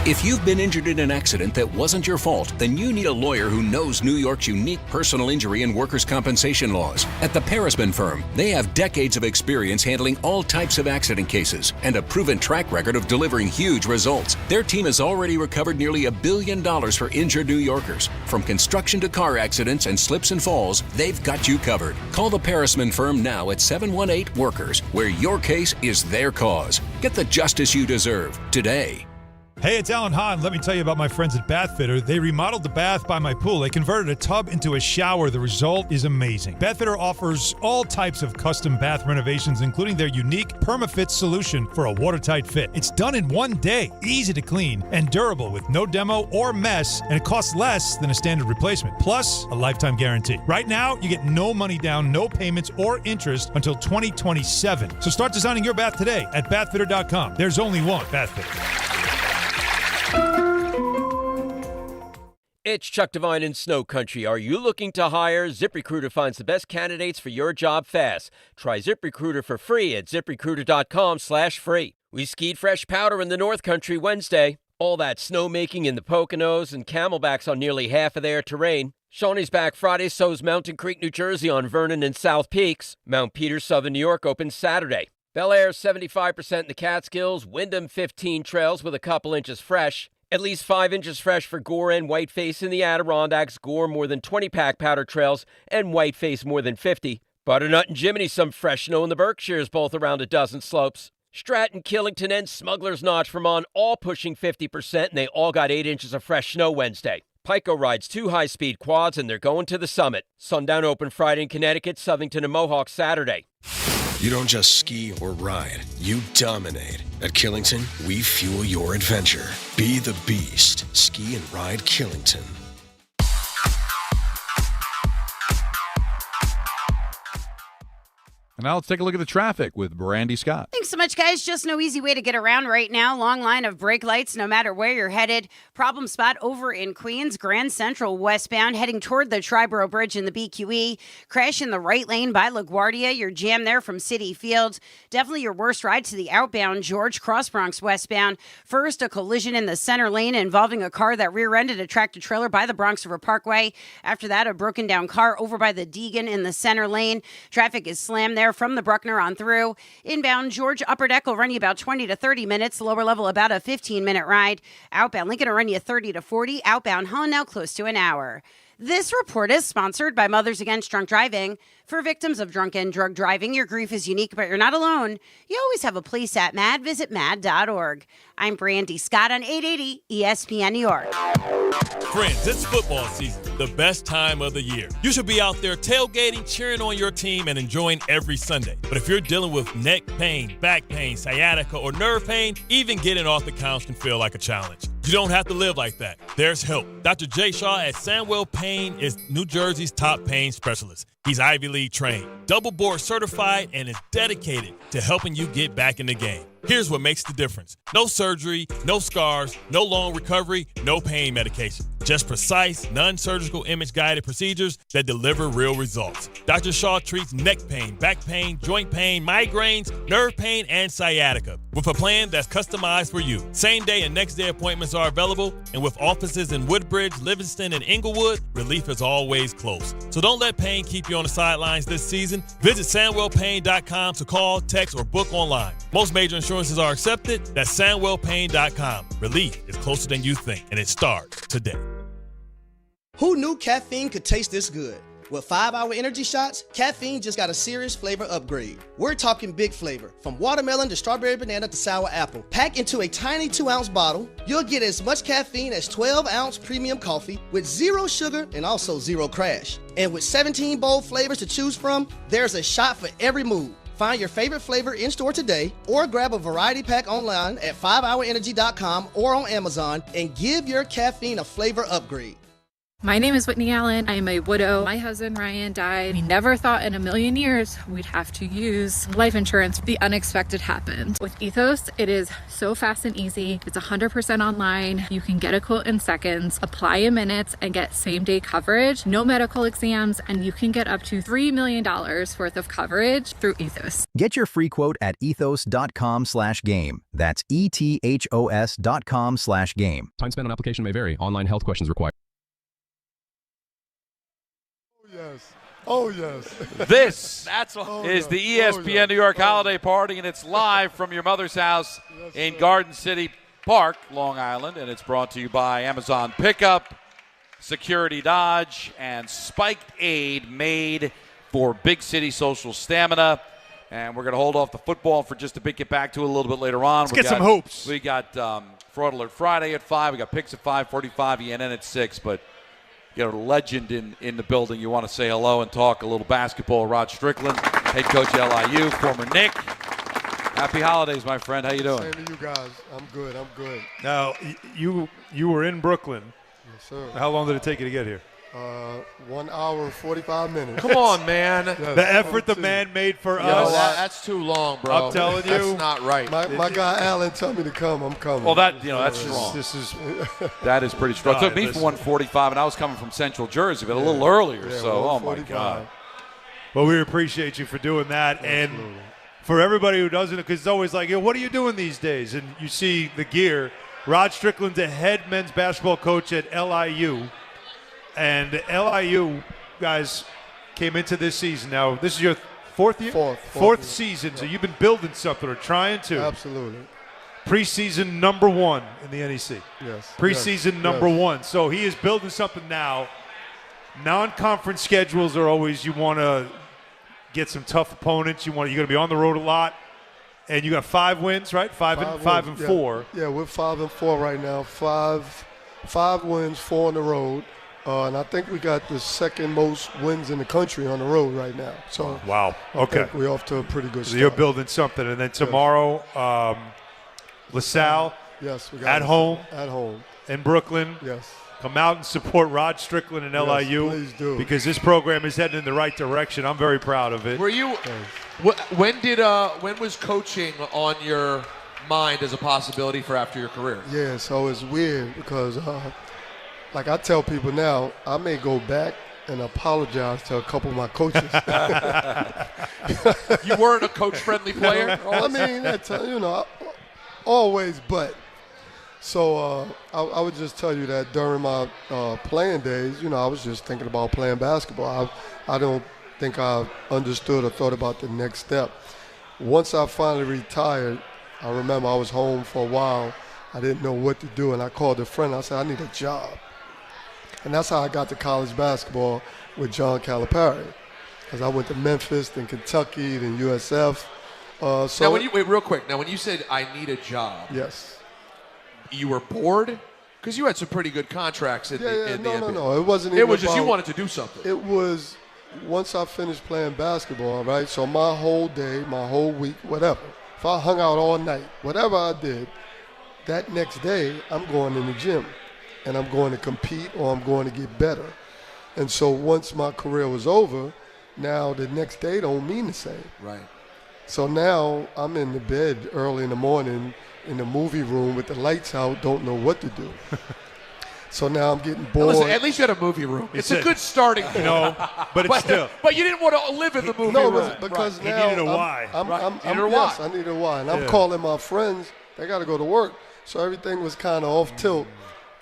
Speaker 12: If you've been injured in an accident that wasn't your fault, then you need a lawyer who knows New York's unique personal injury and workers' compensation laws. At the Parisman Firm, they have decades of experience handling all types of accident cases and a proven track record of delivering huge results. Their team has already recovered nearly $1 billion for injured New Yorkers. From construction to car accidents and slips and falls, they've got you covered. Call the Parisman Firm now at 718-WORKERS, where your case is their cause. Get the justice you deserve today.
Speaker 25: Hey, it's Alan Hahn. Let me tell you about my friends at Bath Fitter. They remodeled the bath by my pool. They converted a tub into a shower. The result is amazing. Bath Fitter offers all types of custom bath renovations, including their unique PermaFit solution for a watertight fit. It's done in one day, easy to clean, and durable with no demo or mess, and it costs less than a standard replacement. Plus, a lifetime guarantee. Right now, you get no money down, no payments, or interest until 2027. So start designing your bath today at bathfitter.com. There's only one Bath Fitter.
Speaker 13: It's Chuck Devine in Snow Country. Are you looking to hire? ZipRecruiter finds the best candidates for your job fast. Try ZipRecruiter for free at ZipRecruiter.com/free. We skied fresh powder in the North Country Wednesday. All that snowmaking in the Poconos and Camelbacks on nearly half of their terrain. Shawnee's back Friday, so's Mountain Creek, New Jersey on Vernon and South Peaks. Mount Peter, Southern New York opens Saturday. Bel Air 75% in the Catskills. Wyndham 15 trails with a couple inches fresh. At least 5 inches fresh for Gore and Whiteface in the Adirondacks. Gore more than 20-pack powder trails and Whiteface more than 50. Butternut and Jiminy some fresh snow in the Berkshires, both around a dozen slopes. Stratton, Killington, and Smuggler's Notch Vermont all pushing 50%, and they all got 8 inches of fresh snow Wednesday. Pico rides 2 high-speed quads, and they're going to the summit. Sundown Open Friday in Connecticut, Southington and Mohawk Saturday.
Speaker 14: You don't just ski or ride, you dominate. At Killington, we fuel your adventure. Be the beast. Ski and ride Killington.
Speaker 15: And now let's take a look at the traffic with Brandy Scott.
Speaker 16: Thanks so much, guys. Just no easy way to get around right now. Long line of brake lights no matter where you're headed. Problem spot over in Queens, Grand Central westbound, heading toward the Triborough Bridge in the BQE. Crash in the right lane by LaGuardia. You're jammed there from City Field. Definitely your worst ride to the outbound George Cross Bronx westbound. First, a collision in the center lane involving a car that rear-ended a tractor trailer by the Bronx River Parkway. After that, a broken down car over by the Deegan in the center lane. Traffic is slammed there from the Bruckner on through. Inbound George Upper Deck will run you about 20 to 30 minutes. Lower level about a 15-minute ride. Outbound Lincoln will run you 30 to 40. Outbound Hahn now close to an hour. This report is sponsored by Mothers Against Drunk Driving. For victims of drunken drug driving, your grief is unique, but you're not alone. You always have a place at MAD. Visit mad.org. I'm Brandy Scott on 880 ESPN New York.
Speaker 2: Friends, it's football season, the best time of the year. You should be out there tailgating, cheering on your team, and enjoying every Sunday. But if you're dealing with neck pain, back pain, sciatica, or nerve pain, even getting off the couch can feel like a challenge. You don't have to live like that. There's help. Dr. Jay Shaw at Sandwell Pain is New Jersey's top pain specialist. He's Ivy League trained, double board certified, and is dedicated to helping you get back in the game. Here's what makes the difference. No surgery, no scars, no long recovery, no pain medication. Just precise, non-surgical image-guided procedures that deliver real results. Dr. Shaw treats neck pain, back pain, joint pain, migraines, nerve pain, and sciatica with a plan that's customized for you. Same-day and next-day appointments are available, and with offices in Woodbridge, Livingston, and Inglewood, relief is always close. So don't let pain keep you on the sidelines this season. Visit SandwellPain.com to call, text, or book online. Most major insurances are accepted. That's SandwellPain.com. Relief is closer than you think, and it starts today.
Speaker 17: Who knew caffeine could taste this good? With 5-Hour Energy Shots, caffeine just got a serious flavor upgrade. We're talking big flavor, from watermelon to strawberry banana to sour apple. Packed into a tiny 2-ounce bottle, you'll get as much caffeine as 12-ounce premium coffee with 0 sugar and also 0 crash. And with 17 bold flavors to choose from, there's a shot for every mood. Find your favorite flavor in-store today or grab a variety pack online at 5hourenergy.com or on Amazon and give your caffeine a flavor upgrade.
Speaker 18: My name is Whitney Allen. I am a widow. My husband Ryan died. We never thought in a million years we'd have to use life insurance. The unexpected happened. With Ethos, it is so fast and easy. It's 100% online. You can get a quote in seconds, apply in minutes, and get same-day coverage, no medical exams, and you can get up to $3 million worth of coverage through Ethos.
Speaker 21: Get your free quote at ethos.com/game. That's ETHOS.com/game.
Speaker 23: Time spent on application may vary. Online health questions required.
Speaker 24: Yes. Oh, yes.
Speaker 1: This is the ESPN New York holiday party, and it's live from your mother's house in Garden City Park, Long Island, and it's brought to you by Amazon Pickup, Security Dodge, and Spiked Aid, made for big city social stamina. And we're going to hold off the football for just a bit, get back to it a little bit later on.
Speaker 25: Let's get some hoops.
Speaker 1: We got Fraud Alert Friday at 5. We got picks at 5:45, ENN at 6, but you got a legend in the building. You want to say hello and talk a little basketball. Rod Strickland, head coach at LIU, former Knick. Happy holidays, my friend. How you doing?
Speaker 24: Same to you guys. I'm good.
Speaker 25: Now, you were in Brooklyn.
Speaker 24: Yes, sir.
Speaker 25: How long did it take you to get here?
Speaker 24: 1 hour and 45 minutes.
Speaker 26: Come on, man.
Speaker 24: Yes,
Speaker 25: the effort the man made for us.
Speaker 26: That's too long, bro.
Speaker 25: I'm telling you.
Speaker 26: That's not right.
Speaker 24: My guy Allen told me to come. I'm coming.
Speaker 1: Well, that's strong. That is pretty strong. It took me from 1:45, and I was coming from Central Jersey, but a little earlier. So, oh, my God.
Speaker 25: Well, we appreciate you for doing that.
Speaker 24: Absolutely.
Speaker 25: And for everybody who doesn't, because it's always like, what are you doing these days? And you see the gear. Rod Strickland's a head men's basketball coach at LIU. And LIU, guys, came into this season. Now, this is your fourth year? Fourth season. So you've been building something or trying to.
Speaker 24: Absolutely.
Speaker 25: Preseason number 1 in the NEC.
Speaker 24: Yes.
Speaker 25: Preseason number 1. So he is building something now. Non-conference schedules are always, you want to get some tough opponents. You're going to be on the road a lot. And you got 5 wins, right? 5 and 4.
Speaker 24: Yeah, we're 5 and 4 right now. Five wins, 4 on the road. And I think we got the second most wins in the country on the road right now. So
Speaker 25: wow. Okay.
Speaker 24: I think we're off to a pretty good start.
Speaker 25: So you're building something. And then tomorrow, LaSalle
Speaker 24: yes, we got
Speaker 25: at home.
Speaker 24: At home.
Speaker 25: In Brooklyn.
Speaker 24: Yes.
Speaker 25: Come out and support Rod Strickland and LIU.
Speaker 24: Please do.
Speaker 25: Because this program is heading in the right direction. I'm very proud of it.
Speaker 26: Were you when was coaching on your mind as a possibility for after your career?
Speaker 24: Yeah, so it's weird because like I tell people now, I may go back and apologize to a couple of my coaches.
Speaker 26: You weren't a coach-friendly player?
Speaker 24: I mean, always, but. So I would just tell you that during my playing days, I was just thinking about playing basketball. I don't think I understood or thought about the next step. Once I finally retired, I remember I was home for a while. I didn't know what to do, and I called a friend. I said, I need a job. And that's how I got to college basketball with John Calipari. Because I went to Memphis, then Kentucky, then USF.
Speaker 26: Now, wait, real quick. Now, when you said, I need a job.
Speaker 24: Yes.
Speaker 26: You were bored? Because you had some pretty good contracts in the NBA.
Speaker 24: No. It wasn't
Speaker 26: It
Speaker 24: even
Speaker 26: was just you
Speaker 24: about-
Speaker 26: wanted to do something.
Speaker 24: It was once I finished playing basketball, right? So my whole day, my whole week, whatever. If I hung out all night, whatever I did, that next day I'm going in the gym and I'm going to compete or I'm going to get better. And so once my career was over, now the next day don't mean the same.
Speaker 26: Right.
Speaker 24: So now I'm in the bed early in the morning in the movie room with the lights out, don't know what to do. So now I'm getting bored.
Speaker 26: Listen, at least you had a movie room. It's a good starting point.
Speaker 25: No, but it's still.
Speaker 26: But you didn't want to live in the movie
Speaker 24: No,
Speaker 26: room.
Speaker 24: because
Speaker 25: Right.
Speaker 24: now
Speaker 25: He needed a why.
Speaker 24: Yes, I need a why. And I'm calling my friends. They got to go to work. So everything was kind of off tilt.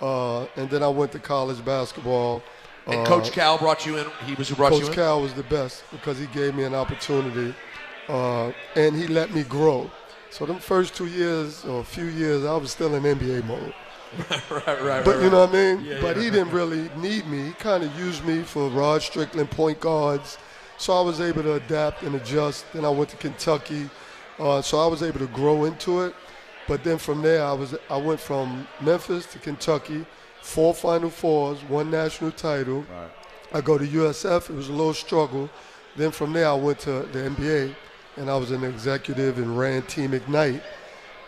Speaker 24: And then I went to college basketball.
Speaker 26: And Coach Cal brought you in. He was who brought you in?
Speaker 24: Coach Cal was the best because he gave me an opportunity. And he let me grow. So them first 2 years or a few years, I was still in NBA mode.
Speaker 26: right.
Speaker 24: But you know what I mean?
Speaker 26: Yeah,
Speaker 24: but he didn't really need me. He kind of used me for Rod Strickland point guards. So I was able to adapt and adjust. Then I went to Kentucky. So I was able to grow into it. But then from there, I went from Memphis to Kentucky, 4 Final Fours, 1 national title.
Speaker 1: Right.
Speaker 24: I go to USF. It was a little struggle. Then from there, I went to the NBA, and I was an executive and ran Team Ignite.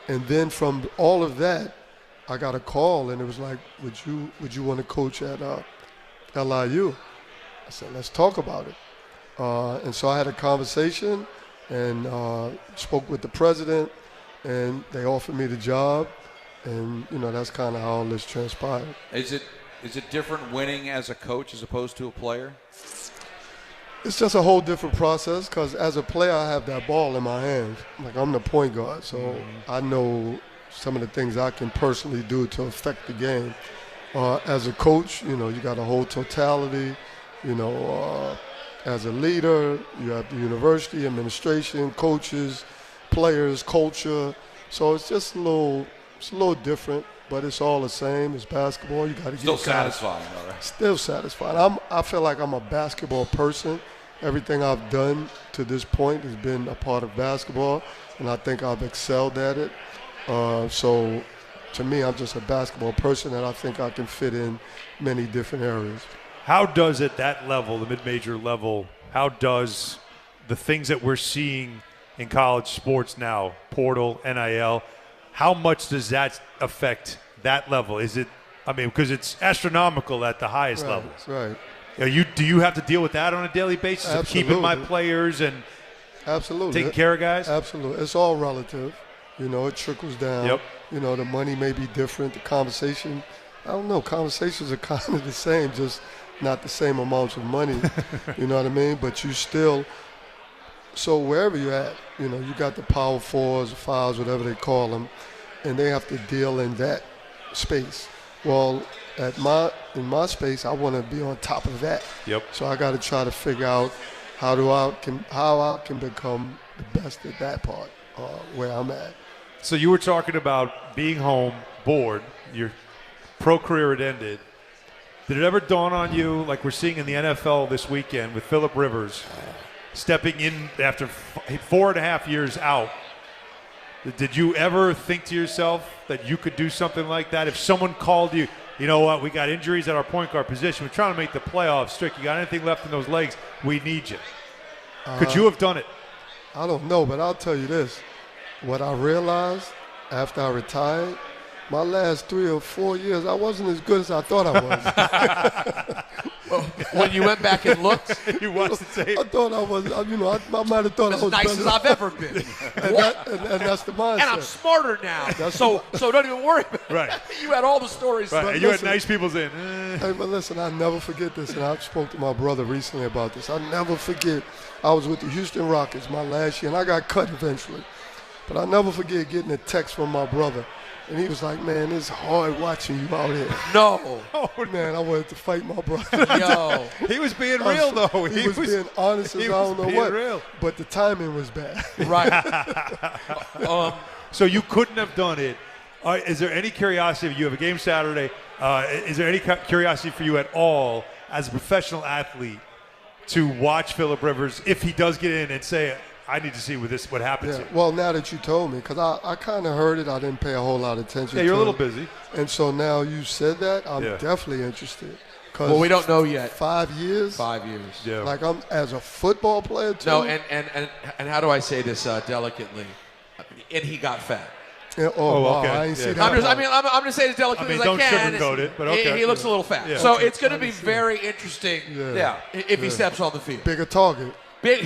Speaker 24: And then from all of that, I got a call, and it was like, would you want to coach at LIU? I said, let's talk about it. And so I had a conversation and spoke with the president, and they offered me the job. And, that's kind of how all this transpired.
Speaker 1: Is it different winning as a coach as opposed to a player?
Speaker 24: It's just a whole different process because as a player, I have that ball in my hands. Like, I'm the point guard, so I know some of the things I can personally do to affect the game. As a coach, you got a whole totality. As a leader, you have the university, administration, coaches, players, culture. So it's just a little different, but it's all the same. It's basketball. You got to get
Speaker 1: Still satisfying, though, right?
Speaker 24: Still satisfying. I feel like I'm a basketball person. Everything I've done to this point has been a part of basketball, and I think I've excelled at it. So to me, I'm just a basketball person, and I think I can fit in many different areas.
Speaker 25: How does at that level, the mid-major level, how does the things that we're seeing in college sports now, portal, NIL, how much does that affect that level? Because it's astronomical at the highest levels.
Speaker 24: Right.
Speaker 25: Do you have to deal with that on a daily basis?
Speaker 24: Absolutely.
Speaker 25: Of keeping my players and taking care of guys?
Speaker 24: Absolutely. It's all relative. It trickles down.
Speaker 25: Yep.
Speaker 24: The money may be different. The conversation, I don't know. Conversations are kind of the same, just not the same amounts of money. You know what I mean? But you still, so wherever you're at, you got the power fours, fives, whatever they call them, and they have to deal in that space. Well, in my space, I want to be on top of that.
Speaker 25: Yep.
Speaker 24: So I got to try to figure out how I can become the best at that part where I'm at.
Speaker 25: So you were talking about being home, bored, your pro career had ended. Did it ever dawn on you, like we're seeing in the NFL this weekend with Phillip Rivers, stepping in after 4.5 years out? Did you ever think to yourself that you could do something like that? If someone called you, you know what, we got injuries at our point guard position. We're trying to make the playoffs. Strick, you got anything left in those legs? We need you. Could you have done it?
Speaker 24: I don't know, but I'll tell you this. What I realized after I retired, my last 3 or 4 years, I wasn't as good as I thought I was.
Speaker 26: When you went back and looked,
Speaker 25: you watched the tape.
Speaker 24: I thought I was, I might have thought I was
Speaker 26: as nice
Speaker 24: better.
Speaker 26: as I've ever been.
Speaker 24: and that's the mindset.
Speaker 26: And I'm smarter now, so don't even worry about it.
Speaker 25: Right.
Speaker 26: You had all the stories.
Speaker 25: Right. And you had nice people saying,
Speaker 24: Hey, but listen, I never forget this, and I spoke to my brother recently about this. I never forget, I was with the Houston Rockets my last year, and I got cut eventually. But I never forget getting a text from my brother. And he was like, man, it's hard watching you out here.
Speaker 26: No.
Speaker 24: Oh, man, I wanted to fight my brother.
Speaker 25: Yo. He was being real, though.
Speaker 24: He was being honest as I don't know what.
Speaker 25: Real.
Speaker 24: But the timing was bad.
Speaker 26: Right.
Speaker 25: So you couldn't have done it All right, is there any curiosity? You have a game Saturday. Is there any curiosity for you at all as a professional athlete to watch Phillip Rivers if he does get in and say, I need to see what happens here?
Speaker 24: Well, now that you told me, because I kind of heard it, I didn't pay a whole lot of attention to it.
Speaker 25: Yeah, you're a little busy.
Speaker 24: And so now you said that, I'm definitely interested.
Speaker 26: Well, we don't know yet.
Speaker 24: 5 years?
Speaker 26: 5 years.
Speaker 25: Yeah.
Speaker 24: Like I'm as a football player too?
Speaker 26: No, and how do I say this delicately? And he got fat.
Speaker 24: Yeah,
Speaker 25: okay.
Speaker 24: I ain't see that.
Speaker 26: I'm just saying as delicately as I
Speaker 25: don't
Speaker 26: can.
Speaker 25: sugarcoat it, but okay.
Speaker 26: He looks a little fat.
Speaker 25: Yeah.
Speaker 26: So it's going to be very interesting if he steps on the field.
Speaker 24: Bigger target.
Speaker 26: Big,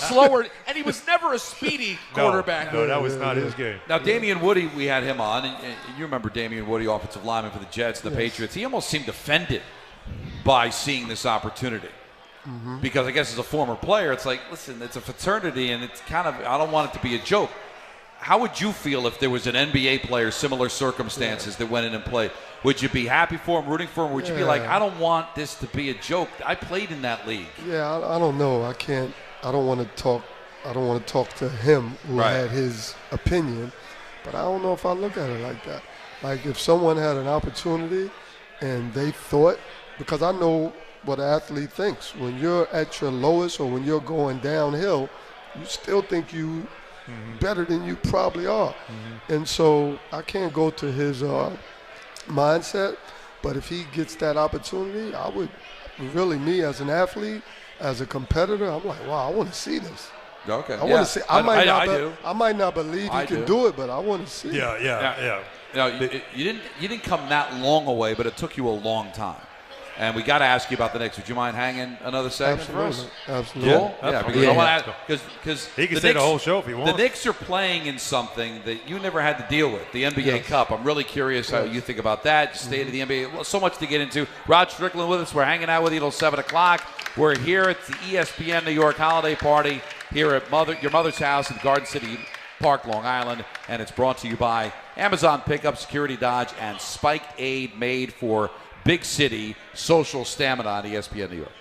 Speaker 26: slower, and he was never a speedy quarterback.
Speaker 25: No, that was not his game.
Speaker 1: Now, Damian Woody, we had him on, and you remember Damian Woody, offensive lineman for the Jets and the Patriots. He almost seemed offended by seeing this opportunity. Because I guess as a former player, it's like, listen, it's a fraternity, and it's kind of, I don't want it to be a joke. How would you feel if there was an NBA player, similar circumstances, that went in and played? Would you be happy for him, rooting for him? Would you be like, I don't want this to be a joke? I played in that league.
Speaker 24: Yeah, I don't know. I don't want to talk. I don't want to talk to him who had his opinion, but I don't know if I look at it like that. Like if someone had an opportunity and they thought, because I know what an athlete thinks. When you're at your lowest or when you're going downhill, you still think you better than you probably are. And so I can't go to his mindset, but if he gets that opportunity, I would really, me as an athlete, as a competitor, I'm like, wow, I want to see this.
Speaker 1: Okay.
Speaker 24: I want to see. I
Speaker 1: do.
Speaker 24: I might not believe he can do it, but I want to see.
Speaker 25: Yeah.
Speaker 1: You know, you didn't come that long away, but it took you a long time. And we got to ask you about the Knicks. Would you mind hanging another segment for us?
Speaker 24: Absolutely.
Speaker 1: Cool? Yeah, because I want to because
Speaker 25: he can stay the whole show if he wants.
Speaker 1: The Knicks are playing in something that you never had to deal with, the NBA Cup. I'm really curious how you think about that, state of the NBA. Well, so much to get into. Rod Strickland with us. We're hanging out with you till 7 o'clock. We're here at the ESPN New York holiday party here at your mother's house in Garden City Park, Long Island, and it's brought to you by Amazon Pickup, Security Dodge, and Spike Aid, made for big city social stamina on ESPN New York.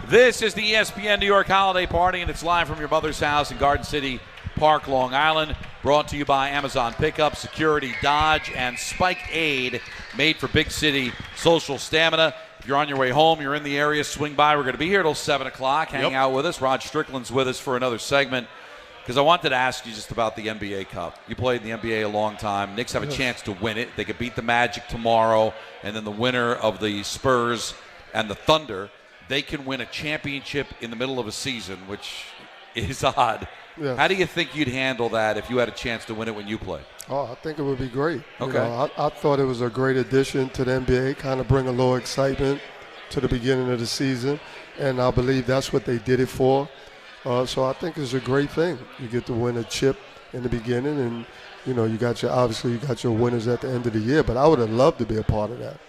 Speaker 1: This is the ESPN New York Holiday Party, and it's live from your mother's house in Garden City Park, Long Island. Brought to you by Amazon Pickup, Security Dodge, and Spike Aid, made for big city social stamina. If you're on your way home, you're in the area, swing by. We're going to be here till 7 o'clock. Hang out with us. Rod Strickland's with us for another segment, because I wanted to ask you just about the NBA Cup. You played in the NBA a long time. Knicks have a chance to win it. They could beat the Magic tomorrow, and then the winner of the Spurs and the Thunder, they can win a championship in the middle of a season, which is odd.
Speaker 24: Yeah.
Speaker 1: How do you think you'd handle that if you had a chance to win it when you played?
Speaker 24: Oh, I think it would be great.
Speaker 1: Okay.
Speaker 24: You know, I thought it was a great addition to the NBA, kind of bring a little excitement to the beginning of the season, and I believe that's what they did it for. So I think it's a great thing. You get to win a chip in the beginning, and you know you got your winners at the end of the year. But I would have loved to be a part of that.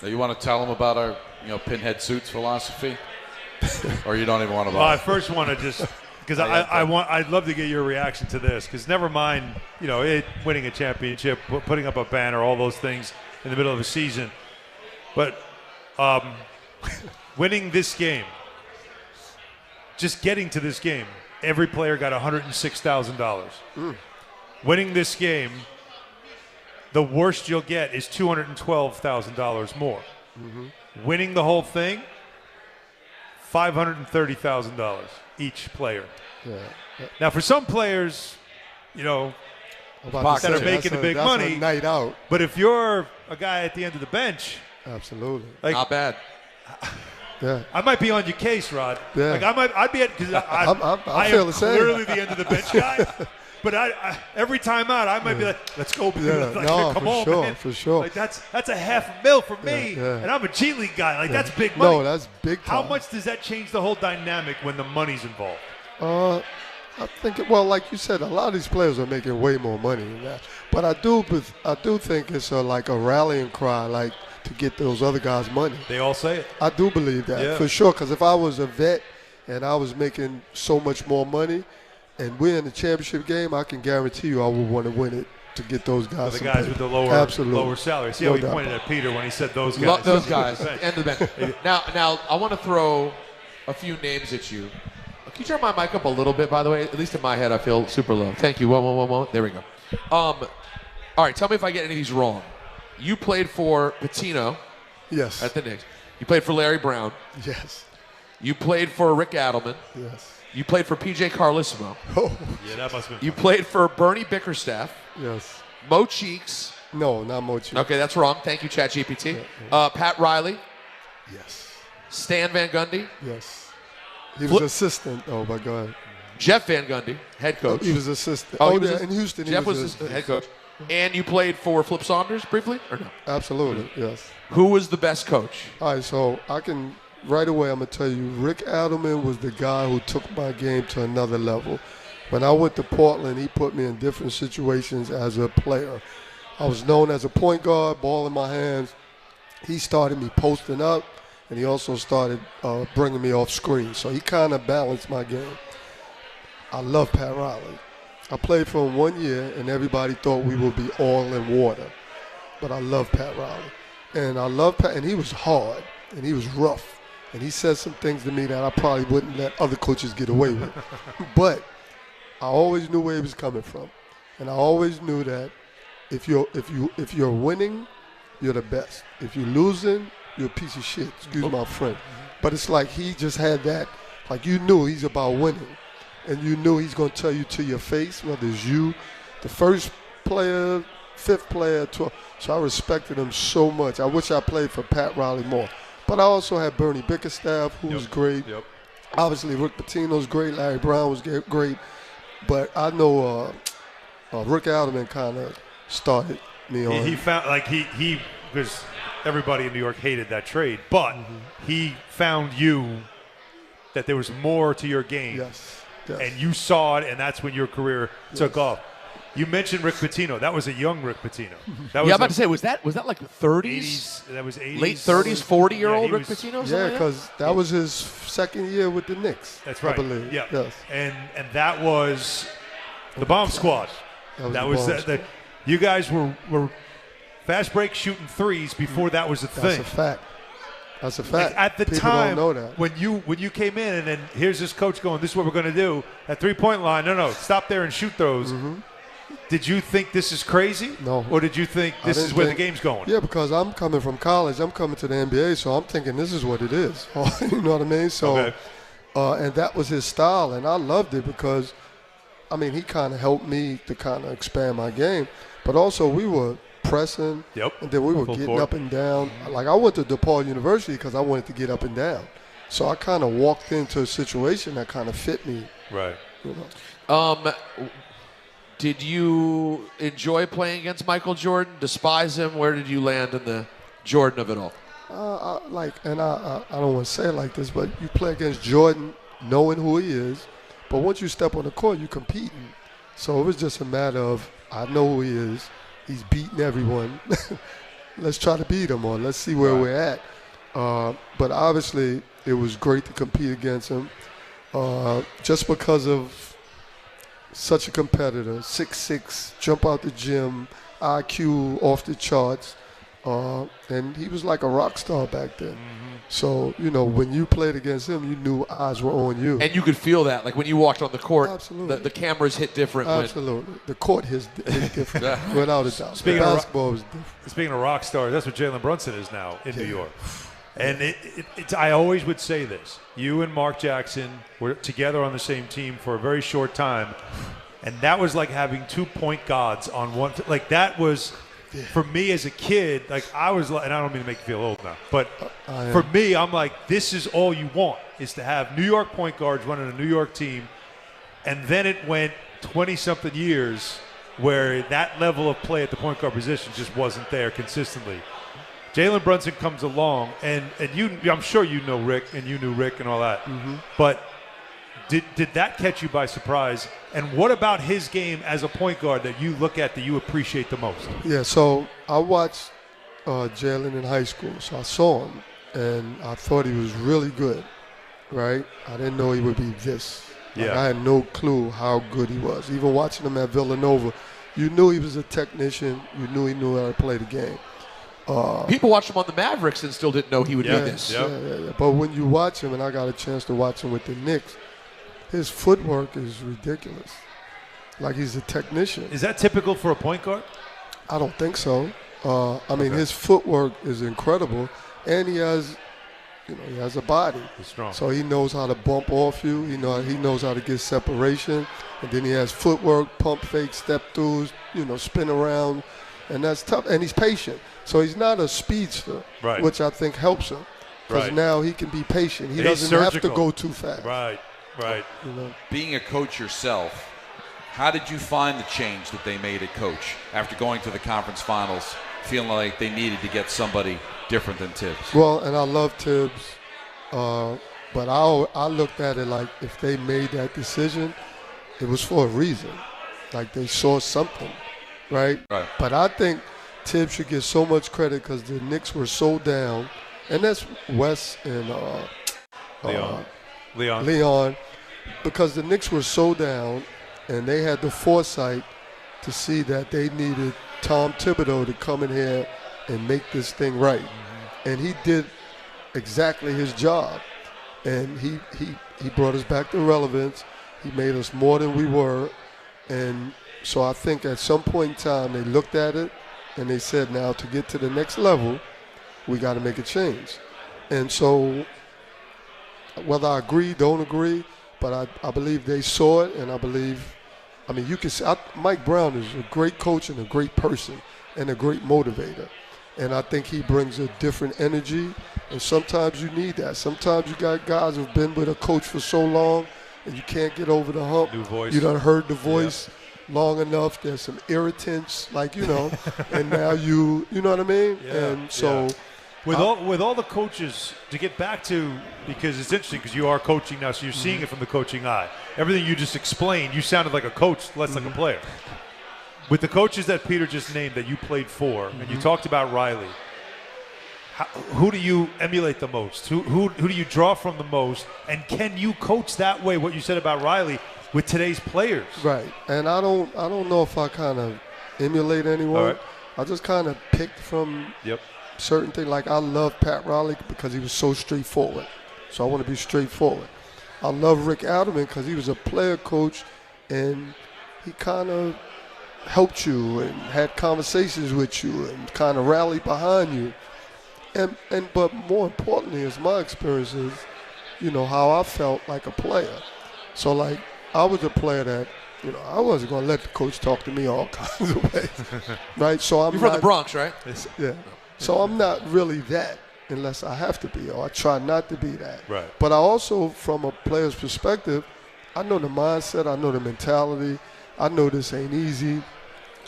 Speaker 1: Now, you want to tell them about our pinhead suits philosophy, or you don't even want to?
Speaker 25: Well, I first want to just because I'd love to get your reaction to this, because never mind winning a championship, putting up a banner, all those things in the middle of a season, but winning this game. Just getting to this game, every player got $106,000. Winning this game, the worst you'll get is $212,000 more. Winning the whole thing, $530,000 each player.
Speaker 24: Yeah.
Speaker 25: Now, for some players, that are making the big money,
Speaker 24: that's a night out.
Speaker 25: But if you're a guy at the end of the bench,
Speaker 24: absolutely,
Speaker 26: not bad.
Speaker 24: Yeah.
Speaker 25: I might be on your case, Rod.
Speaker 24: Yeah.
Speaker 25: I'd be at, because I
Speaker 24: feel
Speaker 25: am
Speaker 24: the same.
Speaker 25: clearly the end of the bench guy. But I every time out, I might be like, let's go. Come on, man.
Speaker 24: For sure.
Speaker 25: Like that's $500,000 for me, and I'm a G League guy. Like that's big money.
Speaker 24: No, that's big time.
Speaker 25: How much does that change the whole dynamic when the money's involved?
Speaker 24: I think, like you said, a lot of these players are making way more money than that. But I do think it's like a rallying cry, like, to get those other guys money.
Speaker 25: They all say it.
Speaker 24: I do believe that, for sure, because if I was a vet and I was making so much more money and we're in the championship game, I can guarantee you I would want to win it to get those guys.
Speaker 25: The guys with the lower salary. See how he pointed at Peter when he said those guys.
Speaker 26: Those guys, end of the bench. Now, I want to throw a few names at you. Can you turn my mic up a little bit, by the way? At least in my head, I feel super low. Thank you. One. There we go. All right, tell me if I get any of these wrong. You played for Pitino.
Speaker 24: Yes.
Speaker 26: At the Knicks. You played for Larry Brown.
Speaker 24: Yes.
Speaker 26: You played for Rick Adelman.
Speaker 24: Yes.
Speaker 26: You played for P.J. Carlissimo.
Speaker 24: Oh.
Speaker 25: Yeah, that must have been.
Speaker 26: You played for Bernie Bickerstaff.
Speaker 24: Yes.
Speaker 26: Mo Cheeks.
Speaker 24: No, not Mo Cheeks.
Speaker 26: Okay, that's wrong. Thank you, ChatGPT. Pat Riley.
Speaker 24: Yes.
Speaker 26: Stan Van Gundy.
Speaker 24: Yes. He was assistant. Oh, my God.
Speaker 26: Jeff Van Gundy, head coach.
Speaker 24: He was assistant.
Speaker 26: In
Speaker 24: Houston.
Speaker 26: Jeff was head coach. And you played for Flip Saunders briefly, or no?
Speaker 24: Absolutely, yes.
Speaker 26: Who was the best coach?
Speaker 24: All right, so right away I'm going to tell you, Rick Adelman was the guy who took my game to another level. When I went to Portland, he put me in different situations as a player. I was known as a point guard, ball in my hands. He started me posting up, and he also started bringing me off screen. So he kind of balanced my game. I love Pat Riley. I played for him 1 year, and everybody thought we would be oil and water. But I love Pat Riley. And I love Pat, and he was hard, and he was rough. And he said some things to me that I probably wouldn't let other coaches get away with. But I always knew where he was coming from. And I always knew that if you're winning, you're the best. If you're losing, you're a piece of shit. Excuse my friend. But it's like he just had that, like you knew he's about winning. And you knew he's going to tell you to your face, whether it's you, the first player, fifth player, 12th. So I respected him so much. I wish I played for Pat Riley more. But I also had Bernie Bickerstaff, who was great.
Speaker 25: Yep.
Speaker 24: Obviously, Rick Pitino's great. Larry Brown was great. But I know Rick Adelman kind of started me on.
Speaker 25: He found, he because everybody in New York hated that trade. But he found you that there was more to your game.
Speaker 24: Yes.
Speaker 25: And you saw it, and that's when your career took off. You mentioned Rick Pitino. That was a young Rick Pitino.
Speaker 26: I'm about to say, was that like the 30s?
Speaker 25: That was 80s.
Speaker 26: Late 30s, 40-year-old Rick Pitino?
Speaker 24: Yeah, because that was his second year with the Knicks.
Speaker 25: That's right.
Speaker 24: I believe.
Speaker 25: Yeah.
Speaker 24: Yes.
Speaker 25: And that was the Bomb Squad.
Speaker 24: That was
Speaker 25: you guys were fast break shooting threes before that was a thing.
Speaker 24: That's a fact. That's a fact.
Speaker 25: Like at the
Speaker 24: People
Speaker 25: time,
Speaker 24: don't know that.
Speaker 25: when you came in and then here's this coach going, this is what we're going to do at 3-point line. No, stop there and shoot those.
Speaker 24: Mm-hmm.
Speaker 25: Did you think this is crazy?
Speaker 24: No.
Speaker 25: Or did you think this is where the game's going?
Speaker 24: Yeah, because I'm coming from college. I'm coming to the NBA, so I'm thinking this is what it is. You know what I mean? So,
Speaker 25: Okay.
Speaker 24: And that was his style, and I loved it because, I mean, he kind of helped me to kind of expand my game. But also we were pressing, and then we were
Speaker 25: Full
Speaker 24: getting
Speaker 25: court.
Speaker 24: up and down. Like I went to DePaul University because I wanted to get up and down. So I kind of walked into a situation that kind of fit me.
Speaker 25: Right.
Speaker 24: You know.
Speaker 26: Did you enjoy playing against Michael Jordan? Despise him? Where did you land in the Jordan of it all?
Speaker 24: I don't want to say it like this, but you play against Jordan knowing who he is, but once you step on the court, you're competing. So it was just a matter of, I know who he is. He's beating everyone. Let's try to beat him, or let's see where we're at. But obviously, it was great to compete against him just because of such a competitor, 6'6", jump out the gym, IQ off the charts. And he was like a rock star back then.
Speaker 25: Mm-hmm.
Speaker 24: So, you know, when you played against him, you knew eyes were on you.
Speaker 26: And you could feel that, like when you walked on the court,
Speaker 24: Absolutely.
Speaker 26: the cameras hit different.
Speaker 24: Absolutely. The court hit different, without a doubt.
Speaker 25: Speaking
Speaker 24: Basketball was different.
Speaker 25: Speaking of rock stars, that's what Jalen Brunson is now in New York. And it's I always would say this. You and Mark Jackson were together on the same team for a very short time, and that was like having 2 point guards on one. Like that was, for me as a kid, like I was like, and I don't mean to make you feel old now, but for me, I'm like, this is all you want, is to have New York point guards running a New York team. And then it went 20-something years where that level of play at the point guard position just wasn't there consistently. Jalen Brunson comes along, and you, I'm sure you know Rick, and you knew Rick and all that.
Speaker 24: Mm-hmm.
Speaker 25: But did that catch you by surprise? And what about his game as a point guard that you look at that you appreciate the most?
Speaker 24: Yeah, so I watched Jalen in high school, so I saw him, and I thought he was really good, right? I didn't know he would be this. Like,
Speaker 25: Yeah.
Speaker 24: I had no clue how good he was. Even watching him at Villanova, you knew he was a technician. You knew he knew how to play the game.
Speaker 26: People watched him on the Mavericks and still didn't know he would be this.
Speaker 24: Yeah. But when you watch him, and I got a chance to watch him with the Knicks, his footwork is ridiculous. Like he's a technician.
Speaker 25: Is that typical for a point guard?
Speaker 24: I don't think so. I mean, his footwork is incredible, and he has a body.
Speaker 25: He's strong.
Speaker 24: So he knows how to bump off you. He knows how to get separation, and then he has footwork, pump fake, step throughs, spin around, and that's tough. And he's patient. So he's not a speedster,
Speaker 25: Right.
Speaker 24: which I think helps him because
Speaker 25: Right.
Speaker 24: now he can be patient. He
Speaker 25: And he's
Speaker 24: doesn't have to
Speaker 25: surgical.
Speaker 24: go too fast.
Speaker 25: Right.
Speaker 1: Being a coach yourself, how did you find the change that they made at coach after going to the conference finals, feeling like they needed to get somebody different than Tibbs?
Speaker 24: Well, and I love Tibbs, but I looked at it like if they made that decision, it was for a reason. Like they saw something, right?
Speaker 1: Right.
Speaker 24: But I think Tibbs should get so much credit because the Knicks were so down, and that's Wes and Leon, because the Knicks were so down, and they had the foresight to see that they needed Tom Thibodeau to come in here and make this thing right. And he did exactly his job. And he brought us back to relevance. He made us more than we were. And so I think at some point in time they looked at it and they said, now to get to the next level, we got to make a change. And so whether I agree, don't agree, but I believe they saw it, and you can see Mike Brown is a great coach and a great person and a great motivator. And I think he brings a different energy, and sometimes you need that. Sometimes you got guys who've been with a coach for so long and you can't get over the hump.
Speaker 25: New voice.
Speaker 24: You done heard the voice long enough. There's some irritants, and now you know what I mean?
Speaker 25: Yeah,
Speaker 24: And so
Speaker 25: with all the coaches, to get back to, because it's interesting because you are coaching now, so you're seeing it from the coaching eye. Everything you just explained, you sounded like a coach, less like a player. With the coaches that Peter just named that you played for, and you talked about Riley, who do you emulate the most? Who do you draw from the most? And can you coach that way, what you said about Riley, with today's players?
Speaker 24: Right. And I don't know if I kind of emulate anyone.
Speaker 25: All right.
Speaker 24: I just kind of picked from certain things. Like I love Pat Riley because he was so straightforward. So I want to be straightforward. I love Rick Adelman because he was a player coach and he kind of helped you and had conversations with you and kind of rallied behind you. But more importantly is my experiences, how I felt like a player. So like I was a player that, I wasn't going to let the coach talk to me all kinds of ways, right? So I'm
Speaker 26: You're from the Bronx, right?
Speaker 24: Yeah. So I'm not really that unless I have to be, or I try not to be that.
Speaker 25: Right.
Speaker 24: But I also, from a player's perspective, I know the mindset, I know the mentality, I know this ain't easy.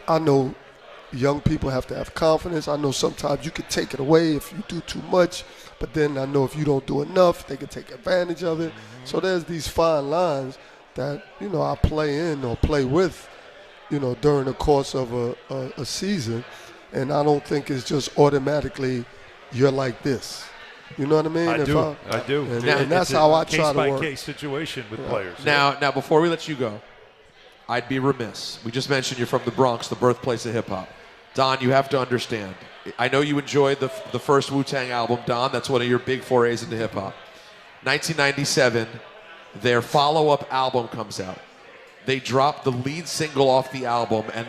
Speaker 24: I know young people have to have confidence. I know sometimes you can take it away if you do too much, but then I know if you don't do enough, they can take advantage of it.
Speaker 25: Mm-hmm.
Speaker 24: So there's these fine lines that, I play in or play with, during the course of a season. And I don't think it's just automatically you're like this. You know what I mean?
Speaker 25: I do.
Speaker 24: And that's how I try to work.
Speaker 25: Case-by-case situation with players.
Speaker 26: Now, before we let you go, I'd be remiss. We just mentioned you're from the Bronx, the birthplace of hip-hop. Don, you have to understand. I know you enjoyed the first Wu-Tang album, Don. That's one of your big forays into hip-hop. 1997, their follow-up album comes out. They dropped the lead single off the album, and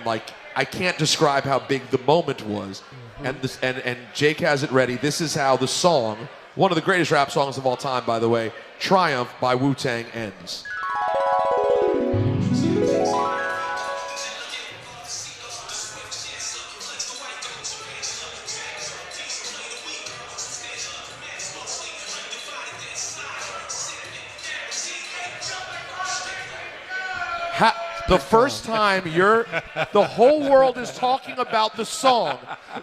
Speaker 26: I can't describe how big the moment was. Mm-hmm. And Jake has it ready. This is how the song, one of the greatest rap songs of all time, by the way, Triumph by Wu-Tang ends. The first time the whole world is talking about the song,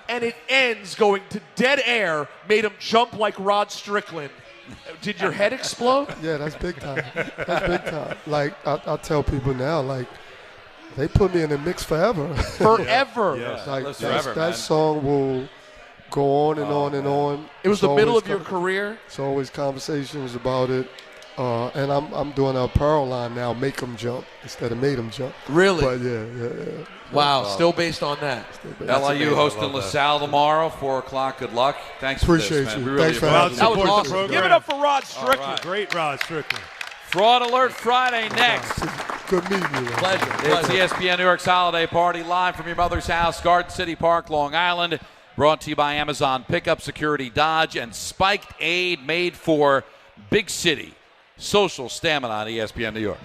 Speaker 26: and it ends going to dead air, made him jump like Rod Strickland. Did your head explode?
Speaker 24: Yeah, that's big time. That's big time. Like, I tell people now, like, they put me in the mix forever.
Speaker 26: Forever.
Speaker 24: Yeah. Like, that song will go on and on and on.
Speaker 26: It was the middle of your career?
Speaker 24: It's always conversations about it. And I'm doing an apparel line now, Make Them Jump, instead of Made Them Jump.
Speaker 26: Really?
Speaker 24: But yeah.
Speaker 26: Wow, still based on that.
Speaker 1: LIU hosting LaSalle tomorrow, 4 o'clock. Good luck. Thanks for
Speaker 24: Appreciate
Speaker 1: this, man.
Speaker 24: you.
Speaker 1: We really
Speaker 24: Thanks for
Speaker 1: appreciate
Speaker 24: having
Speaker 1: it.
Speaker 24: me.
Speaker 26: That was awesome. Give it up for Rod Strickland.
Speaker 1: Right.
Speaker 25: Great Rod Strickland.
Speaker 1: Fraud Alert Friday next.
Speaker 24: Good meeting you.
Speaker 26: Pleasure.
Speaker 1: It's ESPN New York's Holiday Party live from your mother's house, Garden City Park, Long Island. Brought to you by Amazon Pickup Security Dodge and Spiked Aid, made for Big City. Social Stamina on ESPN New York.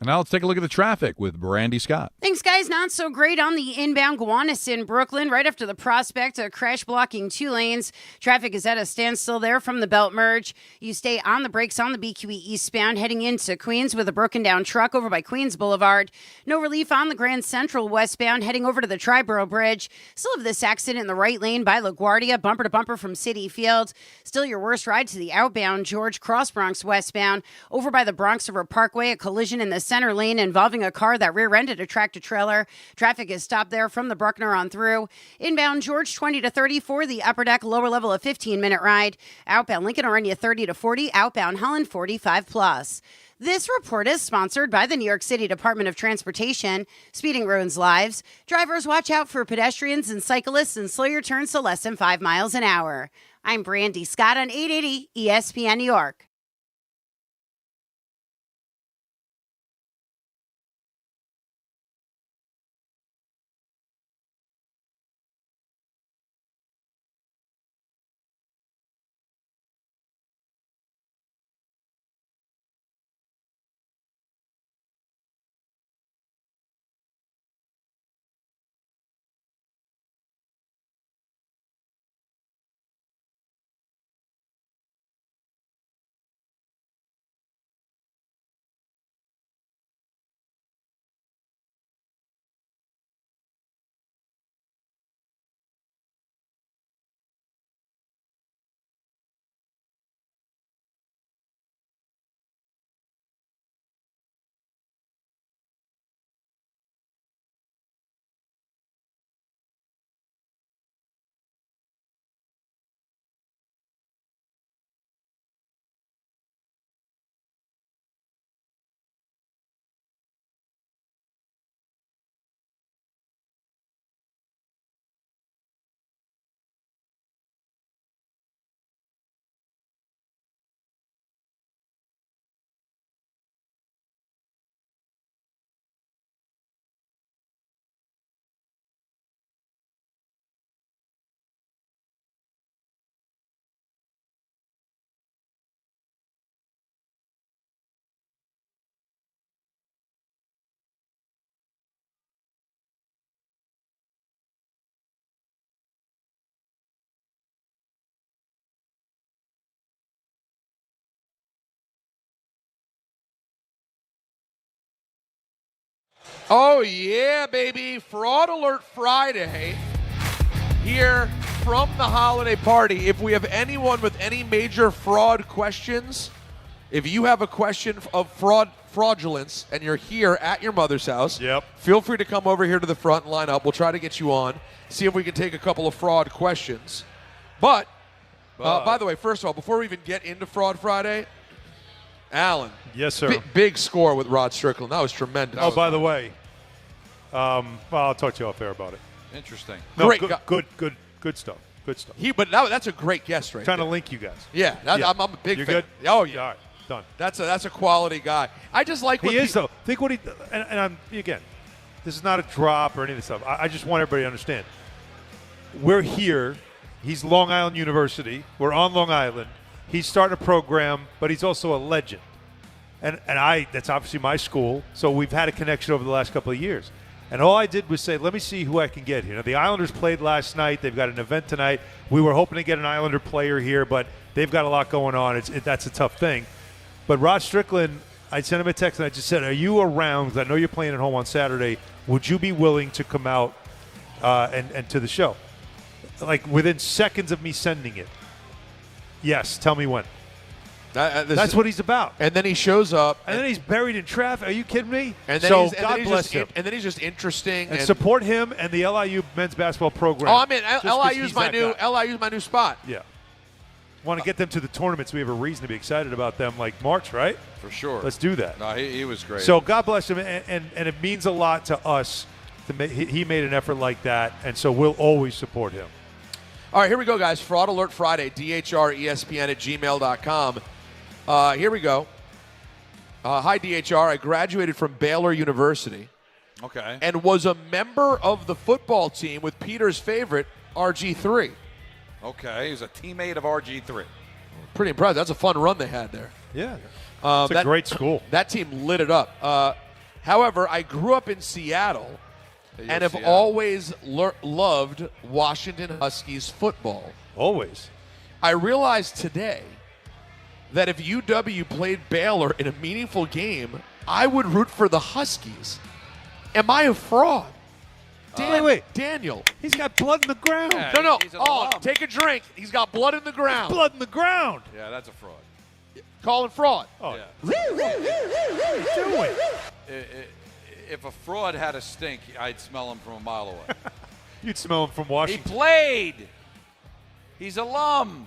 Speaker 15: And now let's take a look at the traffic with Brandy Scott.
Speaker 16: Thanks, guys. Not so great on the inbound Gowanus in Brooklyn, right after the Prospect, a crash blocking 2 lanes. Traffic is at a standstill there from the Belt Merge. You stay on the brakes on the BQE eastbound, heading into Queens with a broken down truck over by Queens Boulevard. No relief on the Grand Central westbound, heading over to the Triborough Bridge. Still have this accident in the right lane by LaGuardia, bumper to bumper from City Field. Still your worst ride to the outbound George Cross Bronx westbound, over by the Bronx River Parkway, a collision in the center lane involving a car that rear-ended a tractor-trailer. Traffic is stopped there from the Bruckner on through. Inbound George 20 to 30 for the upper deck, lower level a 15-minute ride. Outbound Lincoln Orania 30 to 40. Outbound Holland 45 plus. This report is sponsored by the New York City Department of Transportation. Speeding ruins lives. Drivers, watch out for pedestrians and cyclists and slow your turns to less than 5 miles an hour. I'm Brandy Scott on 880 ESPN New York.
Speaker 26: Oh, yeah, baby. Fraud Alert Friday here from the holiday party. If we have anyone with any major fraud questions, if you have a question of fraudulence and you're here at your mother's house, feel free to come over here to the front and line up. We'll try to get you on, see if we can take a couple of fraud questions. But by the way, first of all, before we even get into Fraud Friday, Alan.
Speaker 25: Yes, sir.
Speaker 26: Big score with Rod Strickland. That was tremendous.
Speaker 25: Oh, by the way, well, I'll talk to you off air about it.
Speaker 1: Interesting.
Speaker 25: No,
Speaker 1: Great
Speaker 25: good stuff. Good stuff.
Speaker 26: But that's a great guest right
Speaker 25: Trying
Speaker 26: there.
Speaker 25: to link you guys.
Speaker 26: Yeah, I'm a big
Speaker 25: You're
Speaker 26: fan.
Speaker 25: good?
Speaker 26: Oh, yeah.
Speaker 25: All right, done.
Speaker 26: That's a quality guy. I just like what
Speaker 25: he is, though. Think what he – and I'm – again, this is not a drop or any of this stuff. I just want everybody to understand. We're here. He's Long Island University. We're on Long Island. He's starting a program, but he's also a legend. And that's obviously my school, so we've had a connection over the last couple of years. And all I did was say, let me see who I can get here. Now, the Islanders played last night. They've got an event tonight. We were hoping to get an Islander player here, but they've got a lot going on. That's a tough thing. But Rod Strickland, I sent him a text, and I just said, are you around? Because I know you're playing at home on Saturday. Would you be willing to come out and to the show? Like, within seconds of me sending it. Yes, tell me when. That's what he's about.
Speaker 26: And then he shows up. And
Speaker 25: then he's buried in traffic. Are you kidding me?
Speaker 26: And then
Speaker 25: God bless him.
Speaker 26: And then he's just interesting.
Speaker 25: And support him and the LIU men's basketball program.
Speaker 26: Oh, I mean, LIU's my new spot.
Speaker 25: Yeah. Want to get them to the tournaments. We have a reason to be excited about them, like March, right?
Speaker 1: For sure.
Speaker 25: Let's do that.
Speaker 1: No, he was great.
Speaker 25: So God bless him, and it means a lot to us. He made an effort like that, and so we'll always support him.
Speaker 26: All right, here we go, guys. Fraud Alert Friday, DHRESPN@gmail.com. Here we go. Hi, DHR. I graduated from Baylor University.
Speaker 1: Okay.
Speaker 26: And was a member of the football team with Peter's favorite, RG3.
Speaker 1: Okay. He was a teammate of RG3.
Speaker 26: Pretty impressive. That's a fun run they had there.
Speaker 25: Yeah. It's a great school.
Speaker 26: That team lit it up. However, I grew up in Seattle and have always loved Washington Huskies football.
Speaker 25: Always.
Speaker 26: I realized today that if UW played Baylor in a meaningful game, I would root for the Huskies. Am I a fraud?
Speaker 25: Wait.
Speaker 26: Daniel.
Speaker 25: He's got blood in the ground.
Speaker 1: Yeah,
Speaker 26: No.
Speaker 1: he's an
Speaker 26: Oh,
Speaker 1: alum.
Speaker 26: take a drink. He's got blood in the ground.
Speaker 25: Blood in the ground.
Speaker 1: Yeah, that's a fraud.
Speaker 26: Calling fraud.
Speaker 25: Oh,
Speaker 1: Yeah.
Speaker 25: what are you doing?
Speaker 1: If a fraud had a stink, I'd smell him from a mile away.
Speaker 25: You'd smell him from
Speaker 1: He
Speaker 25: Washington.
Speaker 1: played. He's alum.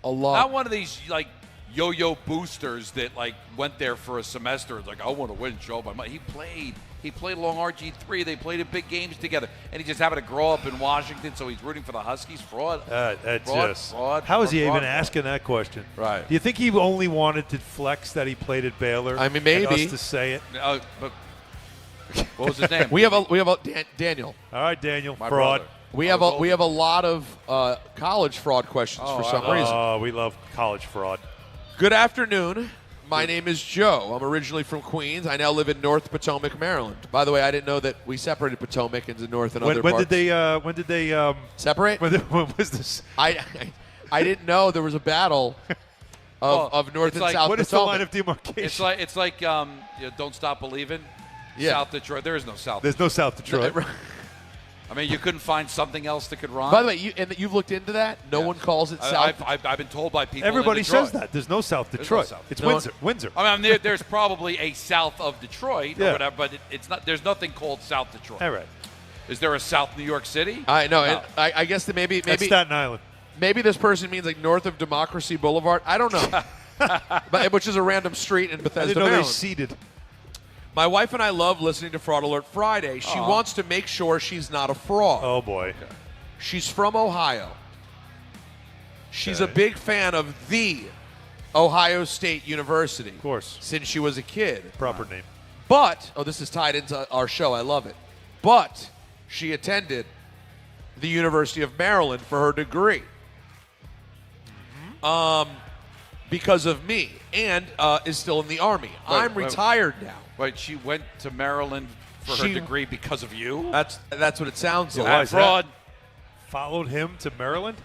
Speaker 26: Alum.
Speaker 1: Not one of these like yo-yo boosters that like went there for a semester. It's like I want to win, show my money. He played. He played along RG3. They played in big games together, and he just happened to grow up in Washington, so he's rooting for the Huskies. Fraud. Fraud.
Speaker 25: How is he even
Speaker 1: fraud.
Speaker 25: asking that question?
Speaker 1: Right.
Speaker 25: Do you think he only wanted to flex that he played at Baylor?
Speaker 26: I mean, maybe.
Speaker 25: And us to say it.
Speaker 1: But what was his name?
Speaker 26: we have a Daniel.
Speaker 25: All right, Daniel.
Speaker 1: My
Speaker 25: fraud.
Speaker 1: brother.
Speaker 26: We have a lot of college fraud questions for some reason.
Speaker 25: Oh, we love college fraud.
Speaker 26: Good afternoon. My name is Joe. I'm originally from Queens. I now live in North Potomac, Maryland. By the way, I didn't know that we separated Potomac into North and other
Speaker 25: When
Speaker 26: parts.
Speaker 25: did they
Speaker 26: separate?
Speaker 25: When was this?
Speaker 26: I didn't know there was a battle of North and South
Speaker 25: What is
Speaker 26: Potomac.
Speaker 25: the line of demarcation?
Speaker 1: It's like Don't Stop Believing.
Speaker 26: Yeah.
Speaker 1: South Detroit. There is no South.
Speaker 25: There's no South Detroit.
Speaker 1: I mean, you couldn't find something else that could rhyme.
Speaker 26: By the way, you've looked into that? No one calls it South.
Speaker 1: I've been told by people.
Speaker 25: Everybody
Speaker 1: in Detroit.
Speaker 25: says that. There's no South
Speaker 1: There's
Speaker 25: Detroit.
Speaker 1: no South.
Speaker 25: It's
Speaker 1: No.
Speaker 25: Windsor.
Speaker 1: I mean, there's probably a south of Detroit
Speaker 25: Yeah.
Speaker 1: or whatever, but it's not. There's nothing called South Detroit.
Speaker 25: All right.
Speaker 1: Is there a South New York City?
Speaker 26: I know.
Speaker 1: No.
Speaker 26: I guess that maybe
Speaker 25: That's Staten Island.
Speaker 26: maybe this person means like north of Democracy Boulevard. I don't know, but which is a random street in
Speaker 25: I
Speaker 26: Bethesda,
Speaker 25: didn't know they
Speaker 26: Maryland.
Speaker 25: seeded.
Speaker 26: My wife and I love listening to Fraud Alert Friday. She wants to make sure she's not a fraud.
Speaker 25: Oh boy.
Speaker 26: She's from Ohio. She's a big fan of the Ohio State University. Of
Speaker 25: course.
Speaker 26: Since she was a kid.
Speaker 25: Proper name.
Speaker 26: But, this is tied into our show. I love it. But she attended the University of Maryland for her degree. Because of me. And is still in the Army. I'm retired now.
Speaker 1: Wait, she went to Maryland for her degree because of you?
Speaker 26: That's what it sounds
Speaker 25: So
Speaker 26: like.
Speaker 25: why is
Speaker 1: Fraud.
Speaker 25: that? Followed him to Maryland?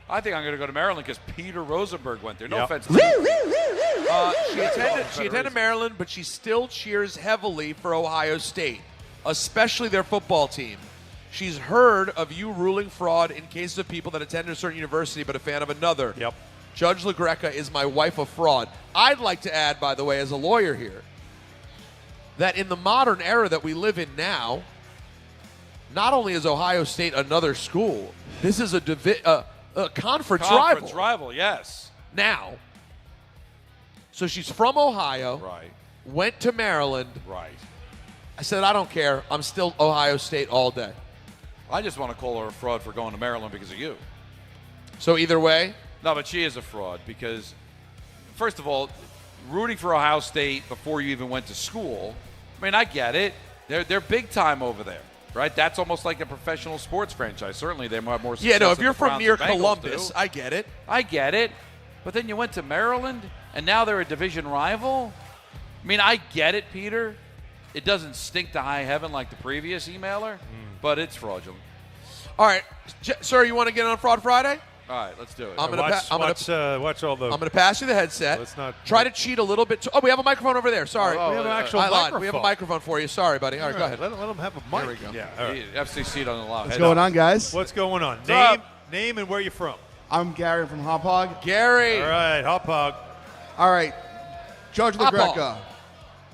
Speaker 1: I think I'm going to go to Maryland because Peter Rosenberg went there. No
Speaker 25: Yep.
Speaker 1: offense to you.
Speaker 26: She attended Maryland, but she still cheers heavily for Ohio State, especially their football team. She's heard of you ruling fraud in cases of people that attended a certain university but a fan of another.
Speaker 25: Yep.
Speaker 26: Judge LaGreca is my wife a fraud. I'd like to add, by the way, as a lawyer here, that in the modern era that we live in now, not only is Ohio State another school, this is a conference
Speaker 1: rival, yes.
Speaker 26: Now, so she's from Ohio,
Speaker 1: Right.
Speaker 26: went to Maryland.
Speaker 1: Right.
Speaker 26: I said, I don't care. I'm still Ohio State all day.
Speaker 1: I just want to call her a fraud for going to Maryland because of you.
Speaker 26: So either way,
Speaker 1: No, but she is a fraud because, first of all, rooting for Ohio State before you even went to school, I mean, I get it. They're big time over there, right? That's almost like a professional sports franchise. Certainly, they have more success
Speaker 26: yeah, no, if
Speaker 1: than
Speaker 26: you're
Speaker 1: the
Speaker 26: from
Speaker 1: Browns
Speaker 26: near
Speaker 1: and Bengals
Speaker 26: Columbus,
Speaker 1: do.
Speaker 26: I get it.
Speaker 1: I get it. But then you went to Maryland, and now they're a division rival? I mean, I get it, Peter. It doesn't stink to high heaven like the previous emailer, but it's fraudulent.
Speaker 26: All right, sir, you want to get on Fraud Friday?
Speaker 1: All right, let's do it.
Speaker 25: Watch all the.
Speaker 26: I'm going to pass you the headset.
Speaker 25: Let's not
Speaker 26: try to cheat a little bit. Oh, we have a microphone over there. Sorry.
Speaker 25: We have an actual
Speaker 26: I lied.
Speaker 25: microphone.
Speaker 26: We have a microphone for you. Sorry, buddy. All right, go ahead.
Speaker 25: Let them have a mic.
Speaker 26: There we go.
Speaker 25: Yeah. All right.
Speaker 1: FCC doesn't allow.
Speaker 3: What's going on, guys?
Speaker 25: What's going on? Name and where you're from.
Speaker 3: I'm Gary from Hop Hog.
Speaker 26: Gary.
Speaker 25: All right, Hop Hog.
Speaker 3: All right, Judge
Speaker 26: Hop
Speaker 3: LaGreca.
Speaker 26: Hog.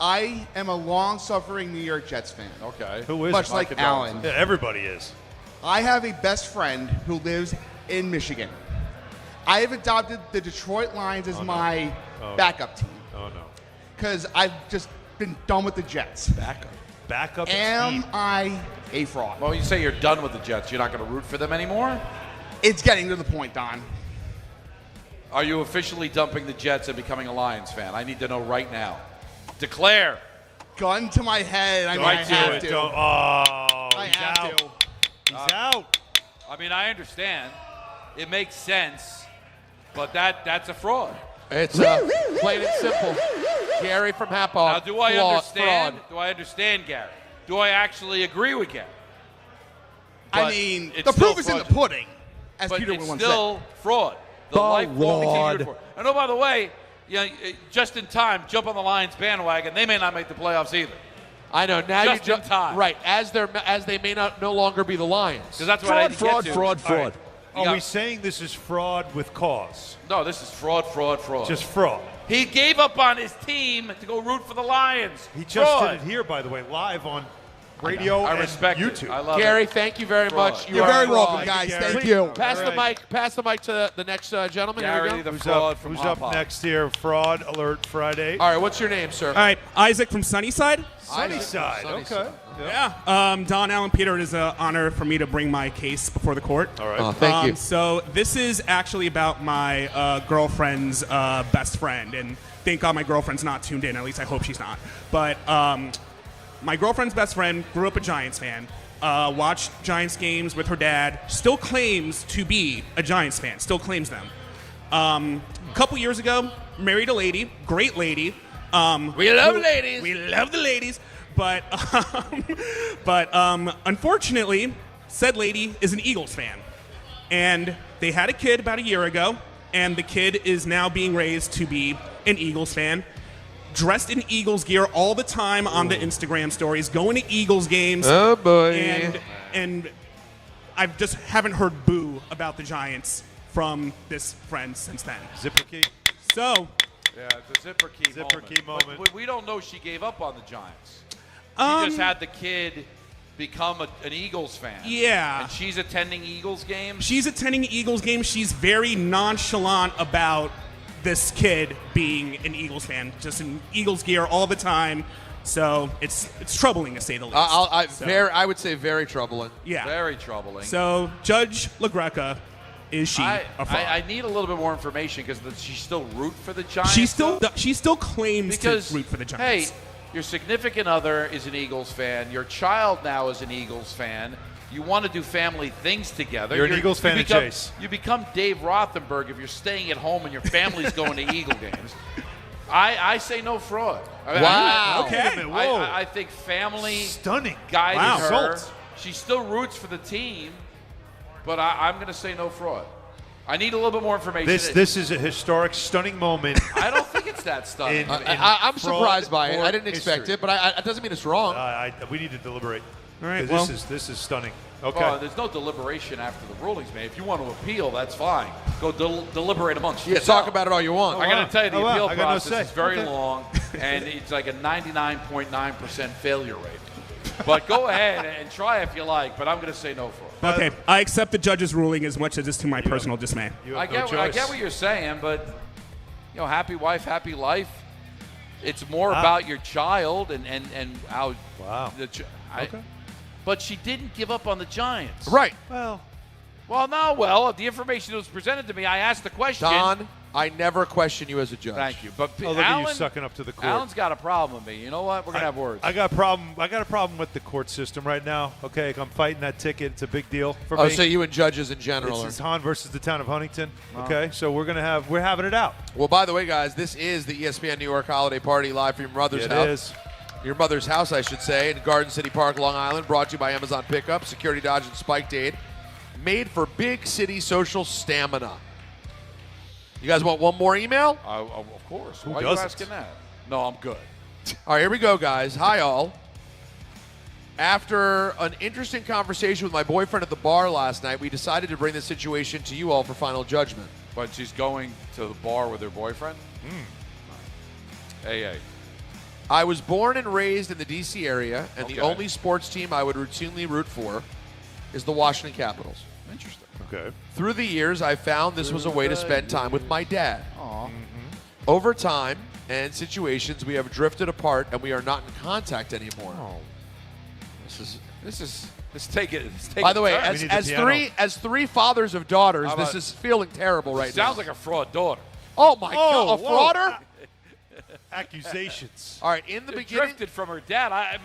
Speaker 3: I am a long-suffering New York Jets fan.
Speaker 1: Okay.
Speaker 25: Who is
Speaker 3: Much
Speaker 25: it?
Speaker 3: like Alan.
Speaker 25: Yeah, everybody is.
Speaker 3: I have a best friend who lives in Michigan. I have adopted the Detroit Lions as my backup team.
Speaker 25: Oh, no.
Speaker 3: Because I've just been done with the Jets.
Speaker 25: Backup
Speaker 3: Am
Speaker 25: team.
Speaker 3: I a fraud?
Speaker 1: Well, you say you're done with the Jets. You're not going to root for them anymore?
Speaker 3: It's getting to the point, Don.
Speaker 1: Are you officially dumping the Jets and becoming a Lions fan? I need to know right now. Declare.
Speaker 3: Gun to my head. I mean, I have to.
Speaker 25: I
Speaker 3: have to.
Speaker 25: He's out.
Speaker 1: I mean, I understand. It makes sense, but that's a fraud.
Speaker 26: It's plain and simple. Gary from Hapog.
Speaker 1: Now, do I understand? Do I understand, Gary? Do I actually agree with Gary?
Speaker 3: I mean, the proof is in the pudding, as
Speaker 1: but
Speaker 3: Peter
Speaker 1: it's
Speaker 3: would once
Speaker 1: still
Speaker 3: say.
Speaker 1: fraud. The lifelong uniform. And oh, by the way, just in time, jump on the Lions bandwagon. They may not make the playoffs either.
Speaker 26: I know. Now
Speaker 1: just in time.
Speaker 26: Right. As they may no longer be the Lions.
Speaker 1: Because that's what I had to get to.
Speaker 25: Fraud. Right. Are we saying this is fraud with cause?
Speaker 1: No, this is fraud.
Speaker 25: Just fraud.
Speaker 1: He gave up on his team to go root for the Lions.
Speaker 25: He just did it here, by the way, live on radio
Speaker 1: I
Speaker 25: and
Speaker 1: respect
Speaker 25: YouTube.
Speaker 1: It. I love
Speaker 26: Gary,
Speaker 1: it.
Speaker 26: thank you very much.
Speaker 3: You're very welcome, guys. Thank you.
Speaker 26: Pass the mic to the next gentleman.
Speaker 1: Gary,
Speaker 26: Here we go.
Speaker 1: the fraud
Speaker 25: Who's up next here? Fraud Alert Friday.
Speaker 26: All right, what's your name, sir?
Speaker 4: All right, Isaac from Sunnyside.
Speaker 25: Sunnyside. Okay.
Speaker 4: Yeah. Don, Allen, Peter, it is an honor for me to bring my case before the court.
Speaker 25: All right.
Speaker 26: Thank you.
Speaker 4: So this is actually about my girlfriend's best friend, and thank God my girlfriend's not tuned in. At least I hope she's not. But my girlfriend's best friend grew up a Giants fan, watched Giants games with her dad, still claims to be a Giants fan, still claims them. A couple years ago, married a lady, great lady.
Speaker 26: We love ladies.
Speaker 4: We love the ladies. But unfortunately, said lady is an Eagles fan. And they had a kid about a year ago, and the kid is now being raised to be an Eagles fan. Dressed in Eagles gear all the time on the Instagram stories, going to Eagles games.
Speaker 26: Oh, boy.
Speaker 4: And I just haven't heard boo about the Giants from this friend since then.
Speaker 25: Zipper key.
Speaker 4: So.
Speaker 1: Yeah, the zipper key moment. But we don't know she gave up on the Giants. She just had the kid become an Eagles fan.
Speaker 4: Yeah.
Speaker 1: And she's attending Eagles games?
Speaker 4: She's attending Eagles games. She's very nonchalant about this kid being an Eagles fan, just in Eagles gear all the time. So it's troubling to say the least.
Speaker 26: I would say very troubling.
Speaker 4: Yeah.
Speaker 1: Very troubling.
Speaker 4: So Judge LaGreca, is she a fraud?
Speaker 1: I need a little bit more information because she still root for the Giants.
Speaker 4: She still claims to root for the Giants.
Speaker 1: Hey, your significant other is an Eagles fan. Your child now is an Eagles fan. You want to do family things together.
Speaker 25: You're an Eagles fan, Chase.
Speaker 1: You become Dave Rothenberg if you're staying at home and your family's going to Eagle games. I say no fraud.
Speaker 26: Wow.
Speaker 4: Okay.
Speaker 1: I think family
Speaker 25: stunning
Speaker 1: guided her.
Speaker 25: Result.
Speaker 1: She still roots for the team, but I'm going to say no fraud. I need a little bit more information.
Speaker 25: This is a historic, stunning moment.
Speaker 1: I don't think it's that stunning.
Speaker 26: I'm surprised by it. I didn't expect it, but it doesn't mean it's wrong.
Speaker 25: We need to deliberate.
Speaker 4: All right.
Speaker 25: This is stunning. Okay.
Speaker 1: Well, there's no deliberation after the ruling's made. If you want to appeal, that's fine. Go deliberate amongst yourself.
Speaker 26: Talk about it all you want.
Speaker 1: I got to tell you, the appeal process
Speaker 25: no
Speaker 1: is very long, and it's like a 99.9% failure rate. But go ahead and try if you like, but I'm going to say no for it.
Speaker 4: Okay, I accept the judge's ruling as much as it's to my personal dismay.
Speaker 1: I get what you're saying, but happy wife, happy life. It's more about your child and how.
Speaker 25: Wow.
Speaker 1: Okay. But she didn't give up on the Giants.
Speaker 26: Right.
Speaker 25: Well,
Speaker 1: the information that was presented to me, I asked the question.
Speaker 26: Don, I never question you as a judge.
Speaker 1: Thank you. But
Speaker 25: look at you sucking up to the court.
Speaker 1: Alan's got a problem with me. You know what? We're going to have words.
Speaker 25: I got a problem with the court system right now. Okay, I'm fighting that ticket. It's a big deal for me.
Speaker 26: Oh, so you and judges in general.
Speaker 25: This is Hahn versus the town of Huntington. Okay, so we're having it out.
Speaker 26: Well, by the way, guys, this is the ESPN New York holiday party live from your mother's house.
Speaker 25: It is.
Speaker 26: Your mother's house, I should say, in Garden City Park, Long Island. Brought to you by Amazon Pickup, Security Dodge, and Spike Aid. Made for big city social stamina. You guys want one more email?
Speaker 1: Of course.
Speaker 25: Who
Speaker 1: Why
Speaker 25: doesn't?
Speaker 1: are you asking that? No, I'm good.
Speaker 26: All right, here we go, guys. Hi, all. After an interesting conversation with my boyfriend at the bar last night, we decided to bring the situation to you all for final judgment.
Speaker 1: But she's going to the bar with her boyfriend? AA.
Speaker 26: I was born and raised in the D.C. area, and the only sports team I would routinely root for is the Washington Capitals.
Speaker 1: Interesting.
Speaker 25: Okay.
Speaker 26: Through the years, I found this was a way to spend time with my dad.
Speaker 1: Aww.
Speaker 26: Over time and situations, we have drifted apart, and we are not in contact anymore.
Speaker 1: Oh. Let's take it.
Speaker 26: By the way, as three fathers of daughters, this is feeling terrible right now.
Speaker 1: Sounds like a fraud daughter.
Speaker 26: Oh my God, a frauder?
Speaker 25: Accusations.
Speaker 26: All right, in the beginning,
Speaker 1: drifted from her dad.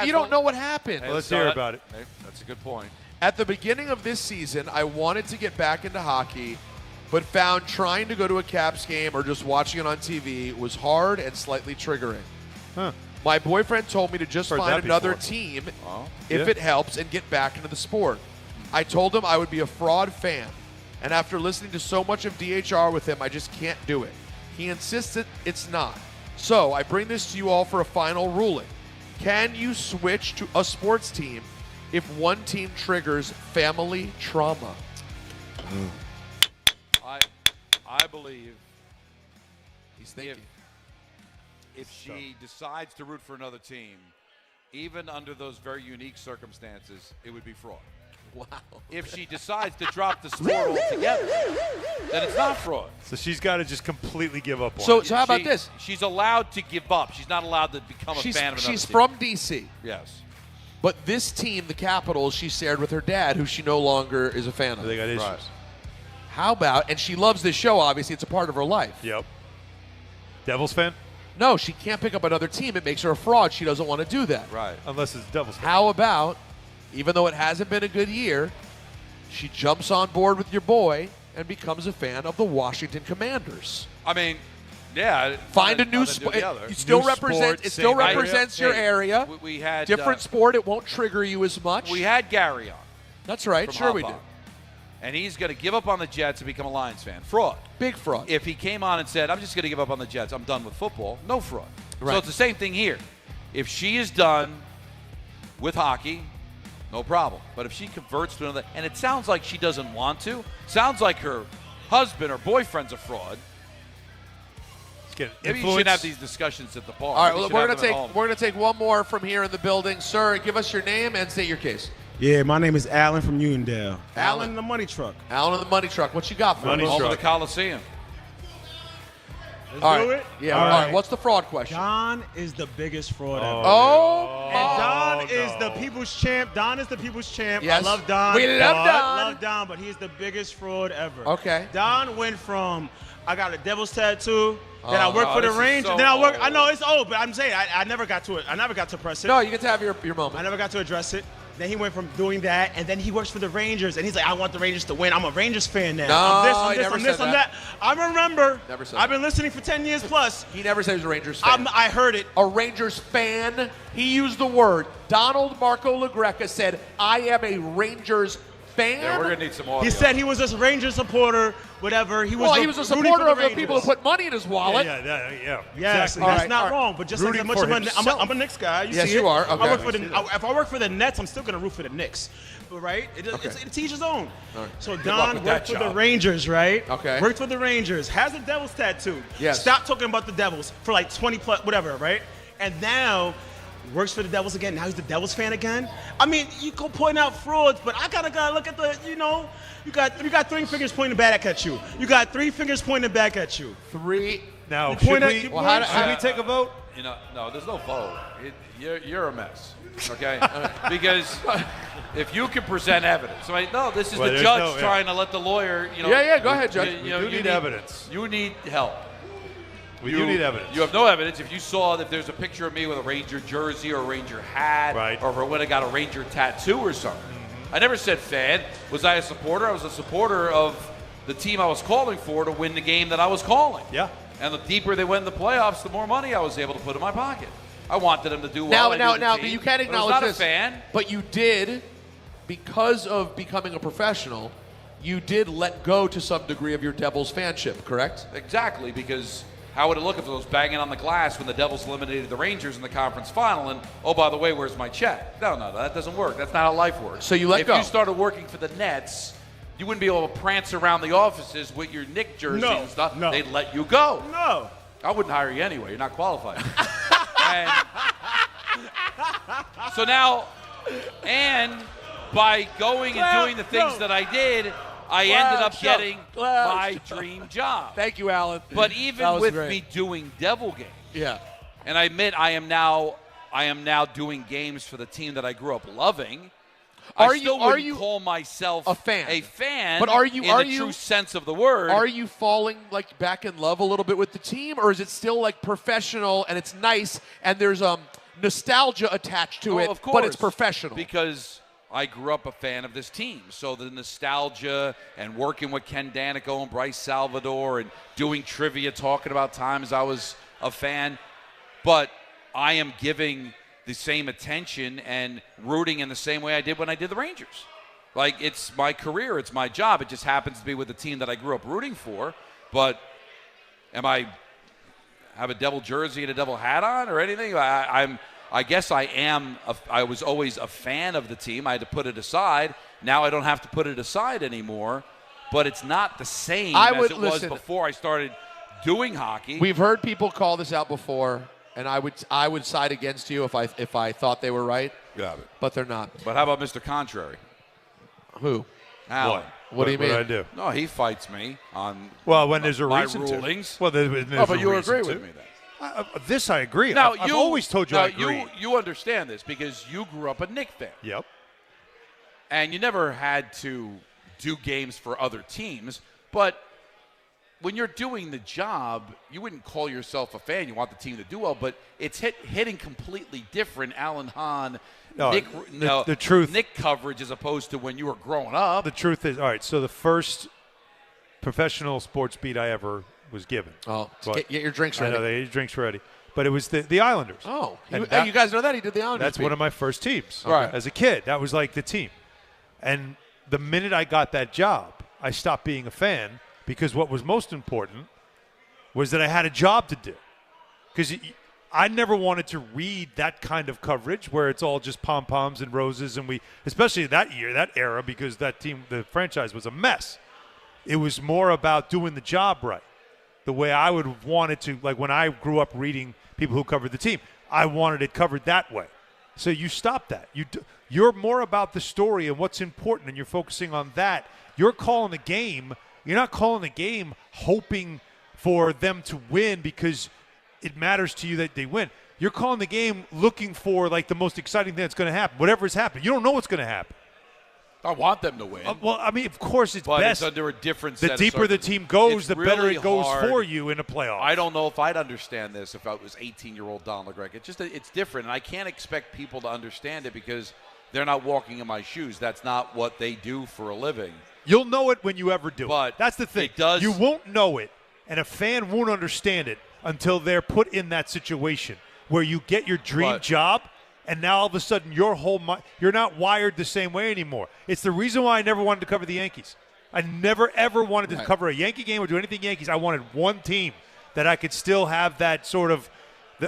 Speaker 26: You don't know what happened.
Speaker 25: Let's hear about it.
Speaker 1: Hey, that's a good point.
Speaker 26: At the beginning of this season, I wanted to get back into hockey, but found trying to go to a Caps game or just watching it on TV was hard and slightly triggering.
Speaker 25: Huh.
Speaker 26: My boyfriend told me to just
Speaker 25: Heard
Speaker 26: find
Speaker 25: that
Speaker 26: another
Speaker 25: before.
Speaker 26: team
Speaker 25: Oh,
Speaker 26: if
Speaker 25: yeah.
Speaker 26: it helps and get back into the sport. I told him I would be a fraud fan, and after listening to so much of DHR with him, I just can't do it. He insists that it's not. So I bring this to you all for a final ruling. Can you switch to a sports team if one team triggers family trauma?
Speaker 1: I believe
Speaker 26: he's thinking.
Speaker 1: If she decides to root for another team, even under those very unique circumstances, it would be fraud.
Speaker 26: Wow.
Speaker 1: If she decides to drop the sport altogether, then it's not fraud.
Speaker 25: So she's got to just completely give up on
Speaker 26: So
Speaker 25: it.
Speaker 26: how about this?
Speaker 1: She's allowed to give up. She's not allowed to become a fan of another
Speaker 26: She's
Speaker 1: team.
Speaker 26: from D.C.
Speaker 1: Yes.
Speaker 26: But this team, the Capitals, she shared with her dad, who she no longer is a fan of.
Speaker 25: They got issues.
Speaker 1: Right.
Speaker 26: How about, and she loves this show, obviously, it's a part of her life.
Speaker 25: Yep. Devils fan?
Speaker 26: No, she can't pick up another team. It makes her a fraud. She doesn't want to do that.
Speaker 1: Right.
Speaker 25: Unless it's Devils fan.
Speaker 26: How about, even though it hasn't been a good year, she jumps on board with your boy and becomes a fan of the Washington Commanders?
Speaker 1: I mean, yeah.
Speaker 26: Find a new sport. It still represents your area.
Speaker 1: We had
Speaker 26: different sport. It won't trigger you as much.
Speaker 1: We had Gary on.
Speaker 26: That's right.
Speaker 1: From
Speaker 26: Sure we
Speaker 1: Hop
Speaker 26: did.
Speaker 1: On. And he's going to give up on the Jets and become a Lions fan. Fraud.
Speaker 26: Big fraud.
Speaker 1: If he came on and said, I'm just going to give up on the Jets, I'm done with football, no fraud.
Speaker 26: Right.
Speaker 1: So it's the same thing here. If she is done with hockey, no problem. But if she converts to another, and it sounds like she doesn't want to, sounds like her husband or boyfriend's a fraud. Maybe you should have these discussions at the bar.
Speaker 26: All right,
Speaker 1: Maybe
Speaker 26: well,
Speaker 1: you should
Speaker 26: we're
Speaker 1: have them at home.
Speaker 26: gonna take one more from here in the building, sir. Give us your name and state your case.
Speaker 5: Yeah, my name is Alan from Uniondale. Alan in the money truck.
Speaker 26: Alan in the money truck. What you got for us?
Speaker 1: Home of the Coliseum.
Speaker 5: Let's
Speaker 26: All
Speaker 5: do
Speaker 26: right.
Speaker 5: it.
Speaker 26: Yeah. All right. What's the fraud question?
Speaker 5: Don is the biggest fraud ever.
Speaker 26: Oh.
Speaker 5: And Don is the people's champ. Don is the people's champ.
Speaker 26: Yes.
Speaker 5: I love Don.
Speaker 26: We love
Speaker 5: but-
Speaker 26: Don.
Speaker 5: Love Don, but he's the biggest fraud ever.
Speaker 26: Okay.
Speaker 5: Don went from I got a Devil's tattoo. Then I
Speaker 26: Oh,
Speaker 5: worked for the
Speaker 1: this is
Speaker 5: Rangers.
Speaker 1: so
Speaker 5: then I worked.
Speaker 1: old.
Speaker 5: I know it's old, but I'm saying I never got to it. I never got to press it.
Speaker 26: No, you get to have your moment.
Speaker 5: I never got to address it. Then he went from doing that, and then he works for the Rangers, and he's like, I want the Rangers to win. I'm a Rangers fan now.
Speaker 26: No,
Speaker 5: I'm this,
Speaker 26: he
Speaker 5: I'm this,
Speaker 26: never
Speaker 5: I'm this,
Speaker 26: said
Speaker 5: I'm
Speaker 26: that.
Speaker 5: that. I remember.
Speaker 26: Never said
Speaker 5: I've
Speaker 26: that.
Speaker 5: been listening for 10 years plus.
Speaker 26: He never said he was a Rangers fan.
Speaker 5: I heard it.
Speaker 26: A Rangers fan. He used the word. Donald Marco LaGreca said, I am a Rangers fan.
Speaker 1: Yeah, we're going to need some audio.
Speaker 5: He said he was a Rangers supporter, whatever. He was
Speaker 26: Well, he was a
Speaker 5: rooting
Speaker 26: supporter
Speaker 5: for
Speaker 26: of the people who
Speaker 5: Rangers.
Speaker 26: put money in his wallet.
Speaker 25: Yeah.
Speaker 5: Yes,
Speaker 25: exactly.
Speaker 5: that's
Speaker 26: right,
Speaker 5: not
Speaker 26: all right.
Speaker 5: wrong. But just
Speaker 25: Rooting
Speaker 5: like much
Speaker 25: for
Speaker 5: of
Speaker 25: himself.
Speaker 5: I'm a Knicks guy.
Speaker 26: Yes,
Speaker 5: see
Speaker 26: you
Speaker 5: it?
Speaker 26: are.
Speaker 5: I
Speaker 26: Okay.
Speaker 5: work for if I work for the Nets, I'm still gonna root for the Knicks. But right, it's each his own.
Speaker 26: All right.
Speaker 5: So
Speaker 1: luck
Speaker 5: Don
Speaker 1: with
Speaker 5: worked
Speaker 1: that
Speaker 5: for the
Speaker 1: job.
Speaker 5: Rangers, right?
Speaker 26: Okay.
Speaker 5: Worked for the Rangers. Has a Devils tattoo.
Speaker 26: Yes.
Speaker 5: Stop talking about the Devils for like 20 plus whatever, right? And now works for the Devils again. Now he's the Devils fan again. I mean, you go point out frauds, but I gotta look at the, you got three fingers pointing back at you. You got three fingers pointing back at you.
Speaker 26: Three.
Speaker 25: Now,
Speaker 5: You
Speaker 25: should
Speaker 5: point at-
Speaker 25: we,
Speaker 5: you
Speaker 25: well,
Speaker 5: point-
Speaker 25: should we take a vote?
Speaker 1: No, there's no vote. You're a mess, okay? Because if you can present evidence, this is
Speaker 25: Well,
Speaker 1: the
Speaker 25: there's
Speaker 1: judge
Speaker 25: no- yeah.
Speaker 1: trying to let the lawyer,
Speaker 26: Yeah, go ahead, Judge.
Speaker 25: We do need evidence.
Speaker 1: You need help.
Speaker 25: We do need evidence.
Speaker 1: You have no evidence. If you saw that there's a picture of me with a Ranger jersey or a Ranger hat,
Speaker 25: Right.
Speaker 1: or if I would have got a Ranger tattoo or something. I never said fan. Was I a supporter? I was a supporter of the team I was calling for to win the game that I was calling.
Speaker 25: Yeah.
Speaker 1: And the deeper they went in the playoffs, the more money I was able to put in my pocket. I wanted them to do well.
Speaker 26: Now, but you can't acknowledge
Speaker 1: I was not
Speaker 26: this.
Speaker 1: a fan.
Speaker 26: But you did, because of becoming a professional, you did let go to some degree of your Devils fanship, correct?
Speaker 1: Exactly, because how would it look if it was banging on the glass when the Devils eliminated the Rangers in the conference final and, oh, by the way, where's my check? No, that doesn't work. That's not how life works.
Speaker 26: So you let go.
Speaker 1: If you started working for the Nets, you wouldn't be able to prance around the offices with your Nick jersey and stuff.
Speaker 5: No.
Speaker 1: They'd let you go.
Speaker 5: No.
Speaker 1: I wouldn't hire you anyway. You're not qualified. And so now, and by going and doing the things that I did, I ended up getting my dream job.
Speaker 26: Thank you, Alan.
Speaker 1: But
Speaker 26: That
Speaker 1: even
Speaker 26: was
Speaker 1: with
Speaker 26: great.
Speaker 1: me doing devil games,
Speaker 26: Yeah.
Speaker 1: and I admit I am now doing games for the team that I grew up loving. I still wouldn't call myself
Speaker 26: a fan?
Speaker 1: But
Speaker 26: But
Speaker 1: in the true sense of the word.
Speaker 26: Are you falling like back in love a little bit with the team, or is it still like professional and it's nice and there's nostalgia attached to it,
Speaker 1: of course,
Speaker 26: but it's professional?
Speaker 1: Because I grew up a fan of this team. So the nostalgia and working with Ken Danico and Bryce Salvador and doing trivia, talking about times I was a fan. But I am giving the same attention and rooting in the same way I did when I did the Rangers. Like, it's my career, it's my job. It just happens to be with the team that I grew up rooting for. But am I have a Devil jersey and a Devil hat on or anything? I guess I am. I was always a fan of the team. I had to put it aside. Now I don't have to put it aside anymore. But it's not the same as it was before I started doing hockey.
Speaker 26: We've heard people call this out before, and I would side against you if I thought they were right.
Speaker 1: Got it.
Speaker 26: But they're not.
Speaker 1: But how about Mr. Contrary?
Speaker 26: Who?
Speaker 1: Alan.
Speaker 26: What do you mean?
Speaker 25: What did I do?
Speaker 1: No, he fights me on
Speaker 25: when there's a
Speaker 1: my
Speaker 25: reason
Speaker 1: rulings.
Speaker 25: To. Well, there's
Speaker 26: but you
Speaker 25: reason
Speaker 26: agree
Speaker 25: to.
Speaker 26: with me then.
Speaker 25: This I agree.
Speaker 1: Now,
Speaker 25: I've always told you I agree.
Speaker 1: You understand this because you grew up a Knicks fan.
Speaker 25: Yep.
Speaker 1: And you never had to do games for other teams. But when you're doing the job, you wouldn't call yourself a fan. You want the team to do well. But it's hitting completely different. Alan Hahn,
Speaker 25: the truth.
Speaker 1: Nick coverage as opposed to when you were growing up.
Speaker 25: The truth is, all right, so the first professional sports beat I ever was given.
Speaker 26: Oh, get your drinks ready.
Speaker 25: I know, they get your drinks ready. But it was the Islanders.
Speaker 26: Oh,
Speaker 25: and
Speaker 26: you guys know that? He did the Islanders.
Speaker 25: That's one of my first teams.
Speaker 26: Right.
Speaker 25: As a kid, that was like the team. And the minute I got that job, I stopped being a fan because what was most important was that I had a job to do. Because I never wanted to read that kind of coverage where it's all just pom-poms and roses, and especially that year, that era, because that team, the franchise was a mess. It was more about doing the job right, the way I would have wanted to. Like when I grew up reading people who covered the team, I wanted it covered that way. So you stop that. You're more about the story and what's important, and you're focusing on that. You're calling a game. You're not calling a game hoping for them to win because it matters to you that they win. You're calling the game looking for like the most exciting thing that's going to happen. Whatever has happened, you don't know what's going to happen.
Speaker 1: I want them to win.
Speaker 25: Well, I mean, of course it's
Speaker 1: but
Speaker 25: best.
Speaker 1: It's under a different
Speaker 25: the
Speaker 1: set
Speaker 25: deeper
Speaker 1: of
Speaker 25: the team goes, the
Speaker 1: really
Speaker 25: better it goes
Speaker 1: hard.
Speaker 25: for you in a playoff.
Speaker 1: I don't know if I'd understand this if I was 18-year-old Don LaGreca. It's different, and I can't expect people to understand it because they're not walking in my shoes. That's not what they do for a living.
Speaker 25: You'll know it when you ever do
Speaker 1: but
Speaker 25: it. That's the thing.
Speaker 1: It does.
Speaker 25: You won't know it, and a fan won't understand it until they're put in that situation where you get your dream job, and now all of a sudden you're not wired the same way anymore. It's the reason why I never wanted to cover the Yankees. I never, ever wanted to cover a Yankee game or do anything Yankees. I wanted one team that I could still have that sort of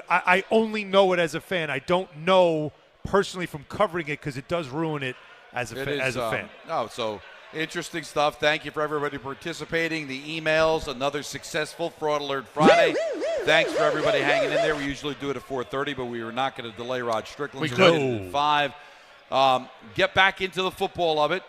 Speaker 25: I only know it as a fan. I don't know personally from covering it because it does ruin it as a fan.
Speaker 1: So interesting stuff. Thank you for everybody participating. The emails, another successful Fraud Alert Friday. Thanks for everybody hanging in there. We usually do it at 4:30, but we were not going to delay Rod Strickland.
Speaker 26: We
Speaker 1: did
Speaker 26: could.
Speaker 1: at 5. Get back into the football of it.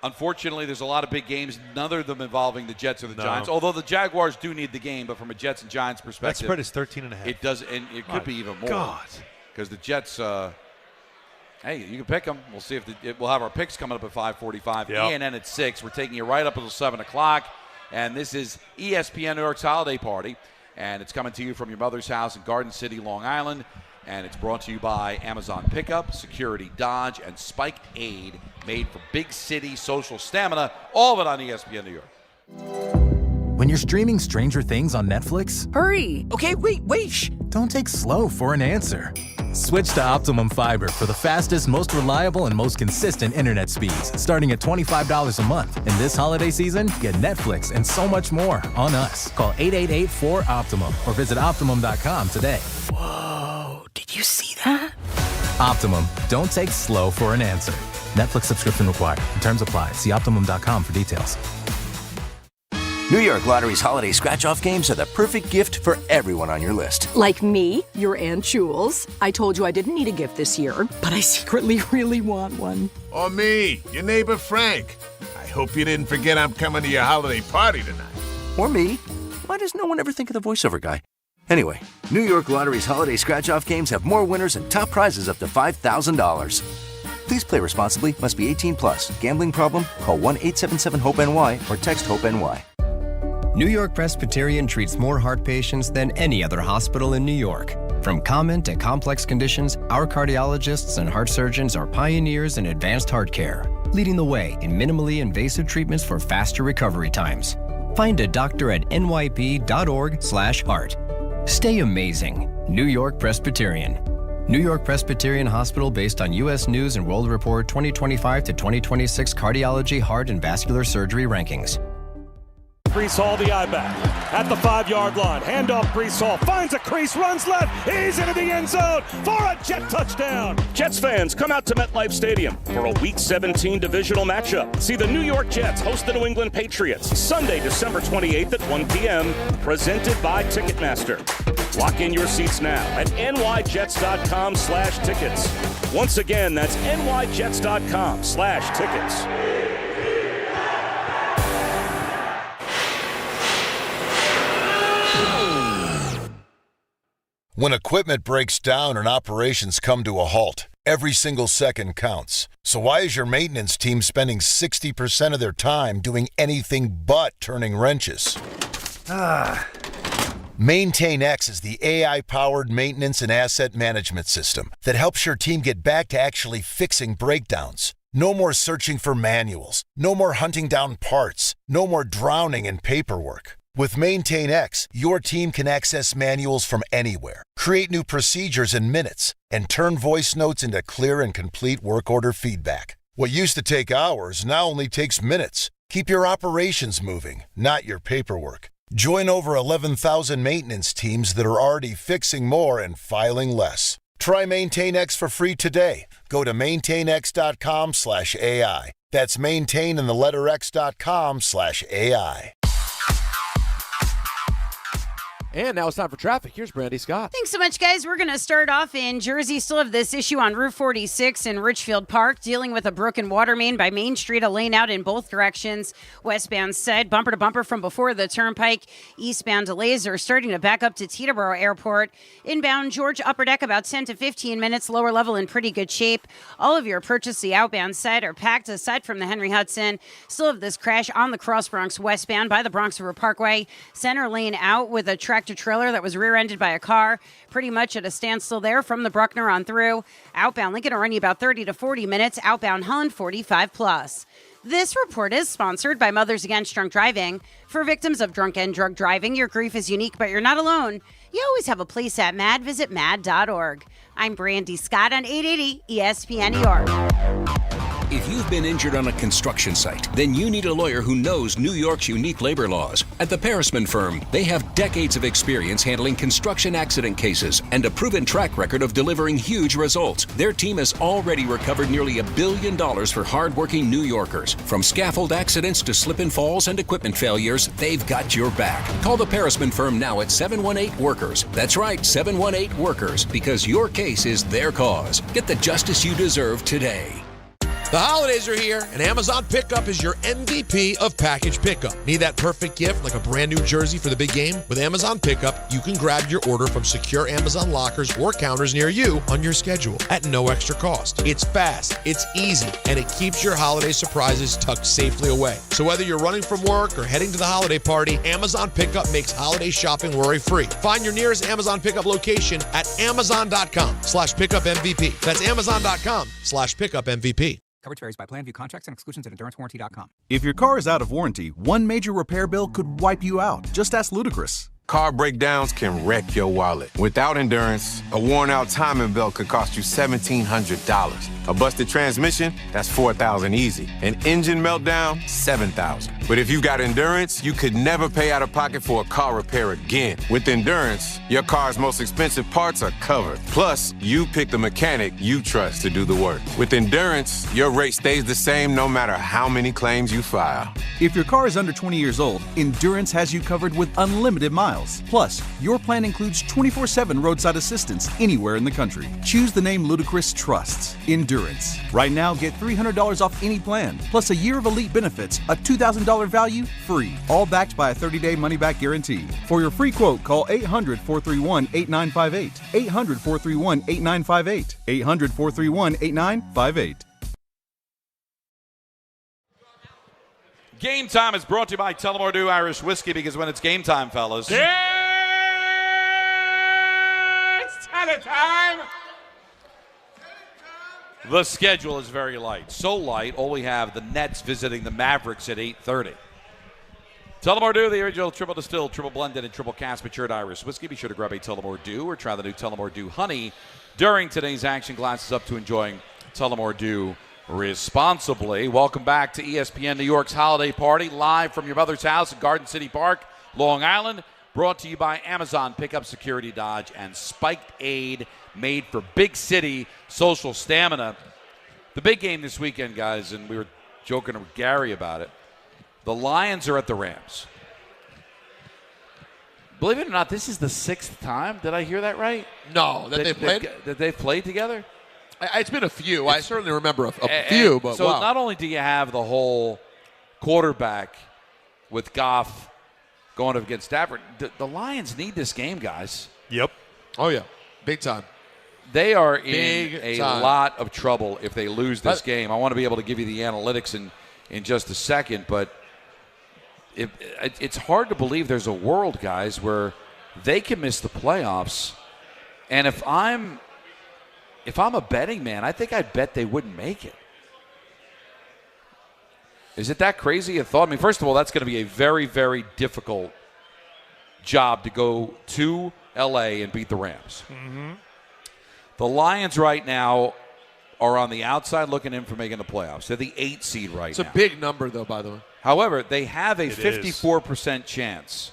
Speaker 1: Unfortunately, there's a lot of big games, none of them involving the Jets or the Giants, although the Jaguars do need the game, but from a Jets and Giants perspective.
Speaker 25: That spread is 13.5.
Speaker 1: It does, and it could be even more.
Speaker 25: God.
Speaker 1: Because the Jets, hey, you can pick them. We'll see if we'll have our picks coming up at 5:45.
Speaker 25: Yep.
Speaker 1: ENN at 6. We're taking you right up until 7 o'clock. And this is ESPN New York's holiday party. And it's coming to you from your mother's house in Garden City, Long Island. And it's brought to you by Amazon Pickup, Security Dodge, and Spike Aid, made for big city social stamina. All of it on ESPN New York.
Speaker 21: When you're streaming Stranger Things on Netflix,
Speaker 6: hurry! Okay, wait! Shh!
Speaker 21: Don't take slow for an answer. Switch to Optimum Fiber for the fastest, most reliable, and most consistent internet speeds, starting at $25 a month. And this holiday season, get Netflix and so much more on us. Call 888-4-OPTIMUM or visit Optimum.com today.
Speaker 6: Whoa, did you see that?
Speaker 21: Optimum, don't take slow for an answer. Netflix subscription required. Terms apply. See Optimum.com for details.
Speaker 7: New York Lottery's holiday scratch-off games are the perfect gift for everyone on your list.
Speaker 9: Like me, your Aunt Jules. I told you I didn't need a gift this year, but I secretly really want one.
Speaker 19: Or me, your neighbor Frank. I hope you didn't forget I'm coming to your holiday party tonight.
Speaker 7: Or me. Why does no one ever think of the voiceover guy? Anyway, New York Lottery's holiday scratch-off games have more winners and top prizes up to $5,000. Please play responsibly. Must be 18 plus. Gambling problem? Call 1-877-HOPE-NY or text HOPE-NY.
Speaker 20: New York Presbyterian treats more heart patients than any other hospital in New York.
Speaker 8: From common to complex conditions, our cardiologists and heart surgeons are pioneers in advanced heart care, leading the way in minimally invasive treatments for faster recovery times. Find a doctor at nyp.org/heart. Stay amazing. New York Presbyterian. New York Presbyterian Hospital based on U.S. News and World Report 2025 to 2026 Cardiology, Heart, and Vascular Surgery Rankings.
Speaker 10: Brees Hall, the I-back, at the 5-yard line. Handoff, Brees Hall finds a crease, runs left. He's into the end zone for a Jet touchdown. Jets fans, come out to MetLife Stadium for a Week 17 divisional matchup. See the New York Jets host the New England Patriots Sunday, December 28th at 1 p.m. Presented by Ticketmaster. Lock in your seats now at nyjets.com/tickets. Once again, that's nyjets.com/tickets.
Speaker 11: When equipment breaks down and operations come to a halt, every single second counts. So why is your maintenance team spending 60% of their time doing anything but turning wrenches? MaintainX is the AI-powered maintenance and asset management system that helps your team get back to actually fixing breakdowns. No more searching for manuals. No more hunting down parts. No more drowning in paperwork. With MaintainX, your team can access manuals from anywhere, create new procedures in minutes, and turn voice notes into clear and complete work order feedback. What used to take hours now only takes minutes. Keep your operations moving, not your paperwork. Join over 11,000 maintenance teams that are already fixing more and filing less. Try MaintainX for free today. Go to maintainx.com/AI. That's maintain and the letter x.com/AI.
Speaker 26: And now it's time for traffic. Here's Brandy Scott.
Speaker 16: Thanks so much, guys. We're going to start off in Jersey. Still have this issue on Route 46 in Richfield Park, dealing with a broken water main by Main Street, a lane out in both directions. Westbound side, bumper to bumper from before the turnpike. Eastbound delays are starting to back up to Teterboro Airport. Inbound George Upper Deck, about 10 to 15 minutes. Lower level in pretty good shape. All of your purchase the outbound side are packed aside from the Henry Hudson. Still have this crash on the Cross Bronx westbound by the Bronx River Parkway. Center lane out with a tractor-trailer that was rear-ended by a car, pretty much at a standstill there from the Bruckner on through. Outbound Lincoln will run you about 30 to 40 minutes. Outbound Holland 45 plus. This report is sponsored by Mothers Against Drunk Driving. For victims of drunk and drug driving, your grief is unique, but you're not alone. You always have a place at MAD. Visit mad.org. I'm Brandy Scott on 880 ESPN New York.
Speaker 12: If you've been injured on a construction site, then you need a lawyer who knows New York's unique labor laws. At the Parisman Firm, they have decades of experience handling construction accident cases and a proven track record of delivering huge results. Their team has already recovered nearly $1 billion for hardworking New Yorkers. From scaffold accidents to slip and falls and equipment failures, they've got your back. Call the Parisman Firm now at 718-WORKERS. That's right, 718-WORKERS, because your case is their cause. Get the justice you deserve today.
Speaker 20: The holidays are here, and Amazon Pickup is your MVP of package pickup. Need that perfect gift like a brand new jersey for the big game? With Amazon Pickup, you can grab your order from secure Amazon lockers or counters near you on your schedule at no extra cost. It's fast, it's easy, and it keeps your holiday surprises tucked safely away. So whether you're running from work or heading to the holiday party, Amazon Pickup makes holiday shopping worry-free. Find your nearest Amazon Pickup location at amazon.com/pickupmvp. That's amazon.com/pickupmvp.
Speaker 22: Coverage varies by plan. View contracts and exclusions at endurancewarranty.com.
Speaker 27: If your car is out of warranty, one major repair bill could wipe you out. Just ask Ludacris.
Speaker 28: Car breakdowns can wreck your wallet. Without Endurance, a worn-out timing belt could cost you $1,700. A busted transmission, that's $4,000 easy. An engine meltdown, $7,000. But if you've got Endurance, you could never pay out of pocket for a car repair again. With Endurance, your car's most expensive parts are covered. Plus, you pick the mechanic you trust to do the work. With Endurance, your rate stays the same no matter how many claims you file.
Speaker 27: If your car is under 20 years old, Endurance has you covered with unlimited miles. Plus, your plan includes 24/7 roadside assistance anywhere in the country. Choose the name Ludacris trusts, Endurance. Right now, get $300 off any plan, plus a year of elite benefits, a $2,000 value, free. All backed by a 30-day money-back guarantee. For your free quote, call 800-431-8958. 800-431-8958. 800-431-8958.
Speaker 1: Game Time is brought to you by Tullamore Dew Irish Whiskey, because when it's game time, fellas.
Speaker 10: It's time
Speaker 19: time.
Speaker 1: The schedule is very light. So light, all we have the Nets visiting the Mavericks at 8:30. Tullamore Dew, the original triple distilled, triple blended, and triple cast matured Irish whiskey. Be sure to grab a Tullamore Dew or try the new Tullamore Dew Honey during today's action. Glasses up to enjoying Tullamore Dew responsibly. Welcome back to ESPN New York's holiday party, live from your mother's house in Garden City Park, Long Island. Brought to you by Amazon Pickup Security Dodge and Spiked Aid, made for big city social stamina. The big game this weekend, guys, and we were joking with Gary about it. The Lions are at the Rams. Believe it or not, this is the 6th time. Did I hear that right?
Speaker 26: No, they've played?
Speaker 1: That they've played together?
Speaker 26: It's been a few. I certainly remember a few, but
Speaker 1: so
Speaker 26: wow.
Speaker 1: Not only do you have the whole quarterback with Goff going up against Stafford, the Lions need this game, guys.
Speaker 25: Yep.
Speaker 26: Oh, yeah. Big time.
Speaker 1: They are in a lot of trouble if they lose this game. I want to be able to give you the analytics in just a second, but it's hard to believe there's a world, guys, where they can miss the playoffs. And if I'm a betting man, I think I'd bet they wouldn't make it. Is it that crazy a thought? I mean, first of all, that's going to be a very, very difficult job to go to L.A. and beat the Rams.
Speaker 25: Mm-hmm.
Speaker 1: The Lions right now are on the outside looking in for making the playoffs. They're the 8 seed right now.
Speaker 26: It's a big number, though, by the way.
Speaker 1: However, they have a 54% chance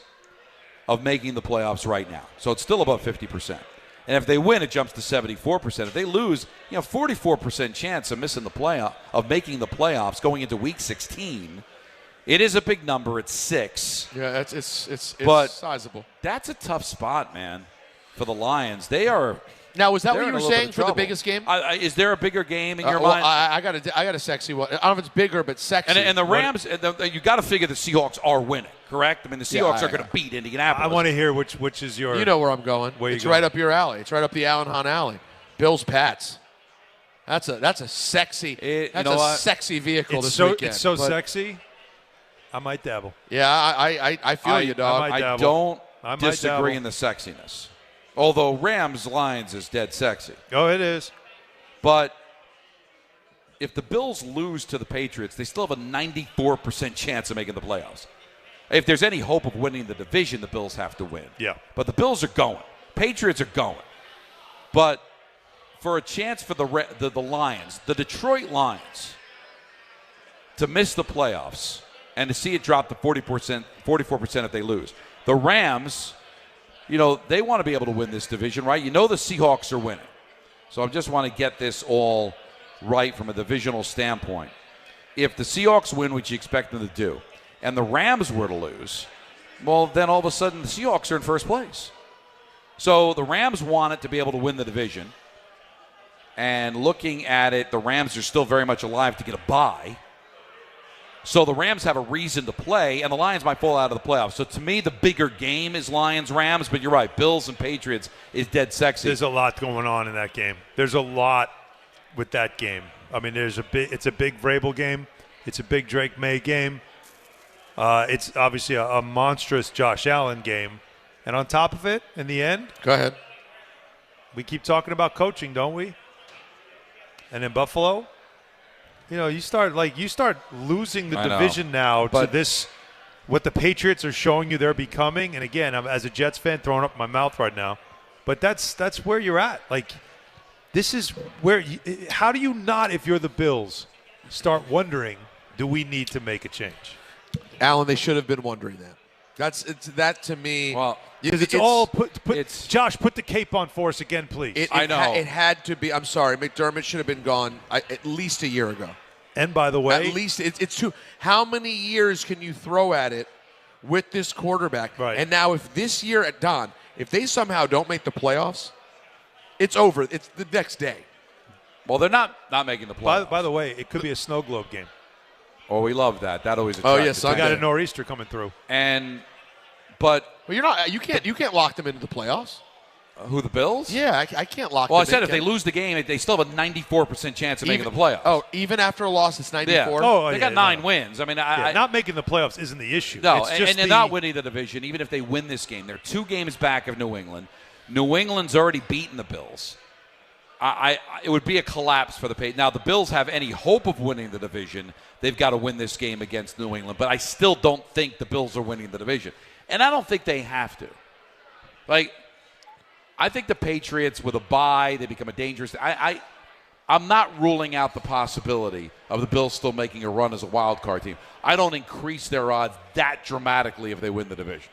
Speaker 1: of making the playoffs right now. So it's still above 50%. And if they win, it jumps to 74%. If they lose, 44% chance of missing the playoff, of making the playoffs going into Week 16. It is a big number. It's 6.
Speaker 26: Yeah, it's sizable.
Speaker 1: That's a tough spot, man, for the Lions. They are.
Speaker 26: Now, was that what you were saying for the biggest game?
Speaker 1: Is there a bigger game in your mind?
Speaker 26: I got a sexy one. I don't know if it's bigger, but sexy.
Speaker 1: And the Rams, you got to figure the Seahawks are winning, correct? I mean, the Seahawks are going to beat Indianapolis.
Speaker 25: I want to hear which is your.
Speaker 26: You know where I'm going.
Speaker 25: It's
Speaker 26: right up your alley. It's right up the Allen Hahn alley. Bills Pats. That's a sexy. Sexy vehicle this weekend.
Speaker 25: It's so sexy. I might dabble.
Speaker 26: Yeah, I feel you, dog.
Speaker 1: I don't disagree in the sexiness. Although Rams-Lions is dead sexy.
Speaker 25: Oh, it is.
Speaker 1: But if the Bills lose to the Patriots, they still have a 94% chance of making the playoffs. If there's any hope of winning the division, the Bills have to win.
Speaker 25: Yeah.
Speaker 1: But the Bills are going. Patriots are going. But for a chance for the Lions, the Detroit Lions, to miss the playoffs and to see it drop to 44% if they lose. The Rams, they want to be able to win this division, right? The Seahawks are winning. So I just want to get this all right from a divisional standpoint. If the Seahawks win, which you expect them to do, and the Rams were to lose, well, then all of a sudden the Seahawks are in first place. So the Rams want it to be able to win the division. And looking at it, the Rams are still very much alive to get a bye. So the Rams have a reason to play, and the Lions might fall out of the playoffs. So to me, the bigger game is Lions-Rams, but you're right, Bills and Patriots is dead sexy.
Speaker 25: There's a lot going on in that game. There's a lot with that game. I mean, it's a big Vrabel game. It's a big Drake May game. It's obviously a monstrous Josh Allen game. And on top of it, in the end,
Speaker 26: go ahead.
Speaker 25: We keep talking about coaching, don't we? And in Buffalo, you start losing the division now to this, what the Patriots are showing you they're becoming. And again, I'm, as a Jets fan, throwing up my mouth right now. But that's where you're at. Like, this is where how do you not, if you're the Bills, start wondering, do we need to make a change?
Speaker 26: Alan, they should have been wondering that. That to me.
Speaker 25: Well, because Josh, put the cape on for us again, please.
Speaker 26: I know. It had to be. I'm sorry. McDermott should have been gone at least a year ago.
Speaker 25: And by the way,
Speaker 26: at least it's too. How many years can you throw at it with this quarterback?
Speaker 25: Right.
Speaker 26: And now, if this year at Don, if they somehow don't make the playoffs, it's over. It's the next day.
Speaker 1: Well, they're not making the playoffs.
Speaker 25: By the way, it could be a snow globe game.
Speaker 1: Oh, we love that. That always
Speaker 26: attracts.
Speaker 1: Oh yes,
Speaker 25: I got a nor'easter coming through.
Speaker 1: But
Speaker 26: you're not. You can't lock them into the playoffs.
Speaker 1: Who, the Bills?
Speaker 26: Yeah, I can't lock them in.
Speaker 1: Well, I said if they lose the game, they still have a 94% chance of making the playoffs.
Speaker 26: Oh, even after a loss, it's 94?
Speaker 1: Yeah.
Speaker 25: Oh,
Speaker 1: they got 9 wins. I mean,
Speaker 25: not making the playoffs isn't the issue.
Speaker 1: No,
Speaker 25: it's just
Speaker 1: and they're not winning the division, even if they win this game. They're 2 games back of New England. New England's already beaten the Bills. It would be a collapse for the Patriots. Now, the Bills have any hope of winning the division, they've got to win this game against New England. But I still don't think the Bills are winning the division. And I don't think they have to. Like, I think the Patriots, with a bye, they become a dangerous. I'm not ruling out the possibility of the Bills still making a run as a wild card team. I don't increase their odds that dramatically if they win the division.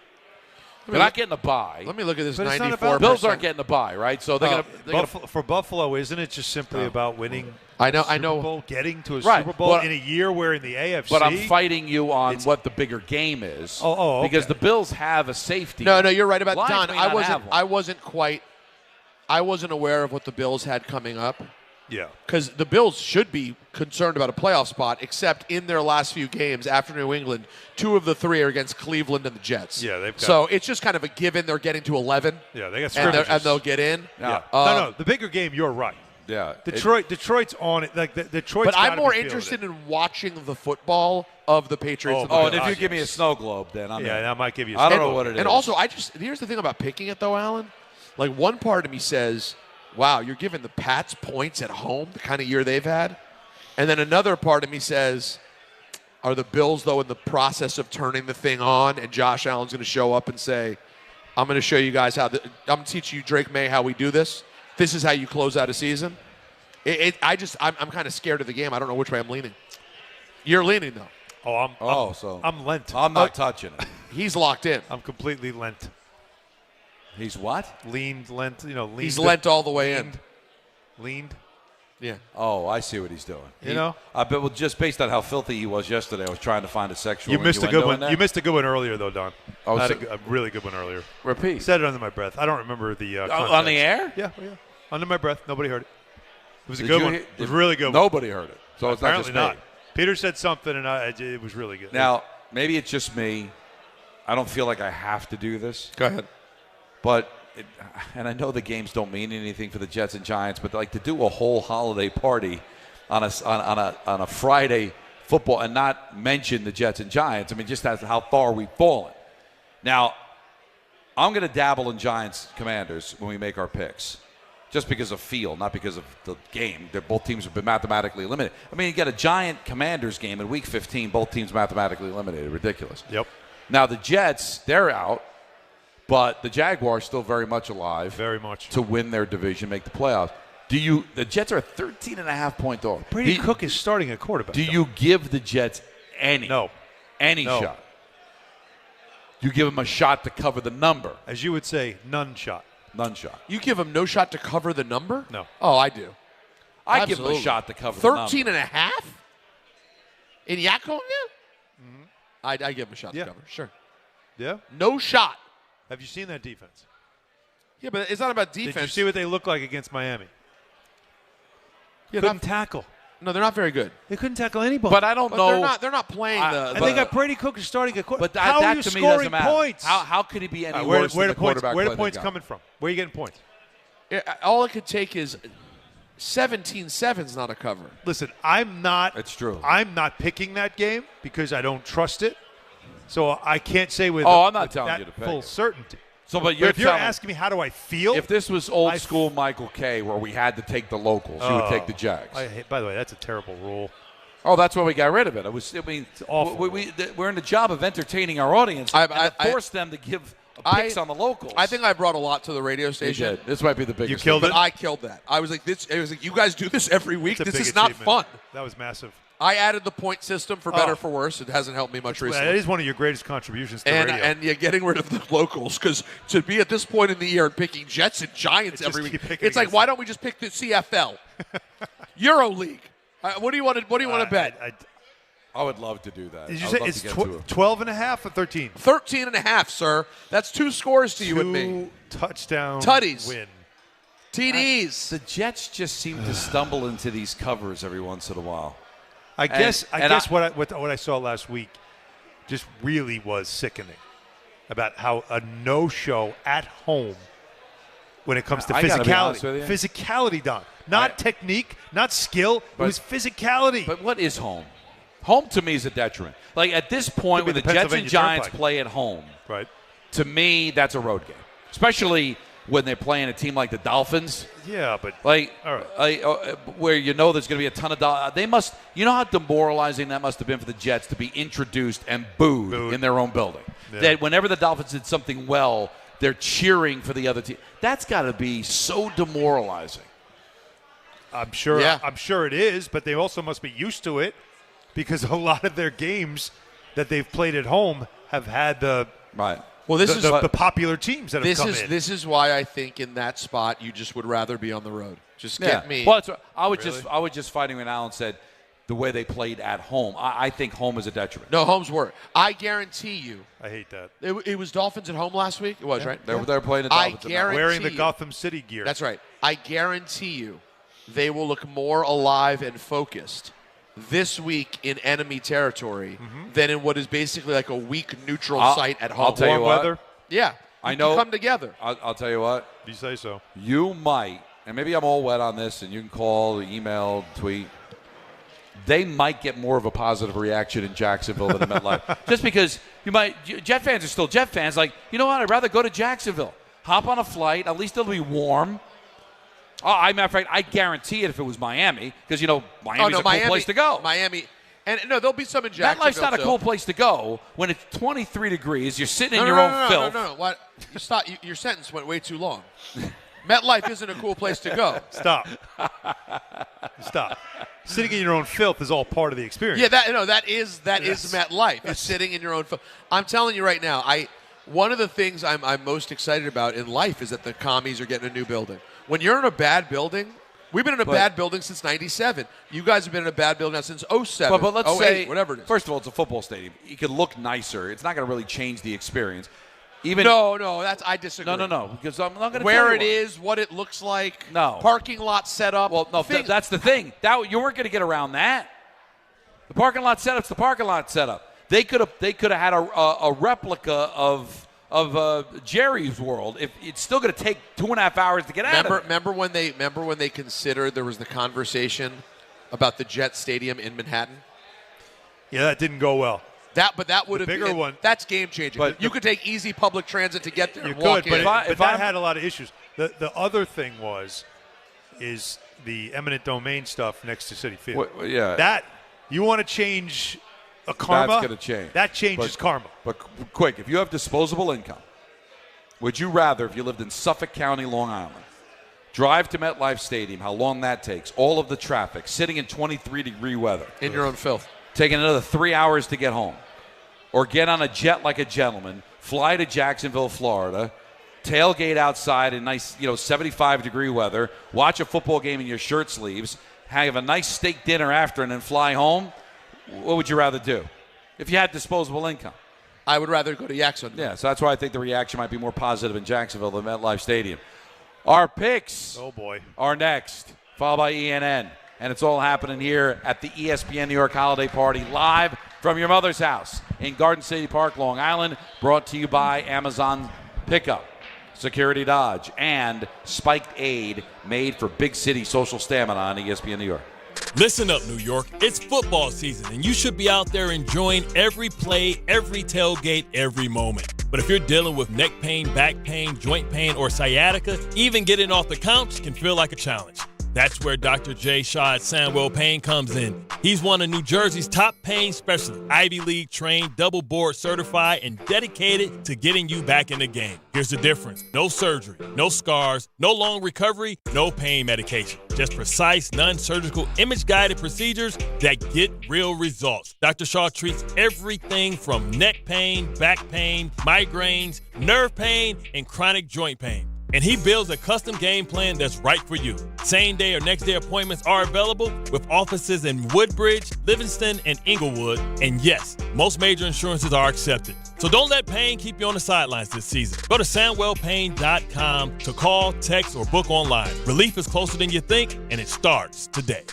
Speaker 1: They're not getting a bye.
Speaker 20: Let me look at this.
Speaker 1: 94%. Bills aren't getting a bye, right? So they're going to.
Speaker 25: For Buffalo, isn't it just simply about winning?
Speaker 20: I know.
Speaker 25: Super Bowl, getting to a
Speaker 1: Right,
Speaker 25: Super Bowl
Speaker 1: but-
Speaker 25: in a year where in the AFC.
Speaker 1: But I'm fighting you on what the bigger game is.
Speaker 25: Okay.
Speaker 1: Because the Bills have a safety.
Speaker 20: No, you're right about
Speaker 1: Lions
Speaker 20: Don.
Speaker 1: may not have one.
Speaker 20: I wasn't aware of what the Bills had coming up.
Speaker 25: Yeah.
Speaker 20: Because the Bills should be concerned about a playoff spot, except in their last few games after New England, 2 of the 3 are against Cleveland and the Jets.
Speaker 25: Yeah, they've got.
Speaker 20: So it's just kind of a given. They're getting to 11.
Speaker 25: Yeah, they got
Speaker 20: and
Speaker 25: scrimmages.
Speaker 20: they'll get in.
Speaker 25: Yeah. No, the bigger game. You're right.
Speaker 1: Yeah.
Speaker 25: Detroit's on it. Like Detroit's.
Speaker 20: But I'm
Speaker 25: gotta
Speaker 20: more
Speaker 25: be feeling
Speaker 20: interested
Speaker 25: it.
Speaker 20: in watching the football of the Patriots. and the
Speaker 1: and
Speaker 20: Bills.
Speaker 1: if you give me a snow globe, then I'm in.
Speaker 25: that might give you.
Speaker 1: I don't know what it is.
Speaker 20: And also, here's the thing about picking it, though, Alan. Like, one part of me says, wow, you're giving the Pats points at home, the kind of year they've had. And then another part of me says, are the Bills, though, in the process of turning the thing on, and Josh Allen's going to show up and say, I'm going to show you guys I'm going to teach you, Drake May, how we do this. This is how you close out a season. I'm kind of scared of the game. I don't know which way I'm leaning. You're leaning, though.
Speaker 25: I'm lent.
Speaker 1: I'm not touching it.
Speaker 20: He's locked in.
Speaker 25: I'm completely lent.
Speaker 1: He's what?
Speaker 25: Leaned, lent. Leaned.
Speaker 20: He's lent all the way in.
Speaker 25: Leaned.
Speaker 20: Yeah.
Speaker 1: Oh, I see what he's doing.
Speaker 25: I
Speaker 1: bet just based on how filthy he was yesterday, I was trying to find a sexual.
Speaker 25: You missed a good one.
Speaker 1: in there.
Speaker 25: You missed a good one earlier, though, Don.
Speaker 1: Oh,
Speaker 25: I had a really good one earlier.
Speaker 1: Repeat.
Speaker 25: Said it under my breath. I don't remember the.
Speaker 1: On the air?
Speaker 25: Yeah. Under my breath. Nobody heard it. It was a
Speaker 1: Did
Speaker 25: good
Speaker 1: you
Speaker 25: one.
Speaker 1: hear-
Speaker 25: It was a really good one.
Speaker 1: Nobody heard it. So it's
Speaker 25: apparently
Speaker 1: not just me.
Speaker 25: Peter said something, and it was really good.
Speaker 1: Now, maybe it's just me. I don't feel like I have to do this.
Speaker 20: Go ahead.
Speaker 1: But, and I know the games don't mean anything for the Jets and Giants, but like to do a whole holiday party on a Friday football and not mention the Jets and Giants, I mean, just as how far we've fallen. Now, I'm going to dabble in Giants Commanders when we make our picks. Just because of feel, not because of the game. Both teams have been mathematically eliminated. I mean, you get a Giant Commanders game in Week 15, both teams mathematically eliminated. Ridiculous.
Speaker 25: Yep.
Speaker 1: Now, the Jets, they're out, but the Jaguars still very much alive.
Speaker 25: Very much.
Speaker 1: To win their division, make the playoffs. The Jets are a 13.5-point dog.
Speaker 25: Brady Cook is starting at quarterback.
Speaker 1: Do you give the Jets any shot? You give them a shot to cover the number.
Speaker 25: As you would say, none shot.
Speaker 1: None shot.
Speaker 20: You give them no shot to cover the number?
Speaker 25: No.
Speaker 20: Oh, I do.
Speaker 1: I give them a shot to cover the number.
Speaker 20: 13 and a half? In Yakonia?
Speaker 25: Mm-hmm.
Speaker 20: I give them a shot to cover. Sure.
Speaker 25: Yeah?
Speaker 20: No shot.
Speaker 25: Have you seen that defense?
Speaker 20: Yeah, but it's not about defense.
Speaker 25: Did you see what they look like against Miami?
Speaker 20: Yeah,
Speaker 25: couldn't tackle.
Speaker 20: No, they're not very good.
Speaker 25: They couldn't tackle anybody.
Speaker 1: But I don't know.
Speaker 20: They're not playing
Speaker 25: and they got Brady Cook starting at quarterback.
Speaker 1: But
Speaker 25: how
Speaker 1: that
Speaker 25: are you
Speaker 1: to me
Speaker 25: scoring
Speaker 1: doesn't matter.
Speaker 25: points?
Speaker 1: How could he be any worse than the quarterback
Speaker 25: Where
Speaker 1: play
Speaker 25: the points
Speaker 1: they got?
Speaker 25: coming from? Where are you getting points?
Speaker 20: All it could take is 17-7's not a cover.
Speaker 25: Listen, I'm not.
Speaker 1: It's true.
Speaker 25: I'm not picking that game because I don't trust it. So I can't say with
Speaker 1: I'm not
Speaker 25: with
Speaker 1: telling
Speaker 25: that
Speaker 1: you to pick
Speaker 25: full
Speaker 1: it.
Speaker 25: certainty.
Speaker 1: So, but
Speaker 25: if you're asking me how do I feel,
Speaker 1: if this was old school Michael K, where we had to take the locals, you would take the Jags.
Speaker 25: By the way, that's a terrible rule.
Speaker 1: Oh, that's why we got rid of it. It's
Speaker 25: awful.
Speaker 1: We're in the job of entertaining our audience and force them to give picks on the locals.
Speaker 20: I think I brought a lot to the radio station.
Speaker 1: You did. This might be the biggest.
Speaker 25: You killed
Speaker 1: thing.
Speaker 25: it.
Speaker 20: But I killed that. I was like, you guys do this every week.
Speaker 25: It's a
Speaker 20: This
Speaker 25: big
Speaker 20: is not
Speaker 25: achievement.
Speaker 20: fun.
Speaker 25: That was massive.
Speaker 20: I added the point system for better or for worse. It hasn't helped me much recently.
Speaker 25: That is one of your greatest contributions to radio.
Speaker 20: And you're getting rid of the locals because to be at this point in the year and picking Jets and Giants every week, it's like, why don't we just pick the CFL, EuroLeague? What do you want to bet?
Speaker 1: I would love to do that.
Speaker 25: Did you say it's 12 and a half or 13?
Speaker 20: 13 and a half, sir. That's 2 scores to you and me.
Speaker 25: Touchdown
Speaker 20: Tutties.
Speaker 25: win.
Speaker 20: TDs.
Speaker 1: The Jets just seem to stumble into these covers every once in a while.
Speaker 25: I guess what I saw last week just really was sickening about how a no-show at home when it comes to
Speaker 1: I gotta be honest
Speaker 25: physicality.
Speaker 1: with you.
Speaker 25: Physicality, Don. Not technique, not skill. It was physicality.
Speaker 1: But what is home? Home to me is a detriment. Like at this point, when the Jets and Giants play at home,
Speaker 25: right?
Speaker 1: To me, that's a road game. Especially when they're playing a team like the Dolphins.
Speaker 25: Yeah, but
Speaker 1: all right. Where you know there's going to be a ton of dollars. They must. You know how demoralizing that must have been for the Jets to be introduced and booed. In their own building. Yeah. That whenever the Dolphins did something well, they're cheering for the other team. That's got to be so demoralizing.
Speaker 25: I'm sure. Yeah. I'm sure it is, but they also must be used to it because a lot of their games that they've played at home have had the
Speaker 26: Well, this is
Speaker 25: the popular teams that have come in.
Speaker 26: This is why I think in that spot you just would rather be on the road. Just get me.
Speaker 1: Well, I was just fighting when Alan said the way they played at home. I think home is a detriment.
Speaker 26: No, home's worse. I guarantee you.
Speaker 25: I hate that.
Speaker 26: It was Dolphins at home last week. It was right.
Speaker 1: They were playing the Dolphins.
Speaker 25: Wearing the Gotham City gear.
Speaker 26: That's right. I guarantee you, they will look more alive and focused this week in enemy territory than in what is basically like a weak neutral site at home.
Speaker 1: I'll tell you what.
Speaker 25: Weather.
Speaker 26: Yeah,
Speaker 1: I know.
Speaker 26: Come together.
Speaker 1: I'll tell you what.
Speaker 25: You say so.
Speaker 1: You might, and maybe I'm all wet on this, and you can call, email, tweet. They might get more of a positive reaction in Jacksonville than in MetLife. Just because Jet fans are still Jet fans. Like, you know what? I'd rather go to Jacksonville. Hop on a flight. At least it'll be warm. Matter of fact, I guarantee it if it was Miami, because, Miami's a cool place to go.
Speaker 26: Miami. And no, there'll be some in Jacksonville.
Speaker 1: MetLife's not a cool place to go when it's 23 degrees. You're sitting in your own filth.
Speaker 26: No. What? You stop. Your sentence went way too long. MetLife isn't a cool place to go.
Speaker 25: Stop. Sitting in your own filth is all part of the experience.
Speaker 26: Yeah, that is MetLife. It's sitting in your own filth. I'm telling you right now, one of the things I'm most excited about in life is that the commies are getting a new building. When you're in a bad building, we've been in a bad building since 97. You guys have been in a bad building now since 07,
Speaker 1: but let's
Speaker 26: 08,
Speaker 1: say,
Speaker 26: whatever it is.
Speaker 1: First of all, it's a football stadium. It could look nicer. It's not going to really change the experience.
Speaker 26: I disagree.
Speaker 1: No, because I'm not going to
Speaker 26: where
Speaker 1: tell
Speaker 26: it is, what it looks like,
Speaker 1: no
Speaker 26: parking lot set up.
Speaker 1: Well, no, that's the thing. You weren't going to get around that. The parking lot setup's the parking lot setup. They could have had a replica of Jerry's World. If it's still going to take 2.5 hours to get out of it.
Speaker 26: Remember when they considered there was the conversation about the Jet Stadium in Manhattan?
Speaker 25: Yeah, that didn't go well.
Speaker 26: That would have been
Speaker 25: bigger one.
Speaker 26: That's game changing. But you could take easy public transit to get there.
Speaker 25: You
Speaker 26: and walk
Speaker 25: could,
Speaker 26: in.
Speaker 25: but that had a lot of issues. The other thing is the eminent domain stuff next to Citi Field.
Speaker 1: Well, yeah,
Speaker 25: that you want to change a karma.
Speaker 1: That's going to change.
Speaker 25: That changes karma.
Speaker 1: But quick, if you have disposable income, would you rather, if you lived in Suffolk County, Long Island, drive to MetLife Stadium, how long that takes, all of the traffic, sitting in 23-degree weather,
Speaker 26: in your own filth,
Speaker 1: taking another 3 hours to get home, or get on a jet like a gentleman, fly to Jacksonville, Florida, tailgate outside in nice, 75-degree weather, watch a football game in your shirt sleeves, have a nice steak dinner after, and then fly home? What would you rather do if you had disposable income?
Speaker 26: I would rather go to Jacksonville.
Speaker 1: Yeah, so that's why I think the reaction might be more positive in Jacksonville than MetLife Stadium. Our picks are next, followed by ENN. And it's all happening here at the ESPN New York Holiday Party, live from your mother's house in Garden City Park, Long Island, brought to you by Amazon Pickup, Security Dodge, and Spiked Aid, made for big city social stamina on ESPN New York.
Speaker 2: Listen up, New York. It's football season, and you should be out there enjoying every play, every tailgate, every moment. But if you're dealing with neck pain, back pain, joint pain, or sciatica, even getting off the couch can feel like a challenge. That's where Dr. J. Shaw at Sandwell Pain comes in. He's one of New Jersey's top pain specialists, Ivy League trained, double board certified, and dedicated to getting you back in the game. Here's the difference. No surgery, no scars, no long recovery, no pain medication. Just precise, non-surgical, image-guided procedures that get real results. Dr. Shaw treats everything from neck pain, back pain, migraines, nerve pain, and chronic joint pain. And he builds a custom game plan that's right for you. Same day or next day appointments are available with offices in Woodbridge, Livingston, and Inglewood. And yes, most major insurances are accepted. So don't let pain keep you on the sidelines this season. Go to SandwellPain.com to call, text, or book online. Relief is closer than you think, and it starts today.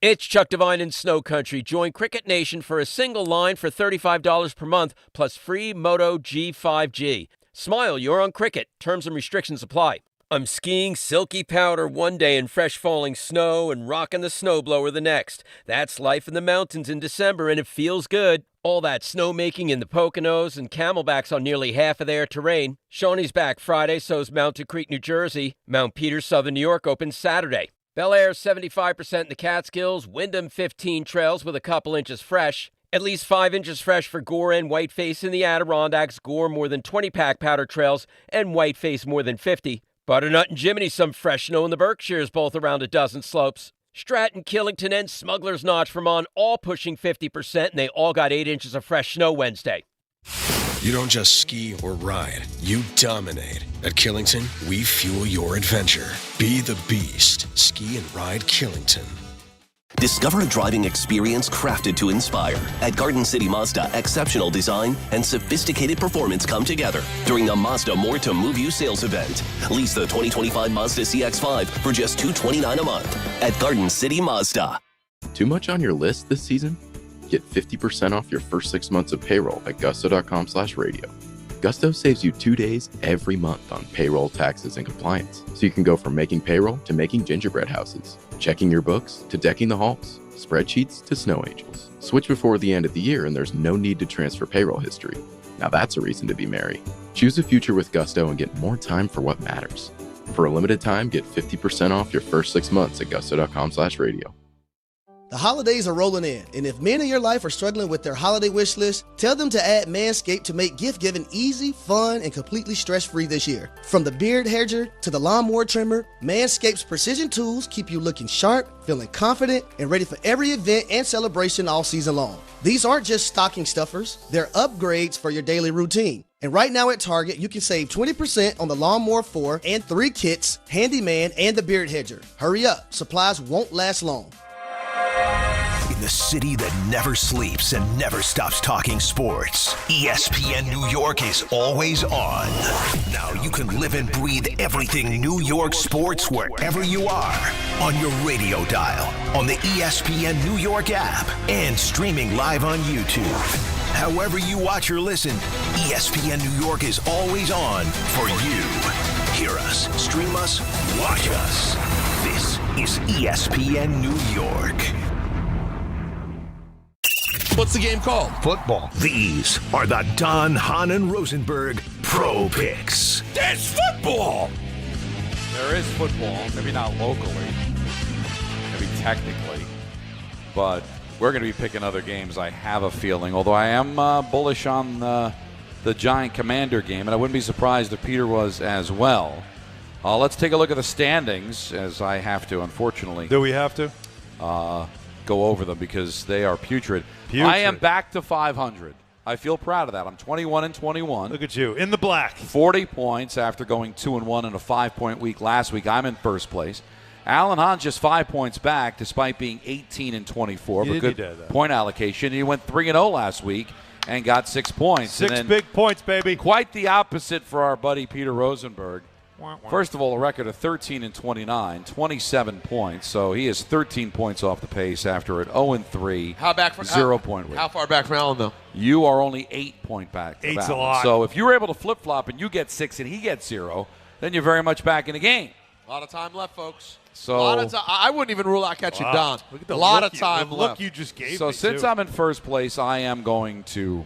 Speaker 13: It's Chuck Devine in Snow Country. Join Cricket Nation for a single line for $35 per month, plus free Moto G5G. Smile, you're on Cricket. Terms and restrictions apply. I'm skiing silky powder one day in fresh falling snow and rocking the snowblower the next. That's life in the mountains in December, and it feels good. All that snowmaking in the Poconos and Camelbacks on nearly half of their terrain. Shawnee's back Friday, so's Mountain Creek, New Jersey. Mount Peters, Southern New York, opens Saturday. Bel Air, 75% in the Catskills. Wyndham, 15 trails with a couple inches fresh. At least 5 inches fresh for Gore and Whiteface in the Adirondacks. Gore, more than 20-pack powder trails, and Whiteface, more than 50. Butternut and Jiminy, some fresh snow in the Berkshires, both around a dozen slopes. Stratton, Killington, and Smuggler's Notch, Vermont, all pushing 50%, and they all got 8 inches of fresh snow Wednesday.
Speaker 3: You don't just ski or ride, you dominate. At Killington, we fuel your adventure. Be the beast. Ski and ride Killington.
Speaker 4: Discover a driving experience crafted to inspire. At Garden City Mazda, exceptional design and sophisticated performance come together during the Mazda More to Move You sales event. Lease the 2025 Mazda CX-5 for just $229 a month at Garden City Mazda.
Speaker 14: Too much on your list this season? Get 50% off your first 6 months of payroll at gusto.com/radio. Gusto saves you 2 days every month on payroll, taxes, and compliance. So you can go from making payroll to making gingerbread houses, checking your books to decking the halls, spreadsheets to snow angels. Switch before the end of the year and there's no need to transfer payroll history. Now that's a reason to be merry. Choose a future with Gusto and get more time for what matters. For a limited time, get 50% off your first 6 months at gusto.com/radio.
Speaker 15: The holidays are rolling in, and if men in your life are struggling with their holiday wish list, tell them to add Manscaped to make gift giving easy, fun, and completely stress-free this year. From the beard hedger to the lawnmower trimmer, Manscaped's precision tools keep you looking sharp, feeling confident, and ready for every event and celebration all season long. These aren't just stocking stuffers, they're upgrades for your daily routine. And right now at Target, you can save 20% on the Lawnmower 4 and 3 kits, Handyman, and the beard hedger. Hurry up, supplies won't last long.
Speaker 17: In the city that never sleeps and never stops talking sports, ESPN New York is always on. Now you can live and breathe everything New York sports wherever you are. On your radio dial, on the ESPN New York app, and streaming live on YouTube. However you watch or listen, ESPN New York is always on for you. Hear us, stream us, watch us. This is ESPN New York.
Speaker 20: What's the game called?
Speaker 17: Football. These are the Don, Hahn, and Rosenberg Pro Picks.
Speaker 20: That's football!
Speaker 1: There is football, maybe not locally, maybe technically, but we're going to be picking other games, I have a feeling, although I am bullish on the Giant Commander game, and I wouldn't be surprised if Peter was as well. Let's take a look at the standings, as I have to, unfortunately.
Speaker 25: Do we have to?
Speaker 1: Go over them because they are putrid. I am back to 500. I feel proud of that. I'm 21-21.
Speaker 25: Look at you, in the black.
Speaker 1: 40 points after going 2-1 in a 5-point week last week. I'm in first place. Alan Hahn's just 5 points back despite being 18-24. But good point allocation. He went 3-0 last week and got 6 points.
Speaker 25: Six big points, baby.
Speaker 1: Quite the opposite for our buddy Peter Rosenberg. First of all, a record of 13-29, 27 points. So he is 13 points off the pace after an 0-3, 0-point week.
Speaker 26: How far back from Alan, though?
Speaker 1: You are only 8 point back.
Speaker 25: Eight's a lot.
Speaker 1: So if you were able to flip-flop and you get 6 and he gets 0, then you're very much back in the game.
Speaker 26: A lot of time left, folks.
Speaker 1: So
Speaker 26: a lot of time. I wouldn't even rule out catching Don.
Speaker 25: Look at the
Speaker 26: a lot
Speaker 25: look
Speaker 26: of time
Speaker 25: the
Speaker 26: left.
Speaker 25: Look you just gave
Speaker 1: so
Speaker 25: me,
Speaker 1: since
Speaker 25: too.
Speaker 1: I'm in first place, I am going to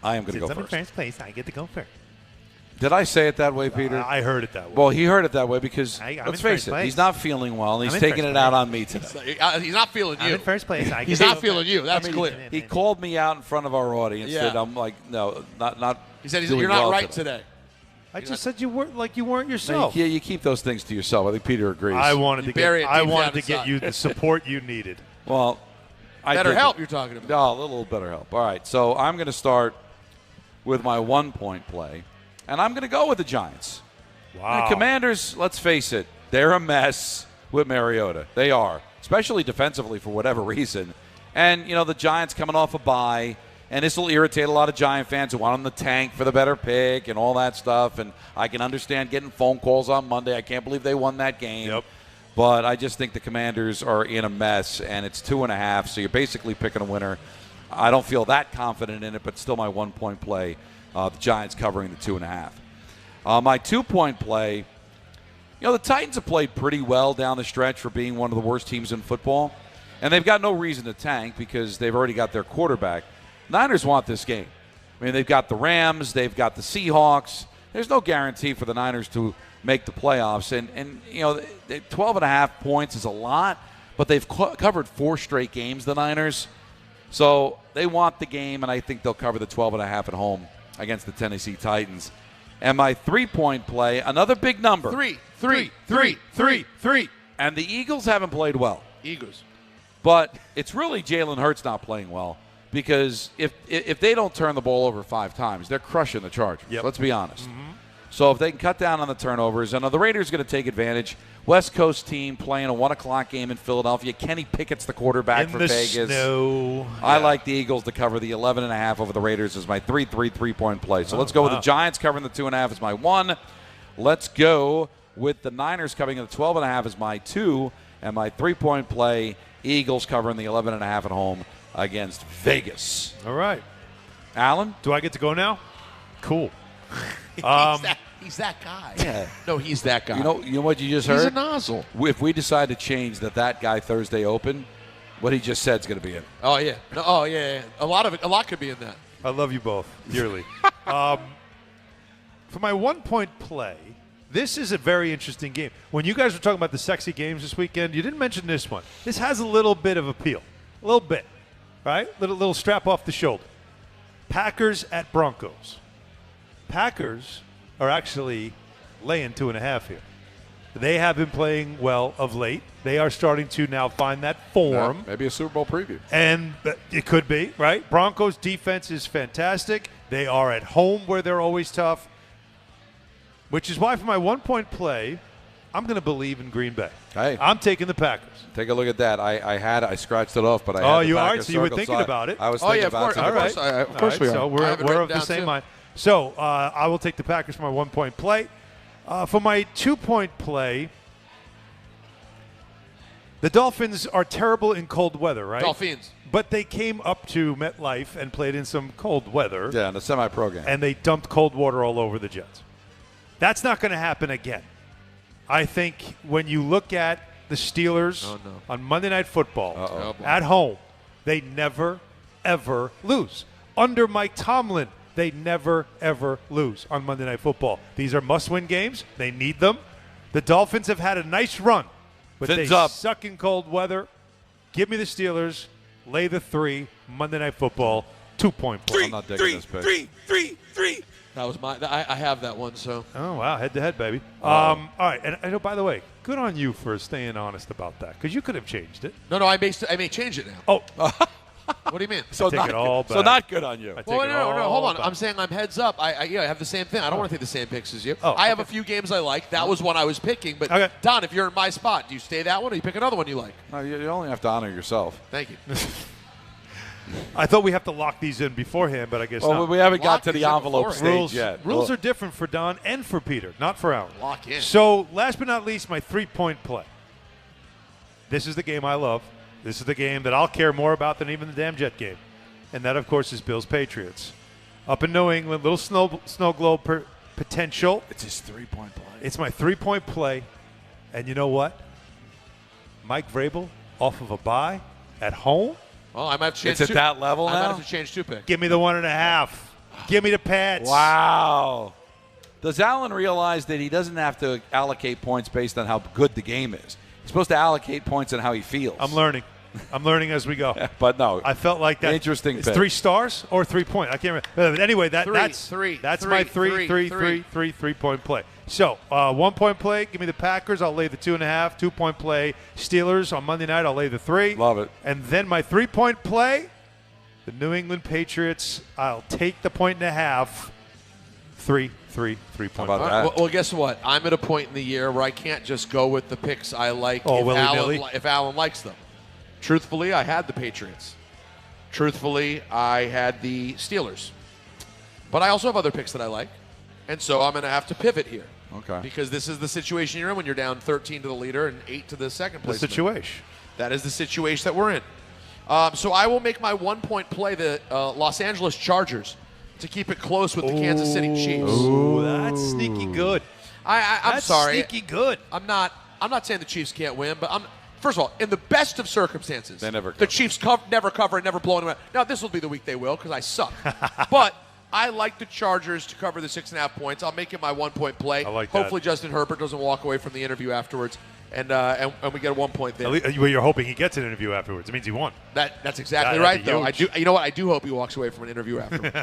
Speaker 1: go first.
Speaker 25: Since I'm in first place, I get to go first.
Speaker 1: Did I say it that way, Peter?
Speaker 25: I heard it that way.
Speaker 1: Well, he heard it that way because,
Speaker 25: I'm
Speaker 1: let's
Speaker 25: in
Speaker 1: face
Speaker 25: first
Speaker 1: it,
Speaker 25: place.
Speaker 1: he's not feeling well, and he's taking it out on me today.
Speaker 26: He's not feeling you.
Speaker 25: I'm in first place.
Speaker 26: He's not feeling you. That's clear.
Speaker 1: He called me out in front of our audience.
Speaker 26: Yeah.
Speaker 1: That I'm like, no, not.
Speaker 26: He said
Speaker 1: doing
Speaker 26: you're not
Speaker 1: well
Speaker 26: right today.
Speaker 25: I just said you weren't yourself.
Speaker 1: Yeah, you keep those things to yourself. I think Peter agrees.
Speaker 25: I wanted to get you the support you needed.
Speaker 1: Well,
Speaker 26: better help you're talking about.
Speaker 1: No, a little better help. All right, so I'm going to start with my 1 point play, and I'm going to go with the Giants.
Speaker 25: Wow.
Speaker 1: The Commanders, let's face it, they're a mess with Mariota. They are, especially defensively for whatever reason. And, the Giants coming off a bye, and this will irritate a lot of Giant fans who want them to tank for the better pick and all that stuff. And I can understand getting phone calls on Monday. I can't believe they won that game.
Speaker 25: Yep.
Speaker 1: But I just think the Commanders are in a mess, and it's 2.5, so you're basically picking a winner. I don't feel that confident in it, but still my 1 point play, the Giants covering the 2.5. My 2 point play, the Titans have played pretty well down the stretch for being one of the worst teams in football, and they've got no reason to tank because they've already got their quarterback. Niners want this game. I mean, they've got the Rams, they've got the Seahawks. There's no guarantee for the Niners to make the playoffs, and 12.5 points is a lot, but they've covered 4 straight games, the Niners. So they want the game, and I think they'll cover the 12.5 at home against the Tennessee Titans. And my 3-point play, another big number.
Speaker 26: Three.
Speaker 1: And the Eagles haven't played well.
Speaker 26: Eagles.
Speaker 1: But it's really Jalen Hurts not playing well because if they don't turn the ball over 5 times, they're crushing the Chargers.
Speaker 25: Yep.
Speaker 1: Let's be honest.
Speaker 25: Mm-hmm.
Speaker 1: So if they can cut down on the turnovers, and the Raiders are going to take advantage. West Coast team playing a 1 o'clock game in Philadelphia. Kenny Pickett's the quarterback for Vegas.
Speaker 25: Snow.
Speaker 1: I like the Eagles to cover the 11.5 over the Raiders as my 3-3-3-point play. So let's go with the Giants covering the 2.5 as my 1. Let's go with the Niners covering the 12.5 as my 2, and my 3-point play, Eagles covering the 11.5 at home against Vegas.
Speaker 25: All right.
Speaker 1: Alan?
Speaker 25: Do I get to go now? Cool.
Speaker 26: He's that guy.
Speaker 1: Yeah.
Speaker 26: No, he's that guy.
Speaker 1: You know what you just heard?
Speaker 26: He's a nozzle.
Speaker 1: If we decide to change that guy Thursday open, what he just said is going to be in.
Speaker 26: Oh yeah. No, oh yeah. A lot could be in that.
Speaker 25: I love you both dearly. For my 1-point play, this is a very interesting game. When you guys were talking about the sexy games this weekend, you didn't mention this one. This has a little bit of appeal. A little bit. Right? Little strap off the shoulder. Packers at Broncos. Packers are actually laying 2.5 here. They have been playing well of late. They are starting to now find that form.
Speaker 1: Yeah, maybe a Super Bowl preview.
Speaker 25: And it could be, right? Broncos defense is fantastic. They are at home where they're always tough, which is why for my 1-point play, I'm going to believe in Green Bay.
Speaker 1: Hey.
Speaker 25: I'm taking the Packers.
Speaker 1: Take a look at that. I scratched it off, but I had the
Speaker 25: you are?
Speaker 1: Packers
Speaker 25: So you were
Speaker 1: circled,
Speaker 25: thinking about it?
Speaker 1: I was thinking about it.
Speaker 25: All right.
Speaker 26: Of course we are.
Speaker 25: So we're of the same mind. So I will take the Packers for my 1-point play. For my 2-point play, the Dolphins are terrible in cold weather, right?
Speaker 26: Dolphins.
Speaker 25: But they came up to MetLife and played in some cold weather.
Speaker 1: Yeah, in the semi-pro game.
Speaker 25: And they dumped cold water all over the Jets. That's not going to happen again. I think when you look at the Steelers on Monday Night Football at home, they never, ever lose. Under Mike Tomlin, they never, ever lose on Monday Night Football. These are must-win games. They need them. The Dolphins have had a nice run, but they suck in cold weather. Give me the Steelers. Lay the 3. Monday Night Football. 2-point play.
Speaker 1: I'm not digging this pick.
Speaker 26: 3. That was my. I have that one. So.
Speaker 25: Oh wow, head-to-head, baby. All right, and I know. By the way, good on you for staying honest about that, because you could have changed it.
Speaker 26: No, I may change it now.
Speaker 25: Oh.
Speaker 26: What do you mean?
Speaker 25: So take it all back.
Speaker 1: So not good on you.
Speaker 26: No, hold on. I'm saying I'm heads up. I have the same thing. I don't want to take the same picks as you. I have a few games I like. That was one I was picking. But Don, if you're in my spot, do you stay that one or you pick another one you like?
Speaker 1: No, you only have to honor yourself.
Speaker 26: Thank you.
Speaker 25: I thought we have to lock these in beforehand, but I guess not.
Speaker 1: We haven't got to the envelope stage yet.
Speaker 25: Rules are different for Don and for Peter, not for Alan.
Speaker 26: Lock in.
Speaker 25: So last but not least, my 3-point play. This is the game I love. This is the game that I'll care more about than even the damn Jet game. And that, of course, is Bills-Patriots. Up in New England, little snow globe potential.
Speaker 1: It's his 3-point play.
Speaker 25: It's my 3-point play. And you know what? Mike Vrabel off of a bye at home.
Speaker 26: Well, I might have to change.
Speaker 1: It's at that level now?
Speaker 26: I might have to change 2 picks.
Speaker 25: Give me the 1.5. Give me the Pats.
Speaker 1: Wow. Does Allen realize that he doesn't have to allocate points based on how good the game is? He's supposed to allocate points on how he feels.
Speaker 25: I'm learning as we go.
Speaker 1: But no.
Speaker 25: I felt like that.
Speaker 1: Interesting
Speaker 25: It's
Speaker 1: pick.
Speaker 25: 3 stars or 3 point. I can't remember. But anyway, that's my 3-point play. So 1-point play, give me the Packers. I'll lay the 2.5. 2-point play, Steelers on Monday night. I'll lay the 3.
Speaker 1: Love it.
Speaker 25: And then my 3-point play, the New England Patriots. I'll take the 1.5. 3-point
Speaker 1: How about that?
Speaker 26: Well, guess what? I'm at a point in the year where I can't just go with the picks I like if Alan likes them. Truthfully, I had the Patriots. Truthfully, I had the Steelers. But I also have other picks that I like. And so I'm going to have to pivot here.
Speaker 1: Okay.
Speaker 26: Because this is the situation you're in when you're down 13 to the leader and 8 to the second place.
Speaker 25: The situation.
Speaker 26: That is the situation that we're in. So I will make my 1-point play the Los Angeles Chargers to keep it close with the Kansas City Chiefs.
Speaker 25: Ooh, that's sneaky good.
Speaker 26: I'm
Speaker 25: That's
Speaker 26: sorry.
Speaker 25: sneaky good.
Speaker 26: I'm not saying the Chiefs can't win, but first of all, in the best of circumstances, the Chiefs never cover and never blow them out. Now, this will be the week they will because I suck. But I like the Chargers to cover the 6.5 points. I'll make it my 1 point play.
Speaker 25: I like
Speaker 26: Hopefully
Speaker 25: that.
Speaker 26: Justin Herbert doesn't walk away from the interview afterwards, and we get a 1 point there.
Speaker 25: Well, you're hoping he gets an interview afterwards. It means he won.
Speaker 26: That's exactly
Speaker 25: That'd
Speaker 26: right,
Speaker 25: be
Speaker 26: though.
Speaker 25: huge.
Speaker 26: You know what? I do hope he walks away from an interview afterwards.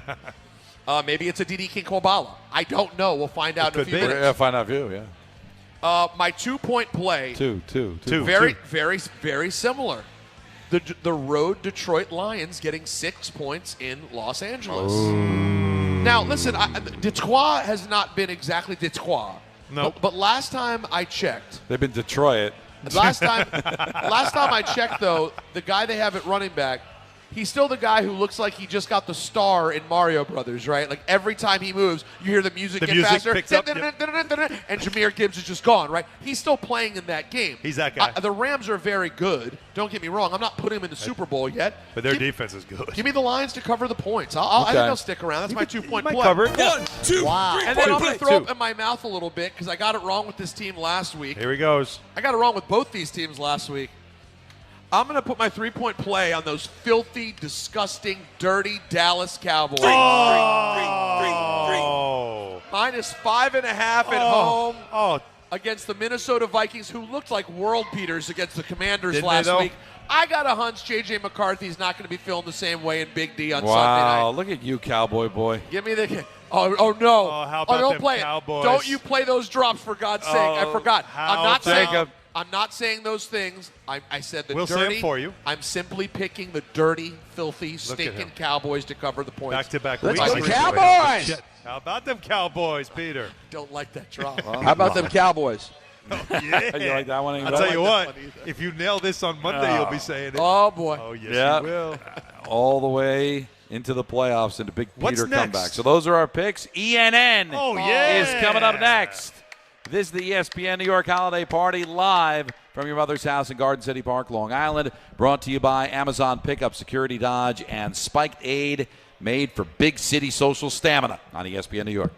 Speaker 26: Maybe it's a Didi Kinkobala. I don't know. We'll find out in a few minutes.
Speaker 1: Yeah, find out you. Yeah.
Speaker 26: My 2 point play.
Speaker 1: Two.
Speaker 26: Very, very, very similar. The road Detroit Lions getting 6 points in Los Angeles. Now, listen, Detroit has not been exactly Detroit.
Speaker 25: No.
Speaker 26: But last time I checked.
Speaker 1: They've been Detroit.
Speaker 26: Last time I checked, though, the guy they have at running back, he's still the guy who looks like he just got the star in Mario Brothers, right? Like every time he moves, you hear the music get faster.
Speaker 25: Picks up,
Speaker 26: and Jahmyr Gibbs is just gone, right? He's still playing in that game.
Speaker 25: He's that guy.
Speaker 26: The Rams are very good. Don't get me wrong. I'm not putting him in the Super Bowl yet.
Speaker 25: But their defense is good.
Speaker 26: Give me the Lions to cover the points. I think they'll stick around. That's my 2 point play.
Speaker 25: Cover it.
Speaker 26: 1, 2,
Speaker 25: wow.
Speaker 26: 3. And then I'm going to throw up in my mouth a little bit because I got it wrong with this team last week.
Speaker 25: Here he goes.
Speaker 26: I got it wrong with both these teams last week. I'm going to put my 3 point play on those filthy, disgusting, dirty Dallas Cowboys. Minus 5.5 at home against the Minnesota Vikings, who looked like world beaters against the Commanders last week. I got a hunch J.J. McCarthy's not going to be feeling the same way in Big D on Sunday night.
Speaker 1: Wow, look at you, Cowboy boy.
Speaker 26: Give me the – oh, no.
Speaker 25: how about
Speaker 26: don't
Speaker 25: them
Speaker 26: play
Speaker 25: Cowboys?
Speaker 26: it. Don't you play those drops, for God's sake. I forgot. I'm not saying those things. I said the
Speaker 25: we'll
Speaker 26: dirty.
Speaker 25: say them for you.
Speaker 26: I'm simply picking the dirty, filthy, stinking Cowboys to cover the points.
Speaker 25: Back-to-back
Speaker 26: Let's
Speaker 25: weeks.
Speaker 26: go Cowboys!
Speaker 25: How about them Cowboys, Peter?
Speaker 26: Don't like that drop. How about them Cowboys?
Speaker 25: Yeah.
Speaker 1: You like that one?
Speaker 25: I'll tell you what. If you nail this on Monday, you'll be saying it.
Speaker 26: Oh, boy.
Speaker 25: Oh, yes, you will.
Speaker 1: All the way into the playoffs and a big
Speaker 25: What's
Speaker 1: Peter
Speaker 25: next?
Speaker 1: comeback. So those are our picks. ENN is coming up next. This is the ESPN New York Holiday Party live from your mother's house in Garden City Park, Long Island. Brought to you by Amazon Pickup, Security Dodge, and Spiked Aid, made for big city social stamina on ESPN New York.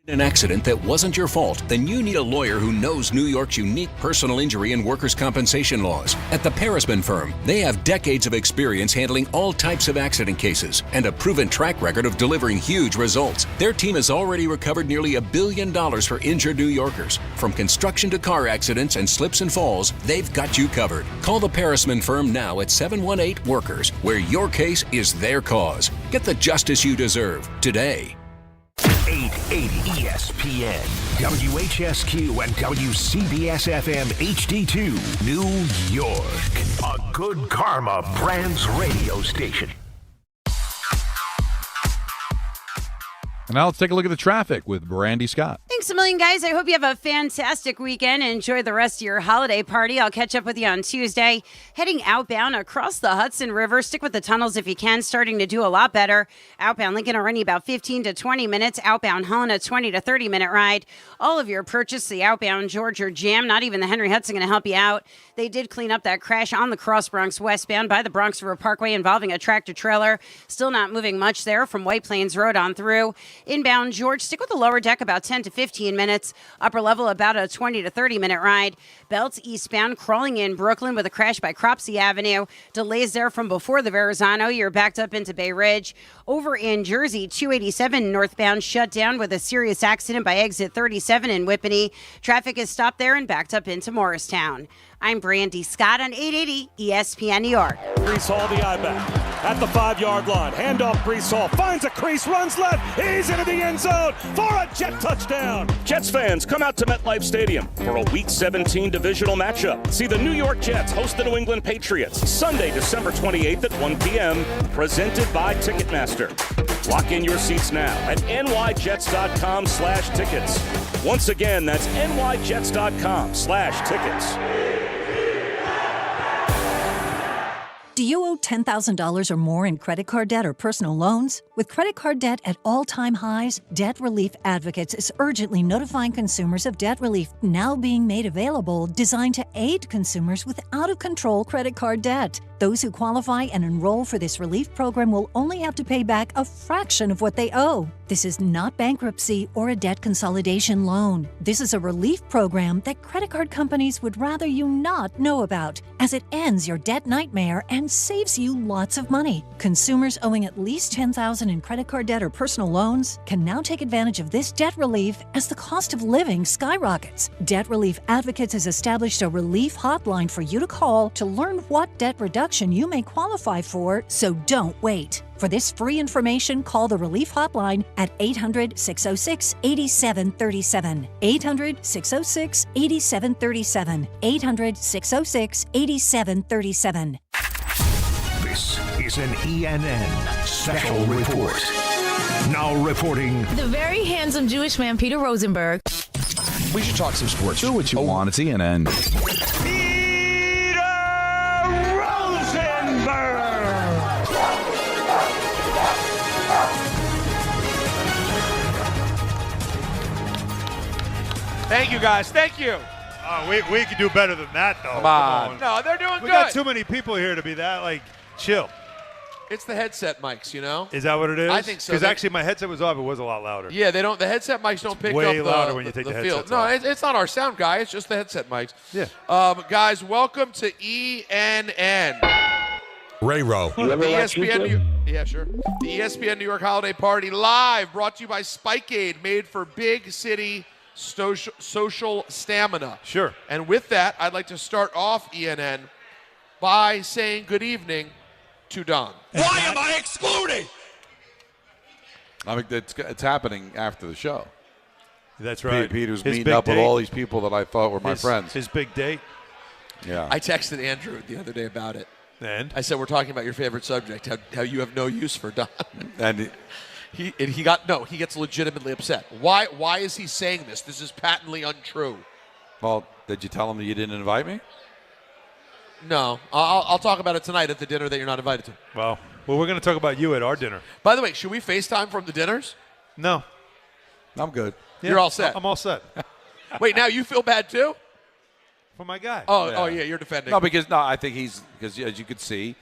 Speaker 12: An accident that wasn't your fault, then you need a lawyer who knows New York's unique personal injury and workers' compensation laws. At the Parisman Firm, they have decades of experience handling all types of accident cases and a proven track record of delivering huge results. Their team has already recovered nearly $1 billion for injured New Yorkers. From construction to car accidents and slips and falls, they've got you covered. Call the Parisman Firm now at 718-WORKERS, where your case is their cause. Get the justice you deserve today.
Speaker 17: 880 ESPN, WHSQ, and WCBS-FM HD2, New York. A Good Karma Brands radio station.
Speaker 1: And now let's take a look at the traffic with Brandy Scott.
Speaker 16: Thanks a million, guys. I hope you have a fantastic weekend and enjoy the rest of your holiday party. I'll catch up with you on Tuesday. Heading outbound across the Hudson River. Stick with the tunnels if you can. Starting to do a lot better. Outbound Lincoln already about 15 to 20 minutes. Outbound Helena, 20 to 30-minute ride. All of your purchase, the outbound Georgia Jam, not even the Henry Hudson going to help you out. They did clean up that crash on the Cross Bronx westbound by the Bronx River Parkway involving a tractor-trailer. Still not moving much there from White Plains Road on through. Inbound George, stick with the lower deck about 10 to 15 minutes. Upper level about a 20 to 30-minute ride. Belts eastbound crawling in Brooklyn with a crash by Cropsey Avenue. Delays there from before the Verrazano. You're backed up into Bay Ridge. Over in Jersey, 287 northbound shut down with a serious accident by exit 37 in Whippany. Traffic is stopped there and backed up into Morristown. I'm Brandy Scott on 880 ESPN New York.
Speaker 10: Brees Hall, the I-back, at the 5-yard line. Handoff, Brees Hall finds a crease, runs left. He's into the end zone for a Jet touchdown. Jets fans, come out to MetLife Stadium for a Week 17 divisional matchup. See the New York Jets host the New England Patriots Sunday, December 28th at 1 p.m. Presented by Ticketmaster. Lock in your seats now at nyjets.com/tickets. Once again, that's nyjets.com/tickets.
Speaker 5: Do you owe $10,000 or more in credit card debt or personal loans? With credit card debt at all-time highs, Debt Relief Advocates is urgently notifying consumers of debt relief now being made available, designed to aid consumers with out-of-control credit card debt. Those who qualify and enroll for this relief program will only have to pay back a fraction of what they owe. This is not bankruptcy or a debt consolidation loan. This is a relief program that credit card companies would rather you not know about, as it ends your debt nightmare and saves you lots of money. Consumers owing at least $10,000 in credit card debt or personal loans can now take advantage of this debt relief as the cost of living skyrockets. Debt Relief Advocates has established a relief hotline for you to call to learn what debt reduction you may qualify for, so don't wait. For this free information, call the Relief Hotline at 800-606-8737. 800-606-8737. 800-606-8737.
Speaker 17: This is an ENN Special Report. Now reporting.
Speaker 6: The very handsome Jewish man, Peter Rosenberg.
Speaker 7: We should talk some sports. Do what you want. It's ENN.
Speaker 10: Peter Rosenberg.
Speaker 26: Thank you, guys. Thank you.
Speaker 25: We could do better than that, though.
Speaker 26: Come on. No, they're doing
Speaker 25: we
Speaker 26: good.
Speaker 25: got too many people here to be that, chill.
Speaker 26: It's the headset mics, you know?
Speaker 25: Is that what it is?
Speaker 26: I think so.
Speaker 25: Because actually my headset was off. It was a lot louder.
Speaker 26: Yeah, they don't. The headset mics don't pick
Speaker 25: way
Speaker 26: up
Speaker 25: louder when you take the
Speaker 26: field.
Speaker 25: headsets
Speaker 26: No,
Speaker 25: off.
Speaker 26: it's not our sound guy. It's just the headset mics.
Speaker 25: Yeah.
Speaker 26: Guys, welcome to ENN.
Speaker 20: Ray Rowe.
Speaker 26: The ESPN yeah, sure. The ESPN New York Holiday Party live, brought to you by Spikeaid, made for big city social stamina.
Speaker 25: Sure.
Speaker 26: And with that, I'd like to start off ENN by saying good evening to Don.
Speaker 20: Why am I excluded?
Speaker 1: I mean, it's happening after the show.
Speaker 25: That's right.
Speaker 1: Peter's
Speaker 25: His
Speaker 1: meeting
Speaker 25: big
Speaker 1: up with
Speaker 25: date.
Speaker 1: all these people that I thought were my friends.
Speaker 25: His big date.
Speaker 1: Yeah.
Speaker 26: I texted Andrew the other day about it.
Speaker 25: And?
Speaker 26: I said, we're talking about your favorite subject, how you have no use for Don.
Speaker 1: And
Speaker 26: he gets legitimately upset. Why is he saying this? This is patently untrue.
Speaker 1: Well, did you tell him that you didn't invite me?
Speaker 26: No. I'll talk about it tonight at the dinner that you're not invited to.
Speaker 25: Well, we're going to talk about you at our dinner.
Speaker 26: By the way, should we FaceTime from the dinners?
Speaker 25: No.
Speaker 1: I'm good.
Speaker 25: Yeah,
Speaker 26: You're all set.
Speaker 25: I'm all set.
Speaker 26: Wait, now you feel bad too?
Speaker 25: For my guy.
Speaker 26: Oh, yeah, you're defending.
Speaker 1: No, I think because as you could see,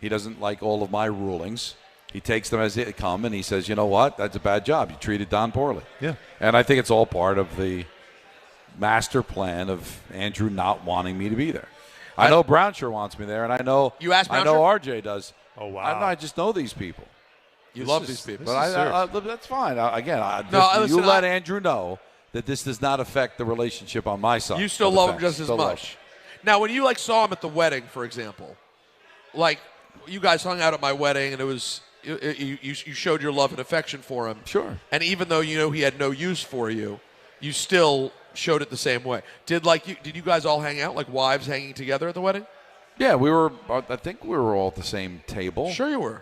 Speaker 1: he doesn't like all of my rulings. He takes them as they come, and he says, you know what? That's a bad job. You treated Don poorly.
Speaker 25: Yeah.
Speaker 1: And I think it's all part of the master plan of Andrew not wanting me to be there. I know Brownshire wants me there, and I know
Speaker 26: you asked
Speaker 1: I know RJ does.
Speaker 25: Oh, wow.
Speaker 1: I just know these people.
Speaker 26: You love these people.
Speaker 1: But that's fine. You let Andrew know that this does not affect the relationship on my side.
Speaker 26: You still love him just as much. Now, when you saw him at the wedding, for example, you guys hung out at my wedding, and it was you showed your love and affection for him.
Speaker 1: Sure.
Speaker 26: And even though he had no use for you, you still showed it the same way. Did you guys all hang out like wives hanging together at the wedding?
Speaker 1: Yeah, we were. I think we were all at the same table.
Speaker 26: Sure, you were.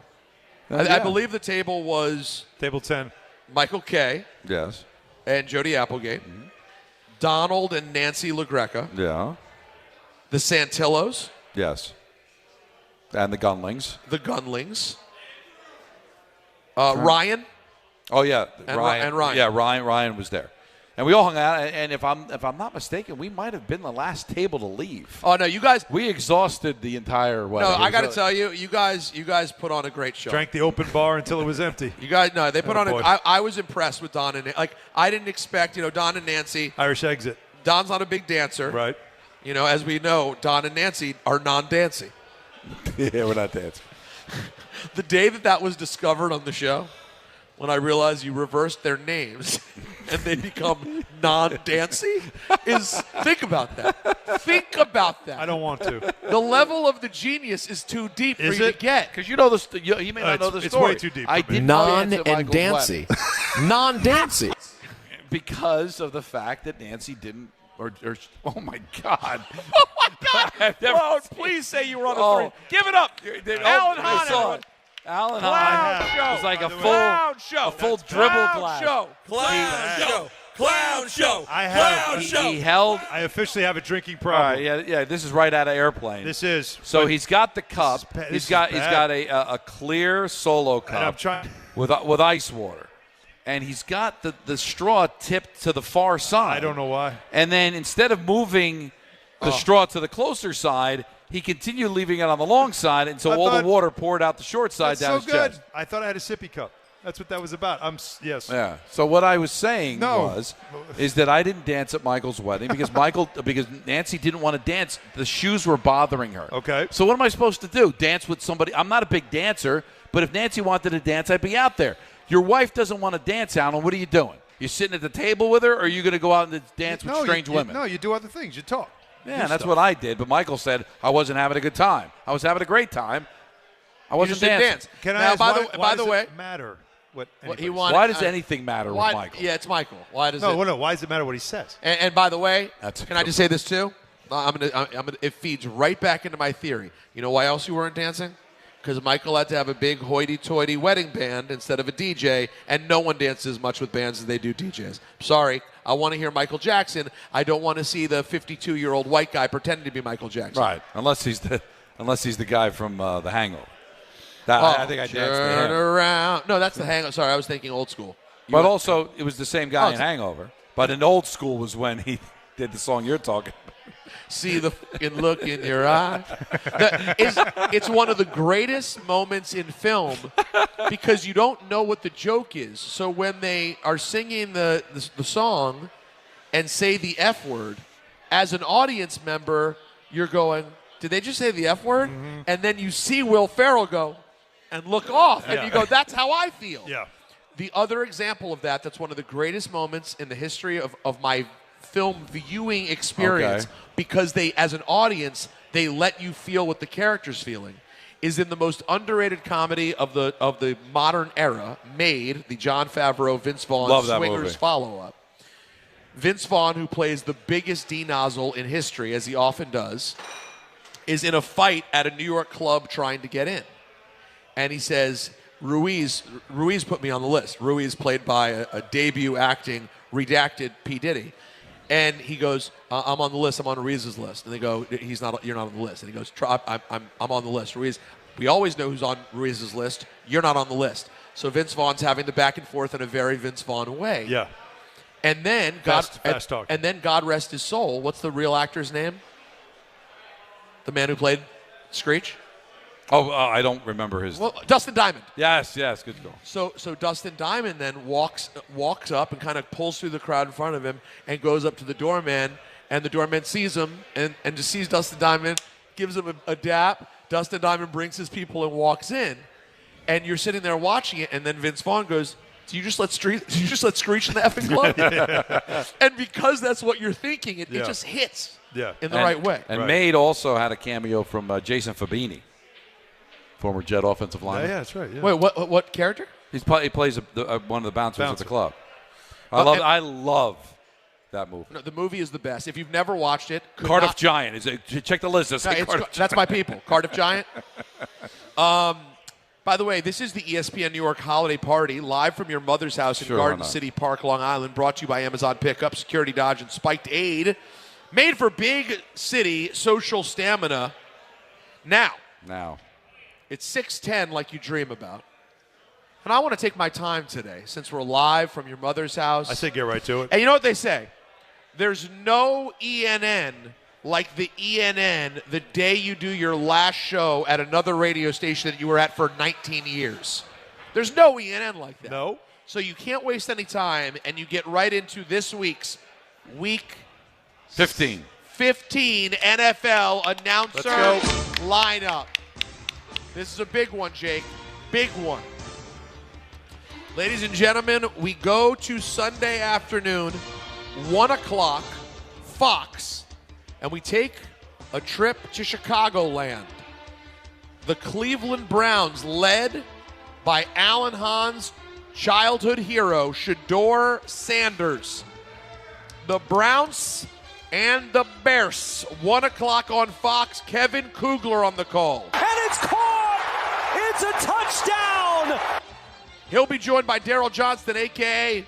Speaker 1: Yeah.
Speaker 26: I believe the table was
Speaker 25: table 10.
Speaker 26: Michael Kay.
Speaker 1: Yes.
Speaker 26: And Jody Applegate. Mm-hmm. Donald and Nancy LaGreca.
Speaker 1: Yeah.
Speaker 26: The Santillos.
Speaker 1: Yes. And the Gunlings.
Speaker 26: Ryan.
Speaker 1: Oh yeah,
Speaker 26: Ryan.
Speaker 1: Yeah, Ryan was there, and we all hung out. And if I'm not mistaken, we might have been the last table to leave.
Speaker 26: Oh no, you guys.
Speaker 1: We exhausted the entire wedding.
Speaker 26: No, I got to tell you, you guys put on a great show.
Speaker 25: Drank the open bar until it was empty.
Speaker 26: You guys, no, they put on. I was impressed with Don and I didn't expect Don and Nancy.
Speaker 25: Irish exit.
Speaker 26: Don's not a big dancer,
Speaker 25: right?
Speaker 26: As we know, Don and Nancy are non-dancing.
Speaker 1: Yeah, we're not dancing.
Speaker 26: The day that was discovered on the show, when I realized you reversed their names and they become non-dancy, think about that. Think about that.
Speaker 25: I don't want to.
Speaker 26: The level of the genius is too deep for you to get.
Speaker 1: Because you may not know the story.
Speaker 25: It's way too deep.
Speaker 1: I did
Speaker 7: Non and Dancy. Non-Dancy.
Speaker 1: Because of the fact that Nancy didn't. Or oh my God!
Speaker 26: Oh my God! Whoa, please say you were on a three. Give it up, Alan Hahn.
Speaker 1: Alan
Speaker 26: Hahn
Speaker 1: was like a
Speaker 26: full
Speaker 1: dribble glass.
Speaker 26: Clown show.
Speaker 25: I officially have a drinking problem.
Speaker 1: Yeah. This is right out of Airplane.
Speaker 25: This is.
Speaker 1: So he's got the cup. He's got a clear solo cup with ice water. And he's got the straw tipped to the far side.
Speaker 25: I don't know why.
Speaker 1: And then instead of moving the straw to the closer side, he continued leaving it on the long side, and so all the water poured out the short side down his chest.
Speaker 25: I thought I had a sippy cup. That's what that was about. Yes.
Speaker 1: Yeah. So what I was saying is that I didn't dance at Michael's wedding because Nancy didn't want to dance. The shoes were bothering her.
Speaker 25: Okay.
Speaker 1: So what am I supposed to do? Dance with somebody? I'm not a big dancer, but if Nancy wanted to dance, I'd be out there. Your wife doesn't want to dance, Alan. What are you doing? You sitting at the table with her, or are you going to go out and dance with strange women?
Speaker 25: No, you do other things. You talk.
Speaker 1: Yeah, that's what I did. But Michael said I wasn't having a good time. I was having a great time. I wasn't dancing.
Speaker 25: Can I ask why does it matter?
Speaker 1: Why does anything matter with Michael?
Speaker 26: Yeah, it's Michael. Why does
Speaker 25: No. Why does it matter what he says?
Speaker 26: And by the way, can I just say this too? It feeds right back into my theory. You know why else you weren't dancing? Because Michael had to have a big hoity-toity wedding band instead of a DJ, and no one dances as much with bands as they do DJs. Sorry, I want to hear Michael Jackson. I don't want to see the 52-year-old white guy pretending to be Michael Jackson.
Speaker 1: Right, unless he's the guy from The Hangover. I think I danced to him.
Speaker 26: Turn around. No, that's The Hangover. Sorry, I was thinking Old School.
Speaker 1: But also, it was the same guy in Hangover. But in Old School was when he did the song you're talking about.
Speaker 26: See the fucking look in your eye. It's one of the greatest moments in film because you don't know what the joke is. So when they are singing the song and say the F word, as an audience member, you're going, did they just say the F word? Mm-hmm. And then you see Will Ferrell go and look off, and you go, that's how I feel.
Speaker 25: Yeah.
Speaker 26: The other example of that's one of the greatest moments in the history of my film viewing experience, because they, as an audience, they let you feel what the character's feeling, is in the most underrated comedy of the modern era, Made, the Jon Favreau, Vince Vaughn Swingers follow-up. Vince Vaughn, who plays the biggest D-nozzle in history, as he often does, is in a fight at a New York club trying to get in. And he says, Ruiz put me on the list. Ruiz played by a debut acting, redacted P. Diddy. And he goes, I'm on the list. I'm on Ruiz's list. And they go, you're not on the list. And he goes, I'm on the list. Ruiz, we always know who's on Ruiz's list. You're not on the list. So Vince Vaughn's having the back and forth in a very Vince Vaughn way.
Speaker 25: Yeah.
Speaker 26: And then God rest his soul. What's the real actor's name? The man who played Screech?
Speaker 1: I don't remember his.
Speaker 26: Well, Dustin Diamond.
Speaker 1: Yes, good call.
Speaker 26: So Dustin Diamond then walks up and kind of pulls through the crowd in front of him and goes up to the doorman, and the doorman sees him and just sees Dustin Diamond, gives him a dap. Dustin Diamond brings his people and walks in, and you're sitting there watching it, and then Vince Vaughn goes, "Do you just let Screech in the effing club?"
Speaker 25: Yeah.
Speaker 26: And because that's what you're thinking, it just hits in the right way.
Speaker 1: And Made also had a cameo from Jason Fabini, former Jet offensive lineman.
Speaker 25: Yeah, that's right. Yeah.
Speaker 26: Wait, what character?
Speaker 1: He plays one of the bouncers at the club. I love that movie.
Speaker 26: No, the movie is the best. If you've never watched it,
Speaker 1: Cardiff Giant. Check the list.
Speaker 26: That's my people. Cardiff Giant. By the way, this is the ESPN New York holiday party, live from your mother's house in Garden City Park, Long Island, brought to you by Amazon Pickup, Security Dodge, and Spiked Aid. Made for big city social stamina. Now. It's 6:10 like you dream about. And I want to take my time today, since we're live from your mother's house.
Speaker 25: I say get right to it.
Speaker 26: And you know what they say? There's no ENN like the ENN the day you do your last show at another radio station that you were at for 19 years. There's no ENN like that.
Speaker 25: No.
Speaker 26: So you can't waste any time, and you get right into this week's Week
Speaker 1: 15
Speaker 26: NFL announcer lineup. This is a big one, Jake. Big one. Ladies and gentlemen, we go to Sunday afternoon, 1 o'clock, Fox, and we take a trip to Chicagoland. The Cleveland Browns, led by Alan Hahn's childhood hero, Shedeur Sanders. The Browns and the Bears, 1 o'clock on Fox. Kevin Kugler on the call.
Speaker 10: And it's caught! It's a touchdown!
Speaker 26: He'll be joined by Daryl Johnston, a.k.a.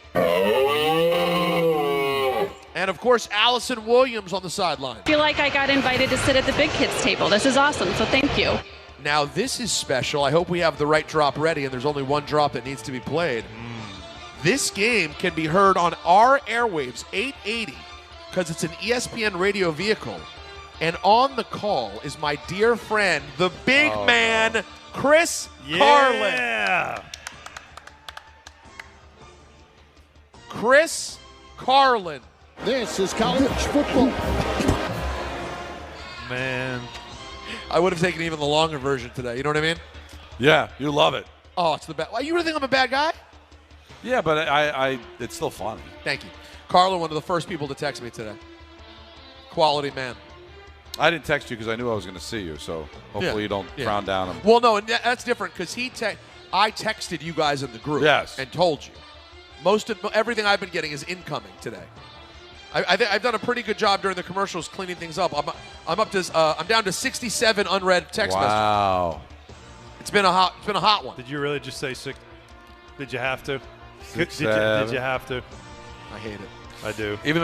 Speaker 26: And, of course, Allison Williams on the sideline.
Speaker 8: I feel like I got invited to sit at the big kids table. This is awesome, so thank you.
Speaker 26: Now, this is special. I hope we have the right drop ready, and there's only one drop that needs to be played. This game can be heard on our airwaves, 880, because it's an ESPN radio vehicle, And on the call is my dear friend, the big man, Chris Carlin. Chris Carlin.
Speaker 9: This is college football.
Speaker 25: Man.
Speaker 26: I would have taken even the longer version today. You know what I mean?
Speaker 1: Yeah, you love it.
Speaker 26: Oh, it's the best. You really think I'm a bad guy?
Speaker 1: Yeah, but I it's still funny.
Speaker 26: Thank you. Carlin, one of the first people to text me today. Quality man.
Speaker 1: I didn't text you because I knew I was going to see you, so hopefully you don't frown down him.
Speaker 26: Well, no, and that's different because I texted you guys in the group and told you. Everything I've been getting is incoming today. I've done a pretty good job during the commercials cleaning things up. I'm down to 67 unread text messages.
Speaker 1: Wow.
Speaker 26: It's been a hot one.
Speaker 25: Did you really just say 6? Did you have to? Did you have to?
Speaker 26: I hate it.
Speaker 25: I do.
Speaker 1: Even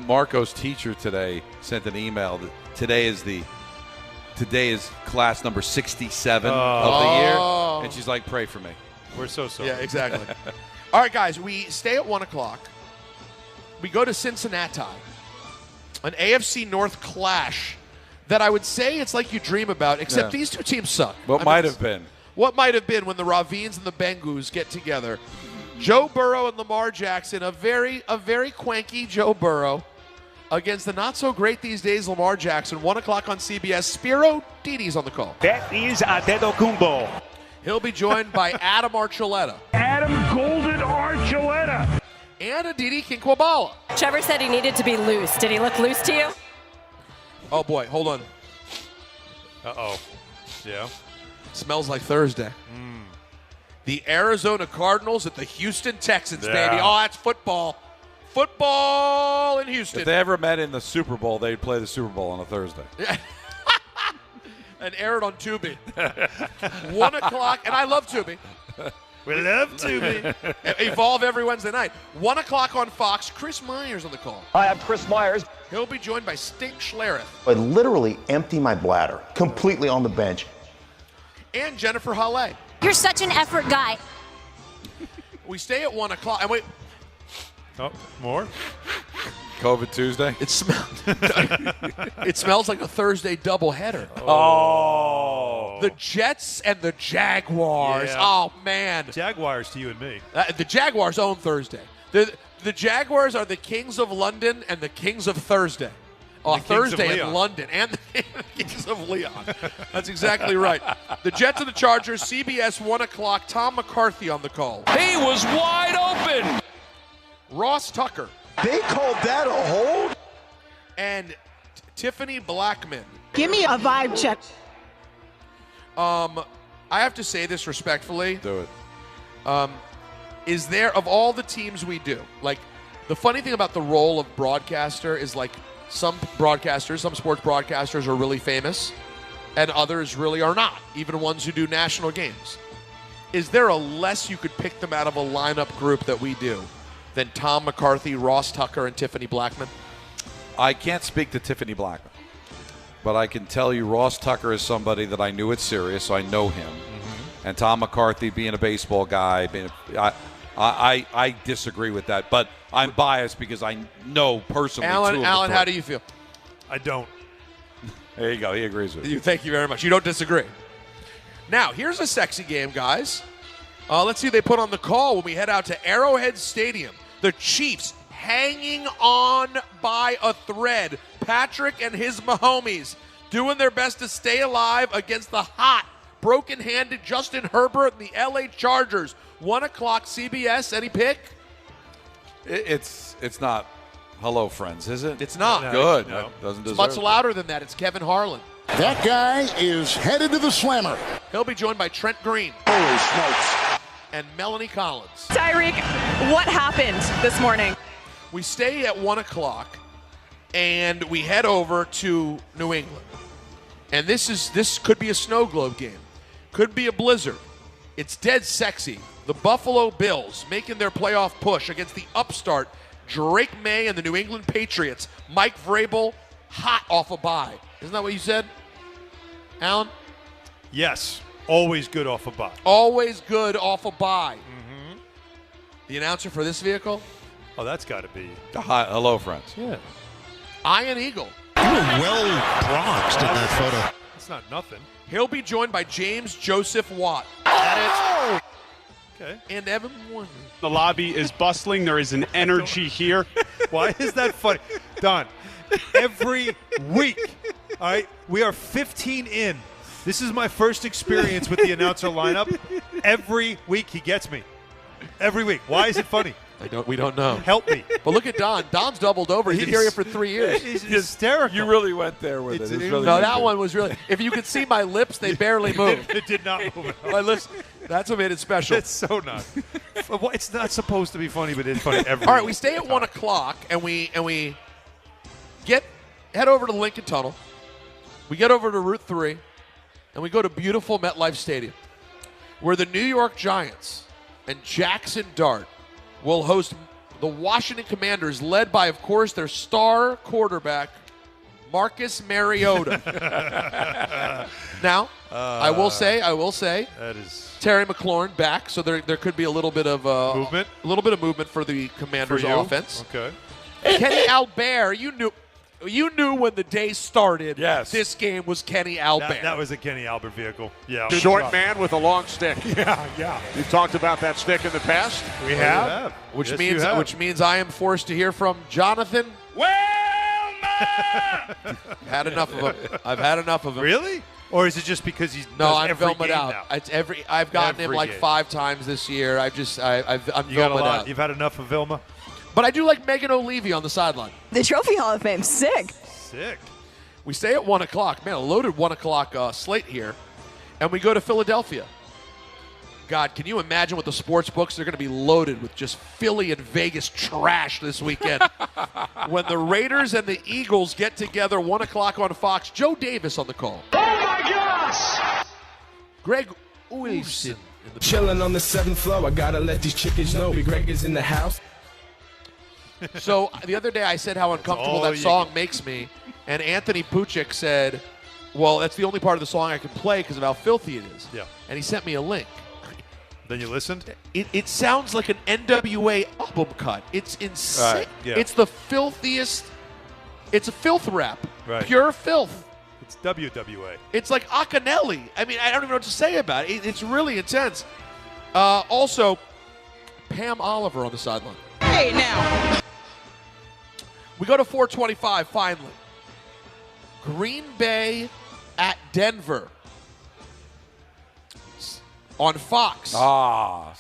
Speaker 1: Marco's teacher today sent an email that today is class number 67 of the year, and she's like, "Pray for me."
Speaker 25: We're so sorry.
Speaker 26: Yeah, exactly. All right, guys, we stay at 1 o'clock. We go to Cincinnati, an AFC North clash that I would say it's like you dream about, except these two teams suck.
Speaker 1: What might have been when the Ravines and the Bengus get together.
Speaker 26: Joe Burrow and Lamar Jackson, a very quanky Joe Burrow against the not-so-great these days Lamar Jackson, 1 o'clock on CBS. Spiro Didi's on the call.
Speaker 10: That is Adetokounmpo.
Speaker 26: He'll be joined by Adam Archuleta.
Speaker 10: Adam Golden Archuleta.
Speaker 26: And Aditi Kinkwabala.
Speaker 11: Trevor said he needed to be loose. Did he look loose to you?
Speaker 26: Oh, boy. Hold on.
Speaker 25: Uh-oh. Yeah.
Speaker 26: Smells like Thursday. The Arizona Cardinals at the Houston Texans, baby. Oh, that's football. Football in Houston.
Speaker 1: If they ever met in the Super Bowl, they'd play the Super Bowl on a Thursday.
Speaker 26: And air it on Tubi. 1 o'clock, and I love Tubi.
Speaker 25: We love Tubi.
Speaker 26: Evolve every Wednesday night. 1 o'clock on Fox. Chris Myers on the call.
Speaker 18: Hi, I'm Chris Myers.
Speaker 26: He'll be joined by Stink Schlereth.
Speaker 18: I literally empty my bladder completely on the bench.
Speaker 26: And Jennifer Halle.
Speaker 21: You're such an effort guy.
Speaker 26: We stay at 1 o'clock. And wait.
Speaker 25: Oh, more?
Speaker 1: COVID Tuesday?
Speaker 26: It smells like a Thursday doubleheader.
Speaker 1: Oh.
Speaker 26: The Jets and the Jaguars.
Speaker 25: Yeah.
Speaker 26: Oh, man.
Speaker 25: Jaguars to you and me.
Speaker 26: The Jaguars own Thursday. The Jaguars are the kings of London and the kings of Thursday. Oh, Thursday in London and the Kings of Leon. That's exactly right. The Jets and the Chargers, CBS, 1 o'clock. Tom McCarthy on the call.
Speaker 10: He was wide open.
Speaker 26: Ross Tucker.
Speaker 18: They called that a hold?
Speaker 26: And Tiffany Blackman.
Speaker 21: Give me a vibe check.
Speaker 26: I have to say this respectfully.
Speaker 1: Do it.
Speaker 26: Is there, of all the teams we do, like, the funny thing about the role of broadcaster is, like, some sports broadcasters are really famous, and others really are not, even ones who do national games. Is there a less you could pick them out of a lineup group that we do than Tom McCarthy, Ross Tucker, and Tiffany Blackman?
Speaker 1: I can't speak to Tiffany Blackman, but I can tell you Ross Tucker is somebody that I knew it's serious, so I know him. Mm-hmm. And Tom McCarthy being a baseball guy, I disagree with that, but I'm biased because I know personally.
Speaker 26: Alan, how do you feel?
Speaker 25: I don't.
Speaker 1: There you go. He agrees with
Speaker 26: you. Thank you very much. You don't disagree. Now, here's a sexy game, guys. Let's see who they put on the call when we head out to Arrowhead Stadium. The Chiefs hanging on by a thread. Patrick and his Mahomies doing their best to stay alive against the hot, broken-handed Justin Herbert and the LA Chargers. 1 o'clock CBS. Any pick?
Speaker 1: It's not hello, friends, is it?
Speaker 26: It's not.
Speaker 1: Good.
Speaker 26: No.
Speaker 1: Doesn't
Speaker 26: It's
Speaker 1: deserve
Speaker 26: much louder than that. It's Kevin Harlan.
Speaker 18: That guy is headed to the slammer.
Speaker 26: He'll be joined by Trent Green.
Speaker 18: Holy smokes.
Speaker 26: And Melanie Collins.
Speaker 21: Tyreek, what happened this morning?
Speaker 26: We stay at 1 o'clock, and we head over to New England. And this could be a snow globe game. Could be a blizzard. It's dead sexy. The Buffalo Bills making their playoff push against the upstart Drake May and the New England Patriots. Mike Vrabel hot off a bye. Isn't that what you said, Alan?
Speaker 25: Yes. Always good off a bye.
Speaker 26: Always good off a bye. Mm-hmm. The announcer for this vehicle?
Speaker 25: Oh, that's got to be.
Speaker 1: Hi, hello, friends.
Speaker 25: Yeah.
Speaker 26: Ian Eagle.
Speaker 2: were well bronzed in that photo.
Speaker 25: It's not nothing.
Speaker 26: He'll be joined by James Joseph Watt.
Speaker 2: That
Speaker 25: Okay.
Speaker 26: And Evan Warner.
Speaker 13: The lobby is bustling. There is an energy here.
Speaker 25: Why is that funny? Don, every week, all right, we are 15 in. This is my first experience with the announcer lineup. Every week he gets me. Every week. Why is it funny?
Speaker 26: We don't know.
Speaker 25: Help me.
Speaker 26: But look at Don. Don's doubled over. He's been here for 3 years.
Speaker 25: He's hysterical.
Speaker 1: You really went there with it. Really
Speaker 26: no, that one was really. If you could see my lips, they barely moved.
Speaker 25: It did not move.
Speaker 26: My lips. That's what made it special.
Speaker 25: It's so not. It's not supposed to be funny, but it's funny every.
Speaker 26: All right, we stay at 1 o'clock, and we head over to the Lincoln Tunnel. We get over to Route 3, and we go to beautiful MetLife Stadium, where the New York Giants and Jackson Dart will host the Washington Commanders, led by, of course, their star quarterback, Marcus Mariota. Now, I will say,
Speaker 25: that is
Speaker 26: Terry McLaurin back, so there could be a little bit of
Speaker 25: movement.
Speaker 26: A little bit of movement for the Commanders' offense.
Speaker 25: Okay.
Speaker 26: Kenny Albert, you knew when the day started.
Speaker 1: Yes.
Speaker 26: This game was Kenny Albert.
Speaker 25: That was a Kenny Albert vehicle. Yeah.
Speaker 10: Short man with a long stick.
Speaker 25: Yeah.
Speaker 10: We've talked about that stick in the past.
Speaker 25: We have.
Speaker 26: Which
Speaker 25: Yes,
Speaker 26: which means I am forced to hear from Jonathan. Had enough of him. I've had enough of him.
Speaker 25: Really? Or is it just because he's
Speaker 26: I'm filming out. Now. It's I've gotten him like 5 times this year. I'm filming out.
Speaker 25: You've had enough of Vilma?
Speaker 26: But I do like Megan O'Leary on the sideline.
Speaker 21: The Trophy Hall of Fame. Sick.
Speaker 26: We stay at 1 o'clock. Man, a loaded 1 o'clock slate here. And we go to Philadelphia. God, can you imagine what the sports books are going to be loaded with just Philly and Vegas trash this weekend? When the Raiders and the Eagles get together 1 o'clock on Fox, Joe Davis on the call.
Speaker 2: Oh, my gosh!
Speaker 26: Greg Olsen.
Speaker 19: Chilling on the 7th floor. I got to let these chickens know Greg is in the house.
Speaker 26: So the other day I said how uncomfortable that song makes me, and Anthony Puchik said, well, that's the only part of the song I can play because of how filthy it is.
Speaker 25: Yeah.
Speaker 26: And he sent me a link.
Speaker 25: Then you listened?
Speaker 26: It sounds like an NWA album cut. It's insane.
Speaker 25: Right, yeah.
Speaker 26: It's the filthiest. It's a filth rap.
Speaker 25: Right.
Speaker 26: Pure filth.
Speaker 25: It's WWA.
Speaker 26: It's like Akinelli. I mean, I don't even know what to say about it. It's really intense. Also, Pam Oliver on the sideline.
Speaker 21: Hey, now.
Speaker 26: We go to 425 finally. Green Bay at Denver. On Fox.
Speaker 1: So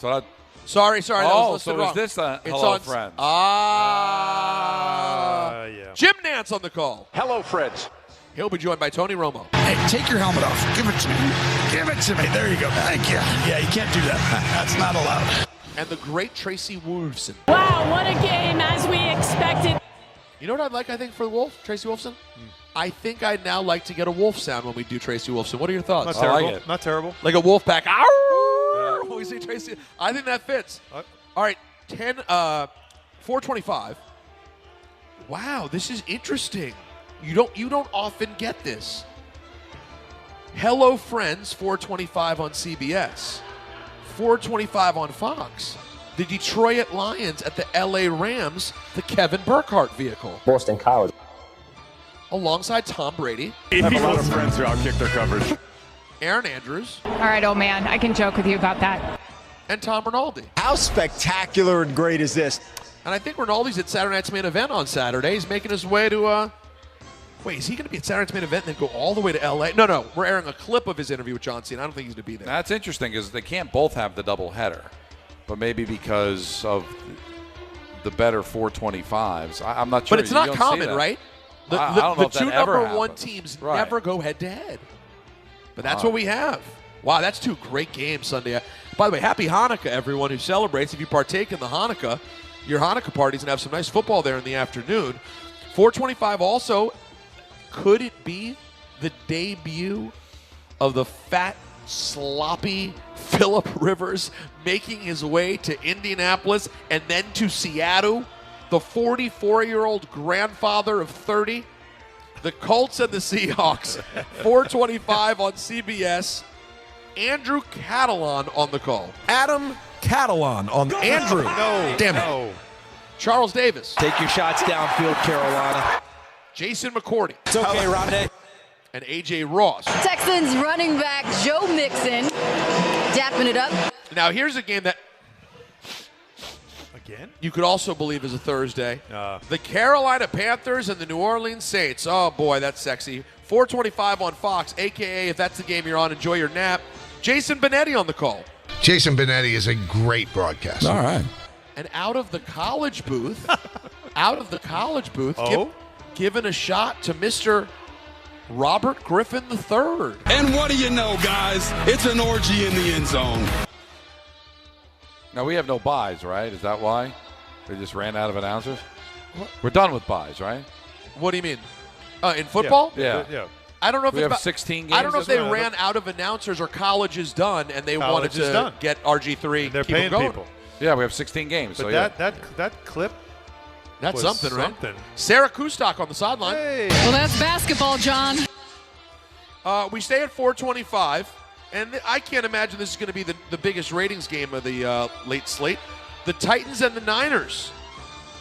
Speaker 1: that.
Speaker 26: Sorry. That was listed wrong.
Speaker 1: Is this a
Speaker 26: it's
Speaker 1: Hello
Speaker 26: on,
Speaker 1: Friends?
Speaker 25: Yeah.
Speaker 26: Jim Nantz on the call.
Speaker 10: Hello, friends.
Speaker 26: He'll be joined by Tony Romo.
Speaker 2: Hey, take your helmet off. Give it to me. Give it to me. There you go. Thank you. Yeah, you can't do that. That's not allowed.
Speaker 26: And the great Tracy Wolfson.
Speaker 21: Wow, what a game as we expected.
Speaker 26: You know what I'd like, I think, for the Wolf, Tracy Wolfson? I think I'd now like to get a wolf sound when we do Tracy Wolfson. What are your thoughts?
Speaker 25: Not terrible.
Speaker 1: like it.
Speaker 25: Not terrible.
Speaker 26: Like a wolf pack. Ow! When we say Tracy, I think that fits. All right, 425. Wow, this is interesting. You don't often get this. Hello Friends, 425 on CBS. 425 on Fox. The Detroit Lions at the LA Rams, the Kevin Burkhardt vehicle.
Speaker 22: Boston College.
Speaker 26: Alongside Tom Brady.
Speaker 10: I have a lot of friends who outkick their coverage.
Speaker 26: Aaron Andrews.
Speaker 21: All right, old man, I can joke with you about that.
Speaker 26: And Tom Rinaldi.
Speaker 23: How spectacular and great is this?
Speaker 26: And I think Rinaldi's at Saturday Night's Main Event on Saturday. He's making his way to, wait, is he going to be at Saturday Night's Main Event and then go all the way to L.A.? No, we're airing a clip of his interview with John Cena. I don't think he's going to be there.
Speaker 1: That's interesting because they can't both have the double header, but maybe because of the better 425s. I'm not sure.
Speaker 26: But it's not common, right?
Speaker 1: I don't know
Speaker 26: the
Speaker 1: if that
Speaker 26: two
Speaker 1: ever
Speaker 26: number one
Speaker 1: happens.
Speaker 26: teams
Speaker 1: Right.
Speaker 26: never go head-to-head. But that's what we have. Wow, that's 2 great games Sunday. By the way, happy Hanukkah, everyone who celebrates. If you partake in the Hanukkah, your Hanukkah parties, and have some nice football there in the afternoon. 425 also, could it be the debut of the fat, sloppy Phillip Rivers making his way to Indianapolis and then to Seattle? The 44-year-old grandfather of 30? The Colts and the Seahawks. 425 on CBS. Andrew Catalan on the call.
Speaker 24: Adam Catalan on the
Speaker 26: Andrew.
Speaker 25: No.
Speaker 24: Damn it.
Speaker 25: No.
Speaker 26: Charles Davis.
Speaker 22: Take your shots downfield, Carolina.
Speaker 26: Jason McCourty.
Speaker 23: It's okay, Rondé.
Speaker 26: And A.J. Ross.
Speaker 3: Texans running back Joe Mixon dapping it up.
Speaker 26: Now, here's a game that
Speaker 25: again
Speaker 26: you could also believe is a Thursday. The Carolina Panthers and the New Orleans Saints. Oh, boy, that's sexy. 4:25 on Fox, a.k.a. if that's the game you're on, enjoy your nap. Jason Benetti on the call.
Speaker 4: Jason Benetti is a great broadcaster.
Speaker 7: All right.
Speaker 26: And out of the college booth, giving a shot to Mr. Robert Griffin III.
Speaker 12: And what do you know, guys? It's an orgy in the end zone.
Speaker 1: Now, we have no buys, right? Is that why? They just ran out of announcers? We're done with buys, right?
Speaker 26: What do you mean? In football?
Speaker 1: Yeah.
Speaker 26: I don't know if
Speaker 1: we
Speaker 26: it's
Speaker 1: have 16 games.
Speaker 26: I don't know if they ran out of announcers or college is done and they wanted to get RG3.
Speaker 25: And they're
Speaker 26: keep
Speaker 25: paying
Speaker 26: going.
Speaker 25: people.
Speaker 1: Yeah, we have 16 games.
Speaker 25: But
Speaker 1: so
Speaker 25: that clip.
Speaker 26: That's
Speaker 25: was
Speaker 26: something, right? Sarah Kustok on the sideline.
Speaker 25: Hey.
Speaker 21: Well, that's basketball, John.
Speaker 26: We stay at 4:25, and I can't imagine this is going to be the biggest ratings game of the late slate. The Titans and the Niners.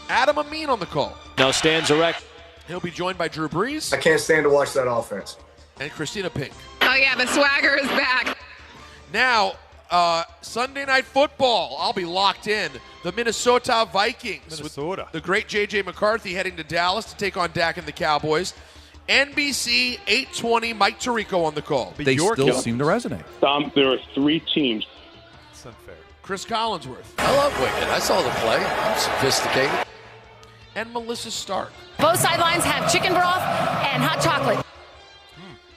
Speaker 26: Adam Amin on the call.
Speaker 10: Now stands erect.
Speaker 26: He'll be joined by Drew Brees.
Speaker 14: I can't stand to watch that offense.
Speaker 26: And Christina Pink.
Speaker 21: Oh, yeah, the swagger is back.
Speaker 26: Now, Sunday Night Football. I'll be locked in. The Minnesota Vikings.
Speaker 25: Minnesota.
Speaker 26: With the great J.J. McCarthy heading to Dallas to take on Dak and the Cowboys. NBC 820, Mike Tirico on the call.
Speaker 7: They still seem to resonate.
Speaker 15: There are 3 teams.
Speaker 25: That's unfair.
Speaker 26: Chris Collinsworth.
Speaker 22: I love Wicked. I saw the play. I'm sophisticated.
Speaker 26: And Melissa Stark.
Speaker 6: Both sidelines have chicken broth and hot chocolate.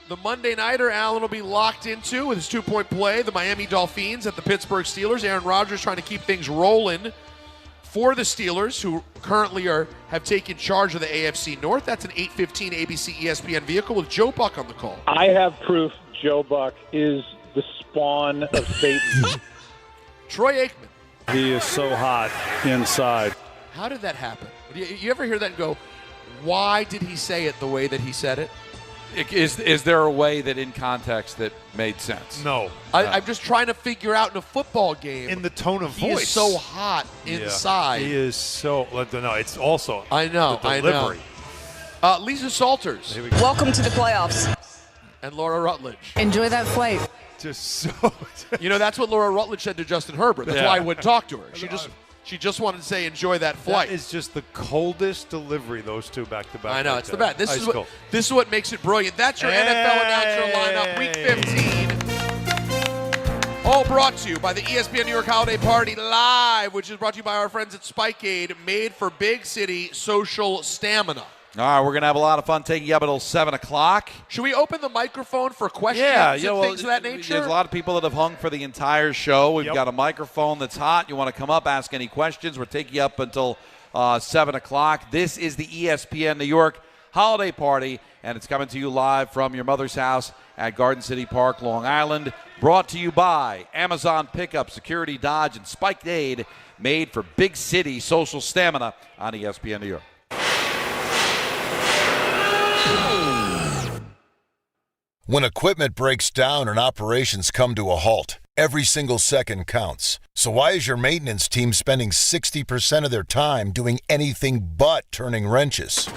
Speaker 26: The Monday Nighter Allen will be locked into with his 2-point play. The Miami Dolphins at the Pittsburgh Steelers. Aaron Rodgers trying to keep things rolling for the Steelers, who currently have taken charge of the AFC North. That's an 8:15 ABC ESPN vehicle with Joe Buck on the call.
Speaker 15: I have proof Joe Buck is the spawn of Satan.
Speaker 26: Troy Aikman.
Speaker 15: He is so hot inside.
Speaker 26: How did that happen? You ever hear that and go, why did he say it the way that he said it?
Speaker 1: Is there a way that in context that made sense?
Speaker 25: No.
Speaker 26: I'm just trying to figure out in a football game.
Speaker 25: In the tone of
Speaker 26: he
Speaker 25: voice.
Speaker 26: Is so hot inside.
Speaker 25: He is so. No, it's also.
Speaker 26: I know.
Speaker 25: The delivery.
Speaker 26: I know. Lisa Salters.
Speaker 21: Welcome to the playoffs.
Speaker 26: And Laura Rutledge.
Speaker 21: Enjoy that flight.
Speaker 25: Just so.
Speaker 26: That's what Laura Rutledge said to Justin Herbert. That's why I wouldn't talk to her. She just wanted to say, enjoy that flight.
Speaker 25: That is just the coldest delivery, those two back-to-back.
Speaker 26: I know, it's the best. This is what makes it brilliant. That's your NFL announcer lineup, Week 15. All brought to you by the ESPN New York Holiday Party Live, which is brought to you by our friends at Spikeade, made for big city social stamina.
Speaker 1: All right, we're going to have a lot of fun taking you up until 7 o'clock.
Speaker 26: Should we open the microphone for questions and things of that nature?
Speaker 1: There's a lot of people that have hung for the entire show. We've got a microphone that's hot. You want to come up, ask any questions. We're taking you up until 7 o'clock. This is the ESPN New York Holiday Party, and it's coming to you live from your mother's house at Garden City Park, Long Island. Brought to you by Amazon Pickup, Security Dodge, and Spikeade, made for big city social stamina on ESPN New York.
Speaker 27: When equipment breaks down and operations come to a halt, every single second counts. So why is your maintenance team spending 60% of their time doing anything but turning wrenches?